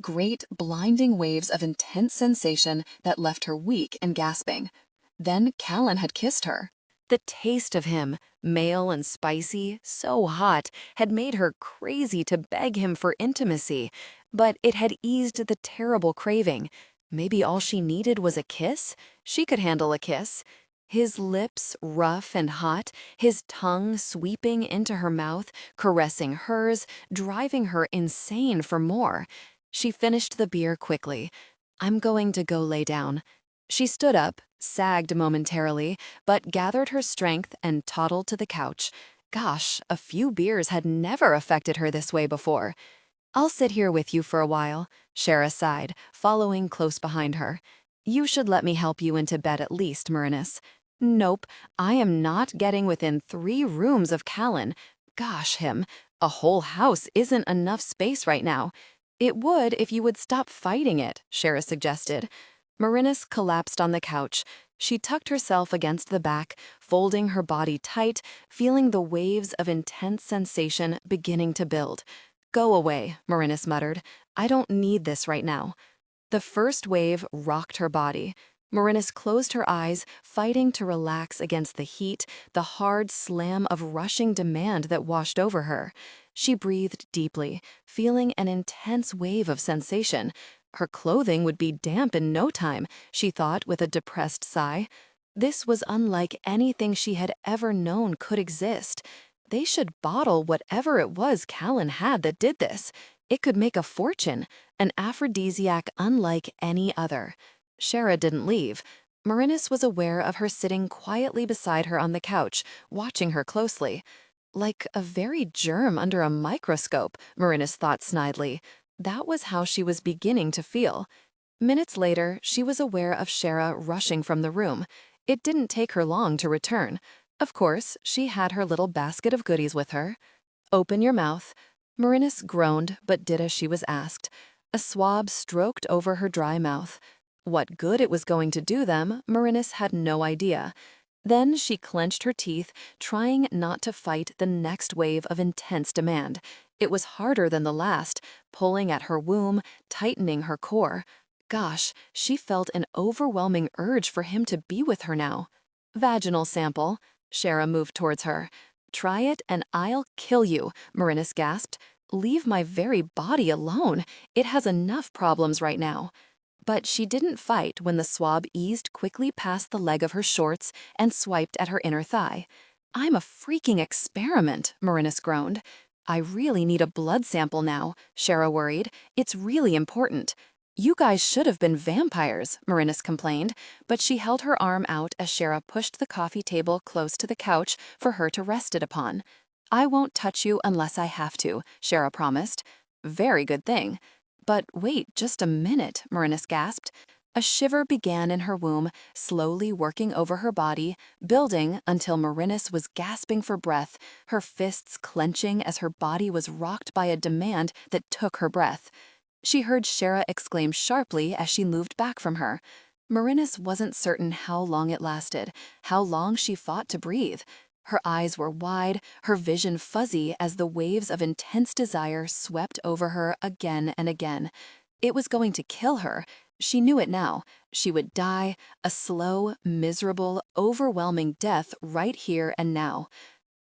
Great, blinding waves of intense sensation that left her weak and gasping. Then Callan had kissed her. The taste of him, male and spicy, so hot, had made her crazy to beg him for intimacy, but it had eased the terrible craving. Maybe all she needed was a kiss? She could handle a kiss. His lips, rough and hot, his tongue sweeping into her mouth, caressing hers, driving her insane for more. She finished the beer quickly. I'm going to go lay down. She stood up, sagged momentarily, but gathered her strength and toddled to the couch. Gosh, a few beers had never affected her this way before. I'll sit here with you for a while, Shara sighed, following close behind her. You should let me help you into bed at least, Merinus. Nope, I am not getting within 3 rooms of Callan. Gosh, him, a whole house isn't enough space right now. It would if you would stop fighting it, Shara suggested. Merinus collapsed on the couch. She tucked herself against the back, folding her body tight, feeling the waves of intense sensation beginning to build. Go away, Merinus muttered. I don't need this right now. The first wave rocked her body. Merinus closed her eyes, fighting to relax against the heat, the hard slam of rushing demand that washed over her. She breathed deeply, feeling an intense wave of sensation. Her clothing would be damp in no time, she thought with a depressed sigh. This was unlike anything she had ever known could exist. They should bottle whatever it was Callan had that did this. It could make a fortune, an aphrodisiac unlike any other. Shara didn't leave. Merinus was aware of her sitting quietly beside her on the couch, watching her closely. Like a very germ under a microscope, Merinus thought snidely. That was how she was beginning to feel. Minutes later, she was aware of Shara rushing from the room. It didn't take her long to return. Of course, she had her little basket of goodies with her. "Open your mouth." Merinus groaned, but did as she was asked. A swab stroked over her dry mouth. What good it was going to do them, Merinus had no idea. Then she clenched her teeth, trying not to fight the next wave of intense demand. It was harder than the last, pulling at her womb, tightening her core. Gosh, she felt an overwhelming urge for him to be with her now. "Vaginal sample." Shara moved towards her. "Try it and I'll kill you," Merinus gasped. "Leave my very body alone. It has enough problems right now." But she didn't fight when the swab eased quickly past the leg of her shorts and swiped at her inner thigh. "I'm a freaking experiment," Merinus groaned. "I really need a blood sample now," Shara worried. "It's really important." "You guys should have been vampires," Merinus complained, but she held her arm out as Shara pushed the coffee table close to the couch for her to rest it upon. "I won't touch you unless I have to," Shara promised. "Very good thing." "But wait just a minute," Merinus gasped. A shiver began in her womb, slowly working over her body, building until Merinus was gasping for breath, her fists clenching as her body was rocked by a demand that took her breath. She heard Shara exclaim sharply as she moved back from her. Merinus wasn't certain how long it lasted, how long she fought to breathe. Her eyes were wide, her vision fuzzy as the waves of intense desire swept over her again and again. It was going to kill her. She knew it now. She would die, a slow, miserable, overwhelming death right here and now.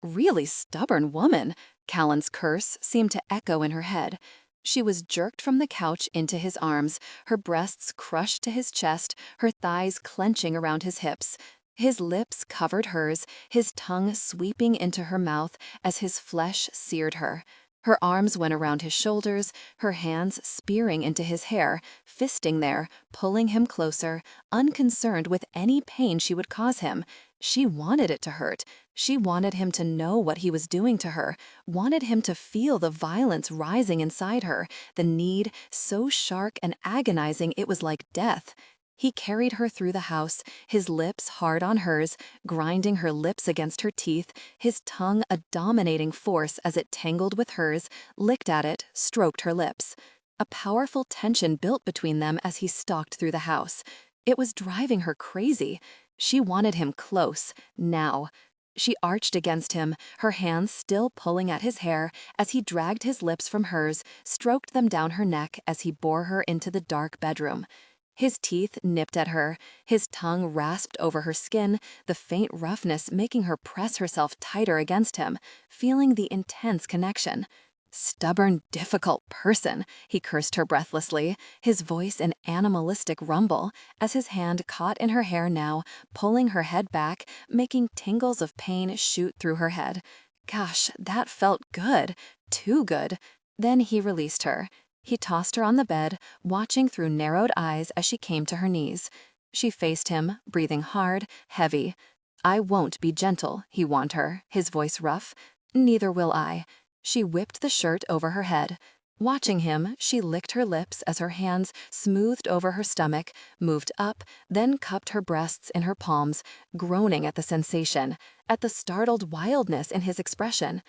"Really stubborn woman," Callan's curse seemed to echo in her head. She was jerked from the couch into his arms, her breasts crushed to his chest, her thighs clenching around his hips. His lips covered hers, his tongue sweeping into her mouth as his flesh seared her. Her arms went around his shoulders, her hands spearing into his hair, fisting there, pulling him closer, unconcerned with any pain she would cause him. She wanted it to hurt. She wanted him to know what he was doing to her, wanted him to feel the violence rising inside her, the need so sharp and agonizing it was like death. He carried her through the house, his lips hard on hers, grinding her lips against her teeth, his tongue a dominating force as it tangled with hers, licked at it, stroked her lips. A powerful tension built between them as he stalked through the house. It was driving her crazy. She wanted him close, now. She arched against him, her hands still pulling at his hair as he dragged his lips from hers, stroked them down her neck as he bore her into the dark bedroom. His teeth nipped at her, his tongue rasped over her skin, the faint roughness making her press herself tighter against him, feeling the intense connection. "Stubborn, difficult person," he cursed her breathlessly, his voice an animalistic rumble, as his hand caught in her hair now, pulling her head back, making tingles of pain shoot through her head. Gosh, that felt good, too good. Then he released her. He tossed her on the bed, watching through narrowed eyes as she came to her knees. She faced him, breathing hard, heavy. "I won't be gentle," he warned her, his voice rough. "Neither will I." She whipped the shirt over her head. Watching him, she licked her lips as her hands smoothed over her stomach, moved up, then cupped her breasts in her palms, groaning at the sensation, at the startled wildness in his expression.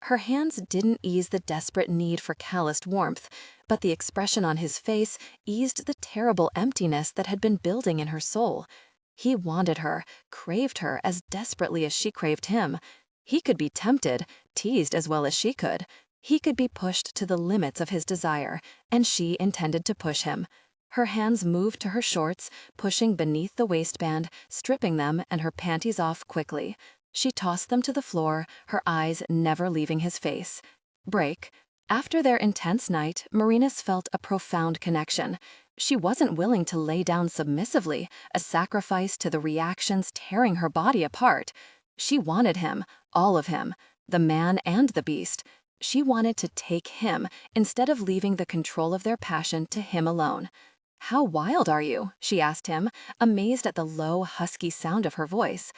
Her hands didn't ease the desperate need for calloused warmth, but the expression on his face eased the terrible emptiness that had been building in her soul. He wanted her, craved her as desperately as she craved him. He could be tempted, teased as well as she could. He could be pushed to the limits of his desire, and she intended to push him. Her hands moved to her shorts, pushing beneath the waistband, stripping them and her panties off quickly. She tossed them to the floor, her eyes never leaving his face. Break. After their intense night, Merinus felt a profound connection. She wasn't willing to lay down submissively, a sacrifice to the reactions tearing her body apart. She wanted him, all of him, the man and the beast. She wanted to take him instead of leaving the control of their passion to him alone. "How wild are you?" she asked him, amazed at the low, husky sound of her voice.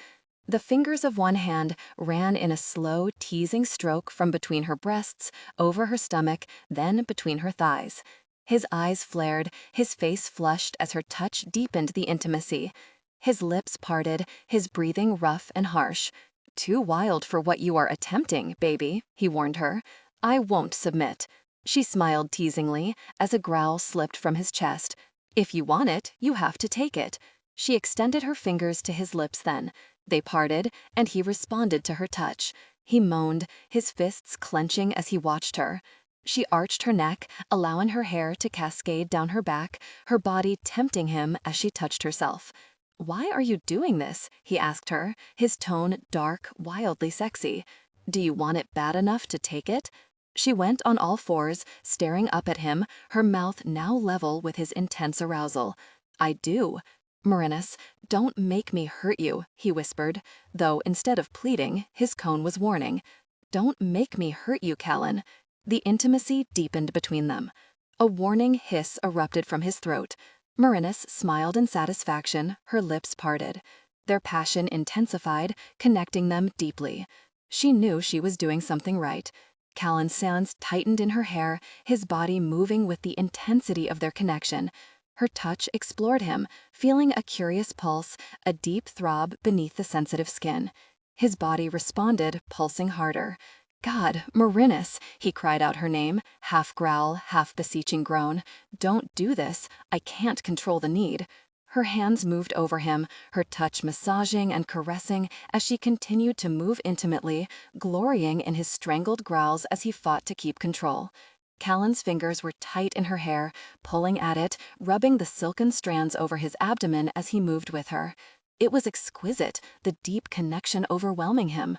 The fingers of one hand ran in a slow, teasing stroke from between her breasts, over her stomach, then between her thighs. His eyes flared, his face flushed as her touch deepened the intimacy. His lips parted, his breathing rough and harsh. "Too wild for what you are attempting, baby," he warned her. "I won't submit." She smiled teasingly as a growl slipped from his chest. "If you want it, you have to take it." She extended her fingers to his lips then. They parted, and he responded to her touch. He moaned, his fists clenching as he watched her. She arched her neck, allowing her hair to cascade down her back, her body tempting him as she touched herself. "Why are you doing this?" he asked her, his tone dark, wildly sexy. "Do you want it bad enough to take it?" She went on all fours, staring up at him, her mouth now level with his intense arousal. "I do." "Merinus, don't make me hurt you," he whispered, though instead of pleading, his tone was warning. "Don't make me hurt you, Callan." The intimacy deepened between them. A warning hiss erupted from his throat. Merinus smiled in satisfaction, her lips parted. Their passion intensified, connecting them deeply. She knew she was doing something right. Callan's hands tightened in her hair, his body moving with the intensity of their connection. Her touch explored him, feeling a curious pulse, a deep throb beneath the sensitive skin. His body responded, pulsing harder. "God, Merinus," he cried out her name, half growl, half beseeching groan. "Don't do this. I can't control the need." Her hands moved over him, her touch massaging and caressing as she continued to move intimately, glorying in his strangled growls as he fought to keep control. Callan's fingers were tight in her hair, pulling at it, rubbing the silken strands over his abdomen as he moved with her. It was exquisite, the deep connection overwhelming him.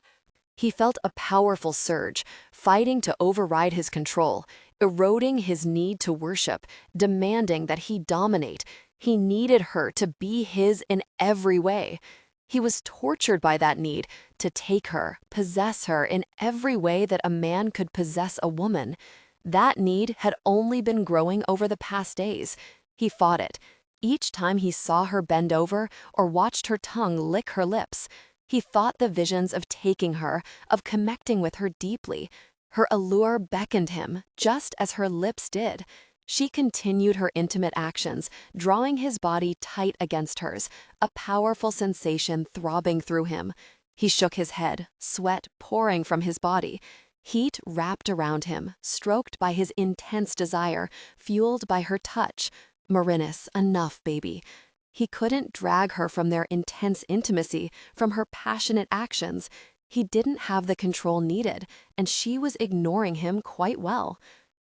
He felt a powerful surge, fighting to override his control, eroding his need to worship, demanding that he dominate. He needed her to be his in every way. He was tortured by that need to take her, possess her in every way that a man could possess a woman. That need had only been growing over the past days. He fought it. Each time he saw her bend over or watched her tongue lick her lips, he thought the visions of taking her, of connecting with her deeply. Her allure beckoned him, just as her lips did. She continued her intimate actions, drawing his body tight against hers, a powerful sensation throbbing through him. He shook his head, sweat pouring from his body. Heat wrapped around him, stroked by his intense desire, fueled by her touch. "Merinus, enough, baby." He couldn't drag her from their intense intimacy, from her passionate actions. He didn't have the control needed, and she was ignoring him quite well.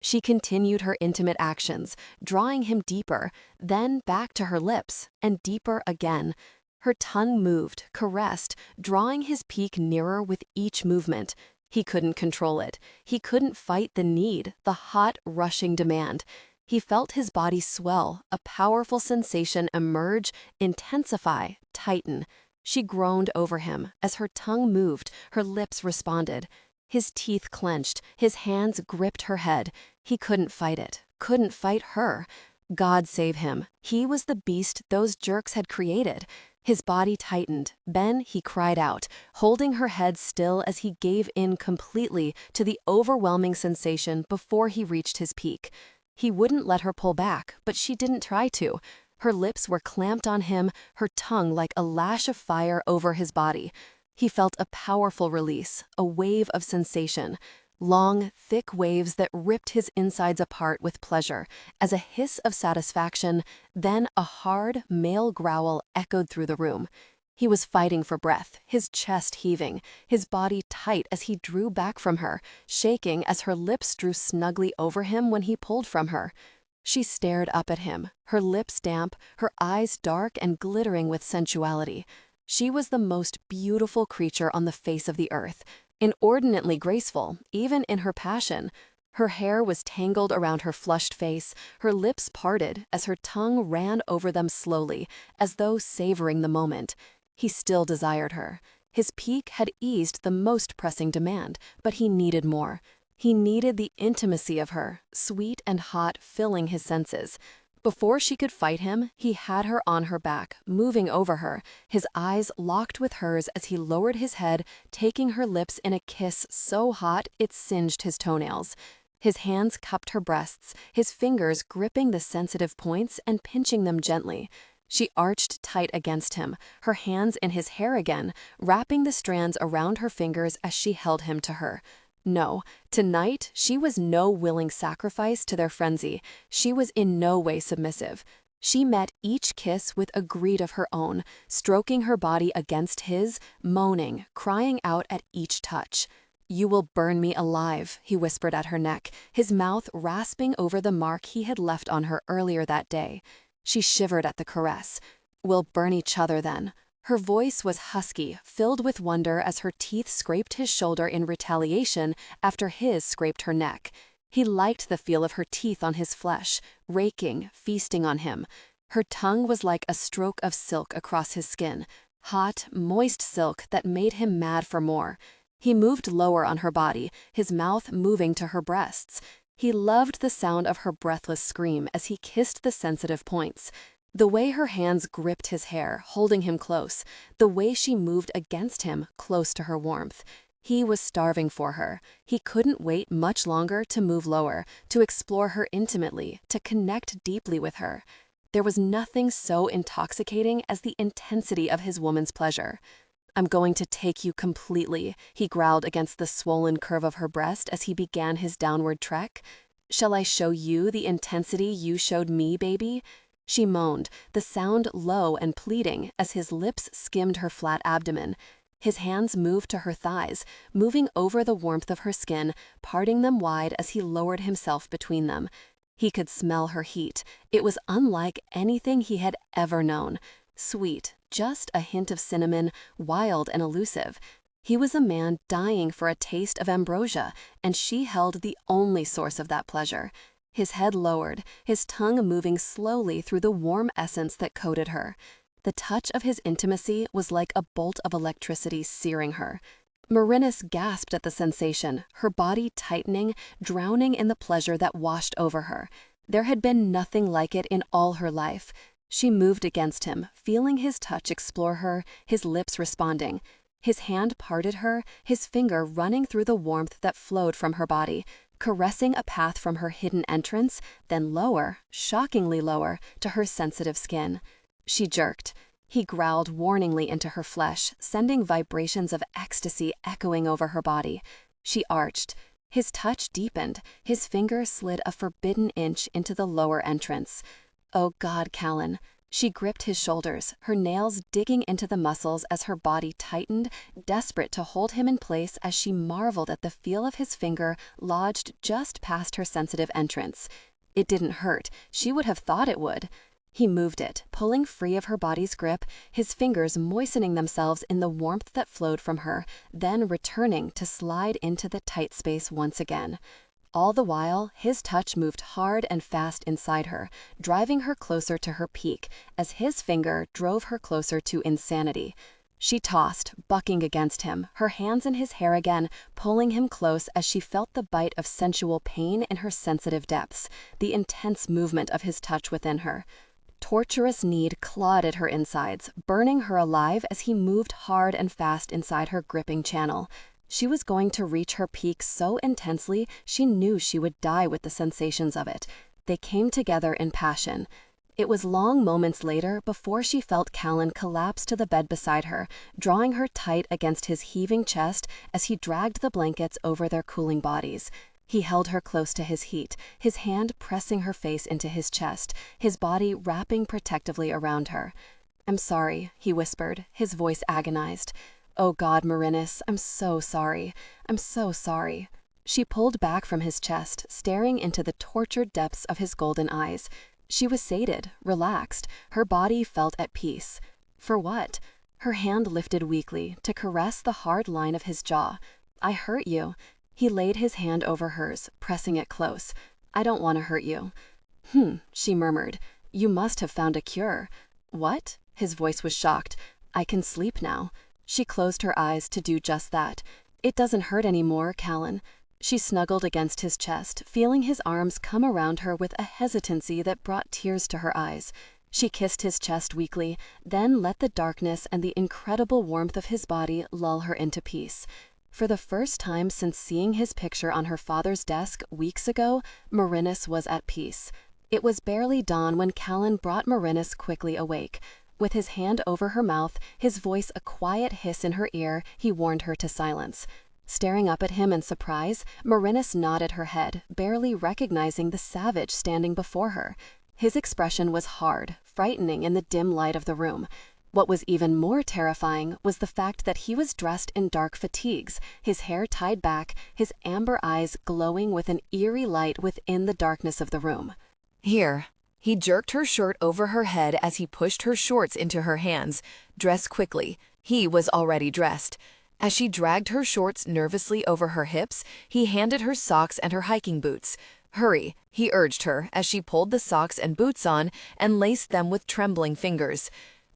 She continued her intimate actions, drawing him deeper, then back to her lips, and deeper again. Her tongue moved, caressed, drawing his peak nearer with each movement. He couldn't control it. He couldn't fight the need, the hot, rushing demand. He felt his body swell, a powerful sensation emerge, intensify, tighten. She groaned over him as her tongue moved, her lips responded. His teeth clenched, his hands gripped her head. He couldn't fight it, couldn't fight her. God save him. He was the beast those jerks had created. His body tightened. Then he cried out, holding her head still as he gave in completely to the overwhelming sensation before he reached his peak. He wouldn't let her pull back, but she didn't try to. Her lips were clamped on him, her tongue like a lash of fire over his body. He felt a powerful release, a wave of sensation. Long, thick waves that ripped his insides apart with pleasure, as a hiss of satisfaction, then a hard, male growl echoed through the room. He was fighting for breath, his chest heaving, his body tight as he drew back from her, shaking as her lips drew snugly over him when he pulled from her. She stared up at him, her lips damp, her eyes dark and glittering with sensuality. She was the most beautiful creature on the face of the earth. inordinately graceful, even in her passion. Her hair was tangled around her flushed face, her lips parted as her tongue ran over them slowly, as though savoring the moment. He still desired her. His pique had eased the most pressing demand, but he needed more. He needed the intimacy of her, sweet and hot, filling his senses. Before she could fight him, he had her on her back, moving over her, his eyes locked with hers as he lowered his head, taking her lips in a kiss so hot it singed his toenails. His hands cupped her breasts, his fingers gripping the sensitive points and pinching them gently. She arched tight against him, her hands in his hair again, wrapping the strands around her fingers as she held him to her. No, tonight she was no willing sacrifice to their frenzy. She was in no way submissive. She met each kiss with a greed of her own, stroking her body against his, moaning, crying out at each touch. "You will burn me alive," he whispered at her neck, his mouth rasping over the mark he had left on her earlier that day. She shivered at the caress. "We'll burn each other then." Her voice was husky, filled with wonder as her teeth scraped his shoulder in retaliation after his scraped her neck. He liked the feel of her teeth on his flesh, raking, feasting on him. Her tongue was like a stroke of silk across his skin, hot, moist silk that made him mad for more. He moved lower on her body, his mouth moving to her breasts. He loved the sound of her breathless scream as he kissed the sensitive points. The way her hands gripped his hair, holding him close, the way she moved against him, close to her warmth. He was starving for her. He couldn't wait much longer to move lower, to explore her intimately, to connect deeply with her. There was nothing so intoxicating as the intensity of his woman's pleasure. "I'm going to take you completely," he growled against the swollen curve of her breast as he began his downward trek. "Shall I show you the intensity you showed me, baby?" She moaned, the sound low and pleading as his lips skimmed her flat abdomen. His hands moved to her thighs, moving over the warmth of her skin, parting them wide as he lowered himself between them. He could smell her heat. It was unlike anything he had ever known. Sweet, just a hint of cinnamon, wild and elusive. He was a man dying for a taste of ambrosia, and she held the only source of that pleasure. His head lowered, his tongue moving slowly through the warm essence that coated her. The touch of his intimacy was like a bolt of electricity searing her. Merinus gasped at the sensation, her body tightening, drowning in the pleasure that washed over her. There had been nothing like it in all her life. She moved against him, feeling his touch explore her, his lips responding. His hand parted her, his finger running through the warmth that flowed from her body, caressing a path from her hidden entrance, then lower, shockingly lower, to her sensitive skin. She jerked. He growled warningly into her flesh, sending vibrations of ecstasy echoing over her body. She arched. His touch deepened. His finger slid a forbidden inch into the lower entrance. "Oh God, Callan." She gripped his shoulders, her nails digging into the muscles as her body tightened, desperate to hold him in place as she marveled at the feel of his finger lodged just past her sensitive entrance. It didn't hurt. She would have thought it would. He moved it, pulling free of her body's grip, his fingers moistening themselves in the warmth that flowed from her, then returning to slide into the tight space once again. All the while, his touch moved hard and fast inside her, driving her closer to her peak, as his finger drove her closer to insanity. She tossed, bucking against him, her hands in his hair again, pulling him close as she felt the bite of sensual pain in her sensitive depths, the intense movement of his touch within her. Torturous need clawed at her insides, burning her alive as he moved hard and fast inside her gripping channel. She was going to reach her peak so intensely she knew she would die with the sensations of it. They came together in passion. It was long moments later before she felt Callan collapse to the bed beside her, drawing her tight against his heaving chest as he dragged the blankets over their cooling bodies. He held her close to his heat, his hand pressing her face into his chest, his body wrapping protectively around her. "I'm sorry," he whispered, his voice agonized. "Oh God, Merinus, I'm so sorry. I'm so sorry." She pulled back from his chest, staring into the tortured depths of his golden eyes. She was sated, relaxed, her body felt at peace. For what? Her hand lifted weakly to caress the hard line of his jaw. I hurt you. He laid his hand over hers, pressing it close. I don't want to hurt you. She murmured. You must have found a cure. What? His voice was shocked. I can sleep now. She closed her eyes to do just that. It doesn't hurt anymore, Callan. She snuggled against his chest, feeling his arms come around her with a hesitancy that brought tears to her eyes. She kissed his chest weakly, then let the darkness and the incredible warmth of his body lull her into peace. For the first time since seeing his picture on her father's desk weeks ago, Merinus was at peace. It was barely dawn when Callan brought Merinus quickly awake. With his hand over her mouth, his voice a quiet hiss in her ear, he warned her to silence. Staring up at him in surprise, Merinus nodded her head, barely recognizing the savage standing before her. His expression was hard, frightening in the dim light of the room. What was even more terrifying was the fact that he was dressed in dark fatigues, his hair tied back, his amber eyes glowing with an eerie light within the darkness of the room. Here. He jerked her shirt over her head as he pushed her shorts into her hands. Dress quickly. He was already dressed. As she dragged her shorts nervously over her hips, he handed her socks and her hiking boots. Hurry, he urged her as she pulled the socks and boots on and laced them with trembling fingers.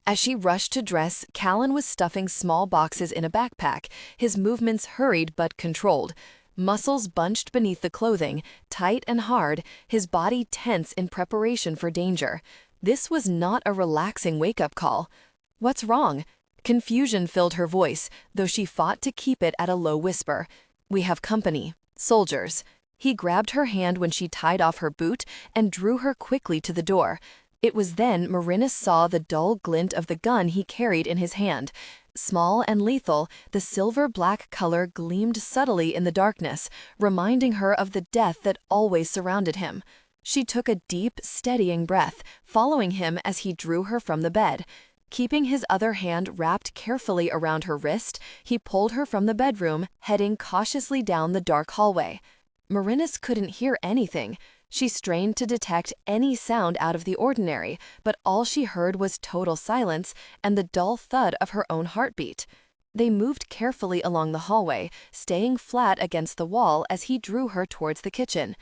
As she rushed to dress, Callan was stuffing small boxes in a backpack, his movements hurried but controlled. Muscles bunched beneath the clothing, tight and hard, his body tense in preparation for danger. This was not a relaxing wake-up call. What's wrong? Confusion filled her voice, though she fought to keep it at a low whisper. We have company. Soldiers. He grabbed her hand when she tied off her boot and drew her quickly to the door. It was then Merinus saw the dull glint of the gun he carried in his hand. Small and lethal, the silver-black color gleamed subtly in the darkness, reminding her of the death that always surrounded him. She took a deep, steadying breath, following him as he drew her from the bed. Keeping his other hand wrapped carefully around her wrist, he pulled her from the bedroom, heading cautiously down the dark hallway. Merinus couldn't hear anything. She strained to detect any sound out of the ordinary, but all she heard was total silence and the dull thud of her own heartbeat. They moved carefully along the hallway, staying flat against the wall as he drew her towards the kitchen.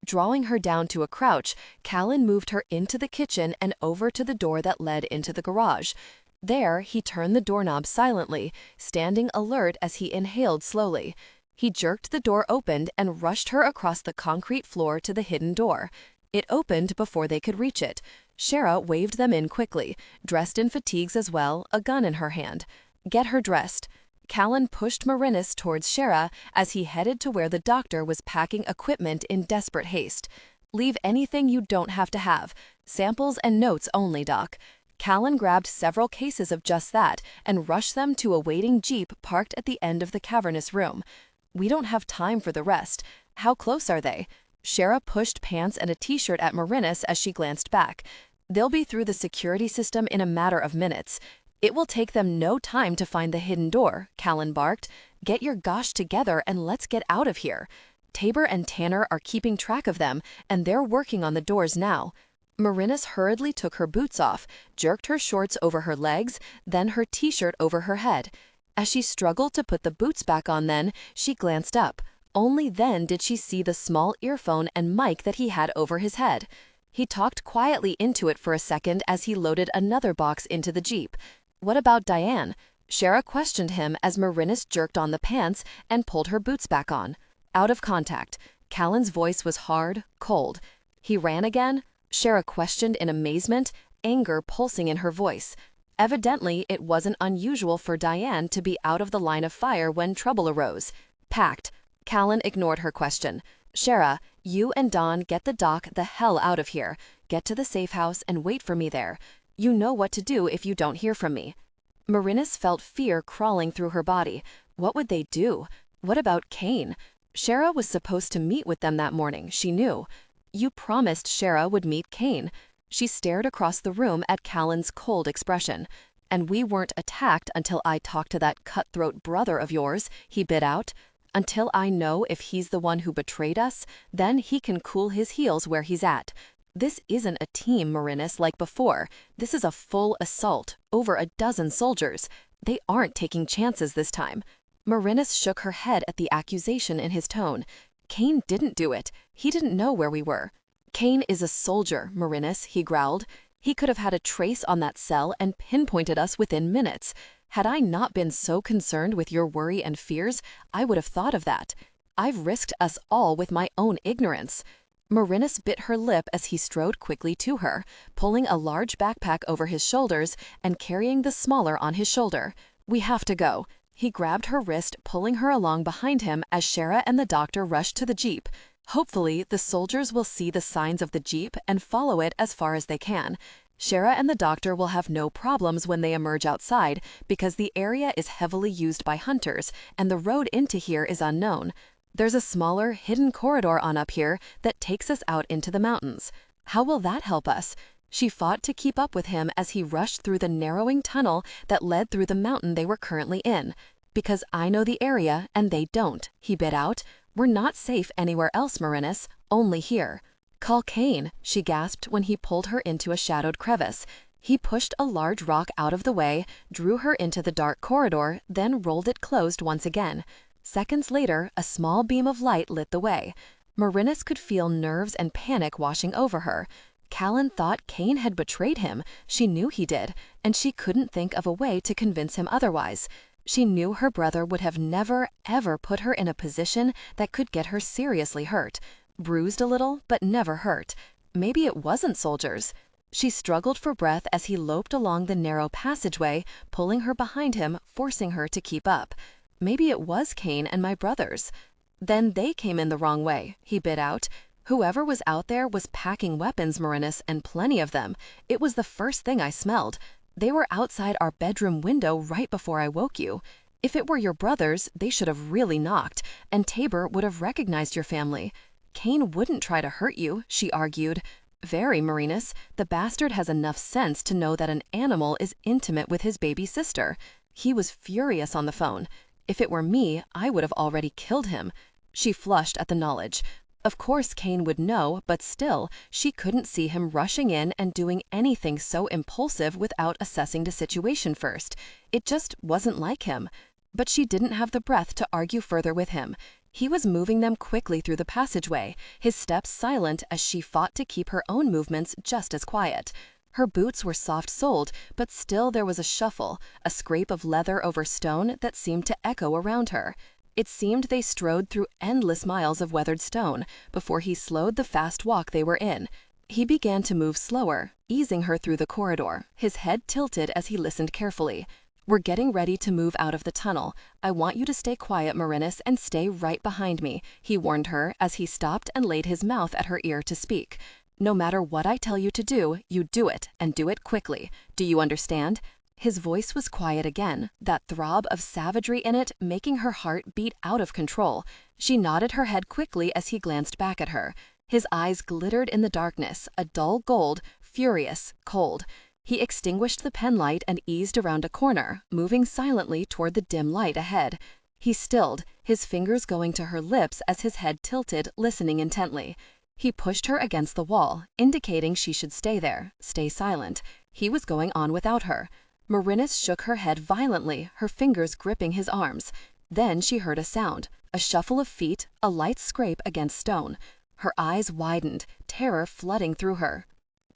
Drawing her down to a crouch, Callan moved her into the kitchen and over to the door that led into the garage. There, he turned the doorknob silently, standing alert as he inhaled slowly. He jerked the door open and rushed her across the concrete floor to the hidden door. It opened before they could reach it. Shara waved them in quickly, dressed in fatigues as well, a gun in her hand. Get her dressed. Callan pushed Merinus towards Shara as he headed to where the doctor was packing equipment in desperate haste. Leave anything you don't have to have. Samples and notes only, Doc. Callan grabbed several cases of just that and rushed them to a waiting jeep parked at the end of the cavernous room. We don't have time for the rest. How close are they? Shara pushed pants and a t-shirt at Merinus as she glanced back. They'll be through the security system in a matter of minutes. It will take them no time to find the hidden door, Callan barked. Get your gosh together and let's get out of here. Tabor and Tanner are keeping track of them, and they're working on the doors now. Merinus hurriedly took her boots off, jerked her shorts over her legs, then her t-shirt over her head. As she struggled to put the boots back on then, she glanced up. Only then did she see the small earphone and mic that he had over his head. He talked quietly into it for a second as he loaded another box into the jeep. What about Diane? Shara questioned him as Merinus jerked on the pants and pulled her boots back on. Out of contact. Callan's voice was hard, cold. He ran again? Shara questioned in amazement, anger pulsing in her voice. Evidently, it wasn't unusual for Diane to be out of the line of fire when trouble arose. Packed. Callan ignored her question. Shara, you and Don get the doc the hell out of here. Get to the safe house and wait for me there. You know what to do if you don't hear from me. Merinus felt fear crawling through her body. What would they do? What about Kane? Shara was supposed to meet with them that morning, she knew. You promised Shara would meet Kane. She stared across the room at Callan's cold expression. And we weren't attacked until I talked to that cutthroat brother of yours, he bit out. Until I know if he's the one who betrayed us, then he can cool his heels where he's at. This isn't a team, Merinus, like before. This is a full assault, over a dozen soldiers. They aren't taking chances this time. Merinus shook her head at the accusation in his tone. Kane didn't do it. He didn't know where we were. Kane is a soldier, Merinus, he growled. He could have had a trace on that cell and pinpointed us within minutes. Had I not been so concerned with your worry and fears, I would have thought of that. I've risked us all with my own ignorance. Merinus bit her lip as he strode quickly to her, pulling a large backpack over his shoulders and carrying the smaller on his shoulder. We have to go. He grabbed her wrist, pulling her along behind him as Shara and the doctor rushed to the jeep. Hopefully, the soldiers will see the signs of the jeep and follow it as far as they can. Shara and the doctor will have no problems when they emerge outside because the area is heavily used by hunters and the road into here is unknown. There's a smaller, hidden corridor on up here that takes us out into the mountains. How will that help us? She fought to keep up with him as he rushed through the narrowing tunnel that led through the mountain they were currently in. Because I know the area and they don't, he bit out. We're not safe anywhere else, Merinus, only here. Call Kane, she gasped when he pulled her into a shadowed crevice. He pushed a large rock out of the way, drew her into the dark corridor, then rolled it closed once again. Seconds later, a small beam of light lit the way. Merinus could feel nerves and panic washing over her. Callan thought Kane had betrayed him. She knew he did, and she couldn't think of a way to convince him otherwise. She knew her brother would have never, ever put her in a position that could get her seriously hurt. Bruised a little, but never hurt. Maybe it wasn't soldiers. She struggled for breath as he loped along the narrow passageway, pulling her behind him, forcing her to keep up. Maybe it was Kane and my brothers. Then they came in the wrong way, he bit out. Whoever was out there was packing weapons, Merinus, and plenty of them. It was the first thing I smelled. They were outside our bedroom window right before I woke you. If it were your brothers, they should have really knocked, and Tabor would have recognized your family. Kane wouldn't try to hurt you, she argued. Very, Merinus. The bastard has enough sense to know that an animal is intimate with his baby sister. He was furious on the phone. If it were me, I would have already killed him. She flushed at the knowledge. Of course Kane would know, but still, she couldn't see him rushing in and doing anything so impulsive without assessing the situation first. It just wasn't like him. But she didn't have the breath to argue further with him. He was moving them quickly through the passageway, his steps silent as she fought to keep her own movements just as quiet. Her boots were soft-soled, but still there was a shuffle, a scrape of leather over stone that seemed to echo around her. It seemed they strode through endless miles of weathered stone before he slowed the fast walk they were in. He began to move slower, easing her through the corridor, his head tilted as he listened carefully. We're getting ready to move out of the tunnel. I want you to stay quiet, Merinus, and stay right behind me, he warned her as he stopped and laid his mouth at her ear to speak. No matter what I tell you to do, you do it, and do it quickly. Do you understand? His voice was quiet again, that throb of savagery in it making her heart beat out of control. She nodded her head quickly as he glanced back at her. His eyes glittered in the darkness, a dull gold, furious, cold. He extinguished the pen light and eased around a corner, moving silently toward the dim light ahead. He stilled, his fingers going to her lips as his head tilted, listening intently. He pushed her against the wall, indicating she should stay there, stay silent. He was going on without her. Merinus shook her head violently, her fingers gripping his arms. Then she heard a sound, a shuffle of feet, a light scrape against stone. Her eyes widened, terror flooding through her.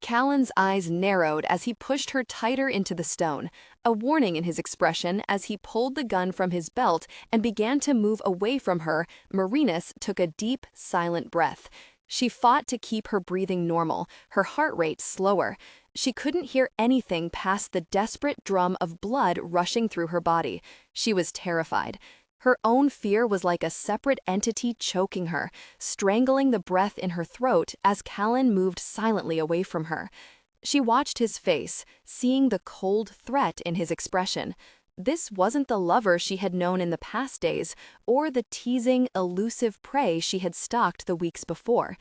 Callan's eyes narrowed as he pushed her tighter into the stone, a warning in his expression as he pulled the gun from his belt and began to move away from her. Merinus took a deep, silent breath. She fought to keep her breathing normal, her heart rate slower. She couldn't hear anything past the desperate drum of blood rushing through her body. She was terrified. Her own fear was like a separate entity choking her, strangling the breath in her throat as Callan moved silently away from her. She watched his face, seeing the cold threat in his expression. This wasn't the lover she had known in the past days, or the teasing, elusive prey she had stalked the weeks before.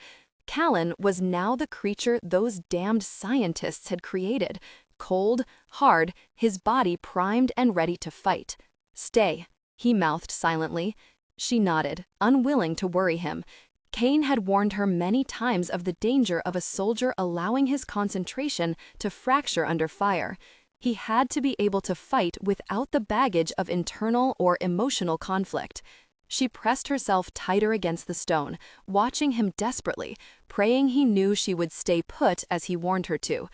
Callan was now the creature those damned scientists had created, cold, hard, his body primed and ready to fight. "Stay," he mouthed silently. She nodded, unwilling to worry him. Kane had warned her many times of the danger of a soldier allowing his concentration to fracture under fire. He had to be able to fight without the baggage of internal or emotional conflict. She pressed herself tighter against the stone, watching him desperately, praying he knew she would stay put as he warned her to.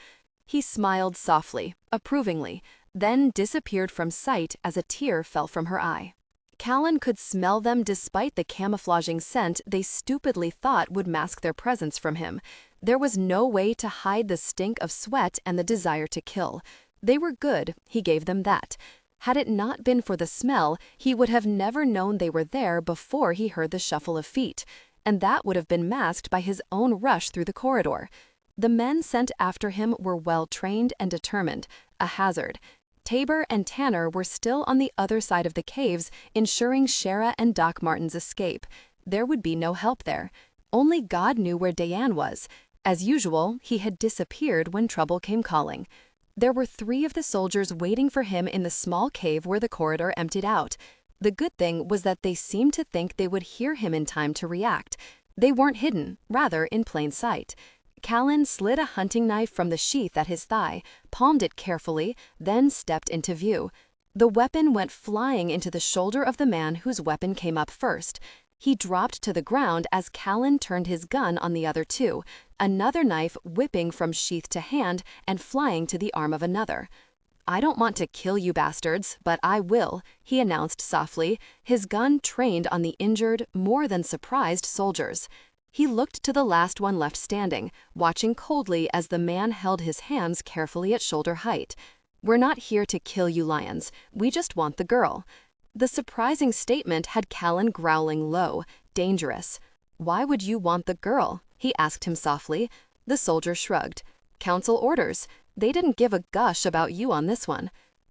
He smiled softly, approvingly, then disappeared from sight as a tear fell from her eye. Callan could smell them despite the camouflaging scent they stupidly thought would mask their presence from him. There was no way to hide the stink of sweat and the desire to kill. They were good, he gave them that. Had it not been for the smell, he would have never known they were there before he heard the shuffle of feet, and that would have been masked by his own rush through the corridor. The men sent after him were well-trained and determined, a hazard. Tabor and Tanner were still on the other side of the caves, ensuring Shara and Doc Martin's escape. There would be no help there. Only God knew where Diane was. As usual, he had disappeared when trouble came calling. There were 3 of the soldiers waiting for him in the small cave where the corridor emptied out. The good thing was that they seemed to think they would hear him in time to react. They weren't hidden, rather in plain sight. Callan slid a hunting knife from the sheath at his thigh, palmed it carefully, then stepped into view. The weapon went flying into the shoulder of the man whose weapon came up first. He dropped to the ground as Callan turned his gun on the other 2, another knife whipping from sheath to hand and flying to the arm of another. "I don't want to kill you bastards, but I will," he announced softly, his gun trained on the injured, more than surprised soldiers. He looked to the last one left standing, watching coldly as the man held his hands carefully at shoulder height. "We're not here to kill you, Lyons. We just want the girl." The surprising statement had Callan growling low, dangerous. "Why would you want the girl?" he asked him softly. The soldier shrugged. "Council orders. They didn't give a gush about you on this one."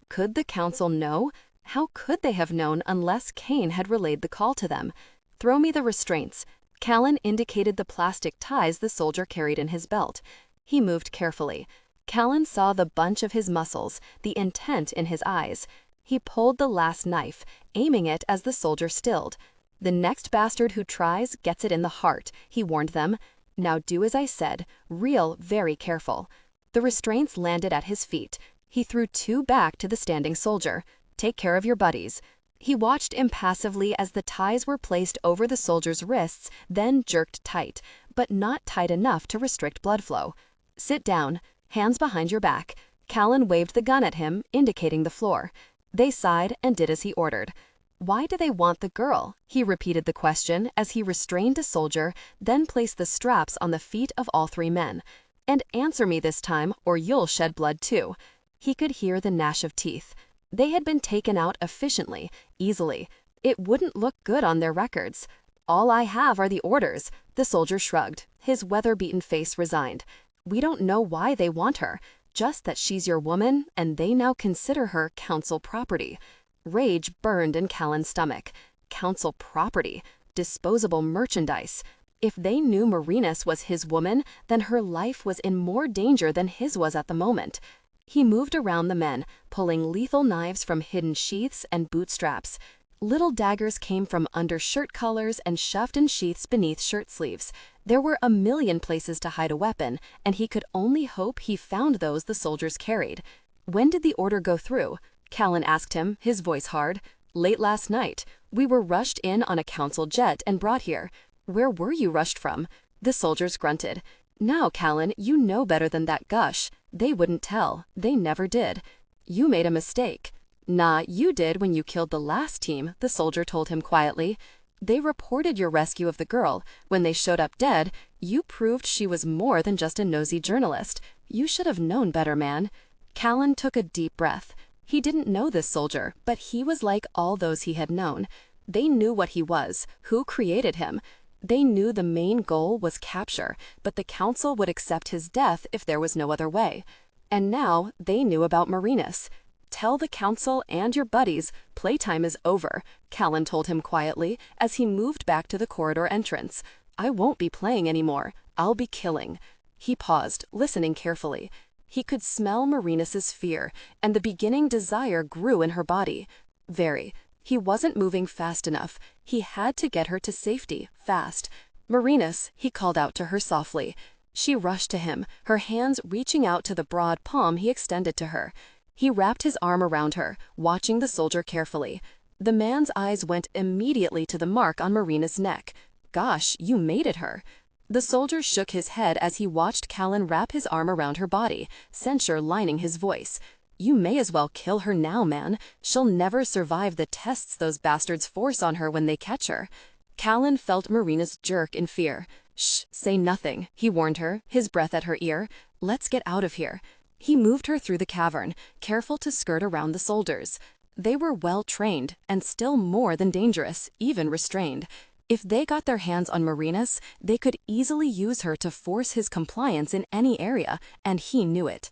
Could the council know? How could they have known unless Kane had relayed the call to them? "Throw me the restraints." Callan indicated the plastic ties the soldier carried in his belt. He moved carefully. Callan saw the bunch of his muscles, the intent in his eyes. He pulled the last knife, aiming it as the soldier stilled. "The next bastard who tries gets it in the heart," he warned them. "Now do as I said, real very careful." The restraints landed at his feet. He threw 2 back to the standing soldier. "Take care of your buddies." He watched impassively as the ties were placed over the soldier's wrists, then jerked tight, but not tight enough to restrict blood flow. "Sit down, hands behind your back." Callan waved the gun at him, indicating the floor. They sighed and did as he ordered. "Why do they want the girl?" He repeated the question as he restrained a soldier, then placed the straps on the feet of all 3 men. "And answer me this time, or you'll shed blood too." He could hear the gnash of teeth. They had been taken out efficiently, easily. It wouldn't look good on their records. "All I have are the orders." The soldier shrugged, his weather-beaten face resigned. "We don't know why they want her, just that she's your woman, and they now consider her council property." Rage burned in Callan's stomach. Council property, disposable merchandise. If they knew Merinus was his woman, then her life was in more danger than his was at the moment. He moved around the men, pulling lethal knives from hidden sheaths and bootstraps. Little daggers came from under shirt collars and shoved in sheaths beneath shirt sleeves. There were a million places to hide a weapon, and he could only hope he found those the soldiers carried. "When did the order go through?" Callan asked him, his voice hard. "Late last night. We were rushed in on a council jet and brought here." "Where were you rushed from?" The soldiers grunted. "Now, Callan, you know better than that gush. They wouldn't tell. They never did." "You made a mistake." "Nah, you did when you killed the last team," the soldier told him quietly. "They reported your rescue of the girl. When they showed up dead, you proved she was more than just a nosy journalist. You should have known better, man." Callan took a deep breath. He didn't know this soldier, but he was like all those he had known. They knew what he was, who created him. They knew the main goal was capture, but the council would accept his death if there was no other way. And now they knew about Merinus. "Tell the council and your buddies, playtime is over," Callan told him quietly as he moved back to the corridor entrance. "I won't be playing anymore. I'll be killing." He paused, listening carefully. He could smell Merinus's fear, and the beginning desire grew in her body. Very. He wasn't moving fast enough. He had to get her to safety, fast. "Merinus," he called out to her softly. She rushed to him, her hands reaching out to the broad palm he extended to her. He wrapped his arm around her, watching the soldier carefully. The man's eyes went immediately to the mark on Merinus' neck. "Gosh, you mated her." The soldier shook his head as he watched Callan wrap his arm around her body, censure lining his voice. "You may as well kill her now, man. She'll never survive the tests those bastards force on her when they catch her." Callan felt Merinus jerk in fear. "Shh, say nothing," he warned her, his breath at her ear. "Let's get out of here." He moved her through the cavern, careful to skirt around the soldiers. They were well trained, and still more than dangerous, even restrained. If they got their hands on Merinus, they could easily use her to force his compliance in any area, and he knew it.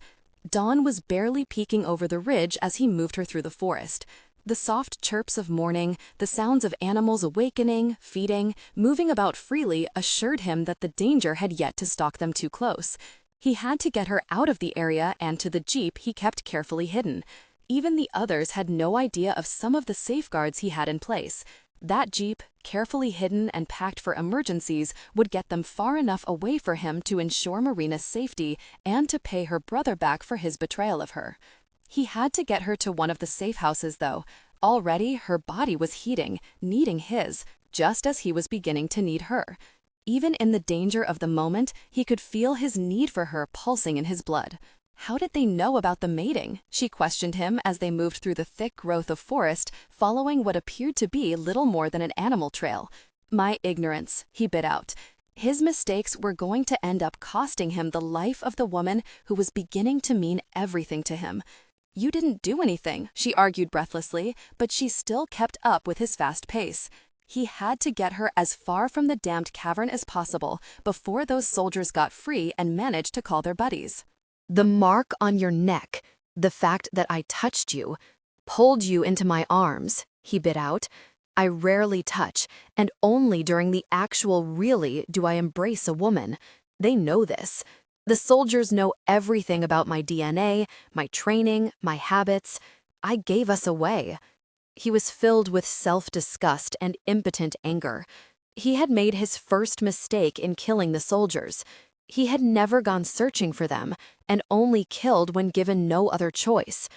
Dawn was barely peeking over the ridge as he moved her through the forest. The soft chirps of morning, the sounds of animals awakening, feeding, moving about freely assured him that the danger had yet to stalk them too close. He had to get her out of the area and to the jeep he kept carefully hidden. Even the others had no idea of some of the safeguards he had in place. That jeep, carefully hidden and packed for emergencies, would get them far enough away for him to ensure Merinus' safety and to pay her brother back for his betrayal of her. He had to get her to one of the safe houses, though. Already, her body was heating, needing his, just as he was beginning to need her. Even in the danger of the moment, he could feel his need for her pulsing in his blood. "How did they know about the mating?" she questioned him as they moved through the thick growth of forest, following what appeared to be little more than an animal trail. "My ignorance," he bit out. His mistakes were going to end up costing him the life of the woman who was beginning to mean everything to him. "You didn't do anything," she argued breathlessly, but she still kept up with his fast pace. He had to get her as far from the damned cavern as possible before those soldiers got free and managed to call their buddies. "The mark on your neck, the fact that I touched you, pulled you into my arms," he bit out. "I rarely touch, and only during the actual really do I embrace a woman. They know this. The soldiers know everything about my DNA, my training, my habits. I gave us away." He was filled with self-disgust and impotent anger. He had made his first mistake in killing the soldiers. He had never gone searching for them, and only killed when given no other choice.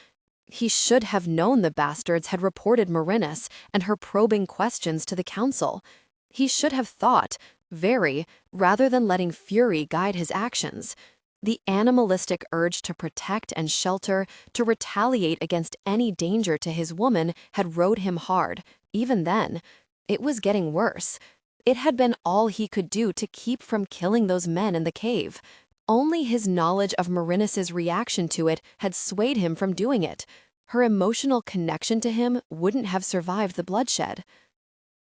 He should have known the bastards had reported Merinus and her probing questions to the council. He should have thought, rather than letting fury guide his actions. The animalistic urge to protect and shelter, to retaliate against any danger to his woman, had rode him hard. Even then, it was getting worse. It had been all he could do to keep from killing those men in the cave. Only his knowledge of Merinus's reaction to it had swayed him from doing it. Her emotional connection to him wouldn't have survived the bloodshed.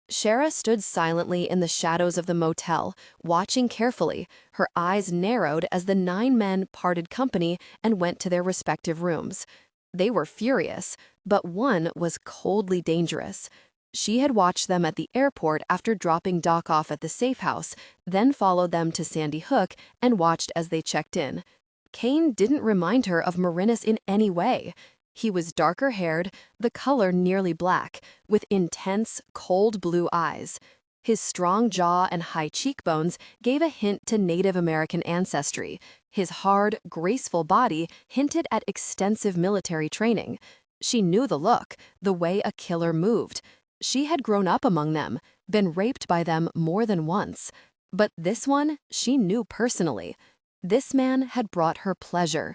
Shara stood silently in the shadows of the motel, watching carefully, her eyes narrowed as the 9 men parted company and went to their respective rooms. They were furious, but one was coldly dangerous. She had watched them at the airport after dropping Doc off at the safe house, then followed them to Sandy Hook and watched as they checked in. Kane didn't remind her of Merinus in any way. He was darker-haired, the color nearly black, with intense, cold blue eyes. His strong jaw and high cheekbones gave a hint to Native American ancestry. His hard, graceful body hinted at extensive military training. She knew the look, the way a killer moved. She had grown up among them, been raped by them more than once. But this one, she knew personally. This man had brought her pleasure.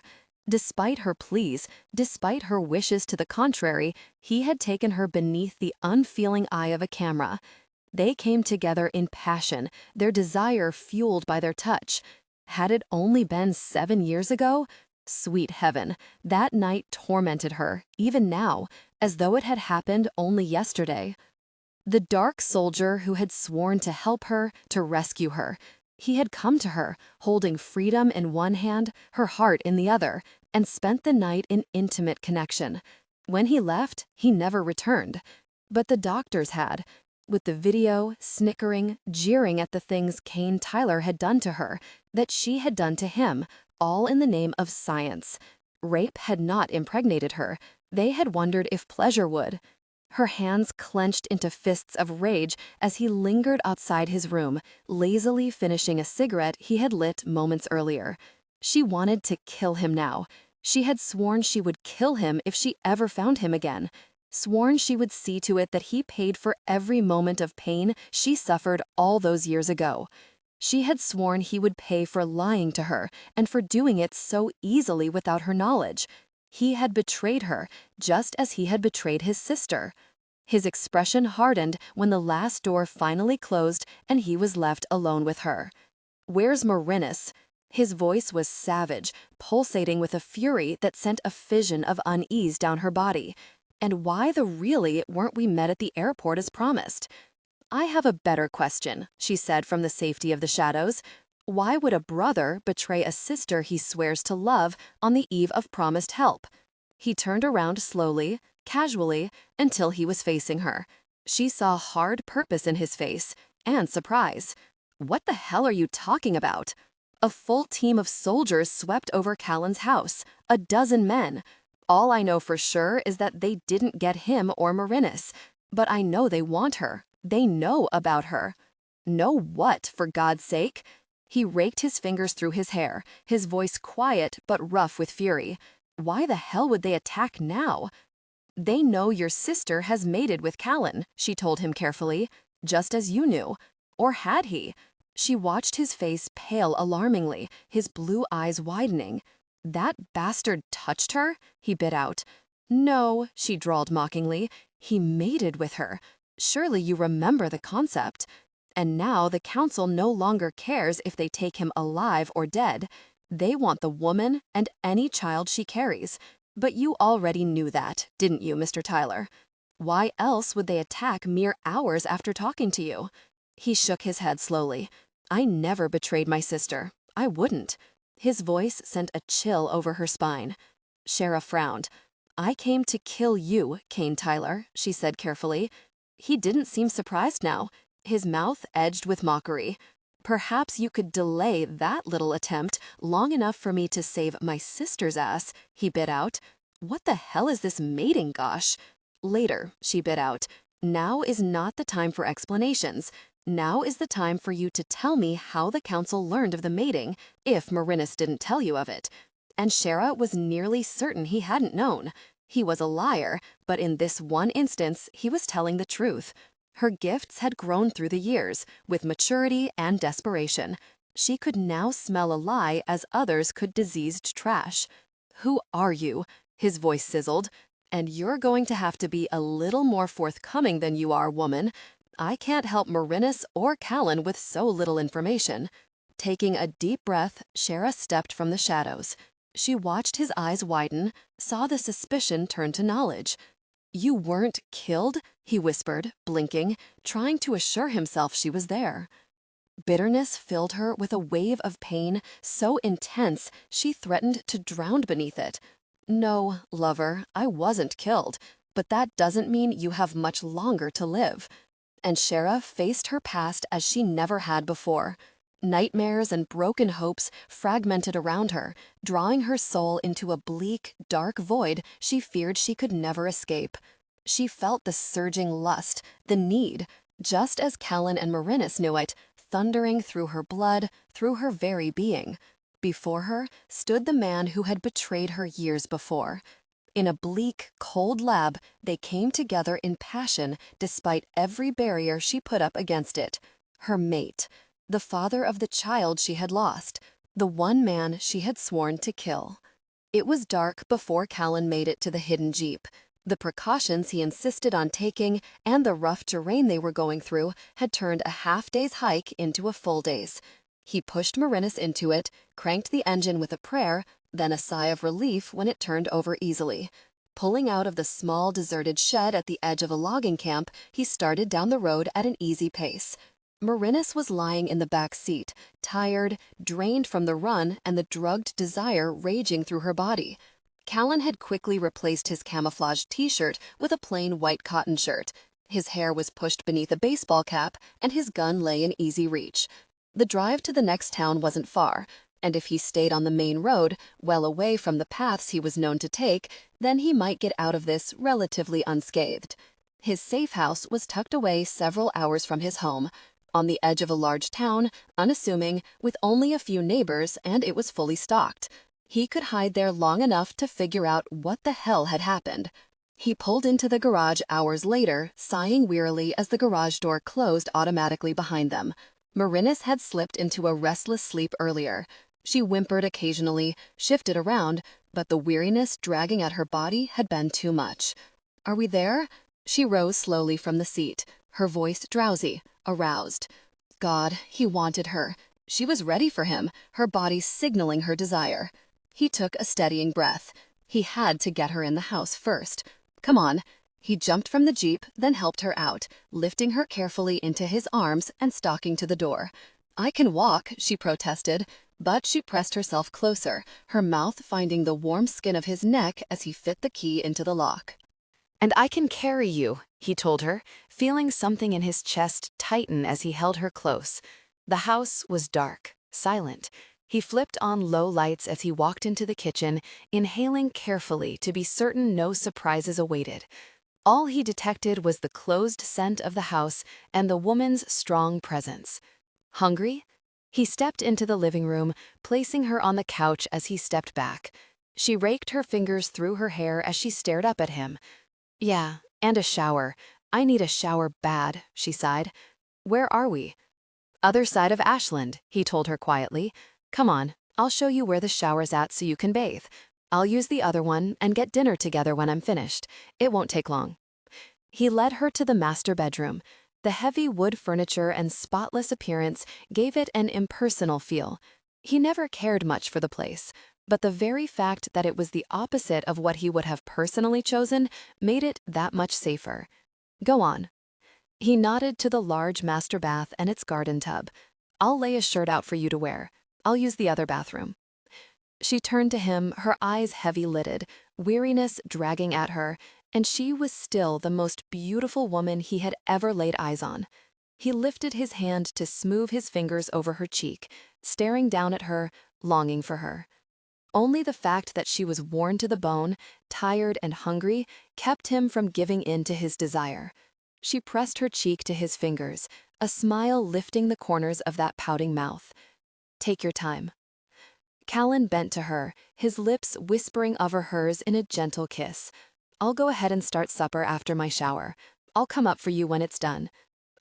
Despite her pleas, despite her wishes to the contrary, he had taken her beneath the unfeeling eye of a camera. They came together in passion, their desire fueled by their touch. Had it only been 7 years ago? Sweet heaven, that night tormented her, even now, as though it had happened only yesterday. The dark soldier who had sworn to help her, to rescue her. He had come to her, holding freedom in one hand, her heart in the other, and spent the night in intimate connection. When he left, he never returned. But the doctors had, with the video, snickering, jeering at the things Callan Tyler had done to her, that she had done to him, all in the name of science. Rape had not impregnated her. They had wondered if pleasure would. Her hands clenched into fists of rage as he lingered outside his room, lazily finishing a cigarette he had lit moments earlier. She wanted to kill him now. She had sworn she would kill him if she ever found him again, sworn she would see to it that he paid for every moment of pain she suffered all those years ago. She had sworn he would pay for lying to her and for doing it so easily without her knowledge. He had betrayed her, just as he had betrayed his sister. His expression hardened when the last door finally closed and he was left alone with her. "Where's Merinus?" His voice was savage, pulsating with a fury that sent a fission of unease down her body. And why the really weren't we met at the airport as promised? "I have a better question," she said from the safety of the shadows. "Why would a brother betray a sister he swears to love on the eve of promised help?" He turned around slowly, casually, until he was facing her. She saw hard purpose in his face, and surprise. "What the hell are you talking about?" A full team of soldiers swept over Callan's house, a dozen men. All I know for sure is that they didn't get him or Merinus. But I know they want her. They know about her. Know what, for God's sake? He raked his fingers through his hair, his voice quiet but rough with fury. Why the hell would they attack now? "They know your sister has mated with Callan," she told him carefully, "just as you knew. Or had he?" She watched his face pale alarmingly, his blue eyes widening. "That bastard touched her?" he bit out. "No," she drawled mockingly. "He mated with her. Surely you remember the concept. And now the council no longer cares if they take him alive or dead. They want the woman and any child she carries. But you already knew that, didn't you, Mr. Tyler? Why else would they attack mere hours after talking to you?" He shook his head slowly. "I never betrayed my sister. I wouldn't." His voice sent a chill over her spine. Shara frowned. "I came to kill you, Kane Tyler," she said carefully. He didn't seem surprised now. His mouth edged with mockery. "Perhaps you could delay that little attempt long enough for me to save my sister's ass," he bit out. "What the hell is this mating gosh?" "Later," she bit out. "Now is not the time for explanations. Now is the time for you to tell me how the council learned of the mating, if Merinus didn't tell you of it." And Shara was nearly certain he hadn't known. He was a liar, but in this one instance he was telling the truth. Her gifts had grown through the years, with maturity and desperation. She could now smell a lie as others could diseased trash. "Who are you?" His voice sizzled. "And you're going to have to be a little more forthcoming than you are, woman. I can't help Merinus or Callan with so little information." Taking a deep breath, Shara stepped from the shadows. She watched his eyes widen, saw the suspicion turn to knowledge. "You weren't killed?" he whispered, blinking, trying to assure himself she was there. Bitterness filled her with a wave of pain so intense she threatened to drown beneath it. "No, lover, I wasn't killed, but that doesn't mean you have much longer to live." And Shara faced her past as she never had before. Nightmares and broken hopes fragmented around her, drawing her soul into a bleak, dark void she feared she could never escape. She felt the surging lust, the need, just as Callan and Merinus knew it, thundering through her blood, through her very being. Before her stood the man who had betrayed her years before. In a bleak, cold lab, they came together in passion despite every barrier she put up against it. Her mate, the father of the child she had lost, the one man she had sworn to kill. It was dark before Callan made it to the hidden jeep. The precautions he insisted on taking and the rough terrain they were going through had turned a half-day's hike into a full day's. He pushed Merinus into it, cranked the engine with a prayer, then a sigh of relief when it turned over easily. Pulling out of the small deserted shed at the edge of a logging camp, he started down the road at an easy pace. Merinus was lying in the back seat, tired, drained from the run and the drugged desire raging through her body. Callan had quickly replaced his camouflage t-shirt with a plain white cotton shirt. His hair was pushed beneath a baseball cap, and his gun lay in easy reach. The drive to the next town wasn't far, and if he stayed on the main road, well away from the paths he was known to take, then he might get out of this relatively unscathed. His safe house was tucked away several hours from his home, on the edge of a large town, unassuming, with only a few neighbors, and it was fully stocked. He could hide there long enough to figure out what the hell had happened. He pulled into the garage hours later, sighing wearily as the garage door closed automatically behind them. Merinus had slipped into a restless sleep earlier. She whimpered occasionally, shifted around, but the weariness dragging at her body had been too much. "Are we there?" She rose slowly from the seat, her voice drowsy, aroused. God, he wanted her. She was ready for him, her body signaling her desire. He took a steadying breath. He had to get her in the house first. "Come on." He jumped from the Jeep, then helped her out, lifting her carefully into his arms and stalking to the door. "I can walk," she protested, but she pressed herself closer, her mouth finding the warm skin of his neck as he fit the key into the lock. "And I can carry you," he told her, feeling something in his chest tighten as he held her close. The house was dark, silent. He flipped on low lights as he walked into the kitchen, inhaling carefully to be certain no surprises awaited. All he detected was the closed scent of the house and the woman's strong presence. Hungry? He stepped into the living room, placing her on the couch as he stepped back. She raked her fingers through her hair as she stared up at him. "Yeah, and a shower. I need a shower bad," she sighed. "Where are we?" "Other side of Ashland," he told her quietly. "Come on, I'll show you where the shower's at so you can bathe. I'll use the other one and get dinner together when I'm finished. It won't take long." He led her to the master bedroom. The heavy wood furniture and spotless appearance gave it an impersonal feel. He never cared much for the place, but the very fact that it was the opposite of what he would have personally chosen made it that much safer. "Go on." He nodded to the large master bath and its garden tub. "I'll lay a shirt out for you to wear. I'll use the other bathroom." She turned to him, her eyes heavy-lidded, weariness dragging at her, and she was still the most beautiful woman he had ever laid eyes on. He lifted his hand to smooth his fingers over her cheek, staring down at her, longing for her. Only the fact that she was worn to the bone, tired and hungry, kept him from giving in to his desire. She pressed her cheek to his fingers, a smile lifting the corners of that pouting mouth. "Take your time." Callan bent to her, his lips whispering over hers in a gentle kiss. "I'll go ahead and start supper after my shower. I'll come up for you when it's done.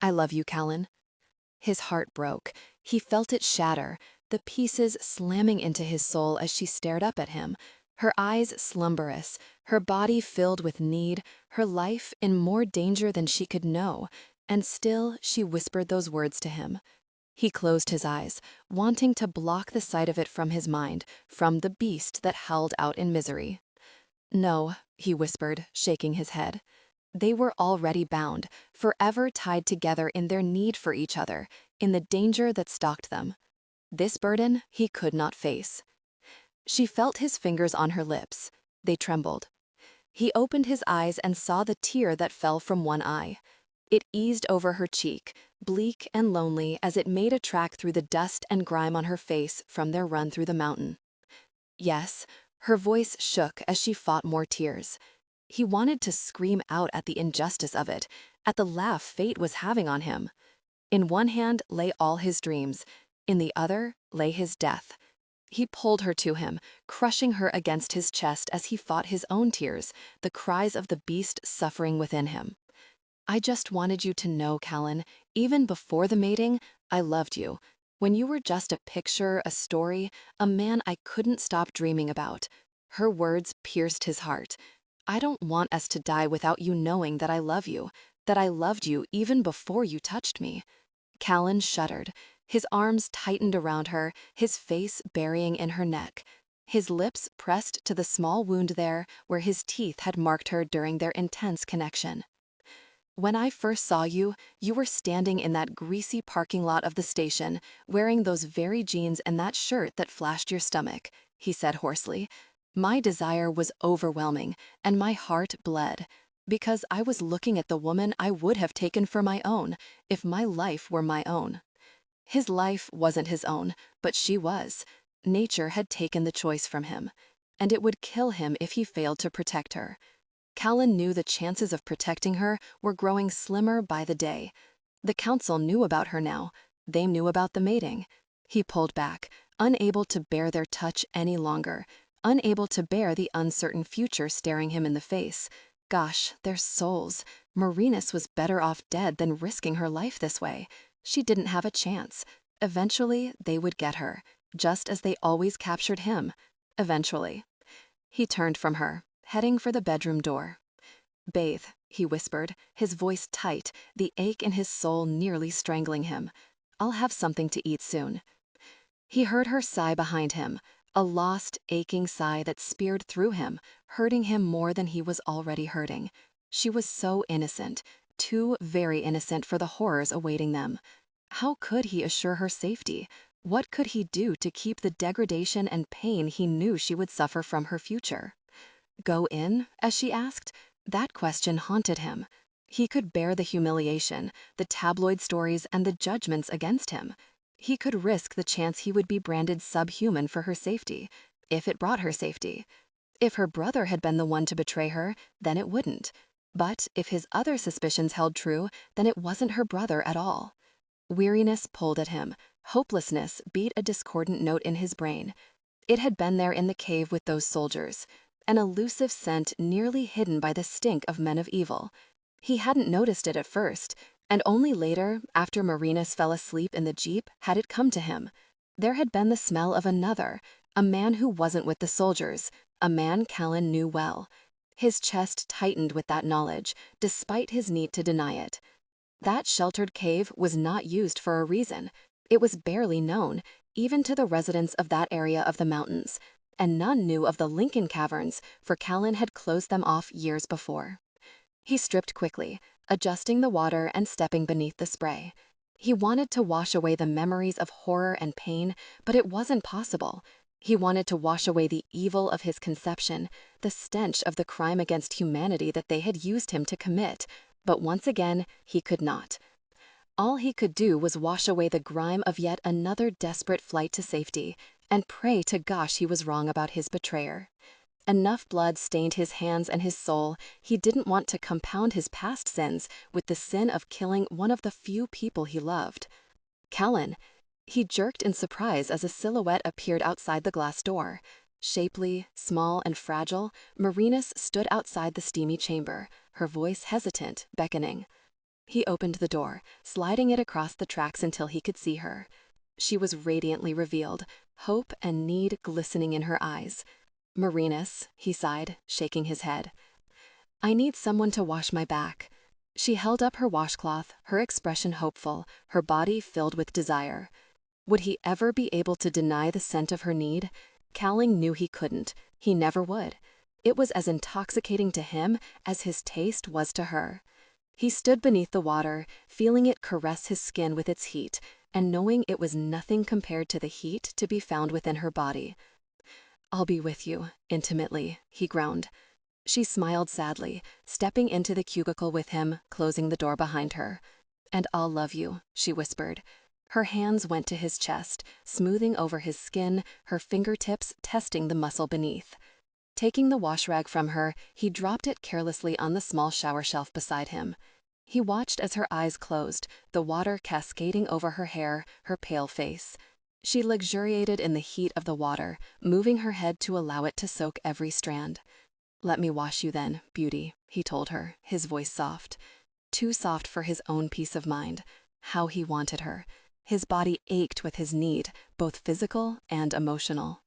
I love you, Callan." His heart broke. He felt it shatter, the pieces slamming into his soul as she stared up at him, her eyes slumberous, her body filled with need, her life in more danger than she could know, and still she whispered those words to him. He closed his eyes, wanting to block the sight of it from his mind, from the beast that howled out in misery. "No," he whispered, shaking his head. They were already bound, forever tied together in their need for each other, in the danger that stalked them. This burden he could not face. She felt his fingers on her lips. They trembled. He opened his eyes and saw the tear that fell from one eye. It eased over her cheek, bleak and lonely as it made a track through the dust and grime on her face from their run through the mountain. "Yes," her voice shook as she fought more tears. He wanted to scream out at the injustice of it, at the laugh fate was having on him. In one hand lay all his dreams, in the other lay his death. He pulled her to him, crushing her against his chest as he fought his own tears, the cries of the beast suffering within him. "I just wanted you to know, Callan, even before the mating, I loved you. When you were just a picture, a story, a man I couldn't stop dreaming about." Her words pierced his heart. "I don't want us to die without you knowing that I love you, that I loved you even before you touched me." Callan shuddered. His arms tightened around her, his face burying in her neck. His lips pressed to the small wound there where his teeth had marked her during their intense connection. "When I first saw you, you were standing in that greasy parking lot of the station, wearing those very jeans and that shirt that flashed your stomach," he said hoarsely. "My desire was overwhelming, and my heart bled, because I was looking at the woman I would have taken for my own, if my life were my own." His life wasn't his own, but she was. Nature had taken the choice from him, and it would kill him if he failed to protect her. Callan knew the chances of protecting her were growing slimmer by the day. The council knew about her now. They knew about the mating. He pulled back, unable to bear their touch any longer, unable to bear the uncertain future staring him in the face. Gosh, their souls. Merinus was better off dead than risking her life this way. She didn't have a chance. Eventually, they would get her, just as they always captured him. Eventually. He turned from her, heading for the bedroom door. "Bathe," he whispered, his voice tight, the ache in his soul nearly strangling him. "I'll have something to eat soon." He heard her sigh behind him, a lost, aching sigh that speared through him, hurting him more than he was already hurting. She was so innocent, too very innocent for the horrors awaiting them. How could he assure her safety? What could he do to keep the degradation and pain he knew she would suffer from her future? Go in, as she asked? That question haunted him. He could bear the humiliation, the tabloid stories, and the judgments against him. He could risk the chance he would be branded subhuman for her safety, if it brought her safety. If her brother had been the one to betray her, then it wouldn't. But if his other suspicions held true, then it wasn't her brother at all. Weariness pulled at him. Hopelessness beat a discordant note in his brain. It had been there in the cave with those soldiers, an elusive scent nearly hidden by the stink of men of evil. He hadn't noticed it at first, and only later, after Merinus fell asleep in the jeep, had it come to him. There had been the smell of another, a man who wasn't with the soldiers, a man Callan knew well. His chest tightened with that knowledge, despite his need to deny it. That sheltered cave was not used for a reason. It was barely known, even to the residents of that area of the mountains, and none knew of the Lincoln Caverns, for Callan had closed them off years before. He stripped quickly, adjusting the water and stepping beneath the spray. He wanted to wash away the memories of horror and pain, but it wasn't possible. He wanted to wash away the evil of his conception, the stench of the crime against humanity that they had used him to commit, but once again, he could not. All he could do was wash away the grime of yet another desperate flight to safety, and pray to gosh he was wrong about his betrayer. Enough blood stained his hands and his soul. He didn't want to compound his past sins with the sin of killing one of the few people he loved. Callan. He jerked in surprise as a silhouette appeared outside the glass door. Shapely, small, and fragile, Merinus stood outside the steamy chamber, her voice hesitant, beckoning. He opened the door, sliding it across the tracks until he could see her. She was radiantly revealed, hope and need glistening in her eyes. "Merinus," he sighed, shaking his head. "I need someone to wash my back." She held up her washcloth, her expression hopeful, her body filled with desire. Would he ever be able to deny the scent of her need? Callan knew he couldn't. He never would. It was as intoxicating to him as his taste was to her. He stood beneath the water, feeling it caress his skin with its heat, and knowing it was nothing compared to the heat to be found within her body. "I'll be with you," intimately, he groaned. She smiled sadly, stepping into the cubicle with him, closing the door behind her. "And I'll love you," she whispered. Her hands went to his chest, smoothing over his skin, her fingertips testing the muscle beneath. Taking the wash rag from her, he dropped it carelessly on the small shower shelf beside him. He watched as her eyes closed, the water cascading over her hair, her pale face. She luxuriated in the heat of the water, moving her head to allow it to soak every strand. "Let me wash you then, beauty," he told her, his voice soft. Too soft for his own peace of mind. How he wanted her. His body ached with his need, both physical and emotional.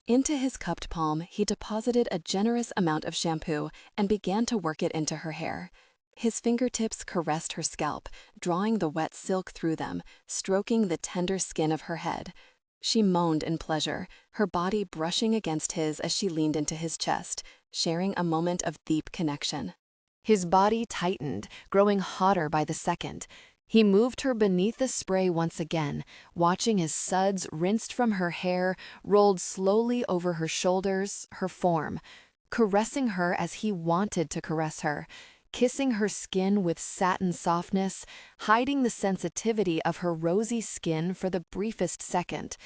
Into his cupped palm, he deposited a generous amount of shampoo and began to work it into her hair. His fingertips caressed her scalp, drawing the wet silk through them, stroking the tender skin of her head. She moaned in pleasure, her body brushing against his as she leaned into his chest, sharing a moment of deep connection. His body tightened, growing hotter by the second. He moved her beneath the spray once again, watching as suds rinsed from her hair, rolled slowly over her shoulders, her form, caressing her as he wanted to caress her, kissing her skin with satin softness, hiding the sensitivity of her rosy skin for the briefest second.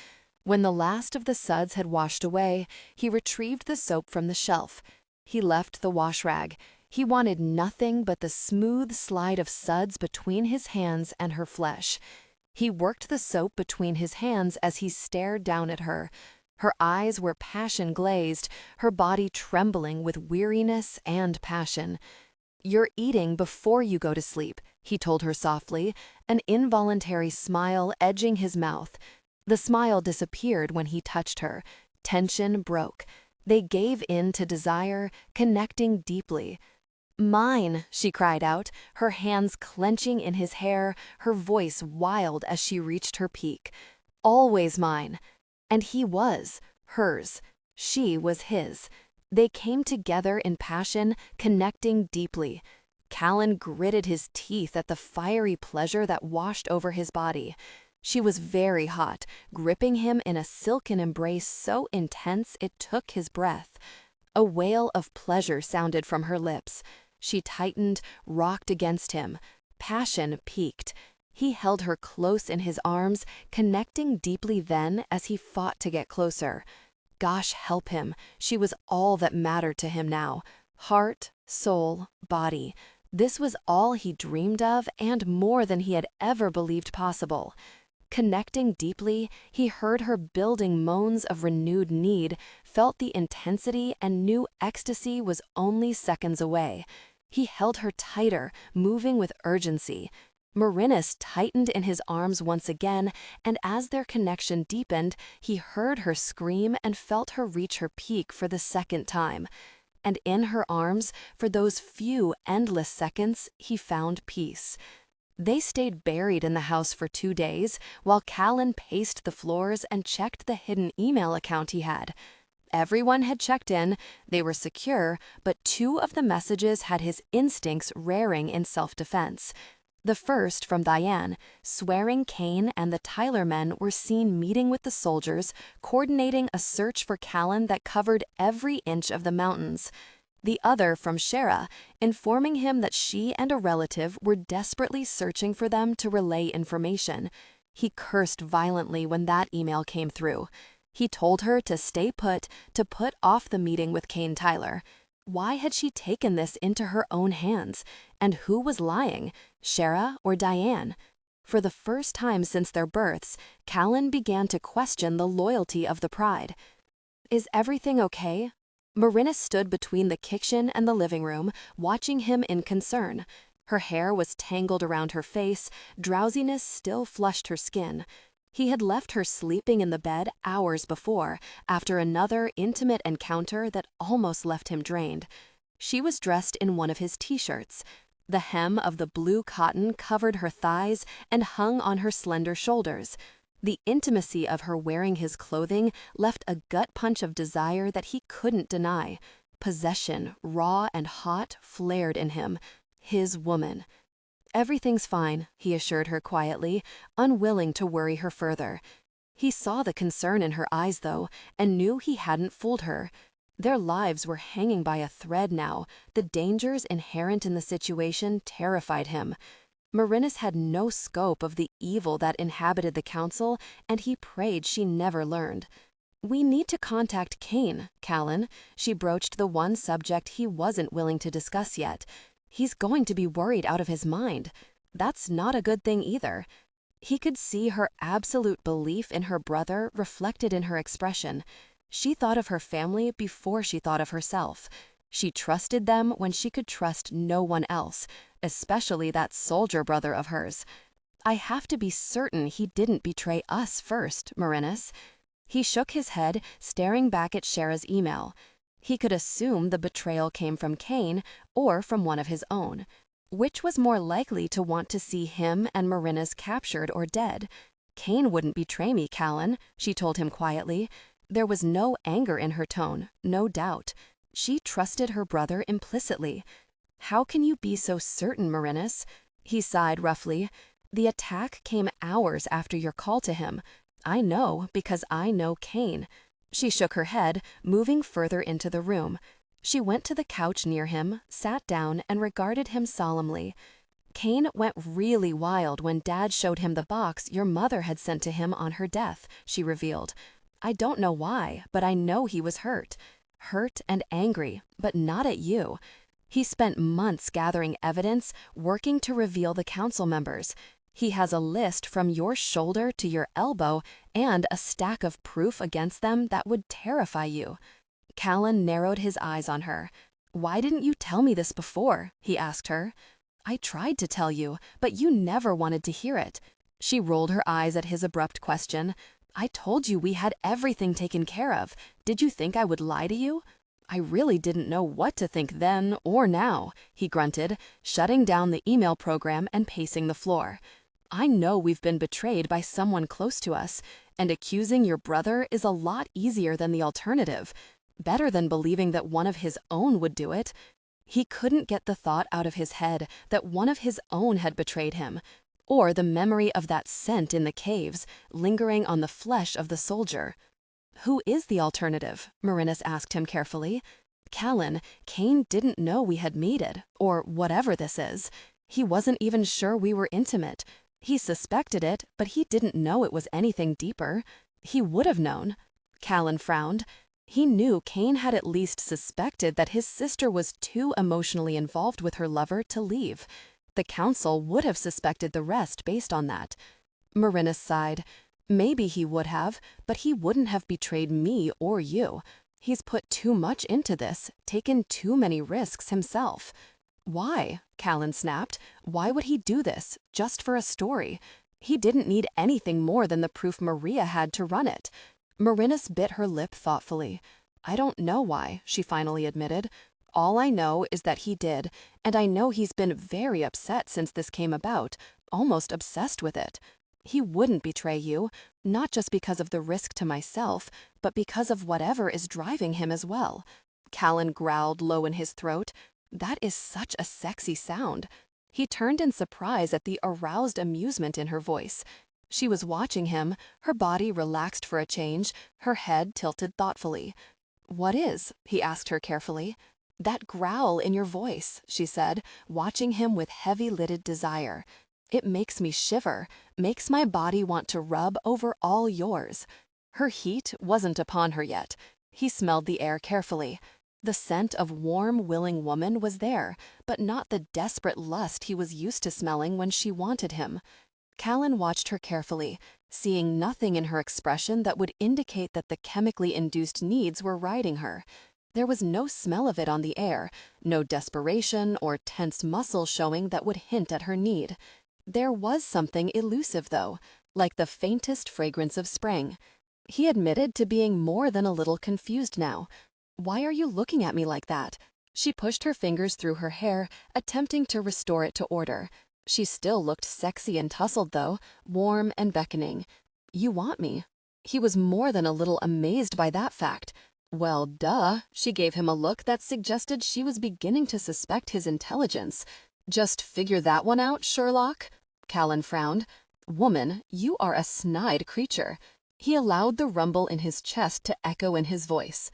When the last of the suds had washed away, he retrieved the soap from the shelf. He left the wash rag. He wanted nothing but the smooth slide of suds between his hands and her flesh. He worked the soap between his hands as he stared down at her. Her eyes were passion-glazed, her body trembling with weariness and passion. "You're eating before you go to sleep," he told her softly, an involuntary smile edging his mouth. The smile disappeared when he touched her. Tension broke. They gave in to desire, connecting deeply. "Mine," she cried out, her hands clenching in his hair, her voice wild as she reached her peak. "Always mine." And he was hers. She was his. They came together in passion, connecting deeply. Callan gritted his teeth at the fiery pleasure that washed over his body. She was very hot, gripping him in a silken embrace so intense it took his breath. A wail of pleasure sounded from her lips. She tightened, rocked against him. Passion peaked. He held her close in his arms, connecting deeply then as he fought to get closer. Gosh help him, she was all that mattered to him now. Heart, soul, body. This was all he dreamed of and more than he had ever believed possible. Connecting deeply, he heard her building moans of renewed need, felt the intensity and knew ecstasy was only seconds away. He held her tighter, moving with urgency. Merinus tightened in his arms once again, and as their connection deepened, he heard her scream and felt her reach her peak for the second time. And in her arms, for those few endless seconds, he found peace. They stayed buried in the house for 2 days, while Callan paced the floors and checked the hidden email account he had. Everyone had checked in, they were secure, but 2 of the messages had his instincts raring in self-defense. The first from Diane, swearing Kane and the Tyler men were seen meeting with the soldiers, coordinating a search for Callan that covered every inch of the mountains. The other from Shara, informing him that she and a relative were desperately searching for them to relay information. He cursed violently when that email came through. He told her to stay put, to put off the meeting with Kane Tyler. Why had she taken this into her own hands? And who was lying, Shara or Diane? For the first time since their births, Callan began to question the loyalty of the Pride. "Is everything okay?" Merinus stood between the kitchen and the living room, watching him in concern. Her hair was tangled around her face, drowsiness still flushed her skin. He had left her sleeping in the bed hours before, after another intimate encounter that almost left him drained. She was dressed in one of his t-shirts. The hem of the blue cotton covered her thighs and hung on her slender shoulders. The intimacy of her wearing his clothing left a gut punch of desire that he couldn't deny. Possession, raw and hot, flared in him. His woman. "Everything's fine," he assured her quietly, unwilling to worry her further. He saw the concern in her eyes, though, and knew he hadn't fooled her. Their lives were hanging by a thread now. The dangers inherent in the situation terrified him. Merinus had no scope of the evil that inhabited the council, and he prayed she never learned. "We need to contact Kane, Callan." She broached the one subject he wasn't willing to discuss yet. "He's going to be worried out of his mind. That's not a good thing either." He could see her absolute belief in her brother reflected in her expression. She thought of her family before she thought of herself. She trusted them when she could trust no one else, especially that soldier brother of hers. "I have to be certain he didn't betray us first, Merinus." He shook his head, staring back at Shara's email. He could assume the betrayal came from Kane or from one of his own. Which was more likely to want to see him and Merinus captured or dead? "Kane wouldn't betray me, Callan," she told him quietly. There was no anger in her tone, no doubt. She trusted her brother implicitly. "How can you be so certain, Merinus?" He sighed roughly. "The attack came hours after your call to him. I know because I know Kane." She shook her head, moving further into the room. She went to the couch near him, sat down, and regarded him solemnly. "Kane went really wild when Dad showed him the box your mother had sent to him on her death," she revealed. "I don't know why, but I know he was hurt. Hurt and angry, but not at you. He spent months gathering evidence, working to reveal the council members. He has a list from your shoulder to your elbow and a stack of proof against them that would terrify you." Callan narrowed his eyes on her. "Why didn't you tell me this before?" he asked her. "I tried to tell you, but you never wanted to hear it." She rolled her eyes at his abrupt question. "I told you we had everything taken care of. Did you think I would lie to you?" "I really didn't know what to think then or now," he grunted, shutting down the email program and pacing the floor. "I know we've been betrayed by someone close to us, and accusing your brother is a lot easier than the alternative. Better than believing that one of his own would do it." He couldn't get the thought out of his head that one of his own had betrayed him, or the memory of that scent in the caves, lingering on the flesh of the soldier. "Who is the alternative?" Merinus asked him carefully. "Callan, Kane didn't know we had mated, or whatever this is. He wasn't even sure we were intimate. He suspected it, but he didn't know it was anything deeper. He would have known." Callan frowned. He knew Kane had at least suspected that his sister was too emotionally involved with her lover to leave. The council would have suspected the rest based on that. Merinus sighed. "Maybe he would have, but he wouldn't have betrayed me or you. He's put too much into this, taken too many risks himself." "Why?" Callan snapped. "Why would he do this, just for a story? He didn't need anything more than the proof Maria had to run it." Merinus bit her lip thoughtfully. "I don't know why," she finally admitted. "All I know is that he did, and I know he's been very upset since this came about, almost obsessed with it. He wouldn't betray you, not just because of the risk to myself, but because of whatever is driving him as well." Callan growled low in his throat. "That is such a sexy sound." He turned in surprise at the aroused amusement in her voice. She was watching him, her body relaxed for a change, her head tilted thoughtfully. "What is?" he asked her carefully. "That growl in your voice," she said, watching him with heavy-lidded desire. "It makes me shiver, makes my body want to rub over all yours." Her heat wasn't upon her yet. He smelled the air carefully. The scent of warm, willing woman was there, but not the desperate lust he was used to smelling when she wanted him. Callan watched her carefully, seeing nothing in her expression that would indicate that the chemically induced needs were riding her. There was no smell of it on the air, no desperation or tense muscle showing that would hint at her need. There was something elusive, though, like the faintest fragrance of spring. He admitted to being more than a little confused now. "Why are you looking at me like that?" She pushed her fingers through her hair, attempting to restore it to order. She still looked sexy and tousled, though, warm and beckoning. "You want me." He was more than a little amazed by that fact. "Well, duh." She gave him a look that suggested she was beginning to suspect his intelligence. "Just figure that one out, Sherlock?" Callan frowned. "Woman, you are a snide creature." He allowed the rumble in his chest to echo in his voice.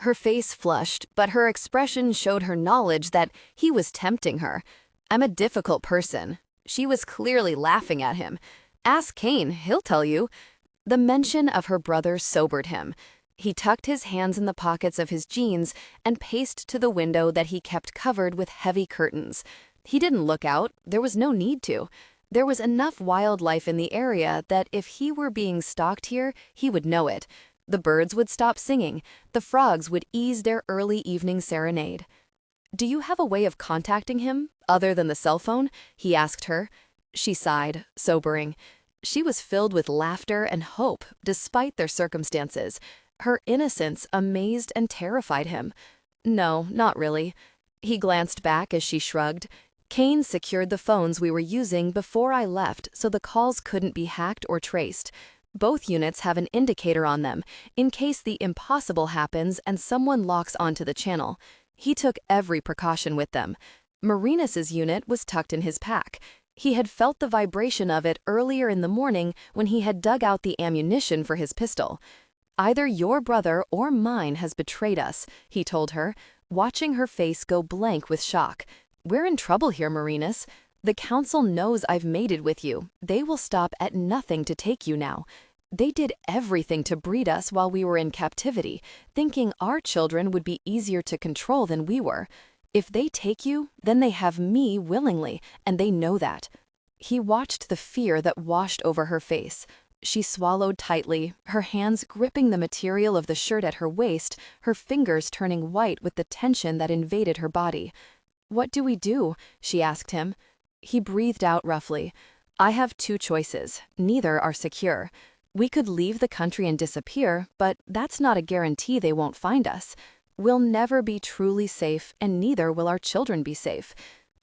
Her face flushed, but her expression showed her knowledge that he was tempting her. "I'm a difficult person." She was clearly laughing at him. "Ask Kane, he'll tell you." The mention of her brother sobered him. He tucked his hands in the pockets of his jeans and paced to the window that he kept covered with heavy curtains. He didn't look out. There was no need to. There was enough wildlife in the area that if he were being stalked here, he would know it. The birds would stop singing. The frogs would ease their early evening serenade. "Do you have a way of contacting him, other than the cell phone?" he asked her. She sighed, sobering. She was filled with laughter and hope, despite their circumstances. Her innocence amazed and terrified him. "No, not really." He glanced back as she shrugged. "Kane secured the phones we were using before I left, so the calls couldn't be hacked or traced. Both units have an indicator on them, in case the impossible happens and someone locks onto the channel. He took every precaution with them. Merinus's unit was tucked in his pack. He had felt the vibration of it earlier in the morning when he had dug out the ammunition for his pistol. Either your brother or mine has betrayed us, he told her, watching her face go blank with shock. We're in trouble here, Merinus. The council knows I've mated with you. They will stop at nothing to take you now. They did everything to breed us while we were in captivity, thinking our children would be easier to control than we were. If they take you, then they have me willingly, and they know that. He watched the fear that washed over her face. She swallowed tightly, her hands gripping the material of the shirt at her waist, her fingers turning white with the tension that invaded her body. "What do we do?" she asked him. He breathed out roughly. "I have two choices. Neither are secure. We could leave the country and disappear, but that's not a guarantee they won't find us. We'll never be truly safe, and neither will our children be safe.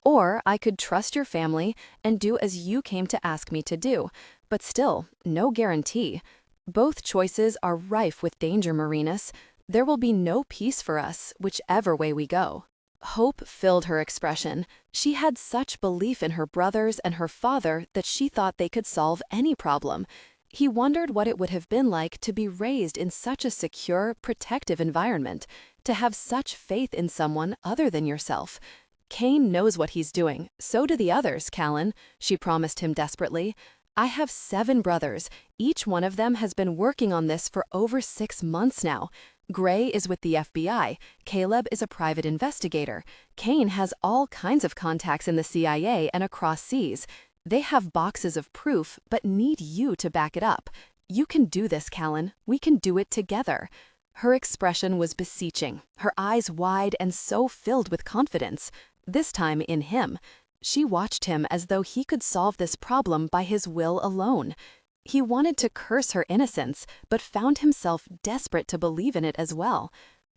Or I could trust your family and do as you came to ask me to do, but still, no guarantee. Both choices are rife with danger, Merinus. There will be no peace for us, whichever way we go." Hope filled her expression. She had such belief in her brothers and her father that she thought they could solve any problem. He wondered what it would have been like to be raised in such a secure, protective environment, to have such faith in someone other than yourself. "Cain knows what he's doing. So do the others, Callan," she promised him desperately. "I have 7 brothers. Each one of them has been working on this for over 6 months now. Gray is with the FBI. Caleb is a private investigator. Cain has all kinds of contacts in the CIA and across seas. They have boxes of proof, but need you to back it up. You can do this, Callan. We can do it together." Her expression was beseeching, her eyes wide and so filled with confidence. This time in him. She watched him as though he could solve this problem by his will alone. He wanted to curse her innocence, but found himself desperate to believe in it as well.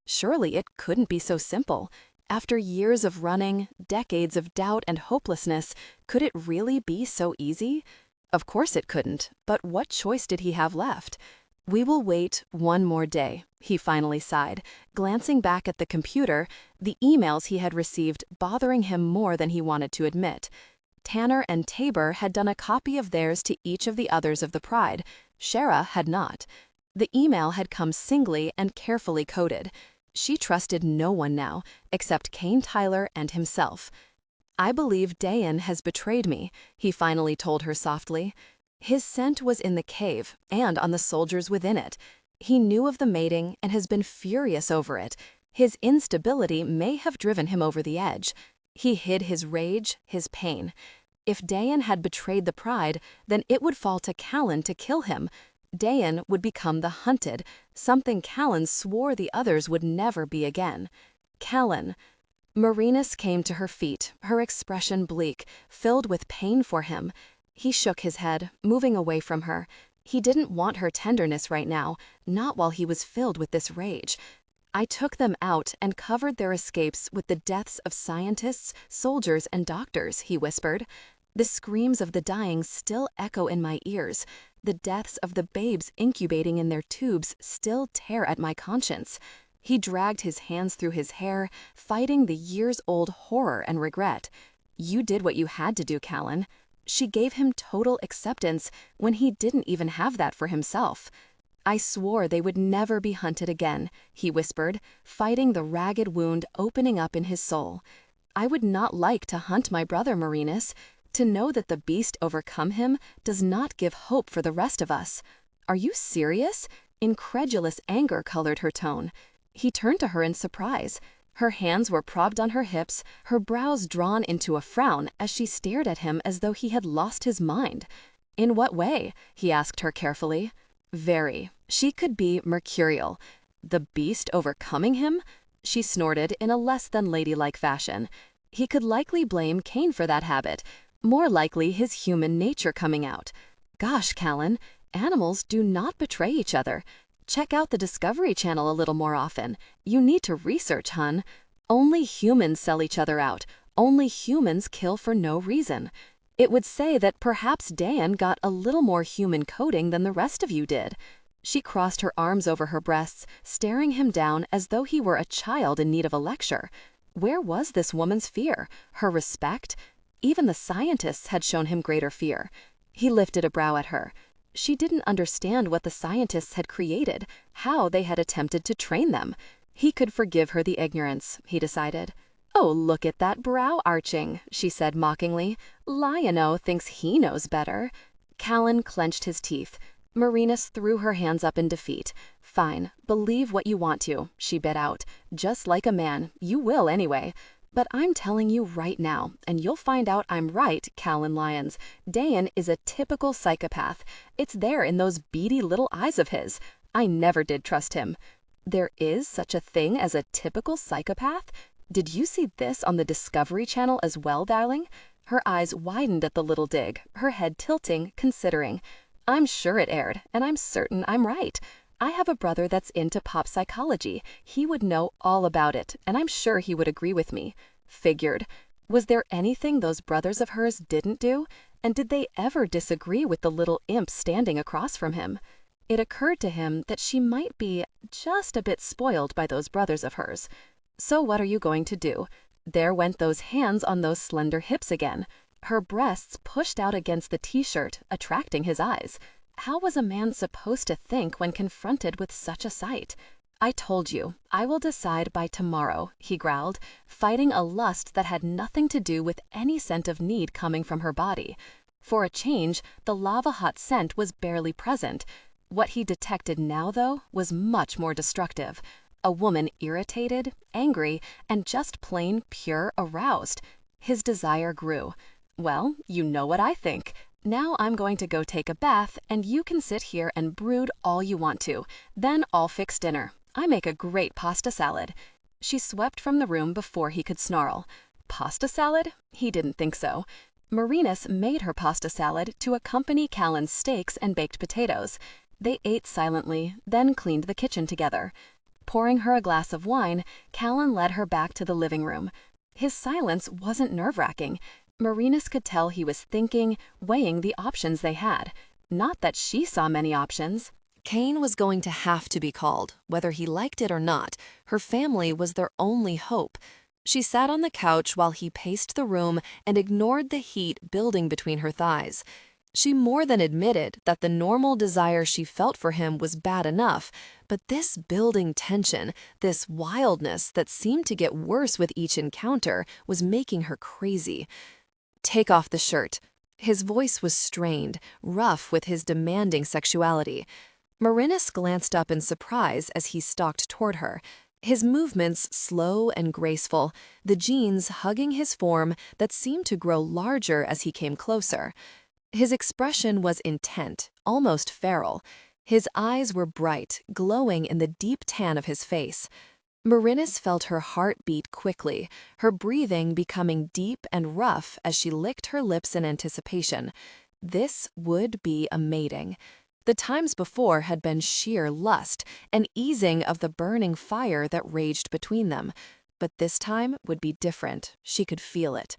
Surely it couldn't be so simple. After years of running, decades of doubt and hopelessness, could it really be so easy? Of course it couldn't, but what choice did he have left? "We will wait one more day," he finally sighed, glancing back at the computer, the emails he had received bothering him more than he wanted to admit. Tanner and Tabor had done a copy of theirs to each of the others of the Pride. Shara had not. The email had come singly and carefully coded. She trusted no one now, except Callan Tyler and himself. "I believe Dayan has betrayed me," he finally told her softly. His scent was in the cave and on the soldiers within it. He knew of the mating and has been furious over it. His instability may have driven him over the edge. He hid his rage, his pain. If Dayan had betrayed the Pride, then it would fall to Callan to kill him. Dayan would become the hunted, something Callan swore the others would never be again. Callan. Merinus came to her feet, her expression bleak, filled with pain for him. He shook his head, moving away from her. He didn't want her tenderness right now, not while he was filled with this rage. "I took them out and covered their escapes with the deaths of scientists, soldiers, and doctors," he whispered. "The screams of the dying still echo in my ears. The deaths of the babes incubating in their tubes still tear at my conscience." He dragged his hands through his hair, fighting the years-old horror and regret. "You did what you had to do, Callan." She gave him total acceptance when he didn't even have that for himself. "I swore they would never be hunted again," he whispered, fighting the ragged wound opening up in his soul. "I would not like to hunt my brother, Merinus. To know that the beast overcome him does not give hope for the rest of us." "Are you serious?" Incredulous anger colored her tone. He turned to her in surprise. Her hands were propped on her hips, her brows drawn into a frown as she stared at him as though he had lost his mind. "In what way?" he asked her carefully. "Very. She could be mercurial." "The beast overcoming him?" She snorted in a less than ladylike fashion. He could likely blame Cain for that habit, more likely his human nature coming out. "Gosh, Callan, animals do not betray each other. Check out the Discovery Channel a little more often. You need to research, hun. Only humans sell each other out. Only humans kill for no reason. It would say that perhaps Dan got a little more human coding than the rest of you did." She crossed her arms over her breasts, staring him down as though he were a child in need of a lecture. Where was this woman's fear? Her respect? Even the scientists had shown him greater fear. He lifted a brow at her. She didn't understand what the scientists had created, how they had attempted to train them. He could forgive her the ignorance, he decided. "Oh, look at that brow arching," she said mockingly. "Lion-O thinks he knows better." Callan clenched his teeth. Merinus threw her hands up in defeat. "Fine, believe what you want to," she bit out. "Just like a man. You will anyway. But I'm telling you right now, and you'll find out I'm right, Callan Lyons. Dayan is a typical psychopath. It's there in those beady little eyes of his. I never did trust him. There is such a thing as a typical psychopath? Did you see this on the Discovery Channel as well, darling? Her eyes widened at the little dig, her head tilting, considering. I'm sure it aired, and I'm certain I'm right. I have a brother that's into pop psychology. He would know all about it, and I'm sure he would agree with me. Figured. Was there anything those brothers of hers didn't do? And did they ever disagree with the little imp standing across from him? It occurred to him that she might be just a bit spoiled by those brothers of hers. So what are you going to do? There went those hands on those slender hips again. Her breasts pushed out against the t-shirt, attracting his eyes. How was a man supposed to think when confronted with such a sight? I told you, I will decide by tomorrow, he growled, fighting a lust that had nothing to do with any scent of need coming from her body. For a change, the lava-hot scent was barely present. What he detected now, though, was much more destructive. A woman irritated, angry, and just plain pure aroused. His desire grew. Well, you know what I think. Now I'm going to go take a bath, and you can sit here and brood all you want to. Then I'll fix dinner. I make a great pasta salad. She swept from the room before he could snarl. Pasta salad? He didn't think so. Merinus made her pasta salad to accompany Callan's steaks and baked potatoes. They ate silently, then cleaned the kitchen together. Pouring her a glass of wine, Callan led her back to the living room. His silence wasn't nerve-wracking. Merinus could tell he was thinking, weighing the options they had. Not that she saw many options. Cain was going to have to be called, whether he liked it or not. Her family was their only hope. She sat on the couch while he paced the room and ignored the heat building between her thighs. She more than admitted that the normal desire she felt for him was bad enough, but this building tension, this wildness that seemed to get worse with each encounter, was making her crazy. Take off the shirt. His voice was strained, rough with his demanding sexuality. Merinus glanced up in surprise as he stalked toward her, his movements slow and graceful, the jeans hugging his form that seemed to grow larger as he came closer. His expression was intent, almost feral. His eyes were bright, glowing in the deep tan of his face. Merinus felt her heart beat quickly, her breathing becoming deep and rough as she licked her lips in anticipation. This would be a mating. The times before had been sheer lust, an easing of the burning fire that raged between them. But this time would be different. She could feel it.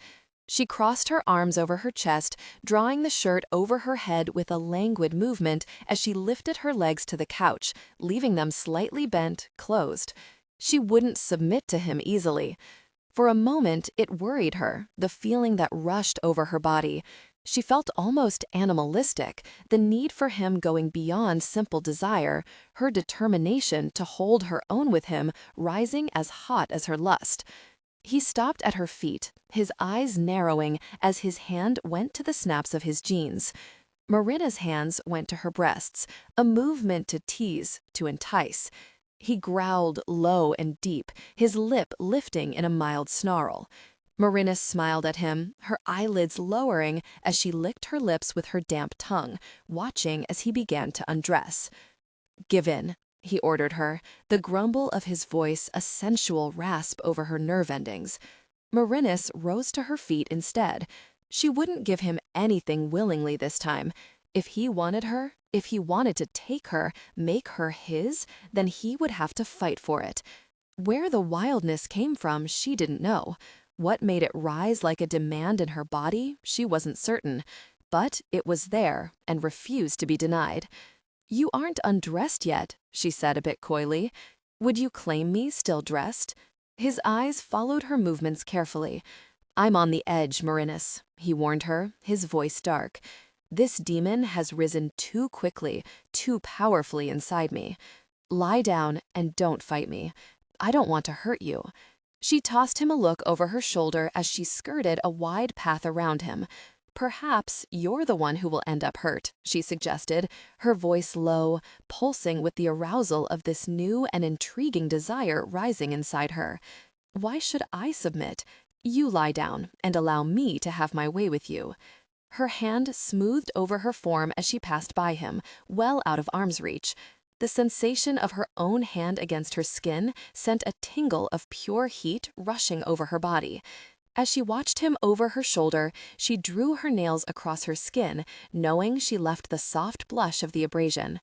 She crossed her arms over her chest, drawing the shirt over her head with a languid movement as she lifted her legs to the couch, leaving them slightly bent, closed. She wouldn't submit to him easily. For a moment, it worried her, the feeling that rushed over her body. She felt almost animalistic, the need for him going beyond simple desire, her determination to hold her own with him rising as hot as her lust. He stopped at her feet, his eyes narrowing as his hand went to the snaps of his jeans. Marina's hands went to her breasts, a movement to tease, to entice. He growled low and deep, his lip lifting in a mild snarl. Merinus smiled at him, her eyelids lowering as she licked her lips with her damp tongue, watching as he began to undress. "Give in," he ordered her, the grumble of his voice a sensual rasp over her nerve endings. Merinus rose to her feet instead. She wouldn't give him anything willingly this time. If he wanted her, if he wanted to take her, make her his, then he would have to fight for it. Where the wildness came from, she didn't know. What made it rise like a demand in her body, she wasn't certain. But it was there and refused to be denied. "You aren't undressed yet," she said a bit coyly. "Would you claim me still dressed?" His eyes followed her movements carefully. "I'm on the edge, Merinus," he warned her, his voice dark. "This demon has risen too quickly, too powerfully inside me. Lie down and don't fight me. I don't want to hurt you." She tossed him a look over her shoulder as she skirted a wide path around him. "Perhaps you're the one who will end up hurt," she suggested, her voice low, pulsing with the arousal of this new and intriguing desire rising inside her. Why should I submit? You lie down and allow me to have my way with you." Her hand smoothed over her form as she passed by him, well out of arm's reach. The sensation of her own hand against her skin sent a tingle of pure heat rushing over her body. As she watched him over her shoulder, she drew her nails across her skin, knowing she left the soft blush of the abrasion.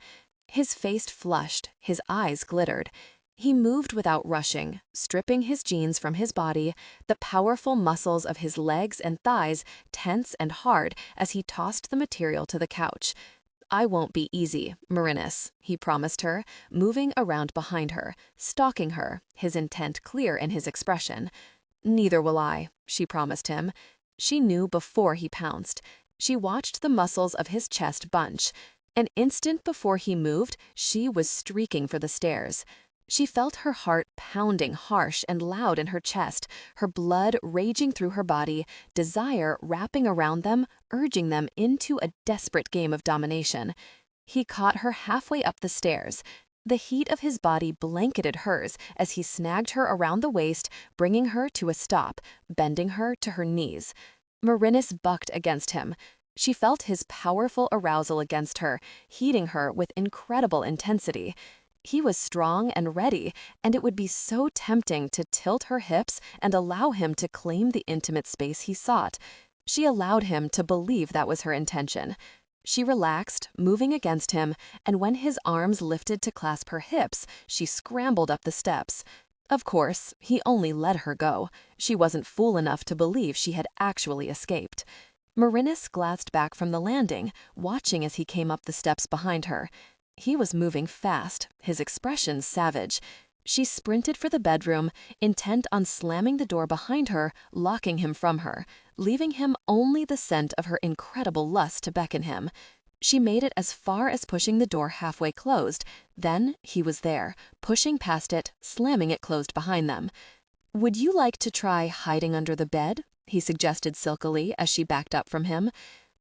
His face flushed, his eyes glittered. He moved without rushing, stripping his jeans from his body, the powerful muscles of his legs and thighs tense and hard as he tossed the material to the couch. "I won't be easy, Merinus," he promised her, moving around behind her, stalking her, his intent clear in his expression. "Neither will I," she promised him. She knew before he pounced. She watched the muscles of his chest bunch. An instant before he moved, she was streaking for the stairs. She felt her heart pounding harsh and loud in her chest, her blood raging through her body, desire wrapping around them, urging them into a desperate game of domination. He caught her halfway up the stairs. The heat of his body blanketed hers as he snagged her around the waist, bringing her to a stop, bending her to her knees. Merinus bucked against him. She felt his powerful arousal against her, heating her with incredible intensity. He was strong and ready, and it would be so tempting to tilt her hips and allow him to claim the intimate space he sought. She allowed him to believe that was her intention. She relaxed, moving against him, and when his arms lifted to clasp her hips, she scrambled up the steps. Of course, he only let her go. She wasn't fool enough to believe she had actually escaped. Merinus glanced back from the landing, watching as he came up the steps behind her. He was moving fast, his expression savage. She sprinted for the bedroom, intent on slamming the door behind her, locking him from her, leaving him only the scent of her incredible lust to beckon him. She made it as far as pushing the door halfway closed. Then he was there, pushing past it, slamming it closed behind them. "Would you like to try hiding under the bed?" he suggested silkily as she backed up from him.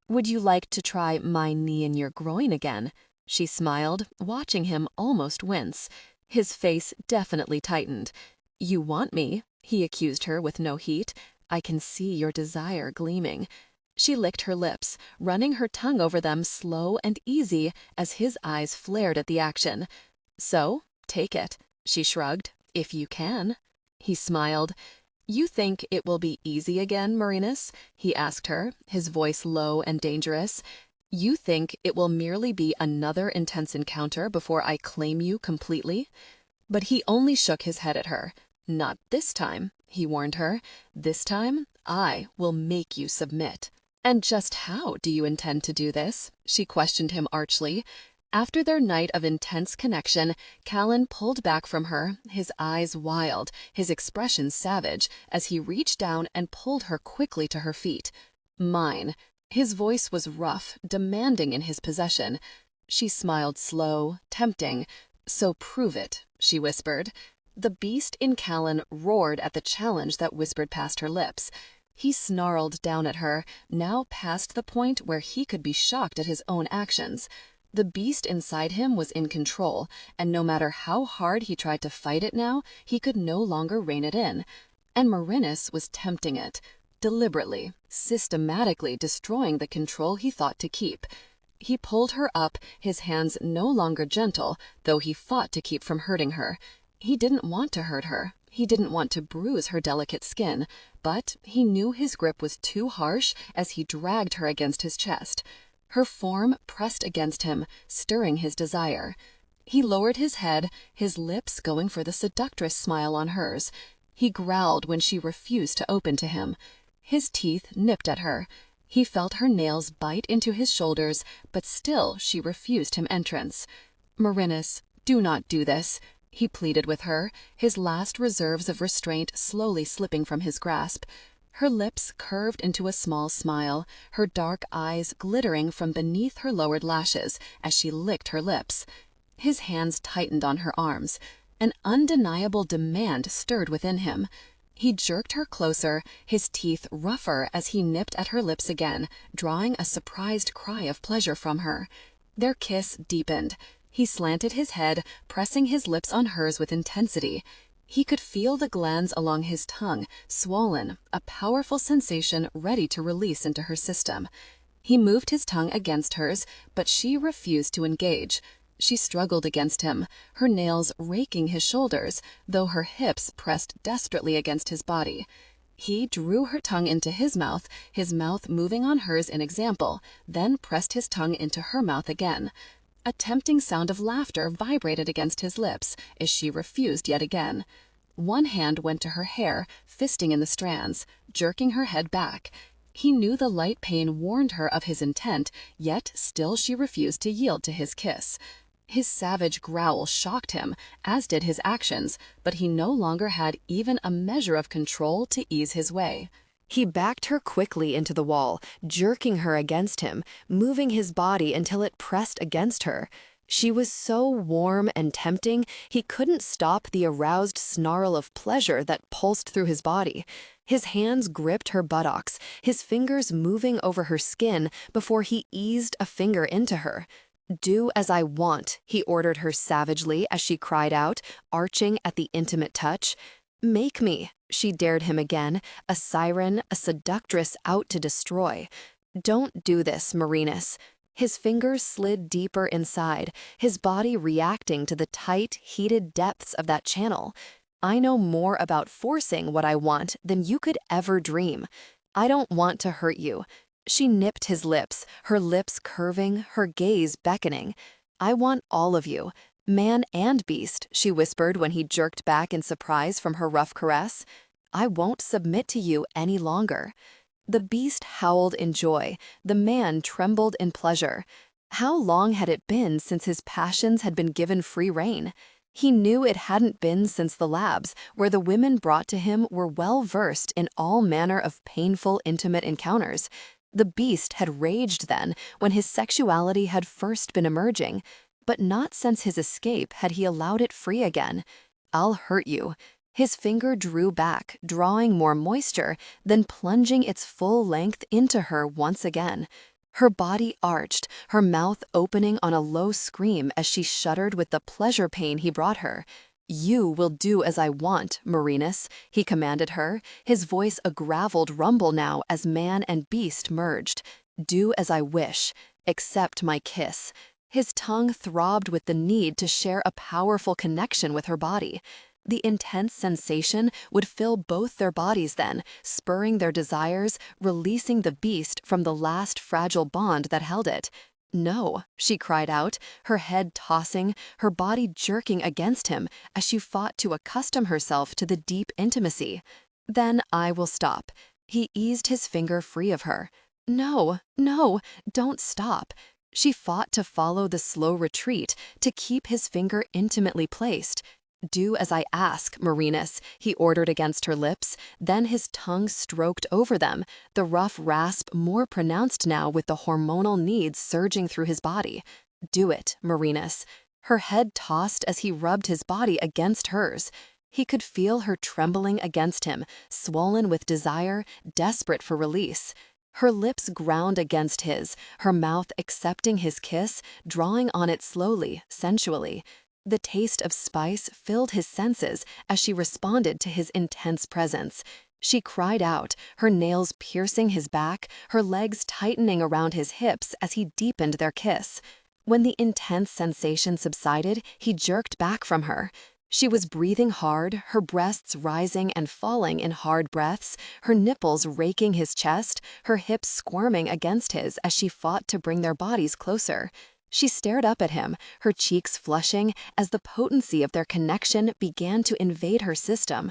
"Would you like to try my knee in your groin again?" She smiled, watching him almost wince. His face definitely tightened. "You want me?" he accused her with no heat. "I can see your desire gleaming." She licked her lips, running her tongue over them slow and easy as his eyes flared at the action. "So, take it," she shrugged, "if you can." He smiled. "You think it will be easy again, Merinus?" he asked her, his voice low and dangerous. "You think it will merely be another intense encounter before I claim you completely?" But he only shook his head at her. "Not this time," he warned her. "This time, I will make you submit." "And just how do you intend to do this?" she questioned him archly. After their night of intense connection, Callan pulled back from her, his eyes wild, his expression savage, as he reached down and pulled her quickly to her feet. "Mine." His voice was rough, demanding in his possession. She smiled slow, tempting. "So prove it," she whispered. The beast in Callan roared at the challenge that whispered past her lips. He snarled down at her, now past the point where he could be shocked at his own actions. The beast inside him was in control, and no matter how hard he tried to fight it now, he could no longer rein it in. And Merinus was tempting it, deliberately, systematically destroying the control he thought to keep. He pulled her up, his hands no longer gentle, though he fought to keep from hurting her. He didn't want to hurt her. He didn't want to bruise her delicate skin, but he knew his grip was too harsh as he dragged her against his chest. Her form pressed against him, stirring his desire. He lowered his head, his lips going for the seductress smile on hers. He growled when she refused to open to him. His teeth nipped at her. He felt her nails bite into his shoulders, but still she refused him entrance. "Merinus, do not do this," he pleaded with her, his last reserves of restraint slowly slipping from his grasp. Her lips curved into a small smile, her dark eyes glittering from beneath her lowered lashes as she licked her lips. His hands tightened on her arms. An undeniable demand stirred within him. He jerked her closer, his teeth rougher as he nipped at her lips again, drawing a surprised cry of pleasure from her. Their kiss deepened. He slanted his head, pressing his lips on hers with intensity. He could feel the glands along his tongue, swollen, a powerful sensation ready to release into her system. He moved his tongue against hers, but she refused to engage. She struggled against him, her nails raking his shoulders, though her hips pressed desperately against his body. He drew her tongue into his mouth moving on hers in example, then pressed his tongue into her mouth again. A tempting sound of laughter vibrated against his lips as she refused yet again. One hand went to her hair, fisting in the strands, jerking her head back. He knew the light pain warned her of his intent, yet still she refused to yield to his kiss. His savage growl shocked him, as did his actions, but he no longer had even a measure of control to ease his way. He backed her quickly into the wall, jerking her against him, moving his body until it pressed against her. She was so warm and tempting, he couldn't stop the aroused snarl of pleasure that pulsed through his body. His hands gripped her buttocks, his fingers moving over her skin before he eased a finger into her. "Do as I want," he ordered her savagely as she cried out, arching at the intimate touch. "Make me," she dared him again, a siren, a seductress out to destroy. "Don't do this, Merinus." His fingers slid deeper inside, his body reacting to the tight, heated depths of that channel. "I know more about forcing what I want than you could ever dream. I don't want to hurt you." She nipped his lips, her lips curving, her gaze beckoning. "I want all of you. Man and beast," she whispered when he jerked back in surprise from her rough caress. "I won't submit to you any longer." The beast howled in joy, the man trembled in pleasure. How long had it been since his passions had been given free rein? He knew it hadn't been since the labs, where the women brought to him were well versed in all manner of painful, intimate encounters. The beast had raged then, when his sexuality had first been emerging, but not since his escape had he allowed it free again. "I'll hurt you." His finger drew back, drawing more moisture, then plunging its full length into her once again. Her body arched, her mouth opening on a low scream as she shuddered with the pleasure pain he brought her. "You will do as I want, Merinus," he commanded her, his voice a graveled rumble now as man and beast merged. "Do as I wish. Accept my kiss." His tongue throbbed with the need to share a powerful connection with her body. The intense sensation would fill both their bodies then, spurring their desires, releasing the beast from the last fragile bond that held it. "No," she cried out, her head tossing, her body jerking against him as she fought to accustom herself to the deep intimacy. "Then I will stop." He eased his finger free of her. "No, no, don't stop." She fought to follow the slow retreat, to keep his finger intimately placed. "Do as I ask, Merinus," he ordered against her lips, then his tongue stroked over them, the rough rasp more pronounced now with the hormonal needs surging through his body. "Do it, Merinus." Her head tossed as he rubbed his body against hers. He could feel her trembling against him, swollen with desire, desperate for release. Her lips ground against his, her mouth accepting his kiss, drawing on it slowly, sensually. The taste of spice filled his senses as she responded to his intense presence. She cried out, her nails piercing his back, her legs tightening around his hips as he deepened their kiss. When the intense sensation subsided, he jerked back from her. She was breathing hard, her breasts rising and falling in hard breaths, her nipples raking his chest, her hips squirming against his as she fought to bring their bodies closer. She stared up at him, her cheeks flushing, as the potency of their connection began to invade her system.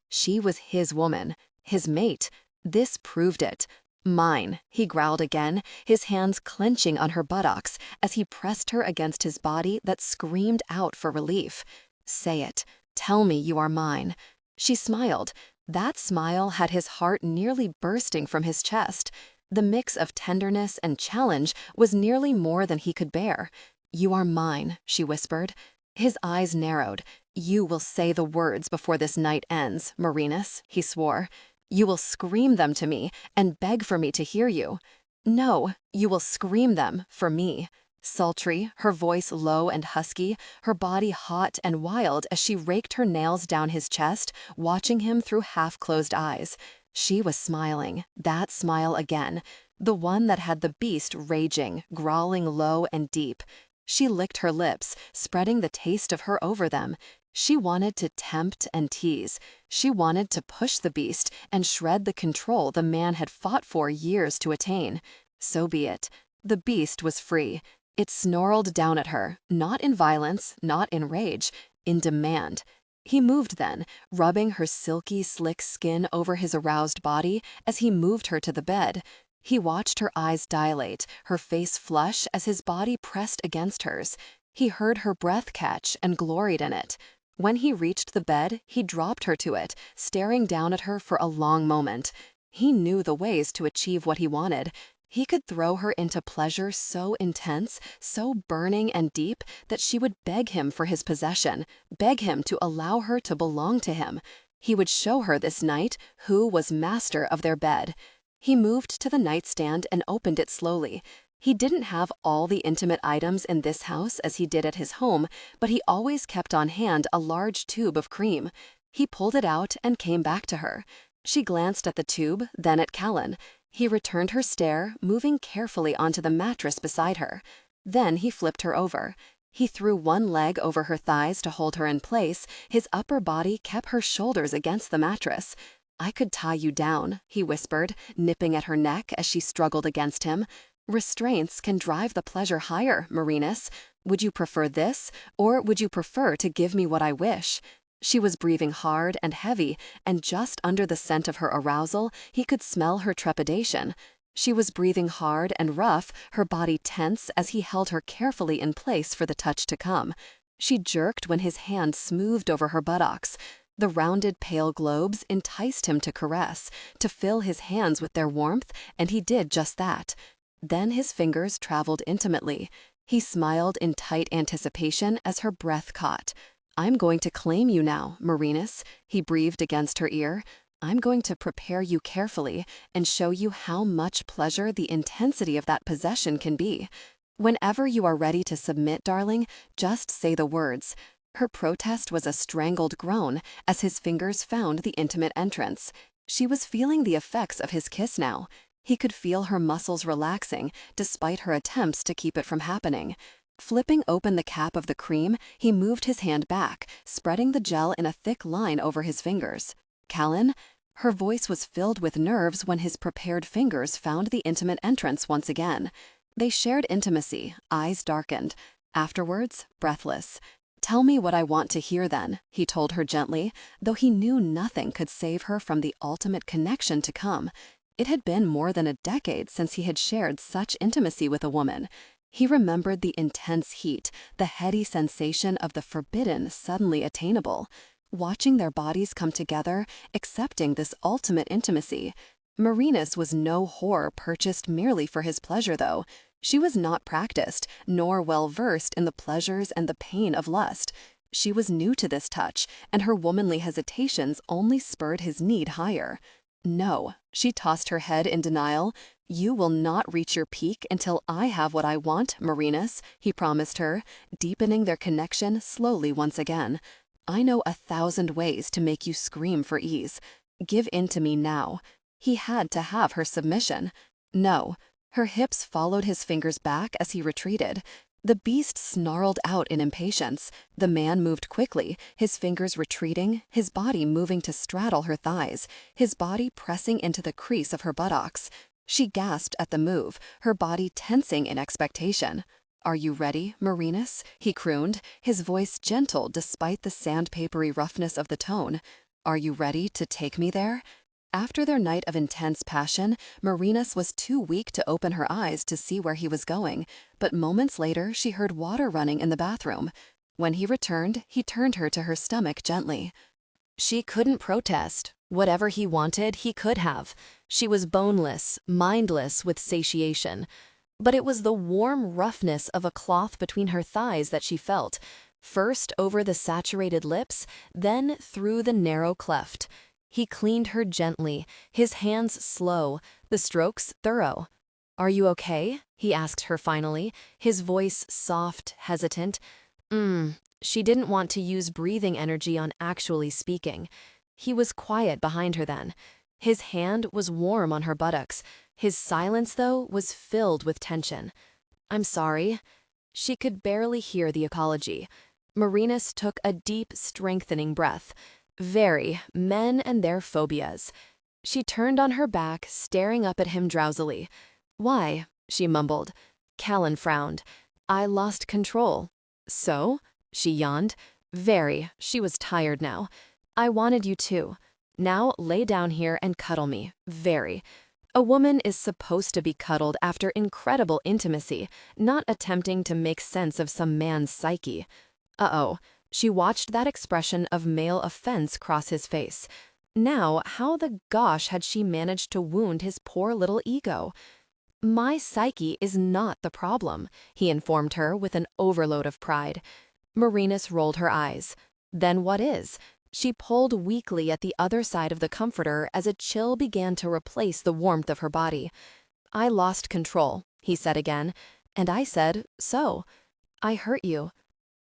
She was his woman, his mate. This proved it. "Mine," he growled again, his hands clenching on her buttocks as he pressed her against his body that screamed out for relief. "Say it. Tell me you are mine." She smiled. That smile had his heart nearly bursting from his chest. The mix of tenderness and challenge was nearly more than he could bear. "You are mine," she whispered. His eyes narrowed. "You will say the words before this night ends, Merinus," he swore. "You will scream them to me and beg for me to hear you. No, you will scream them for me." Sultry, her voice low and husky, her body hot and wild as she raked her nails down his chest, watching him through half-closed eyes. She was smiling, that smile again, the one that had the beast raging, growling low and deep. She licked her lips, spreading the taste of her over them. She wanted to tempt and tease. She wanted to push the beast and shred the control the man had fought for years to attain. So be it. The beast was free. It snarled down at her, not in violence, not in rage, in demand. He moved then, rubbing her silky, slick skin over his aroused body as he moved her to the bed. He watched her eyes dilate, her face flush as his body pressed against hers. He heard her breath catch and gloried in it. When he reached the bed, he dropped her to it, staring down at her for a long moment. He knew the ways to achieve what he wanted. He could throw her into pleasure so intense, so burning and deep, that she would beg him for his possession, beg him to allow her to belong to him. He would show her this night who was master of their bed. He moved to the nightstand and opened it slowly. He didn't have all the intimate items in this house as he did at his home, but he always kept on hand a large tube of cream. He pulled it out and came back to her. She glanced at the tube, then at Callan. He returned her stare, moving carefully onto the mattress beside her. Then he flipped her over. He threw one leg over her thighs to hold her in place. His upper body kept her shoulders against the mattress. "I could tie you down," he whispered, nipping at her neck as she struggled against him. "Restraints can drive the pleasure higher, Merinus. Would you prefer this, or would you prefer to give me what I wish?" She was breathing hard and heavy, and just under the scent of her arousal, he could smell her trepidation. She was breathing hard and rough, her body tense as he held her carefully in place for the touch to come. She jerked when his hand smoothed over her buttocks. The rounded pale globes enticed him to caress, to fill his hands with their warmth, and he did just that. Then his fingers traveled intimately. He smiled in tight anticipation as her breath caught. "I'm going to claim you now, Merinus," he breathed against her ear. "I'm going to prepare you carefully and show you how much pleasure the intensity of that possession can be. Whenever you are ready to submit, darling, just say the words." Her protest was a strangled groan as his fingers found the intimate entrance. She was feeling the effects of his kiss now. He could feel her muscles relaxing, despite her attempts to keep it from happening. Flipping open the cap of the cream, he moved his hand back, spreading the gel in a thick line over his fingers. "Callan?" Her voice was filled with nerves when his prepared fingers found the intimate entrance once again. They shared intimacy, eyes darkened. Afterwards, breathless. "Tell me what I want to hear then," he told her gently, though he knew nothing could save her from the ultimate connection to come. It had been more than a decade since he had shared such intimacy with a woman. He remembered the intense heat, the heady sensation of the forbidden suddenly attainable. Watching their bodies come together, accepting this ultimate intimacy. Merinus was no whore purchased merely for his pleasure, though. She was not practiced, nor well-versed in the pleasures and the pain of lust. She was new to this touch, and her womanly hesitations only spurred his need higher. "No," she tossed her head in denial. "You will not reach your peak until I have what I want, Merinus," he promised her, deepening their connection slowly once again. "I know 1,000 ways to make you scream for ease. Give in to me now." He had to have her submission. No. Her hips followed his fingers back as he retreated. The beast snarled out in impatience. The man moved quickly, his fingers retreating, his body moving to straddle her thighs, his body pressing into the crease of her buttocks. She gasped at the move, her body tensing in expectation. "Are you ready, Merinus?" he crooned, his voice gentle despite the sandpapery roughness of the tone. "Are you ready to take me there?" After their night of intense passion, Merinus was too weak to open her eyes to see where he was going, but moments later she heard water running in the bathroom. When he returned, he turned her to her stomach gently. She couldn't protest. Whatever he wanted, he could have. She was boneless, mindless with satiation. But it was the warm roughness of a cloth between her thighs that she felt, first over the saturated lips, then through the narrow cleft. He cleaned her gently, his hands slow, the strokes thorough. "Are you okay?" he asked her finally, his voice soft, hesitant. She didn't want to use breathing energy on actually speaking. He was quiet behind her then. His hand was warm on her buttocks. His silence, though, was filled with tension. "I'm sorry." She could barely hear the apology. Merinus took a deep, strengthening breath. Very, men and their phobias. She turned on her back, staring up at him drowsily. "Why?" she mumbled. Callan frowned. "I lost control." "So?" She yawned. "Very." She was tired now. "I wanted you too. Now lay down here and cuddle me. Very." A woman is supposed to be cuddled after incredible intimacy, not attempting to make sense of some man's psyche. Uh-oh. She watched that expression of male offense cross his face. Now, how the gosh had she managed to wound his poor little ego? "My psyche is not the problem," he informed her with an overload of pride. Merinus rolled her eyes. "Then what is?" She pulled weakly at the other side of the comforter as a chill began to replace the warmth of her body. "I lost control," he said again, and I said, "So." "I hurt you."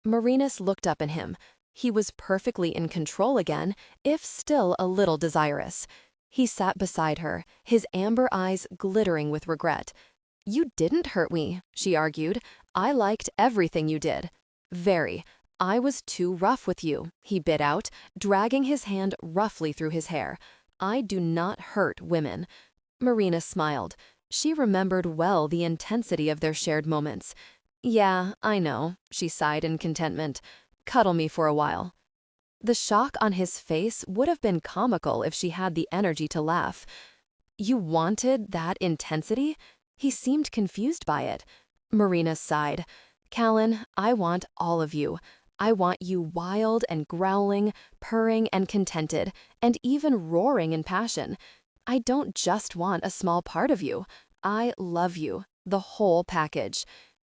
Merinus looked up at him. He was perfectly in control again, if still a little desirous. He sat beside her, his amber eyes glittering with regret. "You didn't hurt me," she argued. "I liked everything you did." "Very. I was too rough with you," he bit out, dragging his hand roughly through his hair. "I do not hurt women." Merinus smiled. She remembered well the intensity of their shared moments. "Yeah, I know," she sighed in contentment. "Cuddle me for a while." The shock on his face would have been comical if she had the energy to laugh. "You wanted that intensity?" He seemed confused by it. Merinus sighed. "Callan, I want all of you. I want you wild and growling, purring and contented, and even roaring in passion. I don't just want a small part of you. I love you, the whole package."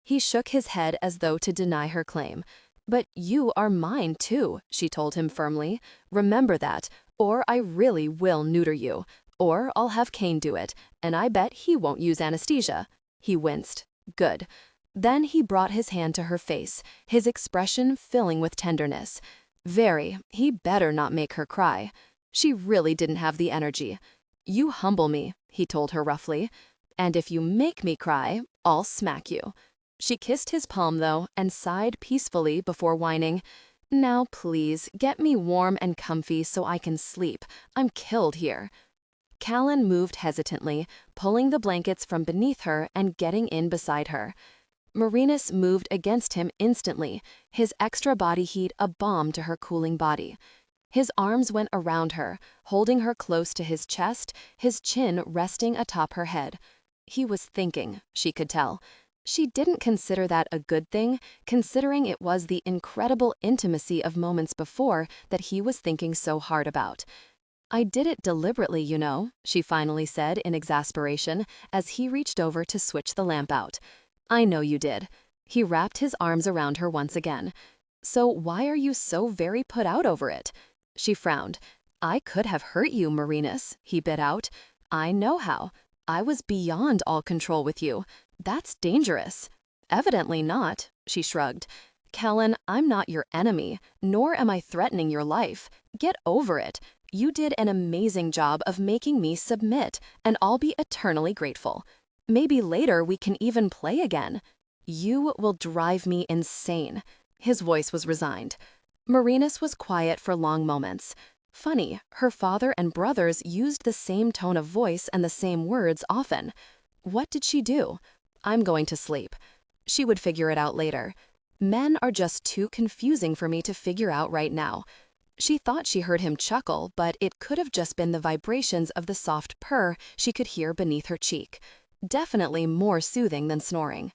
He shook his head as though to deny her claim. "But you are mine too," she told him firmly. "Remember that, or I really will neuter you. Or I'll have Kane do it, and I bet he won't use anesthesia." He winced. "Good." Then he brought his hand to her face, his expression filling with tenderness. Very, he better not make her cry. She really didn't have the energy. "You humble me," he told her roughly. "And if you make me cry, I'll smack you." She kissed his palm, though, and sighed peacefully before whining. "Now, please, get me warm and comfy so I can sleep. I'm killed here." Callan moved hesitantly, pulling the blankets from beneath her and getting in beside her. Merinus moved against him instantly, his extra body heat a balm to her cooling body. His arms went around her, holding her close to his chest, his chin resting atop her head. He was thinking, she could tell. She didn't consider that a good thing, considering it was the incredible intimacy of moments before that he was thinking so hard about. "I did it deliberately, you know," she finally said in exasperation as he reached over to switch the lamp out. "I know you did." He wrapped his arms around her once again. "So why are you so very put out over it?" She frowned. "I could have hurt you, Merinus," he bit out. "I know how. I was beyond all control with you. That's dangerous." "Evidently not," she shrugged. "Callan, I'm not your enemy, nor am I threatening your life. Get over it. You did an amazing job of making me submit, and I'll be eternally grateful. Maybe later we can even play again." "You will drive me insane." His voice was resigned. Merinus was quiet for long moments. Funny, her father and brothers used the same tone of voice and the same words often. What did she do? "I'm going to sleep." She would figure it out later. Men are just too confusing for me to figure out right now. She thought she heard him chuckle, but it could have just been the vibrations of the soft purr she could hear beneath her cheek. Definitely more soothing than snoring.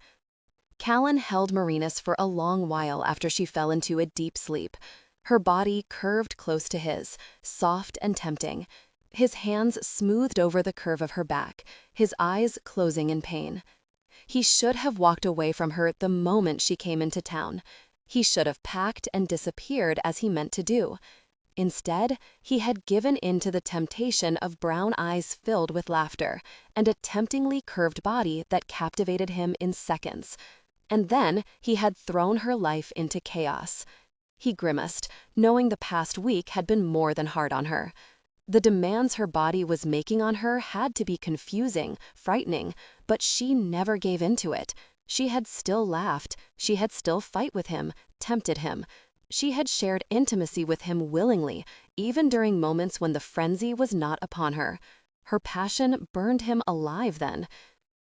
Callan held Merinus for a long while after she fell into a deep sleep. Her body curved close to his, soft and tempting. His hands smoothed over the curve of her back, his eyes closing in pain. He should have walked away from her the moment she came into town. He should have packed and disappeared as he meant to do. Instead, he had given in to the temptation of brown eyes filled with laughter and a temptingly curved body that captivated him in seconds. And then he had thrown her life into chaos. He grimaced, knowing the past week had been more than hard on her. The demands her body was making on her had to be confusing, frightening, but she never gave in to it. She had still laughed, she had still fight with him, tempted him. She had shared intimacy with him willingly, even during moments when the frenzy was not upon her. Her passion burned him alive then.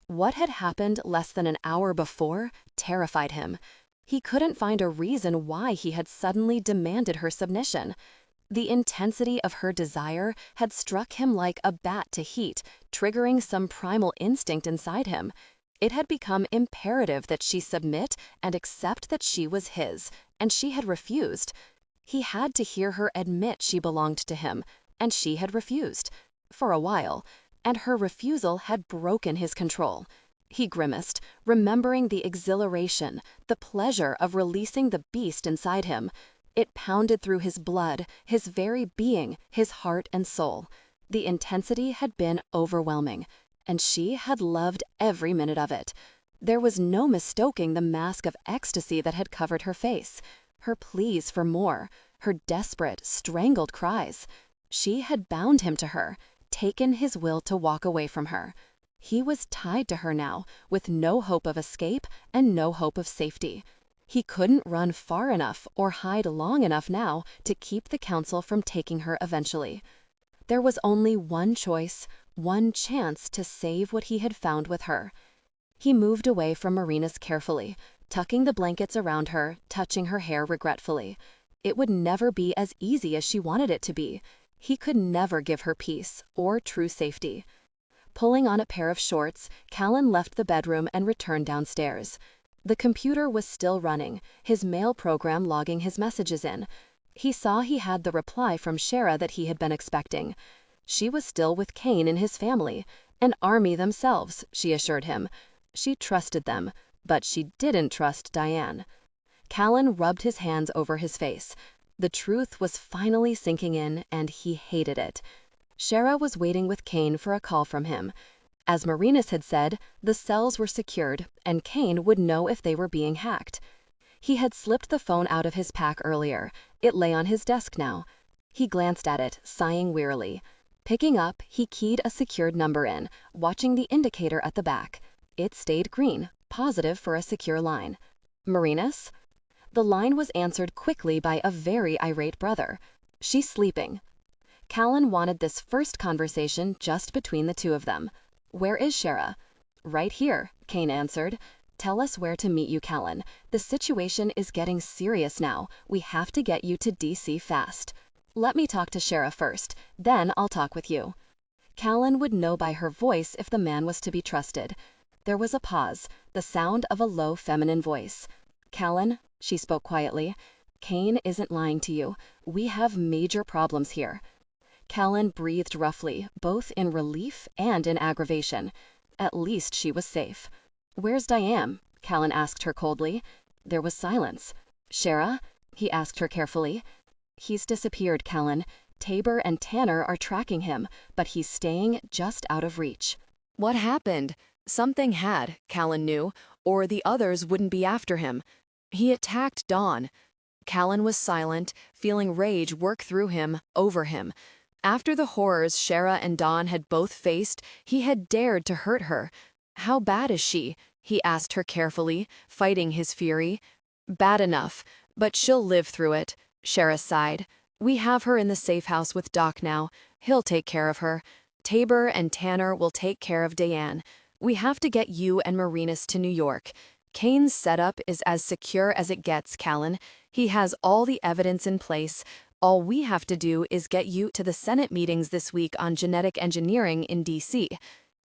What had happened less than an hour before terrified him. He couldn't find a reason why he had suddenly demanded her submission. The intensity of her desire had struck him like a bat to heat, triggering some primal instinct inside him. It had become imperative that she submit and accept that she was his, and she had refused. He had to hear her admit she belonged to him, and she had refused. For a while. And her refusal had broken his control. He grimaced, remembering the exhilaration, the pleasure of releasing the beast inside him. It pounded through his blood, his very being, his heart and soul. The intensity had been overwhelming, and she had loved every minute of it. There was no mistaking the mask of ecstasy that had covered her face, her pleas for more, her desperate, strangled cries. She had bound him to her, taken his will to walk away from her. He was tied to her now, with no hope of escape and no hope of safety. He couldn't run far enough or hide long enough now to keep the council from taking her eventually. There was only one choice, one chance to save what he had found with her. He moved away from Merinus carefully, tucking the blankets around her, touching her hair regretfully. It would never be as easy as she wanted it to be. He could never give her peace or true safety. Pulling on a pair of shorts, Callan left the bedroom and returned downstairs. The computer was still running, his mail program logging his messages in. He saw he had the reply from Shara that he had been expecting. She was still with Kane and his family, an army themselves, she assured him. She trusted them, but she didn't trust Diane. Callan rubbed his hands over his face. The truth was finally sinking in, and he hated it. Shara was waiting with Kane for a call from him. As Merinus had said, the cells were secured, and Kane would know if they were being hacked. He had slipped the phone out of his pack earlier. It lay on his desk now. He glanced at it, sighing wearily. Picking up, he keyed a secured number in, watching the indicator at the back. It stayed green, positive for a secure line. Merinus? The line was answered quickly by a very irate brother. She's sleeping. Callan wanted this first conversation just between the two of them. Where is Shara? Right here, Kane answered. Tell us where to meet you, Callan. The situation is getting serious now. We have to get you to DC fast. Let me talk to Shara first, then I'll talk with you. Callan would know by her voice if the man was to be trusted. There was a pause, the sound of a low feminine voice. Callan, she spoke quietly, Kane isn't lying to you. We have major problems here. Callan breathed roughly, both in relief and in aggravation. At least she was safe. Where's Diane? Callan asked her coldly. There was silence. Shara? He asked her carefully. He's disappeared, Callan. Tabor and Tanner are tracking him, but he's staying just out of reach. What happened? Something had, Callan knew, or the others wouldn't be after him. He attacked Dawn. Callan was silent, feeling rage work through him, over him. After the horrors Shara and Dawn had both faced, he had dared to hurt her. How bad is she? He asked her carefully, fighting his fury. Bad enough, but she'll live through it, Shara sighed. We have her in the safe house with Doc now. He'll take care of her. Tabor and Tanner will take care of Diane. We have to get you and Merinus to New York. Kane's setup is as secure as it gets, Callan. He has all the evidence in place. All we have to do is get you to the Senate meetings this week on genetic engineering in D.C.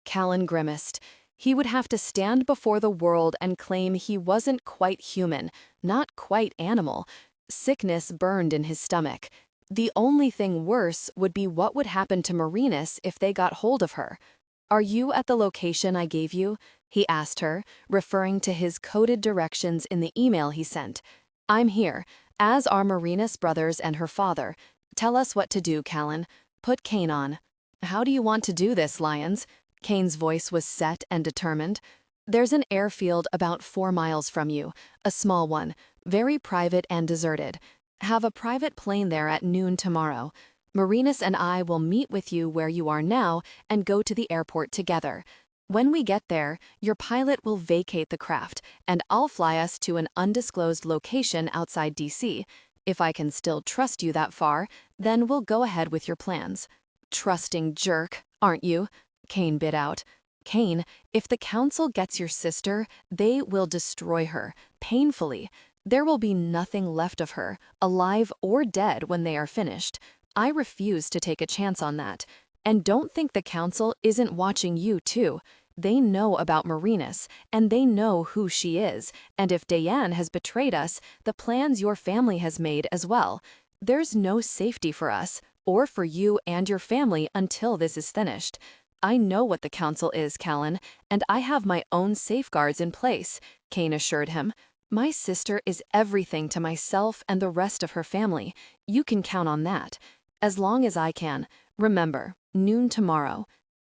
Callan grimaced. He would have to stand before the world and claim he wasn't quite human, not quite animal. Sickness burned in his stomach. The only thing worse would be what would happen to Merinus if they got hold of her. Are you at the location I gave you? He asked her, referring to his coded directions in the email he sent. I'm here, as are Merinus' brothers and her father. Tell us what to do, Callan. Put Kane on. How do you want to do this, Lyons? Kane's voice was set and determined. There's an airfield about 4 miles from you, a small one, very private and deserted. Have a private plane there at noon tomorrow. Merinus and I will meet with you where you are now and go to the airport together. When we get there, your pilot will vacate the craft, and I'll fly us to an undisclosed location outside DC. If I can still trust you that far, then we'll go ahead with your plans. Trusting jerk, aren't you? Kane bit out. Kane, if the council gets your sister, they will destroy her, painfully. There will be nothing left of her, alive or dead, when they are finished. I refuse to take a chance on that. And don't think the council isn't watching you, too. They know about Merinus, and they know who she is, and if Diane has betrayed us, the plans your family has made as well. There's no safety for us, or for you and your family until this is finished. I know what the council is, Callan, and I have my own safeguards in place, Kane assured him. My sister is everything to myself and the rest of her family. You can count on that. As long as I can. Remember, noon tomorrow.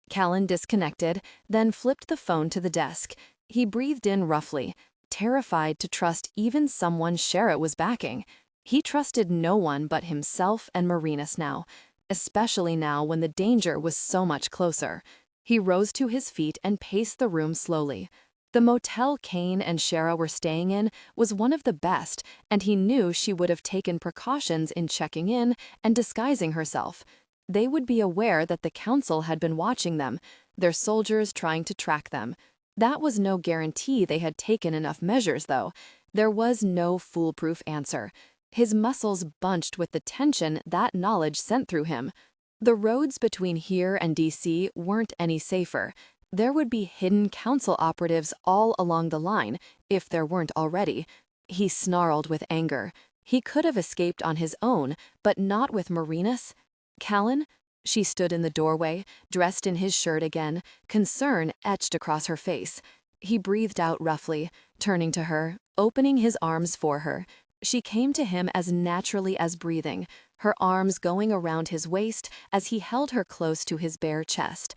Callan disconnected, then flipped the phone to the desk. He breathed in roughly, terrified to trust even someone Shara was backing. He trusted no one but himself and Merinus now, especially now when the danger was so much closer. He rose to his feet and paced the room slowly. The motel Kane and Shara were staying in was one of the best, and he knew she would have taken precautions in checking in and disguising herself. They would be aware that the council had been watching them, their soldiers trying to track them. That was no guarantee they had taken enough measures, though. There was no foolproof answer. His muscles bunched with the tension that knowledge sent through him. The roads between here and DC weren't any safer. There would be hidden council operatives all along the line, if there weren't already. He snarled with anger. He could have escaped on his own, but not with Merinus. Callan? She stood in the doorway, dressed in his shirt again, concern etched across her face. He breathed out roughly, turning to her, opening his arms for her. She came to him as naturally as breathing, her arms going around his waist as he held her close to his bare chest.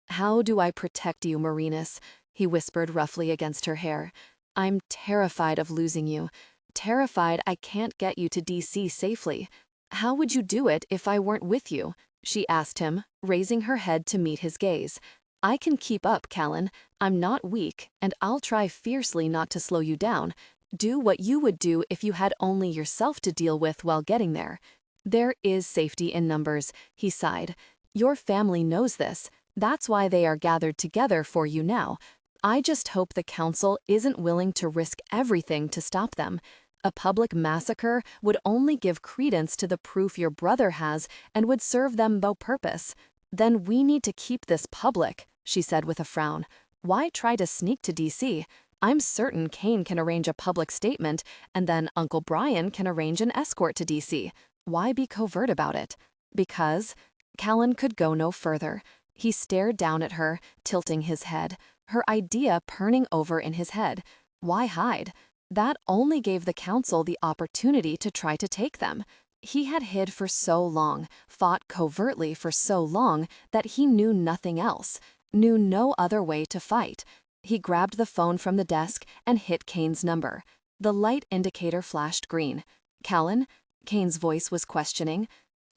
"How do I protect you, Merinus?" he whispered roughly against her hair. "I'm terrified of losing you. Terrified I can't get you to DC safely. How would you do it if I weren't with you?" she asked him, raising her head to meet his gaze. "I can keep up, Callan. I'm not weak, and I'll try fiercely not to slow you down. Do what you would do if you had only yourself to deal with while getting there. There is safety in numbers," he sighed. "Your family knows this. That's why they are gathered together for you now. I just hope the council isn't willing to risk everything to stop them. A public massacre would only give credence to the proof your brother has and would serve them no purpose. Then we need to keep this public," she said with a frown. "Why try to sneak to DC? I'm certain Kane can arrange a public statement, and then Uncle Brian can arrange an escort to DC. Why be covert about it?" Because Callan could go no further. He stared down at her, tilting his head, her idea purring over in his head. Why hide? That only gave the council the opportunity to try to take them. He had hid for so long, fought covertly for so long, that he knew nothing else, knew no other way to fight. He grabbed the phone from the desk and hit Kane's number. The light indicator flashed green. "Callan?" Kane's voice was questioning.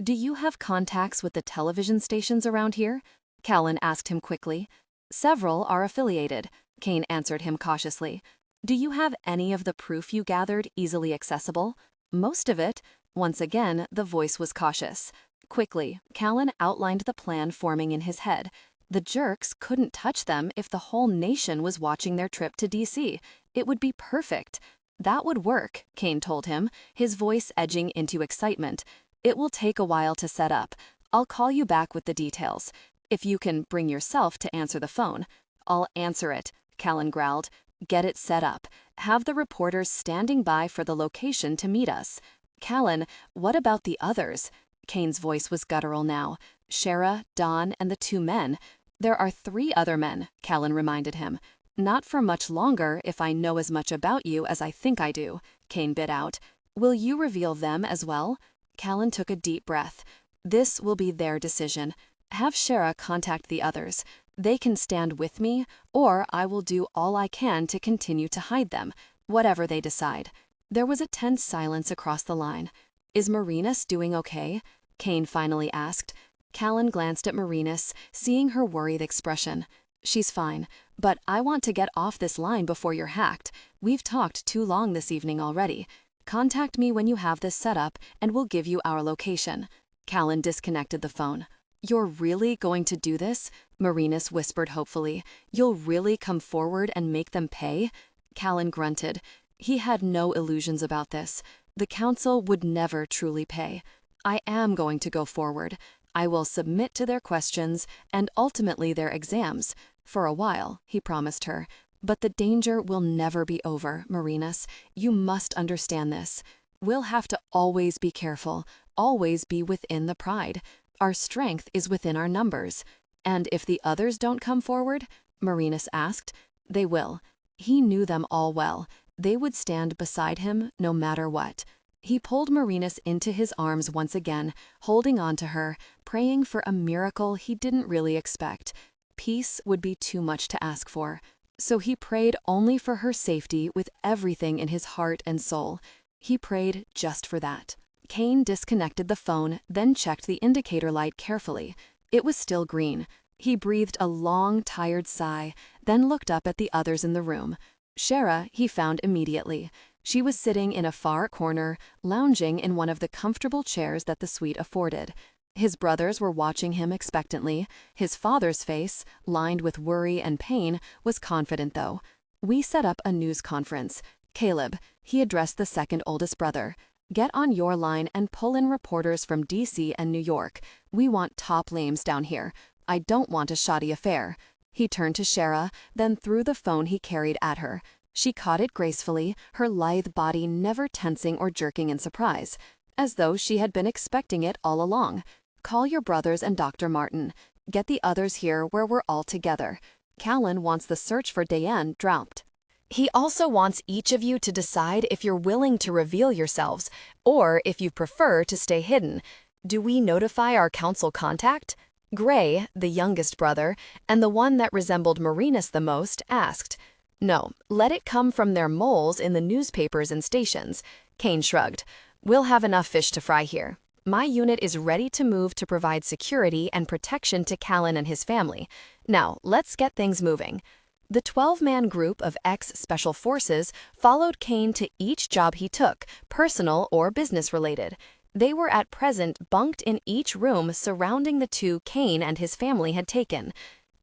"Do you have contacts with the television stations around here?" Callan asked him quickly. "Several are affiliated," Kane answered him cautiously. "Do you have any of the proof you gathered easily accessible?" "Most of it." Once again, the voice was cautious. Quickly, Callan outlined the plan forming in his head. The jerks couldn't touch them if the whole nation was watching their trip to DC. It would be perfect. "That would work," Kane told him, his voice edging into excitement. "It will take a while to set up. I'll call you back with the details. If you can bring yourself to answer the phone." "I'll answer it," Callan growled. "Get it set up. Have the reporters standing by for the location to meet us." "Callan, what about the others?" Kane's voice was guttural now. "Shara, Don, and the 2 men. "There are 3 other men," Callan reminded him. "Not for much longer if I know as much about you as I think I do," Kane bit out. "Will you reveal them as well?" Callan took a deep breath. This will be their decision. Have Shara contact the others. They can stand with me, or I will do all I can to continue to hide them, whatever they decide. There was a tense silence across the line. Is Merinus doing okay? Kane finally asked. Callan glanced at Merinus, seeing her worried expression. She's fine, but I want to get off this line before you're hacked. We've talked too long this evening already. Contact me when you have this set up, and we'll give you our location. Callan disconnected the phone. You're really going to do this? Merinus whispered hopefully. You'll really come forward and make them pay? Callan grunted. He had no illusions about this. The council would never truly pay. I am going to go forward. I will submit to their questions and ultimately their exams. For a while, he promised her. But the danger will never be over, Merinus. You must understand this. We'll have to always be careful, always be within the pride. Our strength is within our numbers. And if the others don't come forward, Merinus asked, they will. He knew them all well. They would stand beside him no matter what. He pulled Merinus into his arms once again, holding on to her, praying for a miracle he didn't really expect. Peace would be too much to ask for. So he prayed only for her safety with everything in his heart and soul. He prayed just for that. Kane disconnected the phone, then checked the indicator light carefully. It was still green. He breathed a long, tired sigh, then looked up at the others in the room. Shara he found immediately. She was sitting in a far corner, lounging in one of the comfortable chairs that the suite afforded. His brothers were watching him expectantly. His father's face, lined with worry and pain, was confident though. We set up a news conference. Caleb, he addressed the second oldest brother. Get on your line and pull in reporters from DC and New York. We want top lames down here. I don't want a shoddy affair. He turned to Shara, then threw the phone he carried at her. She caught it gracefully, her lithe body never tensing or jerking in surprise, as though she had been expecting it all along. Call your brothers and Dr. Martin. Get the others here where we're all together. Callan wants the search for Diane dropped. He also wants each of you to decide if you're willing to reveal yourselves, or if you prefer to stay hidden. Do we notify our council contact? Gray, the youngest brother, and the one that resembled Merinus the most, asked. No, let it come from their moles in the newspapers and stations. Kane shrugged. We'll have enough fish to fry here. My unit is ready to move to provide security and protection to Callan and his family. Now, let's get things moving. The 12-man group of ex-Special Forces followed Kane to each job he took, personal or business-related. They were at present bunked in each room surrounding the two Kane and his family had taken.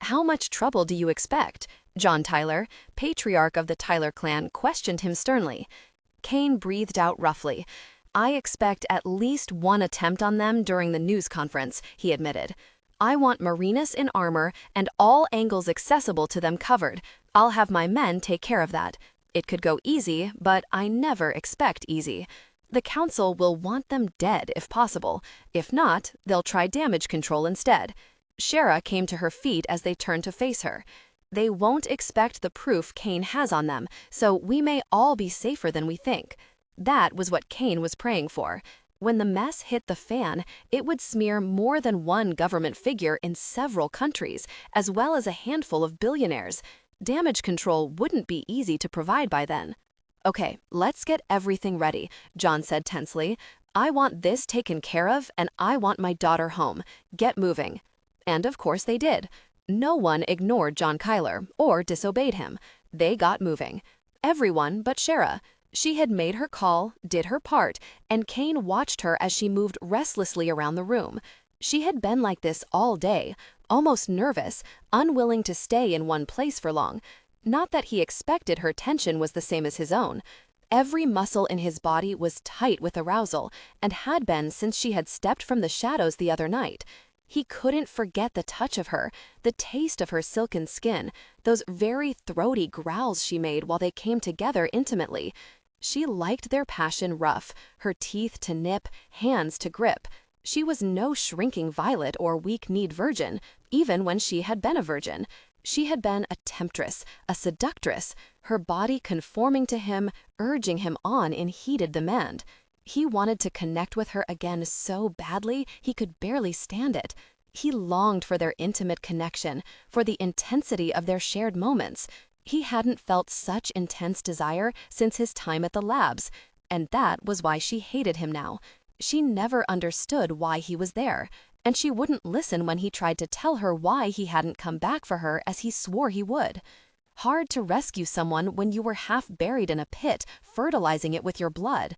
How much trouble do you expect? John Tyler, patriarch of the Tyler clan, questioned him sternly. Kane breathed out roughly. I expect at least one attempt on them during the news conference, he admitted. I want Merinus in armor and all angles accessible to them covered. I'll have my men take care of that. It could go easy, but I never expect easy. The council will want them dead if possible. If not, they'll try damage control instead. Shara came to her feet as they turned to face her. They won't expect the proof Kane has on them, so we may all be safer than we think. That was what Kane was praying for. When the mess hit the fan, it would smear more than one government figure in several countries, as well as a handful of billionaires. Damage control wouldn't be easy to provide by then. Okay, let's get everything ready, John said tensely. I want this taken care of, and I want my daughter home. Get moving. And of course they did. No one ignored John Kyler or disobeyed him. They got moving. Everyone but Shara. She had made her call, did her part, and Kane watched her as she moved restlessly around the room. She had been like this all day, almost nervous, unwilling to stay in one place for long. Not that he expected her tension was the same as his own. Every muscle in his body was tight with arousal, and had been since she had stepped from the shadows the other night. He couldn't forget the touch of her, the taste of her silken skin, those very throaty growls she made while they came together intimately. She liked their passion rough, her teeth to nip, hands to grip. She was no shrinking violet or weak-kneed virgin, even when she had been a virgin. She had been a temptress, a seductress, her body conforming to him, urging him on in heated demand. He wanted to connect with her again so badly he could barely stand it. He longed for their intimate connection, for the intensity of their shared moments. He hadn't felt such intense desire since his time at the labs, and that was why she hated him now. She never understood why he was there, and she wouldn't listen when he tried to tell her why he hadn't come back for her as he swore he would. Hard to rescue someone when you were half buried in a pit, fertilizing it with your blood.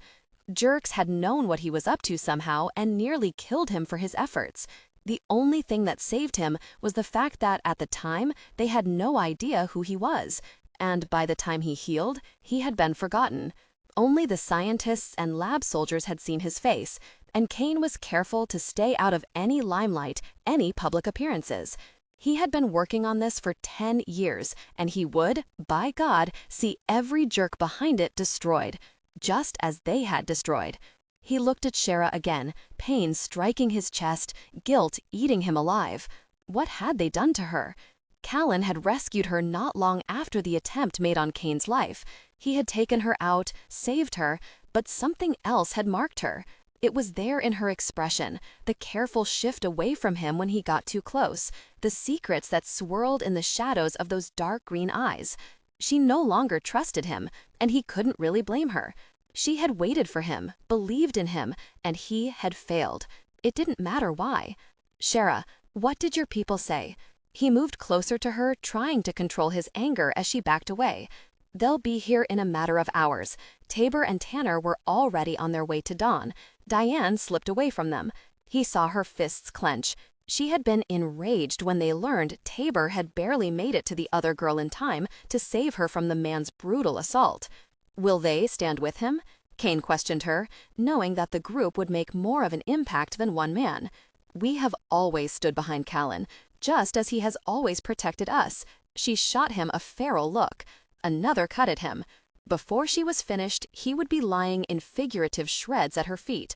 Jerks had known what he was up to somehow and nearly killed him for his efforts. The only thing that saved him was the fact that at the time they had no idea who he was, and by the time he healed, he had been forgotten. Only the scientists and lab soldiers had seen his face, and Kane was careful to stay out of any limelight, any public appearances. He had been working on this for 10 years, and he would, by God, see every jerk behind it destroyed, just as they had destroyed. He looked at Shara again, pain striking his chest, guilt eating him alive. What had they done to her? Callan had rescued her not long after the attempt made on Kane's life. He had taken her out, saved her, but something else had marked her. It was there in her expression, the careful shift away from him when he got too close, the secrets that swirled in the shadows of those dark green eyes. She no longer trusted him, and he couldn't really blame her. She had waited for him, believed in him, and he had failed. It didn't matter why. Shara, what did your people say? He moved closer to her, trying to control his anger as she backed away. They'll be here in a matter of hours. Tabor and Tanner were already on their way to Dawn. Diane slipped away from them. He saw her fists clench. She had been enraged when they learned Tabor had barely made it to the other girl in time to save her from the man's brutal assault. Will they stand with him? Kane questioned her, knowing that the group would make more of an impact than one man. We have always stood behind Callan, just as he has always protected us. She shot him a feral look. Another cut at him. Before she was finished, he would be lying in figurative shreds at her feet.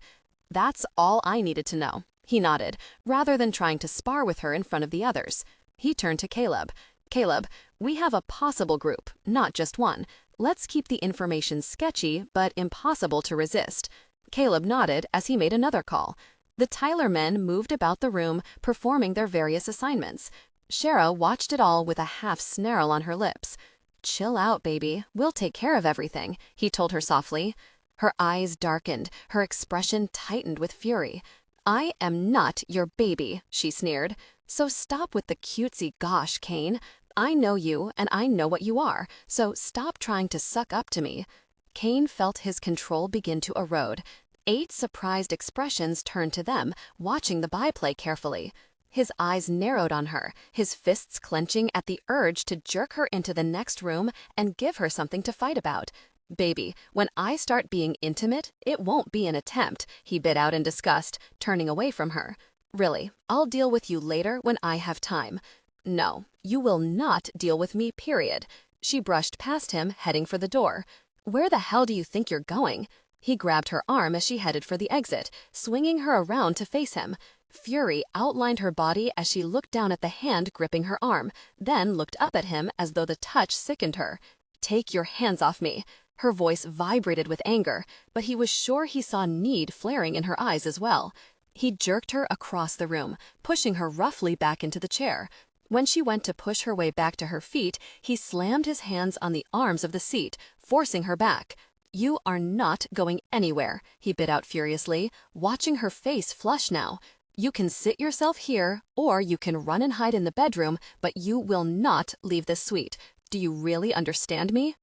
That's all I needed to know. He nodded, rather than trying to spar with her in front of the others. He turned to Caleb. Caleb, we have a possible group, not just one. Let's keep the information sketchy, but impossible to resist. Caleb nodded as he made another call. The Tyler men moved about the room, performing their various assignments. Shara watched it all with a half-snarl on her lips. Chill out, baby. We'll take care of everything, he told her softly. Her eyes darkened, her expression tightened with fury. I am not your baby, she sneered. So stop with the cutesy gosh, Kane. I know you, and I know what you are, so stop trying to suck up to me. Kane felt his control begin to erode. 8 surprised expressions turned to them, watching the byplay carefully. His eyes narrowed on her, his fists clenching at the urge to jerk her into the next room and give her something to fight about. Baby, when I start being intimate, it won't be an attempt, he bit out in disgust, turning away from her. Really, I'll deal with you later when I have time. No, you will not deal with me, period. She brushed past him, heading for the door. Where the hell do you think you're going? He grabbed her arm as she headed for the exit, swinging her around to face him. Fury outlined her body as she looked down at the hand gripping her arm, then looked up at him as though the touch sickened her. Take your hands off me. Her voice vibrated with anger, but he was sure he saw need flaring in her eyes as well. He jerked her across the room, pushing her roughly back into the chair. When she went to push her way back to her feet, he slammed his hands on the arms of the seat, forcing her back. You are not going anywhere, he bit out furiously, watching her face flush now. You can sit yourself here, or you can run and hide in the bedroom, but you will not leave this suite. Do you really understand me?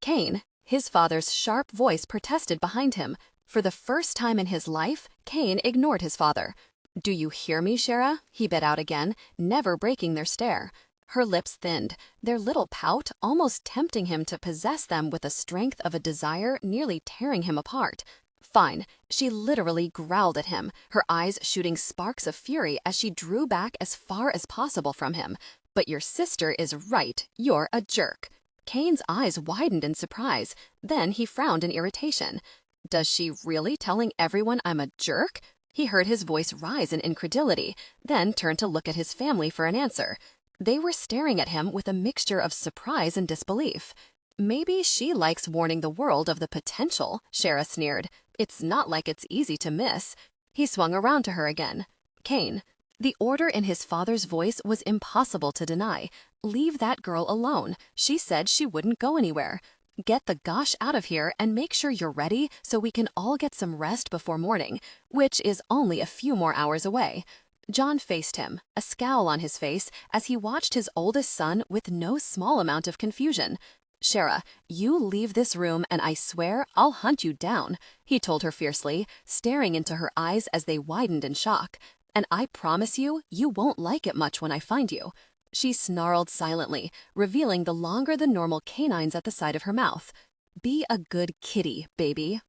Kane, his father's sharp voice protested behind him. For the first time in his life, Kane ignored his father. Do you hear me, Shara? He bit out again, never breaking their stare. Her lips thinned, their little pout almost tempting him to possess them with the strength of a desire nearly tearing him apart. Fine, she literally growled at him, her eyes shooting sparks of fury as she drew back as far as possible from him. But your sister is right, you're a jerk. Kane's eyes widened in surprise, then he frowned in irritation. Does she really telling everyone I'm a jerk? He heard his voice rise in incredulity, then turned to look at his family for an answer. They were staring at him with a mixture of surprise and disbelief. Maybe she likes warning the world of the potential, Shara sneered. It's not like it's easy to miss. He swung around to her again. Kane. The order in his father's voice was impossible to deny. Leave that girl alone. She said she wouldn't go anywhere. Get the gosh out of here and make sure you're ready so we can all get some rest before morning, which is only a few more hours away. John faced him, a scowl on his face as he watched his oldest son with no small amount of confusion. Shara, you leave this room and I swear I'll hunt you down, he told her fiercely, staring into her eyes as they widened in shock. And I promise you, you won't like it much when I find you. She snarled silently, revealing the longer than normal canines at the side of her mouth. Be a good kitty, baby.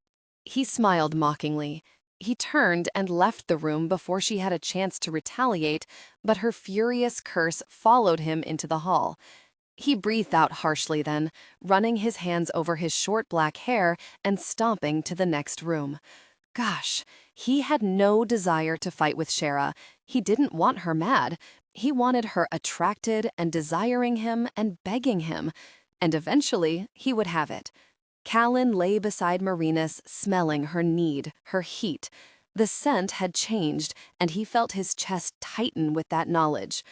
He smiled mockingly. He turned and left the room before she had a chance to retaliate, but her furious curse followed him into the hall. He breathed out harshly then, running his hands over his short black hair and stomping to the next room. Gosh, he had no desire to fight with Shara. He didn't want her mad. He wanted her attracted and desiring him and begging him. And eventually, he would have it. Callan lay beside Merinus, smelling her need, her heat. The scent had changed, and he felt his chest tighten with that knowledge.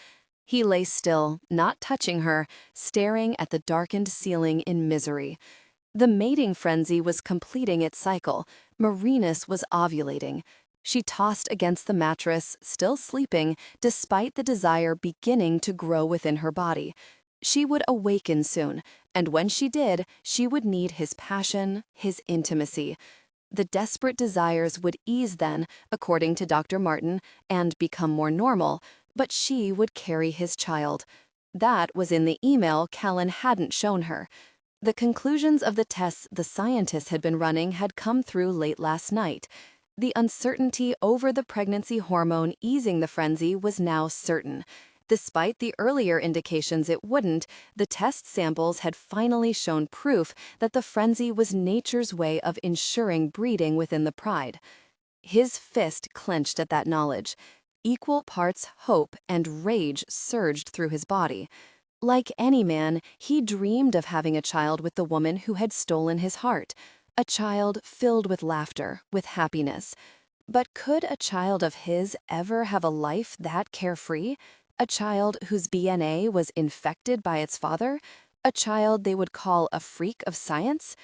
He lay still, not touching her, staring at the darkened ceiling in misery. The mating frenzy was completing its cycle. Merinus was ovulating. She tossed against the mattress, still sleeping, despite the desire beginning to grow within her body. She would awaken soon, and when she did, she would need his passion, his intimacy. The desperate desires would ease then, according to Dr. Martin, and become more normal, but she would carry his child. That was in the email Callan hadn't shown her. The conclusions of the tests the scientists had been running had come through late last night. The uncertainty over the pregnancy hormone easing the frenzy was now certain. Despite the earlier indications it wouldn't, the test samples had finally shown proof that the frenzy was nature's way of ensuring breeding within the pride. His fist clenched at that knowledge. Equal parts hope and rage surged through his body. Like any man, he dreamed of having a child with the woman who had stolen his heart. A child filled with laughter, with happiness. But could a child of his ever have a life that carefree? A child whose DNA was infected by its father? A child they would call a freak of science?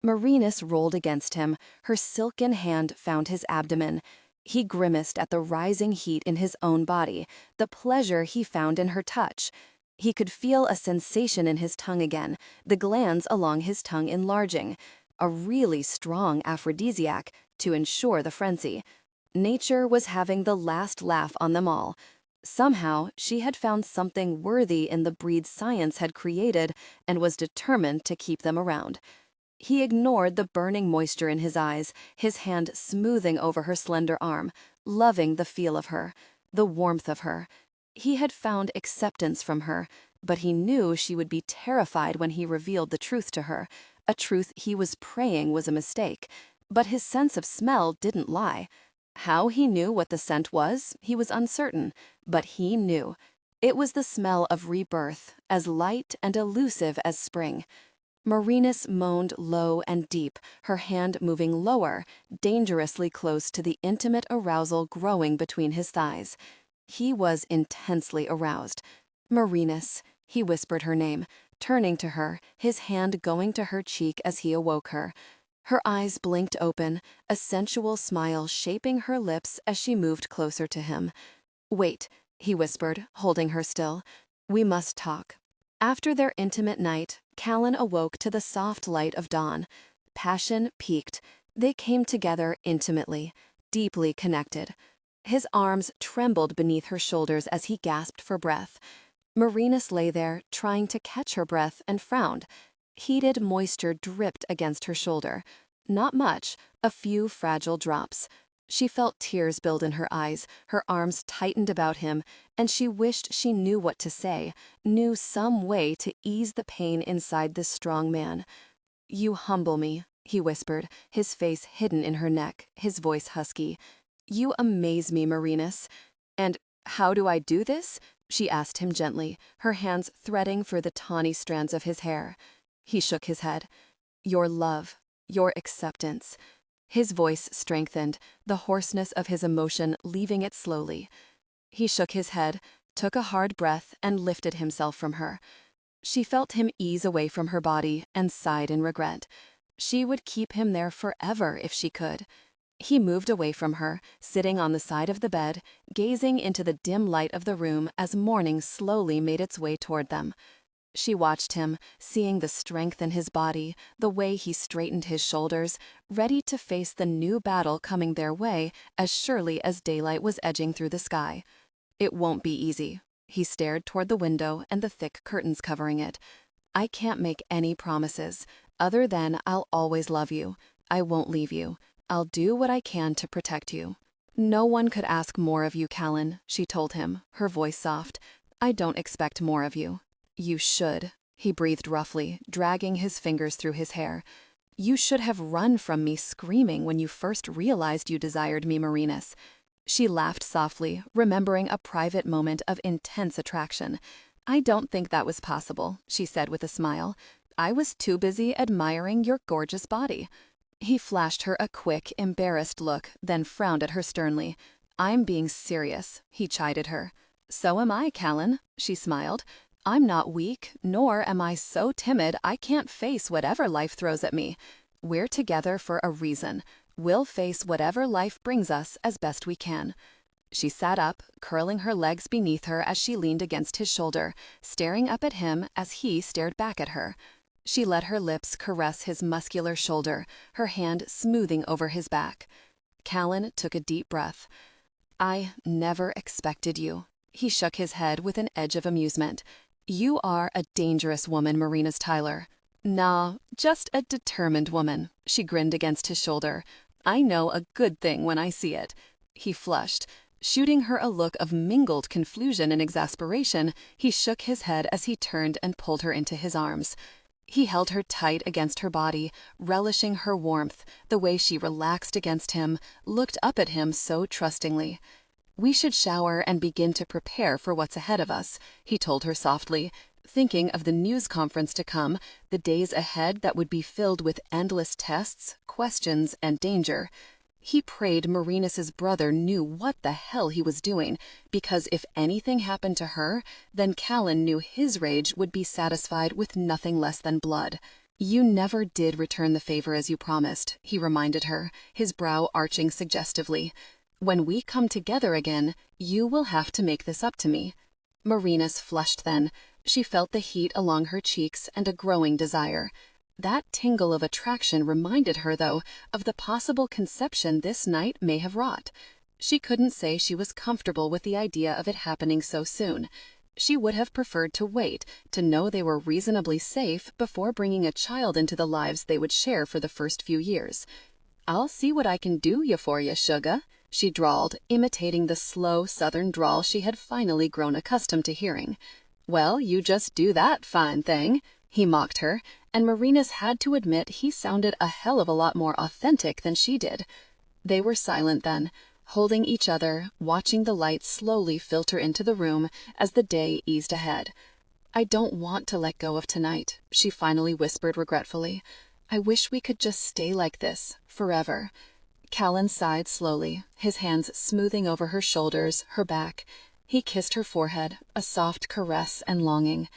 Merinus rolled against him. Her silken hand found his abdomen. He grimaced at the rising heat in his own body, the pleasure he found in her touch. He could feel a sensation in his tongue again, the glands along his tongue enlarging. A really strong aphrodisiac to ensure the frenzy. Nature was having the last laugh on them all. Somehow, she had found something worthy in the breed science had created and was determined to keep them around. He ignored the burning moisture in his eyes, his hand smoothing over her slender arm, loving the feel of her, the warmth of her. He had found acceptance from her, but he knew she would be terrified when he revealed the truth to her, a truth he was praying was a mistake. But his sense of smell didn't lie. How he knew what the scent was, he was uncertain, but he knew. It was the smell of rebirth, as light and elusive as spring. Merinus moaned low and deep, her hand moving lower, dangerously close to the intimate arousal growing between his thighs. He was intensely aroused. Merinus, he whispered her name, turning to her, his hand going to her cheek as he awoke her. Her eyes blinked open, a sensual smile shaping her lips as she moved closer to him. "Wait," he whispered, holding her still. "We must talk." After their intimate night, Callan awoke to the soft light of dawn. Passion peaked. They came together intimately, deeply connected. His arms trembled beneath her shoulders as he gasped for breath. Merinus lay there, trying to catch her breath, and frowned. Heated moisture dripped against her shoulder. Not much, a few fragile drops. She felt tears build in her eyes, her arms tightened about him, and she wished she knew what to say, knew some way to ease the pain inside this strong man. "You humble me," he whispered, his face hidden in her neck, his voice husky. "You amaze me, Merinus." "And how do I do this?" she asked him gently, her hands threading through the tawny strands of his hair. He shook his head. Your love, your acceptance. His voice strengthened, the hoarseness of his emotion leaving it slowly. He shook his head, took a hard breath, and lifted himself from her. She felt him ease away from her body and sighed in regret. She would keep him there forever if she could. He moved away from her, sitting on the side of the bed, gazing into the dim light of the room as morning slowly made its way toward them. She watched him, seeing the strength in his body, the way he straightened his shoulders, ready to face the new battle coming their way as surely as daylight was edging through the sky. It won't be easy. He stared toward the window and the thick curtains covering it. I can't make any promises, other than I'll always love you. I won't leave you. I'll do what I can to protect you. No one could ask more of you, Callan, she told him, her voice soft. I don't expect more of you. You should, he breathed roughly, dragging his fingers through his hair. You should have run from me screaming when you first realized you desired me, Merinus. She laughed softly, remembering a private moment of intense attraction. I don't think that was possible, she said with a smile. I was too busy admiring your gorgeous body. He flashed her a quick, embarrassed look, then frowned at her sternly. I'm being serious, he chided her. So am I, Callan, she smiled. I'm not weak, nor am I so timid I can't face whatever life throws at me. We're together for a reason. We'll face whatever life brings us as best we can. She sat up, curling her legs beneath her as she leaned against his shoulder, staring up at him as he stared back at her. She let her lips caress his muscular shoulder, her hand smoothing over his back. Callan took a deep breath. I never expected you. He shook his head with an edge of amusement. You are a dangerous woman, Merinus Tyler. Nah, just a determined woman, she grinned against his shoulder. I know a good thing when I see it. He flushed. Shooting her a look of mingled confusion and exasperation, he shook his head as he turned and pulled her into his arms. He held her tight against her body, relishing her warmth, the way she relaxed against him, looked up at him so trustingly. We should shower and begin to prepare for what's ahead of us, he told her softly, thinking of the news conference to come, the days ahead that would be filled with endless tests, questions, and danger. He prayed Merinus's brother knew what the hell he was doing, because if anything happened to her, then Callan knew his rage would be satisfied with nothing less than blood. You never did return the favor as you promised, he reminded her, his brow arching suggestively. When we come together again, you will have to make this up to me. Merinus flushed then. She felt the heat along her cheeks and a growing desire. That tingle of attraction reminded her, though, of the possible conception this night may have wrought. She couldn't say she was comfortable with the idea of it happening so soon. She would have preferred to wait, to know they were reasonably safe before bringing a child into the lives they would share for the first few years. I'll see what I can do for ya, sugar, she drawled, imitating the slow southern drawl she had finally grown accustomed to hearing. Well, you just do that, fine thing, he mocked her, and Merinus had to admit he sounded a hell of a lot more authentic than she did. They were silent then, holding each other, watching the light slowly filter into the room as the day eased ahead. I don't want to let go of tonight, she finally whispered regretfully. I wish we could just stay like this, forever. Callan sighed slowly, his hands smoothing over her shoulders, her back. He kissed her forehead, a soft caress and longing.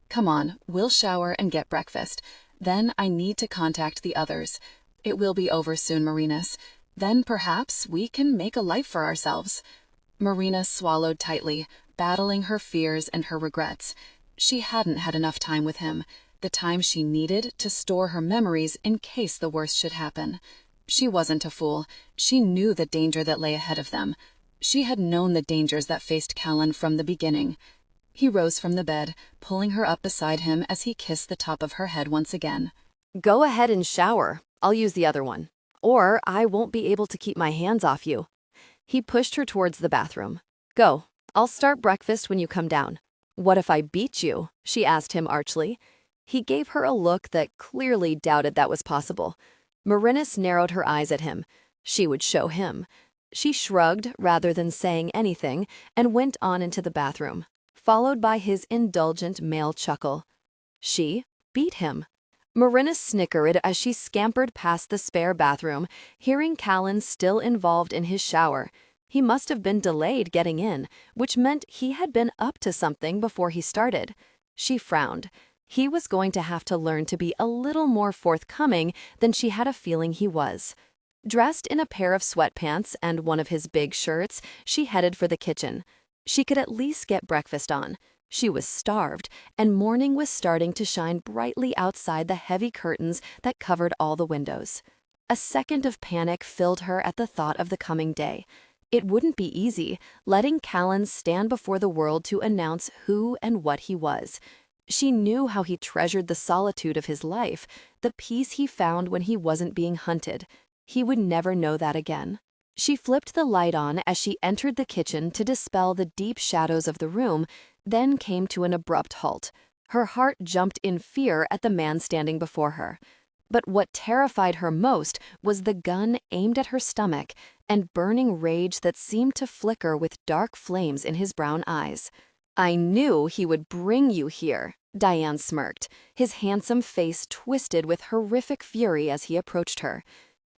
Come on, we'll shower and get breakfast. Then I need to contact the others. It will be over soon, Merinus. Then perhaps we can make a life for ourselves. Merinus swallowed tightly, battling her fears and her regrets. She hadn't had enough time with him, the time she needed to store her memories in case the worst should happen. She wasn't a fool. She knew the danger that lay ahead of them. She had known the dangers that faced Callan from the beginning. He rose from the bed, pulling her up beside him as he kissed the top of her head once again. Go ahead and shower. I'll use the other one. Or I won't be able to keep my hands off you. He pushed her towards the bathroom. Go. I'll start breakfast when you come down. What if I beat you? She asked him archly. He gave her a look that clearly doubted that was possible. Merinus narrowed her eyes at him. She would show him. She shrugged rather than saying anything and went on into the bathroom, followed by his indulgent male chuckle. She beat him. Merinus snickered as she scampered past the spare bathroom, hearing Callan still involved in his shower. He must have been delayed getting in, which meant he had been up to something before he started. She frowned. He was going to have to learn to be a little more forthcoming than she had a feeling he was. Dressed in a pair of sweatpants and one of his big shirts, she headed for the kitchen. She could at least get breakfast on. She was starved, and morning was starting to shine brightly outside the heavy curtains that covered all the windows. A second of panic filled her at the thought of the coming day. It wouldn't be easy, letting Callan stand before the world to announce who and what he was. She knew how he treasured the solitude of his life, the peace he found when he wasn't being hunted. He would never know that again. She flipped the light on as she entered the kitchen to dispel the deep shadows of the room, then came to an abrupt halt. Her heart jumped in fear at the man standing before her. But what terrified her most was the gun aimed at her stomach and burning rage that seemed to flicker with dark flames in his brown eyes. "I knew he would bring you here," Diane smirked, his handsome face twisted with horrific fury as he approached her.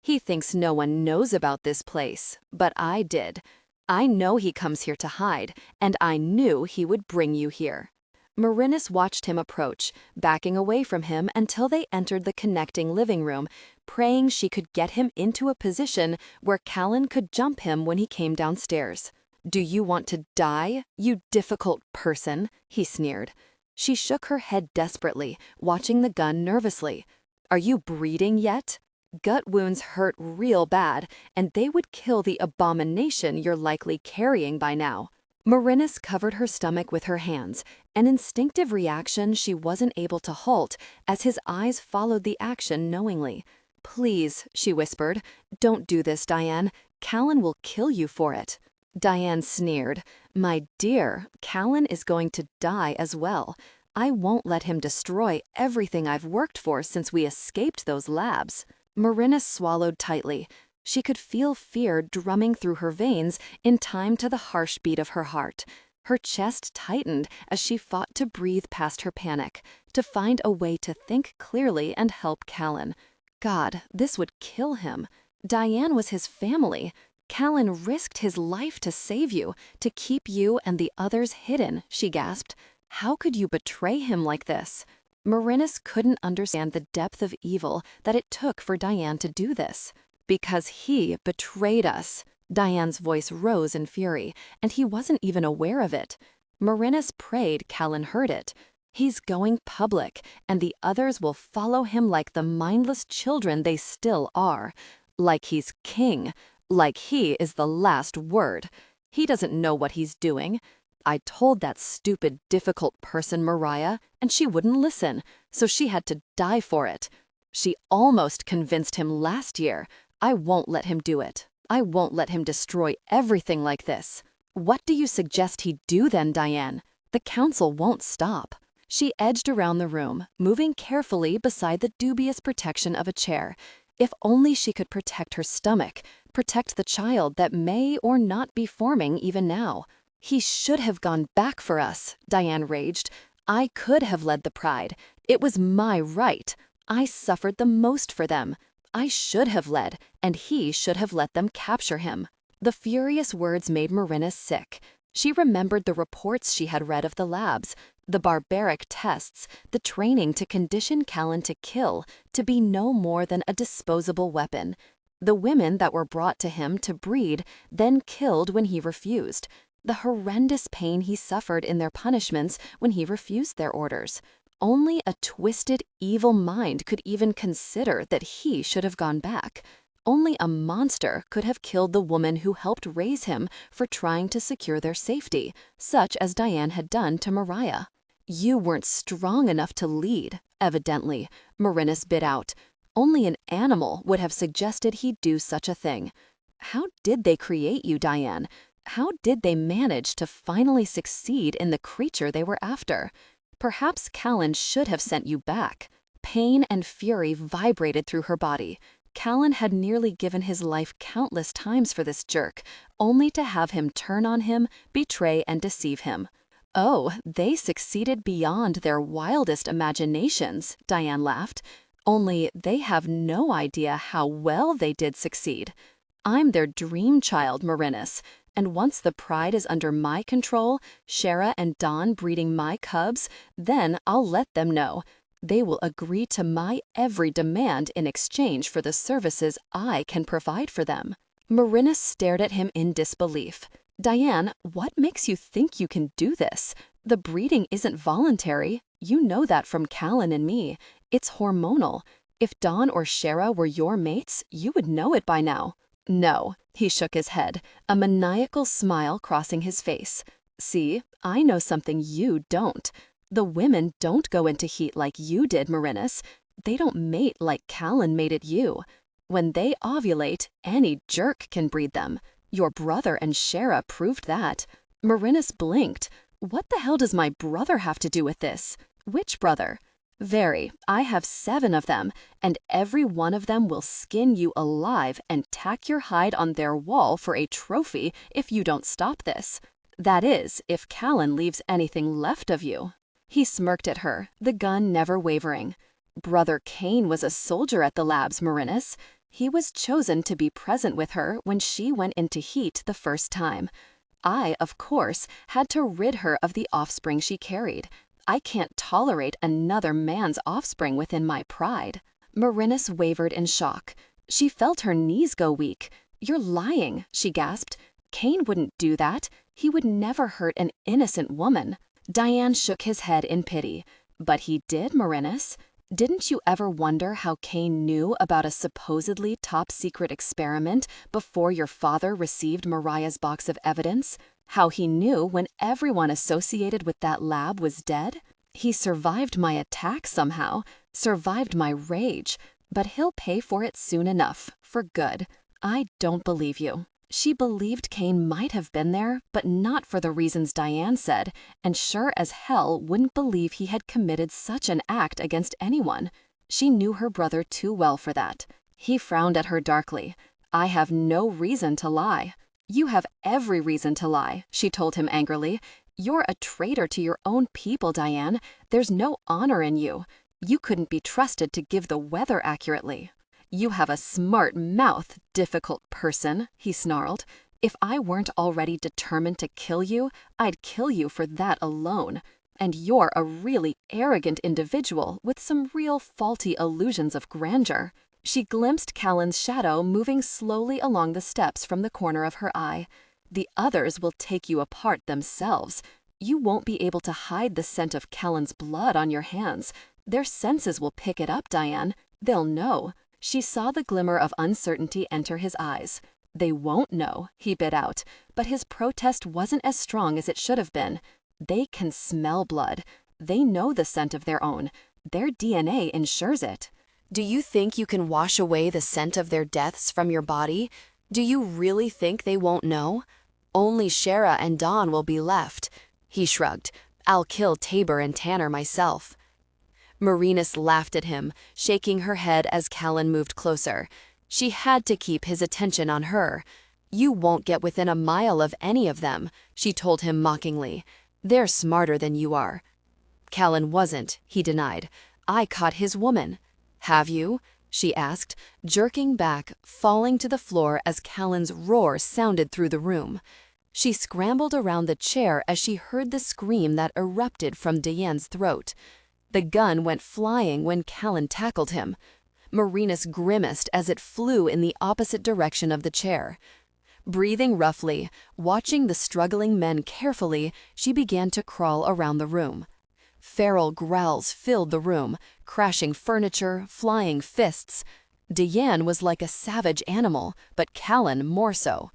"He thinks no one knows about this place, but I did. I know he comes here to hide, and I knew he would bring you here." Merinus watched him approach, backing away from him until they entered the connecting living room, praying she could get him into a position where Callan could jump him when he came downstairs. "Do you want to die, you difficult person?" he sneered. She shook her head desperately, watching the gun nervously. "Are you breeding yet? Gut wounds hurt real bad, and they would kill the abomination you're likely carrying by now." Merinus covered her stomach with her hands, an instinctive reaction she wasn't able to halt as his eyes followed the action knowingly. "Please," she whispered, "don't do this, Diane. Callan will kill you for it." Diane sneered. "My dear, Callan is going to die as well. I won't let him destroy everything I've worked for since we escaped those labs." Merinus swallowed tightly. She could feel fear drumming through her veins in time to the harsh beat of her heart. Her chest tightened as she fought to breathe past her panic, to find a way to think clearly and help Callan. God, this would kill him. Diane was his family. Callan risked his life to save you, to keep you and the others hidden, she gasped. How could you betray him like this? Merinus couldn't understand the depth of evil that it took for Diane to do this. "Because he betrayed us." Diane's voice rose in fury, and he wasn't even aware of it. Merinus prayed Callan heard it. "He's going public, and the others will follow him like the mindless children they still are. Like he's king. Like he is the last word. He doesn't know what he's doing. I told that stupid, difficult person Mariah, and she wouldn't listen, so she had to die for it. She almost convinced him last year. I won't let him do it. I won't let him destroy everything like this." "What do you suggest he do then, Diane? The council won't stop." She edged around the room, moving carefully beside the dubious protection of a chair. If only she could protect her stomach, protect the child that may or not be forming even now. "He should have gone back for us," Diane raged. "I could have led the pride. It was my right. I suffered the most for them. I should have led, and he should have let them capture him." The furious words made Merinus sick. She remembered the reports she had read of the labs, the barbaric tests, the training to condition Callan to kill, to be no more than a disposable weapon. The women that were brought to him to breed, then killed when he refused. The horrendous pain he suffered in their punishments when he refused their orders. Only a twisted, evil mind could even consider that he should have gone back. Only a monster could have killed the woman who helped raise him for trying to secure their safety, such as Diane had done to Mariah. "You weren't strong enough to lead, evidently," Merinus bit out. "Only an animal would have suggested he do such a thing. How did they create you, Diane? How did they manage to finally succeed in the creature they were after? Perhaps Callan should have sent you back." Pain and fury vibrated through her body. Callan had nearly given his life countless times for this jerk, only to have him turn on him, betray and deceive him. "Oh, they succeeded beyond their wildest imaginations," Diane laughed. Only they have no idea how well they did succeed. I'm their dream child, Merinus, and once the pride is under my control, Shara and Dawn breeding my cubs, then I'll let them know. They will agree to my every demand in exchange for the services I can provide for them. Merinus stared at him in disbelief. Diane, what makes you think you can do this? The breeding isn't voluntary. You know that from Callan and me. It's hormonal. If Dawn or Shara were your mates, you would know it by now. No, he shook his head, a maniacal smile crossing his face. See, I know something you don't. The women don't go into heat like you did, Merinus. They don't mate like Callan mated you. When they ovulate, any jerk can breed them. Your brother and Shara proved that. Merinus blinked. What the hell does my brother have to do with this? Which brother? Very. I have 7 of them, and every one of them will skin you alive and tack your hide on their wall for a trophy if you don't stop this. That is, if Callan leaves anything left of you. He smirked at her, the gun never wavering. Brother Cain was a soldier at the labs, Merinus. He was chosen to be present with her when she went into heat the first time. I, of course, had to rid her of the offspring she carried. I can't tolerate another man's offspring within my pride. Merinus wavered in shock. She felt her knees go weak. You're lying, she gasped. Cain wouldn't do that. He would never hurt an innocent woman. Diane shook his head in pity. But he did, Merinus. Didn't you ever wonder how Cain knew about a supposedly top-secret experiment before your father received Mariah's box of evidence? How he knew when everyone associated with that lab was dead? He survived my attack somehow, survived my rage, but he'll pay for it soon enough, for good. I don't believe you. She believed Cain might have been there, but not for the reasons Diane said, and sure as hell wouldn't believe he had committed such an act against anyone. She knew her brother too well for that. He frowned at her darkly. I have no reason to lie. You have every reason to lie, she told him angrily. You're a traitor to your own people, Diane. There's no honor in you. You couldn't be trusted to give the weather accurately. You have a smart mouth, difficult person, he snarled. If I weren't already determined to kill you, I'd kill you for that alone. And you're a really arrogant individual with some real faulty illusions of grandeur. She glimpsed Callan's shadow moving slowly along the steps from the corner of her eye. The others will take you apart themselves. You won't be able to hide the scent of Callan's blood on your hands. Their senses will pick it up, Diane. They'll know. She saw the glimmer of uncertainty enter his eyes. They won't know, he bit out, but his protest wasn't as strong as it should have been. They can smell blood. They know the scent of their own. Their DNA ensures it. Do you think you can wash away the scent of their deaths from your body? Do you really think they won't know? Only Shara and Dawn will be left. He shrugged. I'll kill Tabor and Tanner myself. Merinus laughed at him, shaking her head as Callan moved closer. She had to keep his attention on her. You won't get within a mile of any of them, she told him mockingly. They're smarter than you are. Callan wasn't, he denied. I caught his woman. Have you? She asked, jerking back, falling to the floor as Callan's roar sounded through the room. She scrambled around the chair as she heard the scream that erupted from Diane's throat. The gun went flying when Callan tackled him. Merinus grimaced as it flew in the opposite direction of the chair. Breathing roughly, watching the struggling men carefully, she began to crawl around the room. Feral growls filled the room, crashing furniture, flying fists. Diane was like a savage animal, but Callan more so.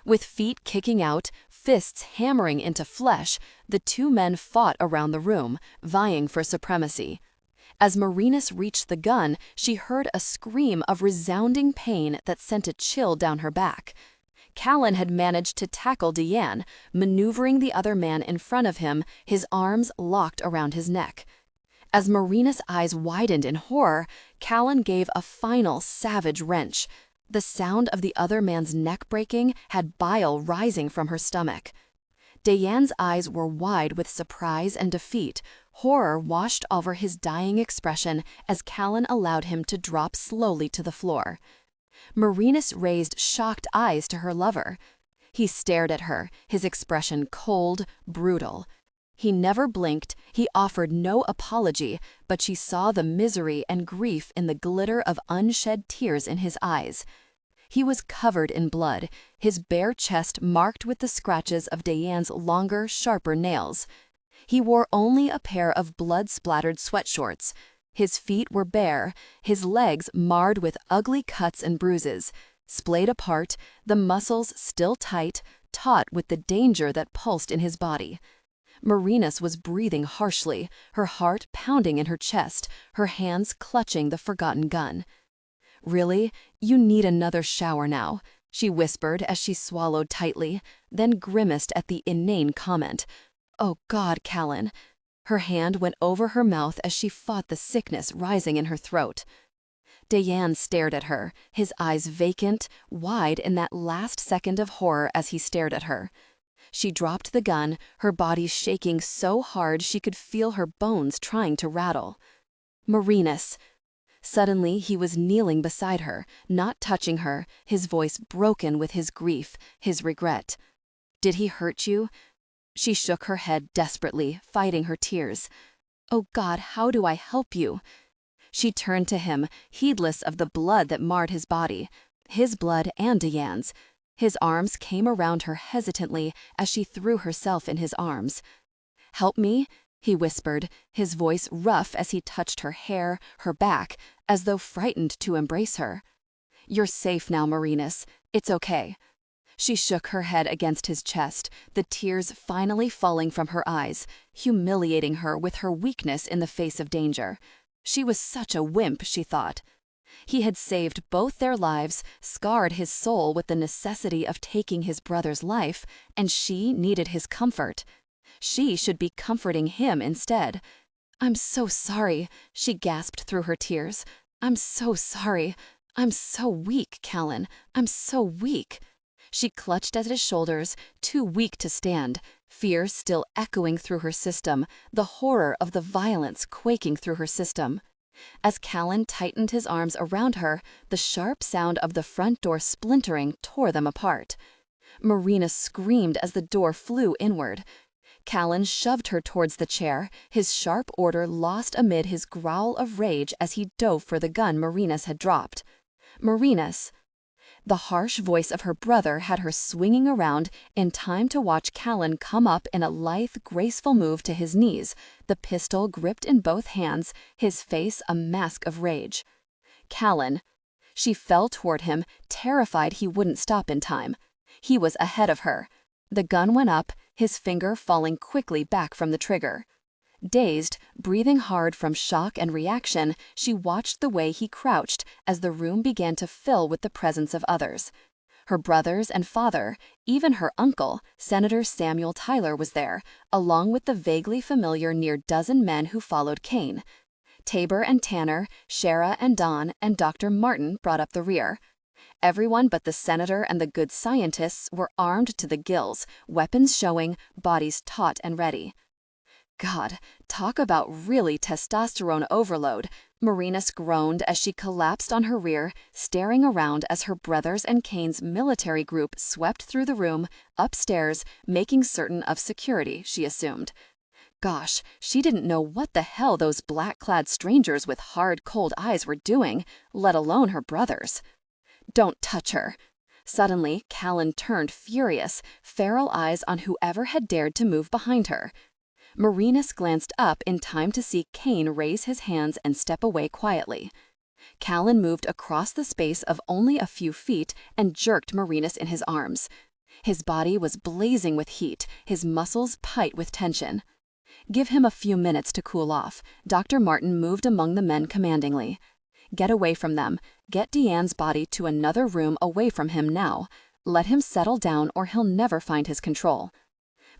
With feet kicking out, fists hammering into flesh, the 2 men fought around the room, vying for supremacy. As Merinus reached the gun, she heard a scream of resounding pain that sent a chill down her back. Callan had managed to tackle Diane, maneuvering the other man in front of him, his arms locked around his neck. As Merinus' eyes widened in horror, Callan gave a final savage wrench. The sound of the other man's neck breaking had bile rising from her stomach. Diane's eyes were wide with surprise and defeat. Horror washed over his dying expression as Callan allowed him to drop slowly to the floor. Merinus raised shocked eyes to her lover. He stared at her, his expression cold, brutal. He never blinked, he offered no apology, but she saw the misery and grief in the glitter of unshed tears in his eyes. He was covered in blood, his bare chest marked with the scratches of Diane's longer, sharper nails. He wore only a pair of blood-splattered sweatshorts. His feet were bare, his legs marred with ugly cuts and bruises. Splayed apart, the muscles still tight, taut with the danger that pulsed in his body. Merinus was breathing harshly, her heart pounding in her chest, her hands clutching the forgotten gun. "Really? You need another shower now," she whispered as she swallowed tightly, then grimaced at the inane comment. "Oh God, Callan." Her hand went over her mouth as she fought the sickness rising in her throat. Diane stared at her, his eyes vacant, wide in that last second of horror as he stared at her. She dropped the gun, her body shaking so hard she could feel her bones trying to rattle. "Merinus." Suddenly he was kneeling beside her, not touching her, his voice broken with his grief, his regret. "Did he hurt you?" She shook her head desperately, fighting her tears. "Oh God, how do I help you?" She turned to him, heedless of the blood that marred his body, his blood and Diane's. His arms came around her hesitantly as she threw herself in his arms. "Help me?" he whispered, his voice rough as he touched her hair, her back, as though frightened to embrace her. "You're safe now, Merinus. It's okay." She shook her head against his chest, the tears finally falling from her eyes, humiliating her with her weakness in the face of danger. She was such a wimp, she thought. He had saved both their lives, scarred his soul with the necessity of taking his brother's life, and she needed his comfort. She should be comforting him instead. "I'm so sorry," she gasped through her tears. "I'm so sorry. I'm so weak, Callan. I'm so weak." She clutched at his shoulders, too weak to stand, fear still echoing through her system, the horror of the violence quaking through her system. As Callan tightened his arms around her, the sharp sound of the front door splintering tore them apart. Merinus screamed as the door flew inward. Callan shoved her towards the chair, his sharp order lost amid his growl of rage as he dove for the gun Merinus had dropped. "Merinus!" The harsh voice of her brother had her swinging around in time to watch Callan come up in a lithe, graceful move to his knees, the pistol gripped in both hands, his face a mask of rage. "Callan." She fell toward him, terrified he wouldn't stop in time. He was ahead of her. The gun went up, his finger falling quickly back from the trigger. Dazed, breathing hard from shock and reaction, she watched the way he crouched as the room began to fill with the presence of others. Her brothers and father, even her uncle, Senator Samuel Tyler, was there, along with the vaguely familiar near-dozen men who followed Kane. Tabor and Tanner, Shara and Don, and Dr. Martin brought up the rear. Everyone but the senator and the good scientists were armed to the gills, weapons showing, bodies taut and ready. God, talk about really testosterone overload, Merinus groaned as she collapsed on her rear, staring around as her brothers and Kane's military group swept through the room, upstairs, making certain of security, she assumed. Gosh, she didn't know what the hell those black-clad strangers with hard, cold eyes were doing, let alone her brothers. "Don't touch her." Suddenly, Callan turned furious, feral eyes on whoever had dared to move behind her. Merinus glanced up in time to see Kane raise his hands and step away quietly. Callan moved across the space of only a few feet and jerked Merinus in his arms. His body was blazing with heat, his muscles tight with tension. "Give him a few minutes to cool off." Dr. Martin moved among the men commandingly. "Get away from them. Get Deanne's body to another room away from him now. Let him settle down or he'll never find his control."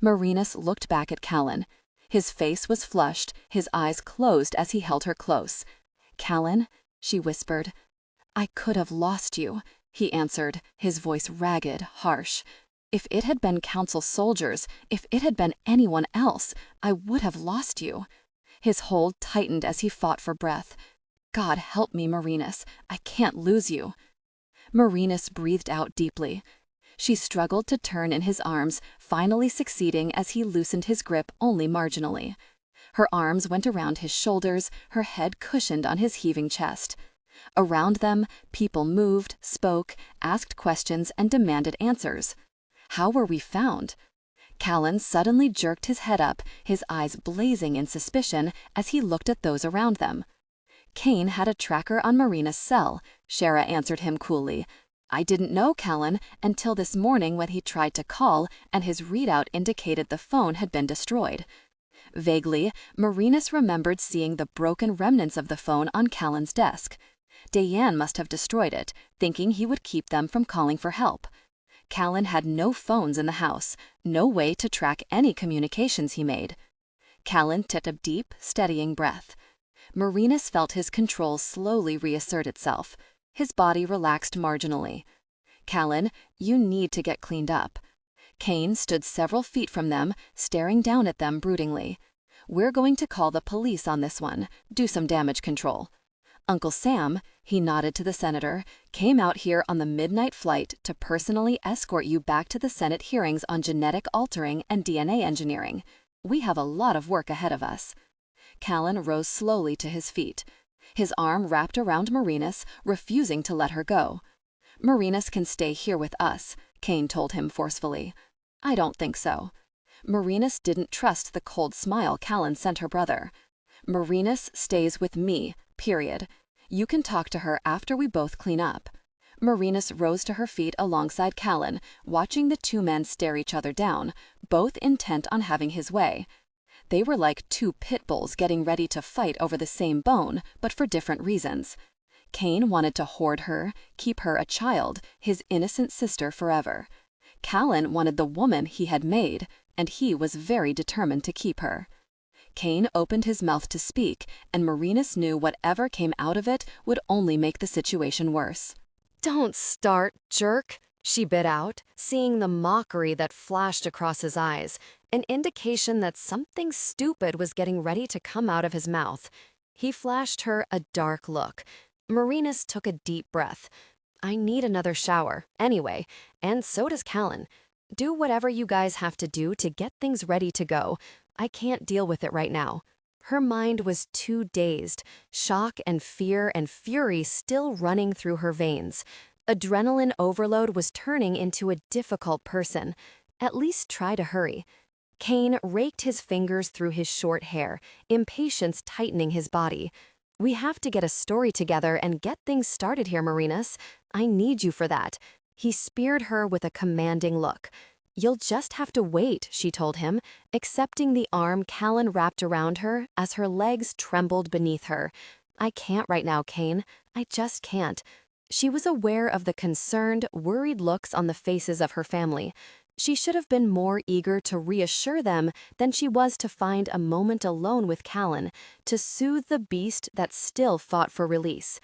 Merinus looked back at Callan. His face was flushed, his eyes closed as he held her close. "Callan," she whispered. "I could have lost you," he answered, his voice ragged, harsh. If it had been council soldiers, if it had been anyone else, I would have lost you. His hold tightened as he fought for breath. God help me, Merinus. I can't lose you. Merinus breathed out deeply. She struggled to turn in his arms, finally succeeding as he loosened his grip only marginally. Her arms went around his shoulders, her head cushioned on his heaving chest. Around them, people moved, spoke, asked questions, and demanded answers. How were we found? Callan suddenly jerked his head up, his eyes blazing in suspicion as he looked at those around them. Kane had a tracker on Merinus' cell, Shara answered him coolly. I didn't know, Callan, until this morning when he tried to call and his readout indicated the phone had been destroyed. Vaguely, Merinus remembered seeing the broken remnants of the phone on Callan's desk. Diane must have destroyed it, thinking he would keep them from calling for help. Callan had no phones in the house, no way to track any communications he made. Callan took a deep, steadying breath. Merinus felt his control slowly reassert itself. His body relaxed marginally. Callan, you need to get cleaned up. Kane stood several feet from them, staring down at them broodingly. We're going to call the police on this one, do some damage control. Uncle Sam, he nodded to the senator, came out here on the midnight flight to personally escort you back to the Senate hearings on genetic altering and DNA engineering. We have a lot of work ahead of us. Callan rose slowly to his feet. His arm wrapped around Merinus, refusing to let her go. Merinus can stay here with us, Kane told him forcefully. I don't think so. Merinus didn't trust the cold smile Callan sent her brother. Merinus stays with me, period. You can talk to her after we both clean up. Merinus rose to her feet alongside Callan, watching the two men stare each other down, both intent on having his way. They were like two pit bulls getting ready to fight over the same bone, but for different reasons. Kane wanted to hoard her, keep her a child, his innocent sister forever. Callan wanted the woman he had made, and he was very determined to keep her. Kane opened his mouth to speak, and Merinus knew whatever came out of it would only make the situation worse. Don't start, jerk, she bit out, seeing the mockery that flashed across his eyes, an indication that something stupid was getting ready to come out of his mouth. He flashed her a dark look. Merinus took a deep breath. I need another shower, anyway, and so does Callan. Do whatever you guys have to do to get things ready to go. I can't deal with it right now. Her mind was too dazed, shock and fear and fury still running through her veins. Adrenaline overload was turning into a difficult person. At least try to hurry. Kane raked his fingers through his short hair, impatience tightening his body. We have to get a story together and get things started here, Merinus. I need you for that. He speared her with a commanding look. You'll just have to wait, she told him, accepting the arm Callan wrapped around her as her legs trembled beneath her. I can't right now, Kane. I just can't. She was aware of the concerned, worried looks on the faces of her family. She should have been more eager to reassure them than she was to find a moment alone with Callan, to soothe the beast that still fought for release.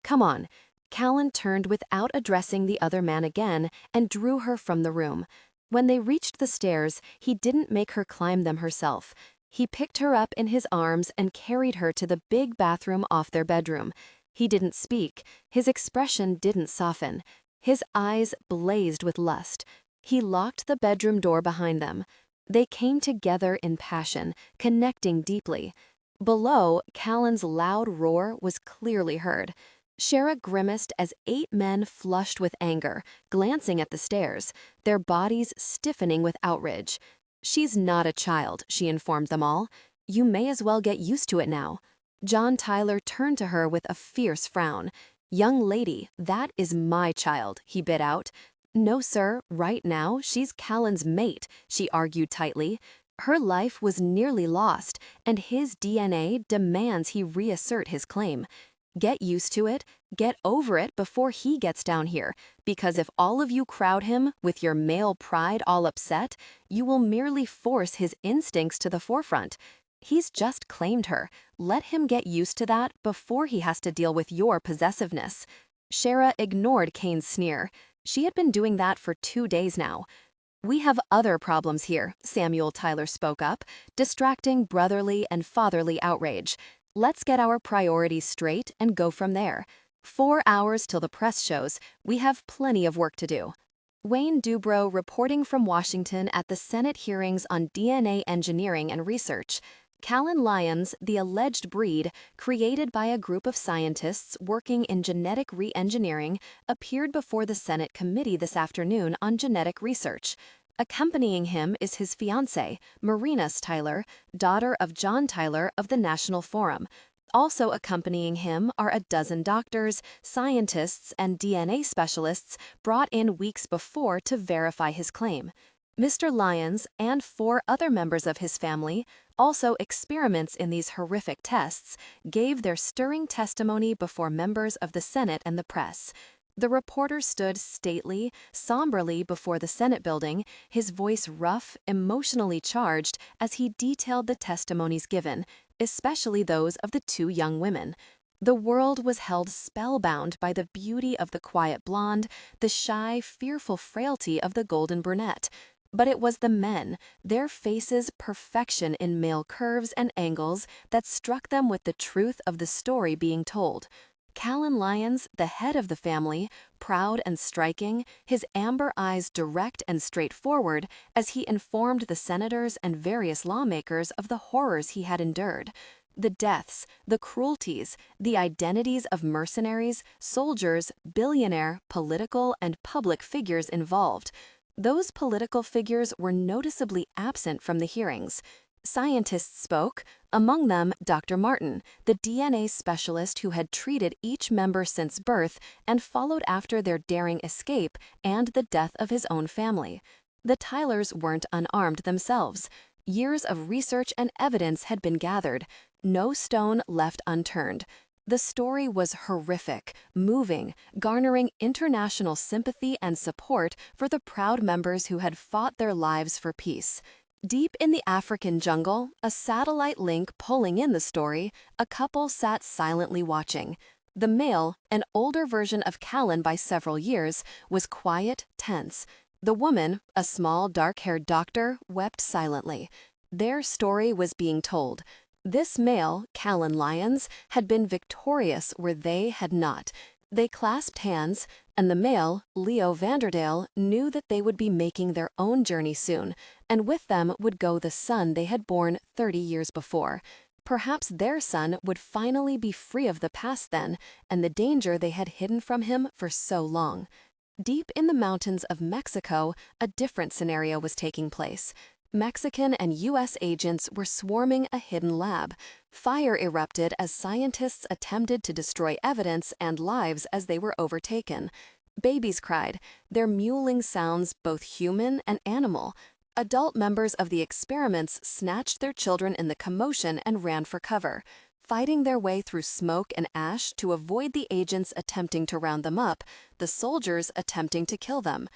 Come on. Callan turned without addressing the other man again and drew her from the room. When they reached the stairs, he didn't make her climb them herself. He picked her up in his arms and carried her to the big bathroom off their bedroom. He didn't speak. His expression didn't soften. His eyes blazed with lust. He locked the bedroom door behind them. They came together in passion, connecting deeply. Below, Callan's loud roar was clearly heard. Shara grimaced as 8 men flushed with anger, glancing at the stairs, their bodies stiffening with outrage. She's not a child, she informed them all. You may as well get used to it now. John Tyler turned to her with a fierce frown. Young lady, that is my child, he bit out. No, sir, right now she's Callan's mate, she argued tightly. Her life was nearly lost, and his DNA demands he reassert his claim. Get used to it, get over it before he gets down here, because if all of you crowd him with your male pride all upset, you will merely force his instincts to the forefront. He's just claimed her. Let him get used to that before he has to deal with your possessiveness. Shara ignored Kane's sneer. She had been doing that for 2 days now. "We have other problems here," Samuel Tyler spoke up, distracting brotherly and fatherly outrage. "Let's get our priorities straight and go from there. 4 hours till the press shows. We have plenty of work to do." Wayne Dubrow reporting from Washington at the Senate hearings on DNA engineering and research. Callan Lyons, the alleged breed, created by a group of scientists working in genetic re-engineering, appeared before the Senate committee this afternoon on genetic research. Accompanying him is his fiancée, Merinus Tyler, daughter of John Tyler of the National Forum. Also accompanying him are a dozen doctors, scientists, and DNA specialists brought in weeks before to verify his claim. Mr. Lyons and 4 other members of his family, also experiments in these horrific tests, gave their stirring testimony before members of the Senate and the press. The reporter stood stately, somberly before the Senate building, his voice rough, emotionally charged as he detailed the testimonies given, especially those of the 2 young women. The world was held spellbound by the beauty of the quiet blonde, the shy, fearful frailty of the golden brunette. But it was the men, their faces perfection in male curves and angles, that struck them with the truth of the story being told. Callan Lyons, the head of the family, proud and striking, his amber eyes direct and straightforward as he informed the senators and various lawmakers of the horrors he had endured. The deaths, the cruelties, the identities of mercenaries, soldiers, billionaire, political, and public figures involved. Those political figures were noticeably absent from the hearings. Scientists spoke, among them Dr. Martin, the DNA specialist who had treated each member since birth and followed after their daring escape and the death of his own family. The Tylers weren't unarmed themselves. Years of research and evidence had been gathered, no stone left unturned. The story was horrific, moving, garnering international sympathy and support for the proud members who had fought their lives for peace. Deep in the African jungle, a satellite link pulling in the story, a couple sat silently watching. The male, an older version of Callan by several years, was quiet, tense. The woman, a small, dark-haired doctor, wept silently. Their story was being told. This male, Callan Lyons, had been victorious where they had not. They clasped hands, and the male, Leo Vanderdale, knew that they would be making their own journey soon, and with them would go the son they had born 30 years before. Perhaps their son would finally be free of the past then, and the danger they had hidden from him for so long. Deep in the mountains of Mexico, a different scenario was taking place. Mexican and U.S. agents were swarming a hidden lab. Fire erupted as scientists attempted to destroy evidence and lives as they were overtaken. Babies cried, their mewling sounds both human and animal. Adult members of the experiments snatched their children in the commotion and ran for cover, fighting their way through smoke and ash to avoid the agents attempting to round them up, the soldiers attempting to kill them.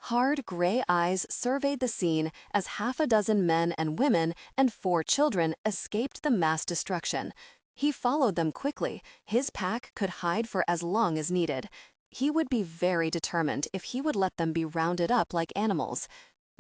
Hard gray eyes surveyed the scene as 6 men and women and 4 children escaped the mass destruction. He followed them quickly. His pack could hide for as long as needed. He would be very determined if he would let them be rounded up like animals.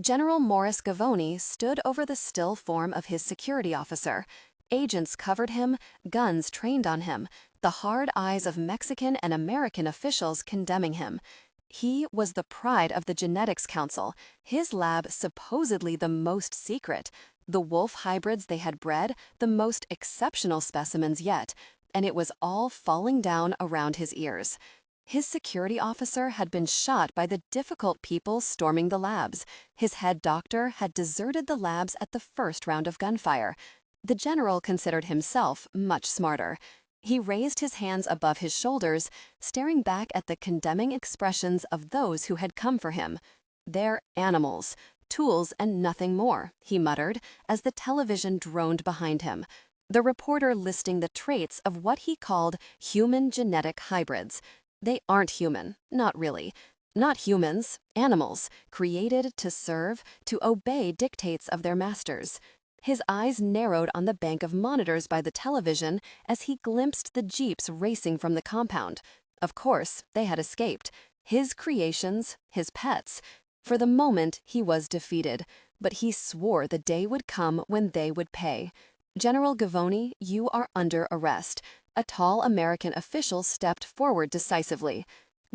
General Morris Gavoni stood over the still form of his security officer. Agents covered him, guns trained on him, the hard eyes of Mexican and American officials condemning him. He was the pride of the Genetics Council, his lab supposedly the most secret, the wolf hybrids they had bred the most exceptional specimens yet, and it was all falling down around his ears. His security officer had been shot by the difficult people storming the labs. His head doctor had deserted the labs at the first round of gunfire. The general considered himself much smarter. He raised his hands above his shoulders, staring back at the condemning expressions of those who had come for him. "They're animals, tools and nothing more," he muttered as the television droned behind him. The reporter listing the traits of what he called human genetic hybrids. They aren't human, not really. Not humans, animals, created to serve, to obey dictates of their masters. His eyes narrowed on the bank of monitors by the television as he glimpsed the jeeps racing from the compound. Of course, they had escaped. His creations, his pets. For the moment, he was defeated, but he swore the day would come when they would pay. General Gavoni, you are under arrest. A tall American official stepped forward decisively.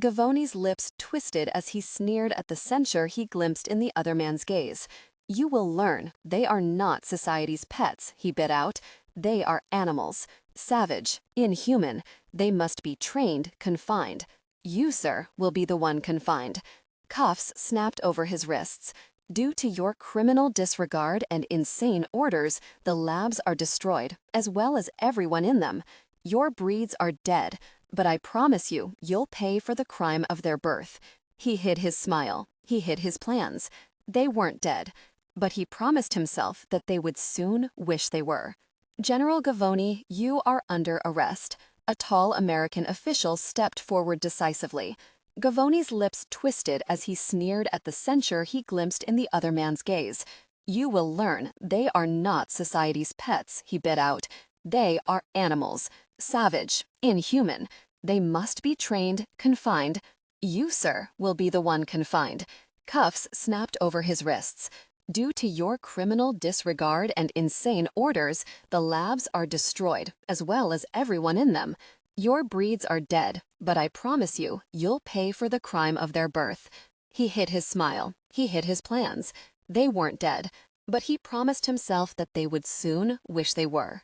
Gavoni's lips twisted as he sneered at the censure he glimpsed in the other man's gaze. You will learn, they are not society's pets, he bit out. They are animals. Savage, inhuman. They must be trained, confined. You, sir, will be the one confined. Cuffs snapped over his wrists. Due to your criminal disregard and insane orders, the labs are destroyed, as well as everyone in them. Your breeds are dead, but I promise you, you'll pay for the crime of their birth. He hid his smile. He hid his plans. They weren't dead, but he promised himself that they would soon wish they were. General Gavoni, you are under arrest. A tall American official stepped forward decisively. Gavoni's lips twisted as he sneered at the censure he glimpsed in the other man's gaze. You will learn, they are not society's pets, he bit out. They are animals. Savage, inhuman. They must be trained, confined. You, sir, will be the one confined. Cuffs snapped over his wrists. Due to your criminal disregard and insane orders, the labs are destroyed, as well as everyone in them. Your breeds are dead, but I promise you, you'll pay for the crime of their birth. He hid his smile. He hid his plans. They weren't dead, but he promised himself that they would soon wish they were.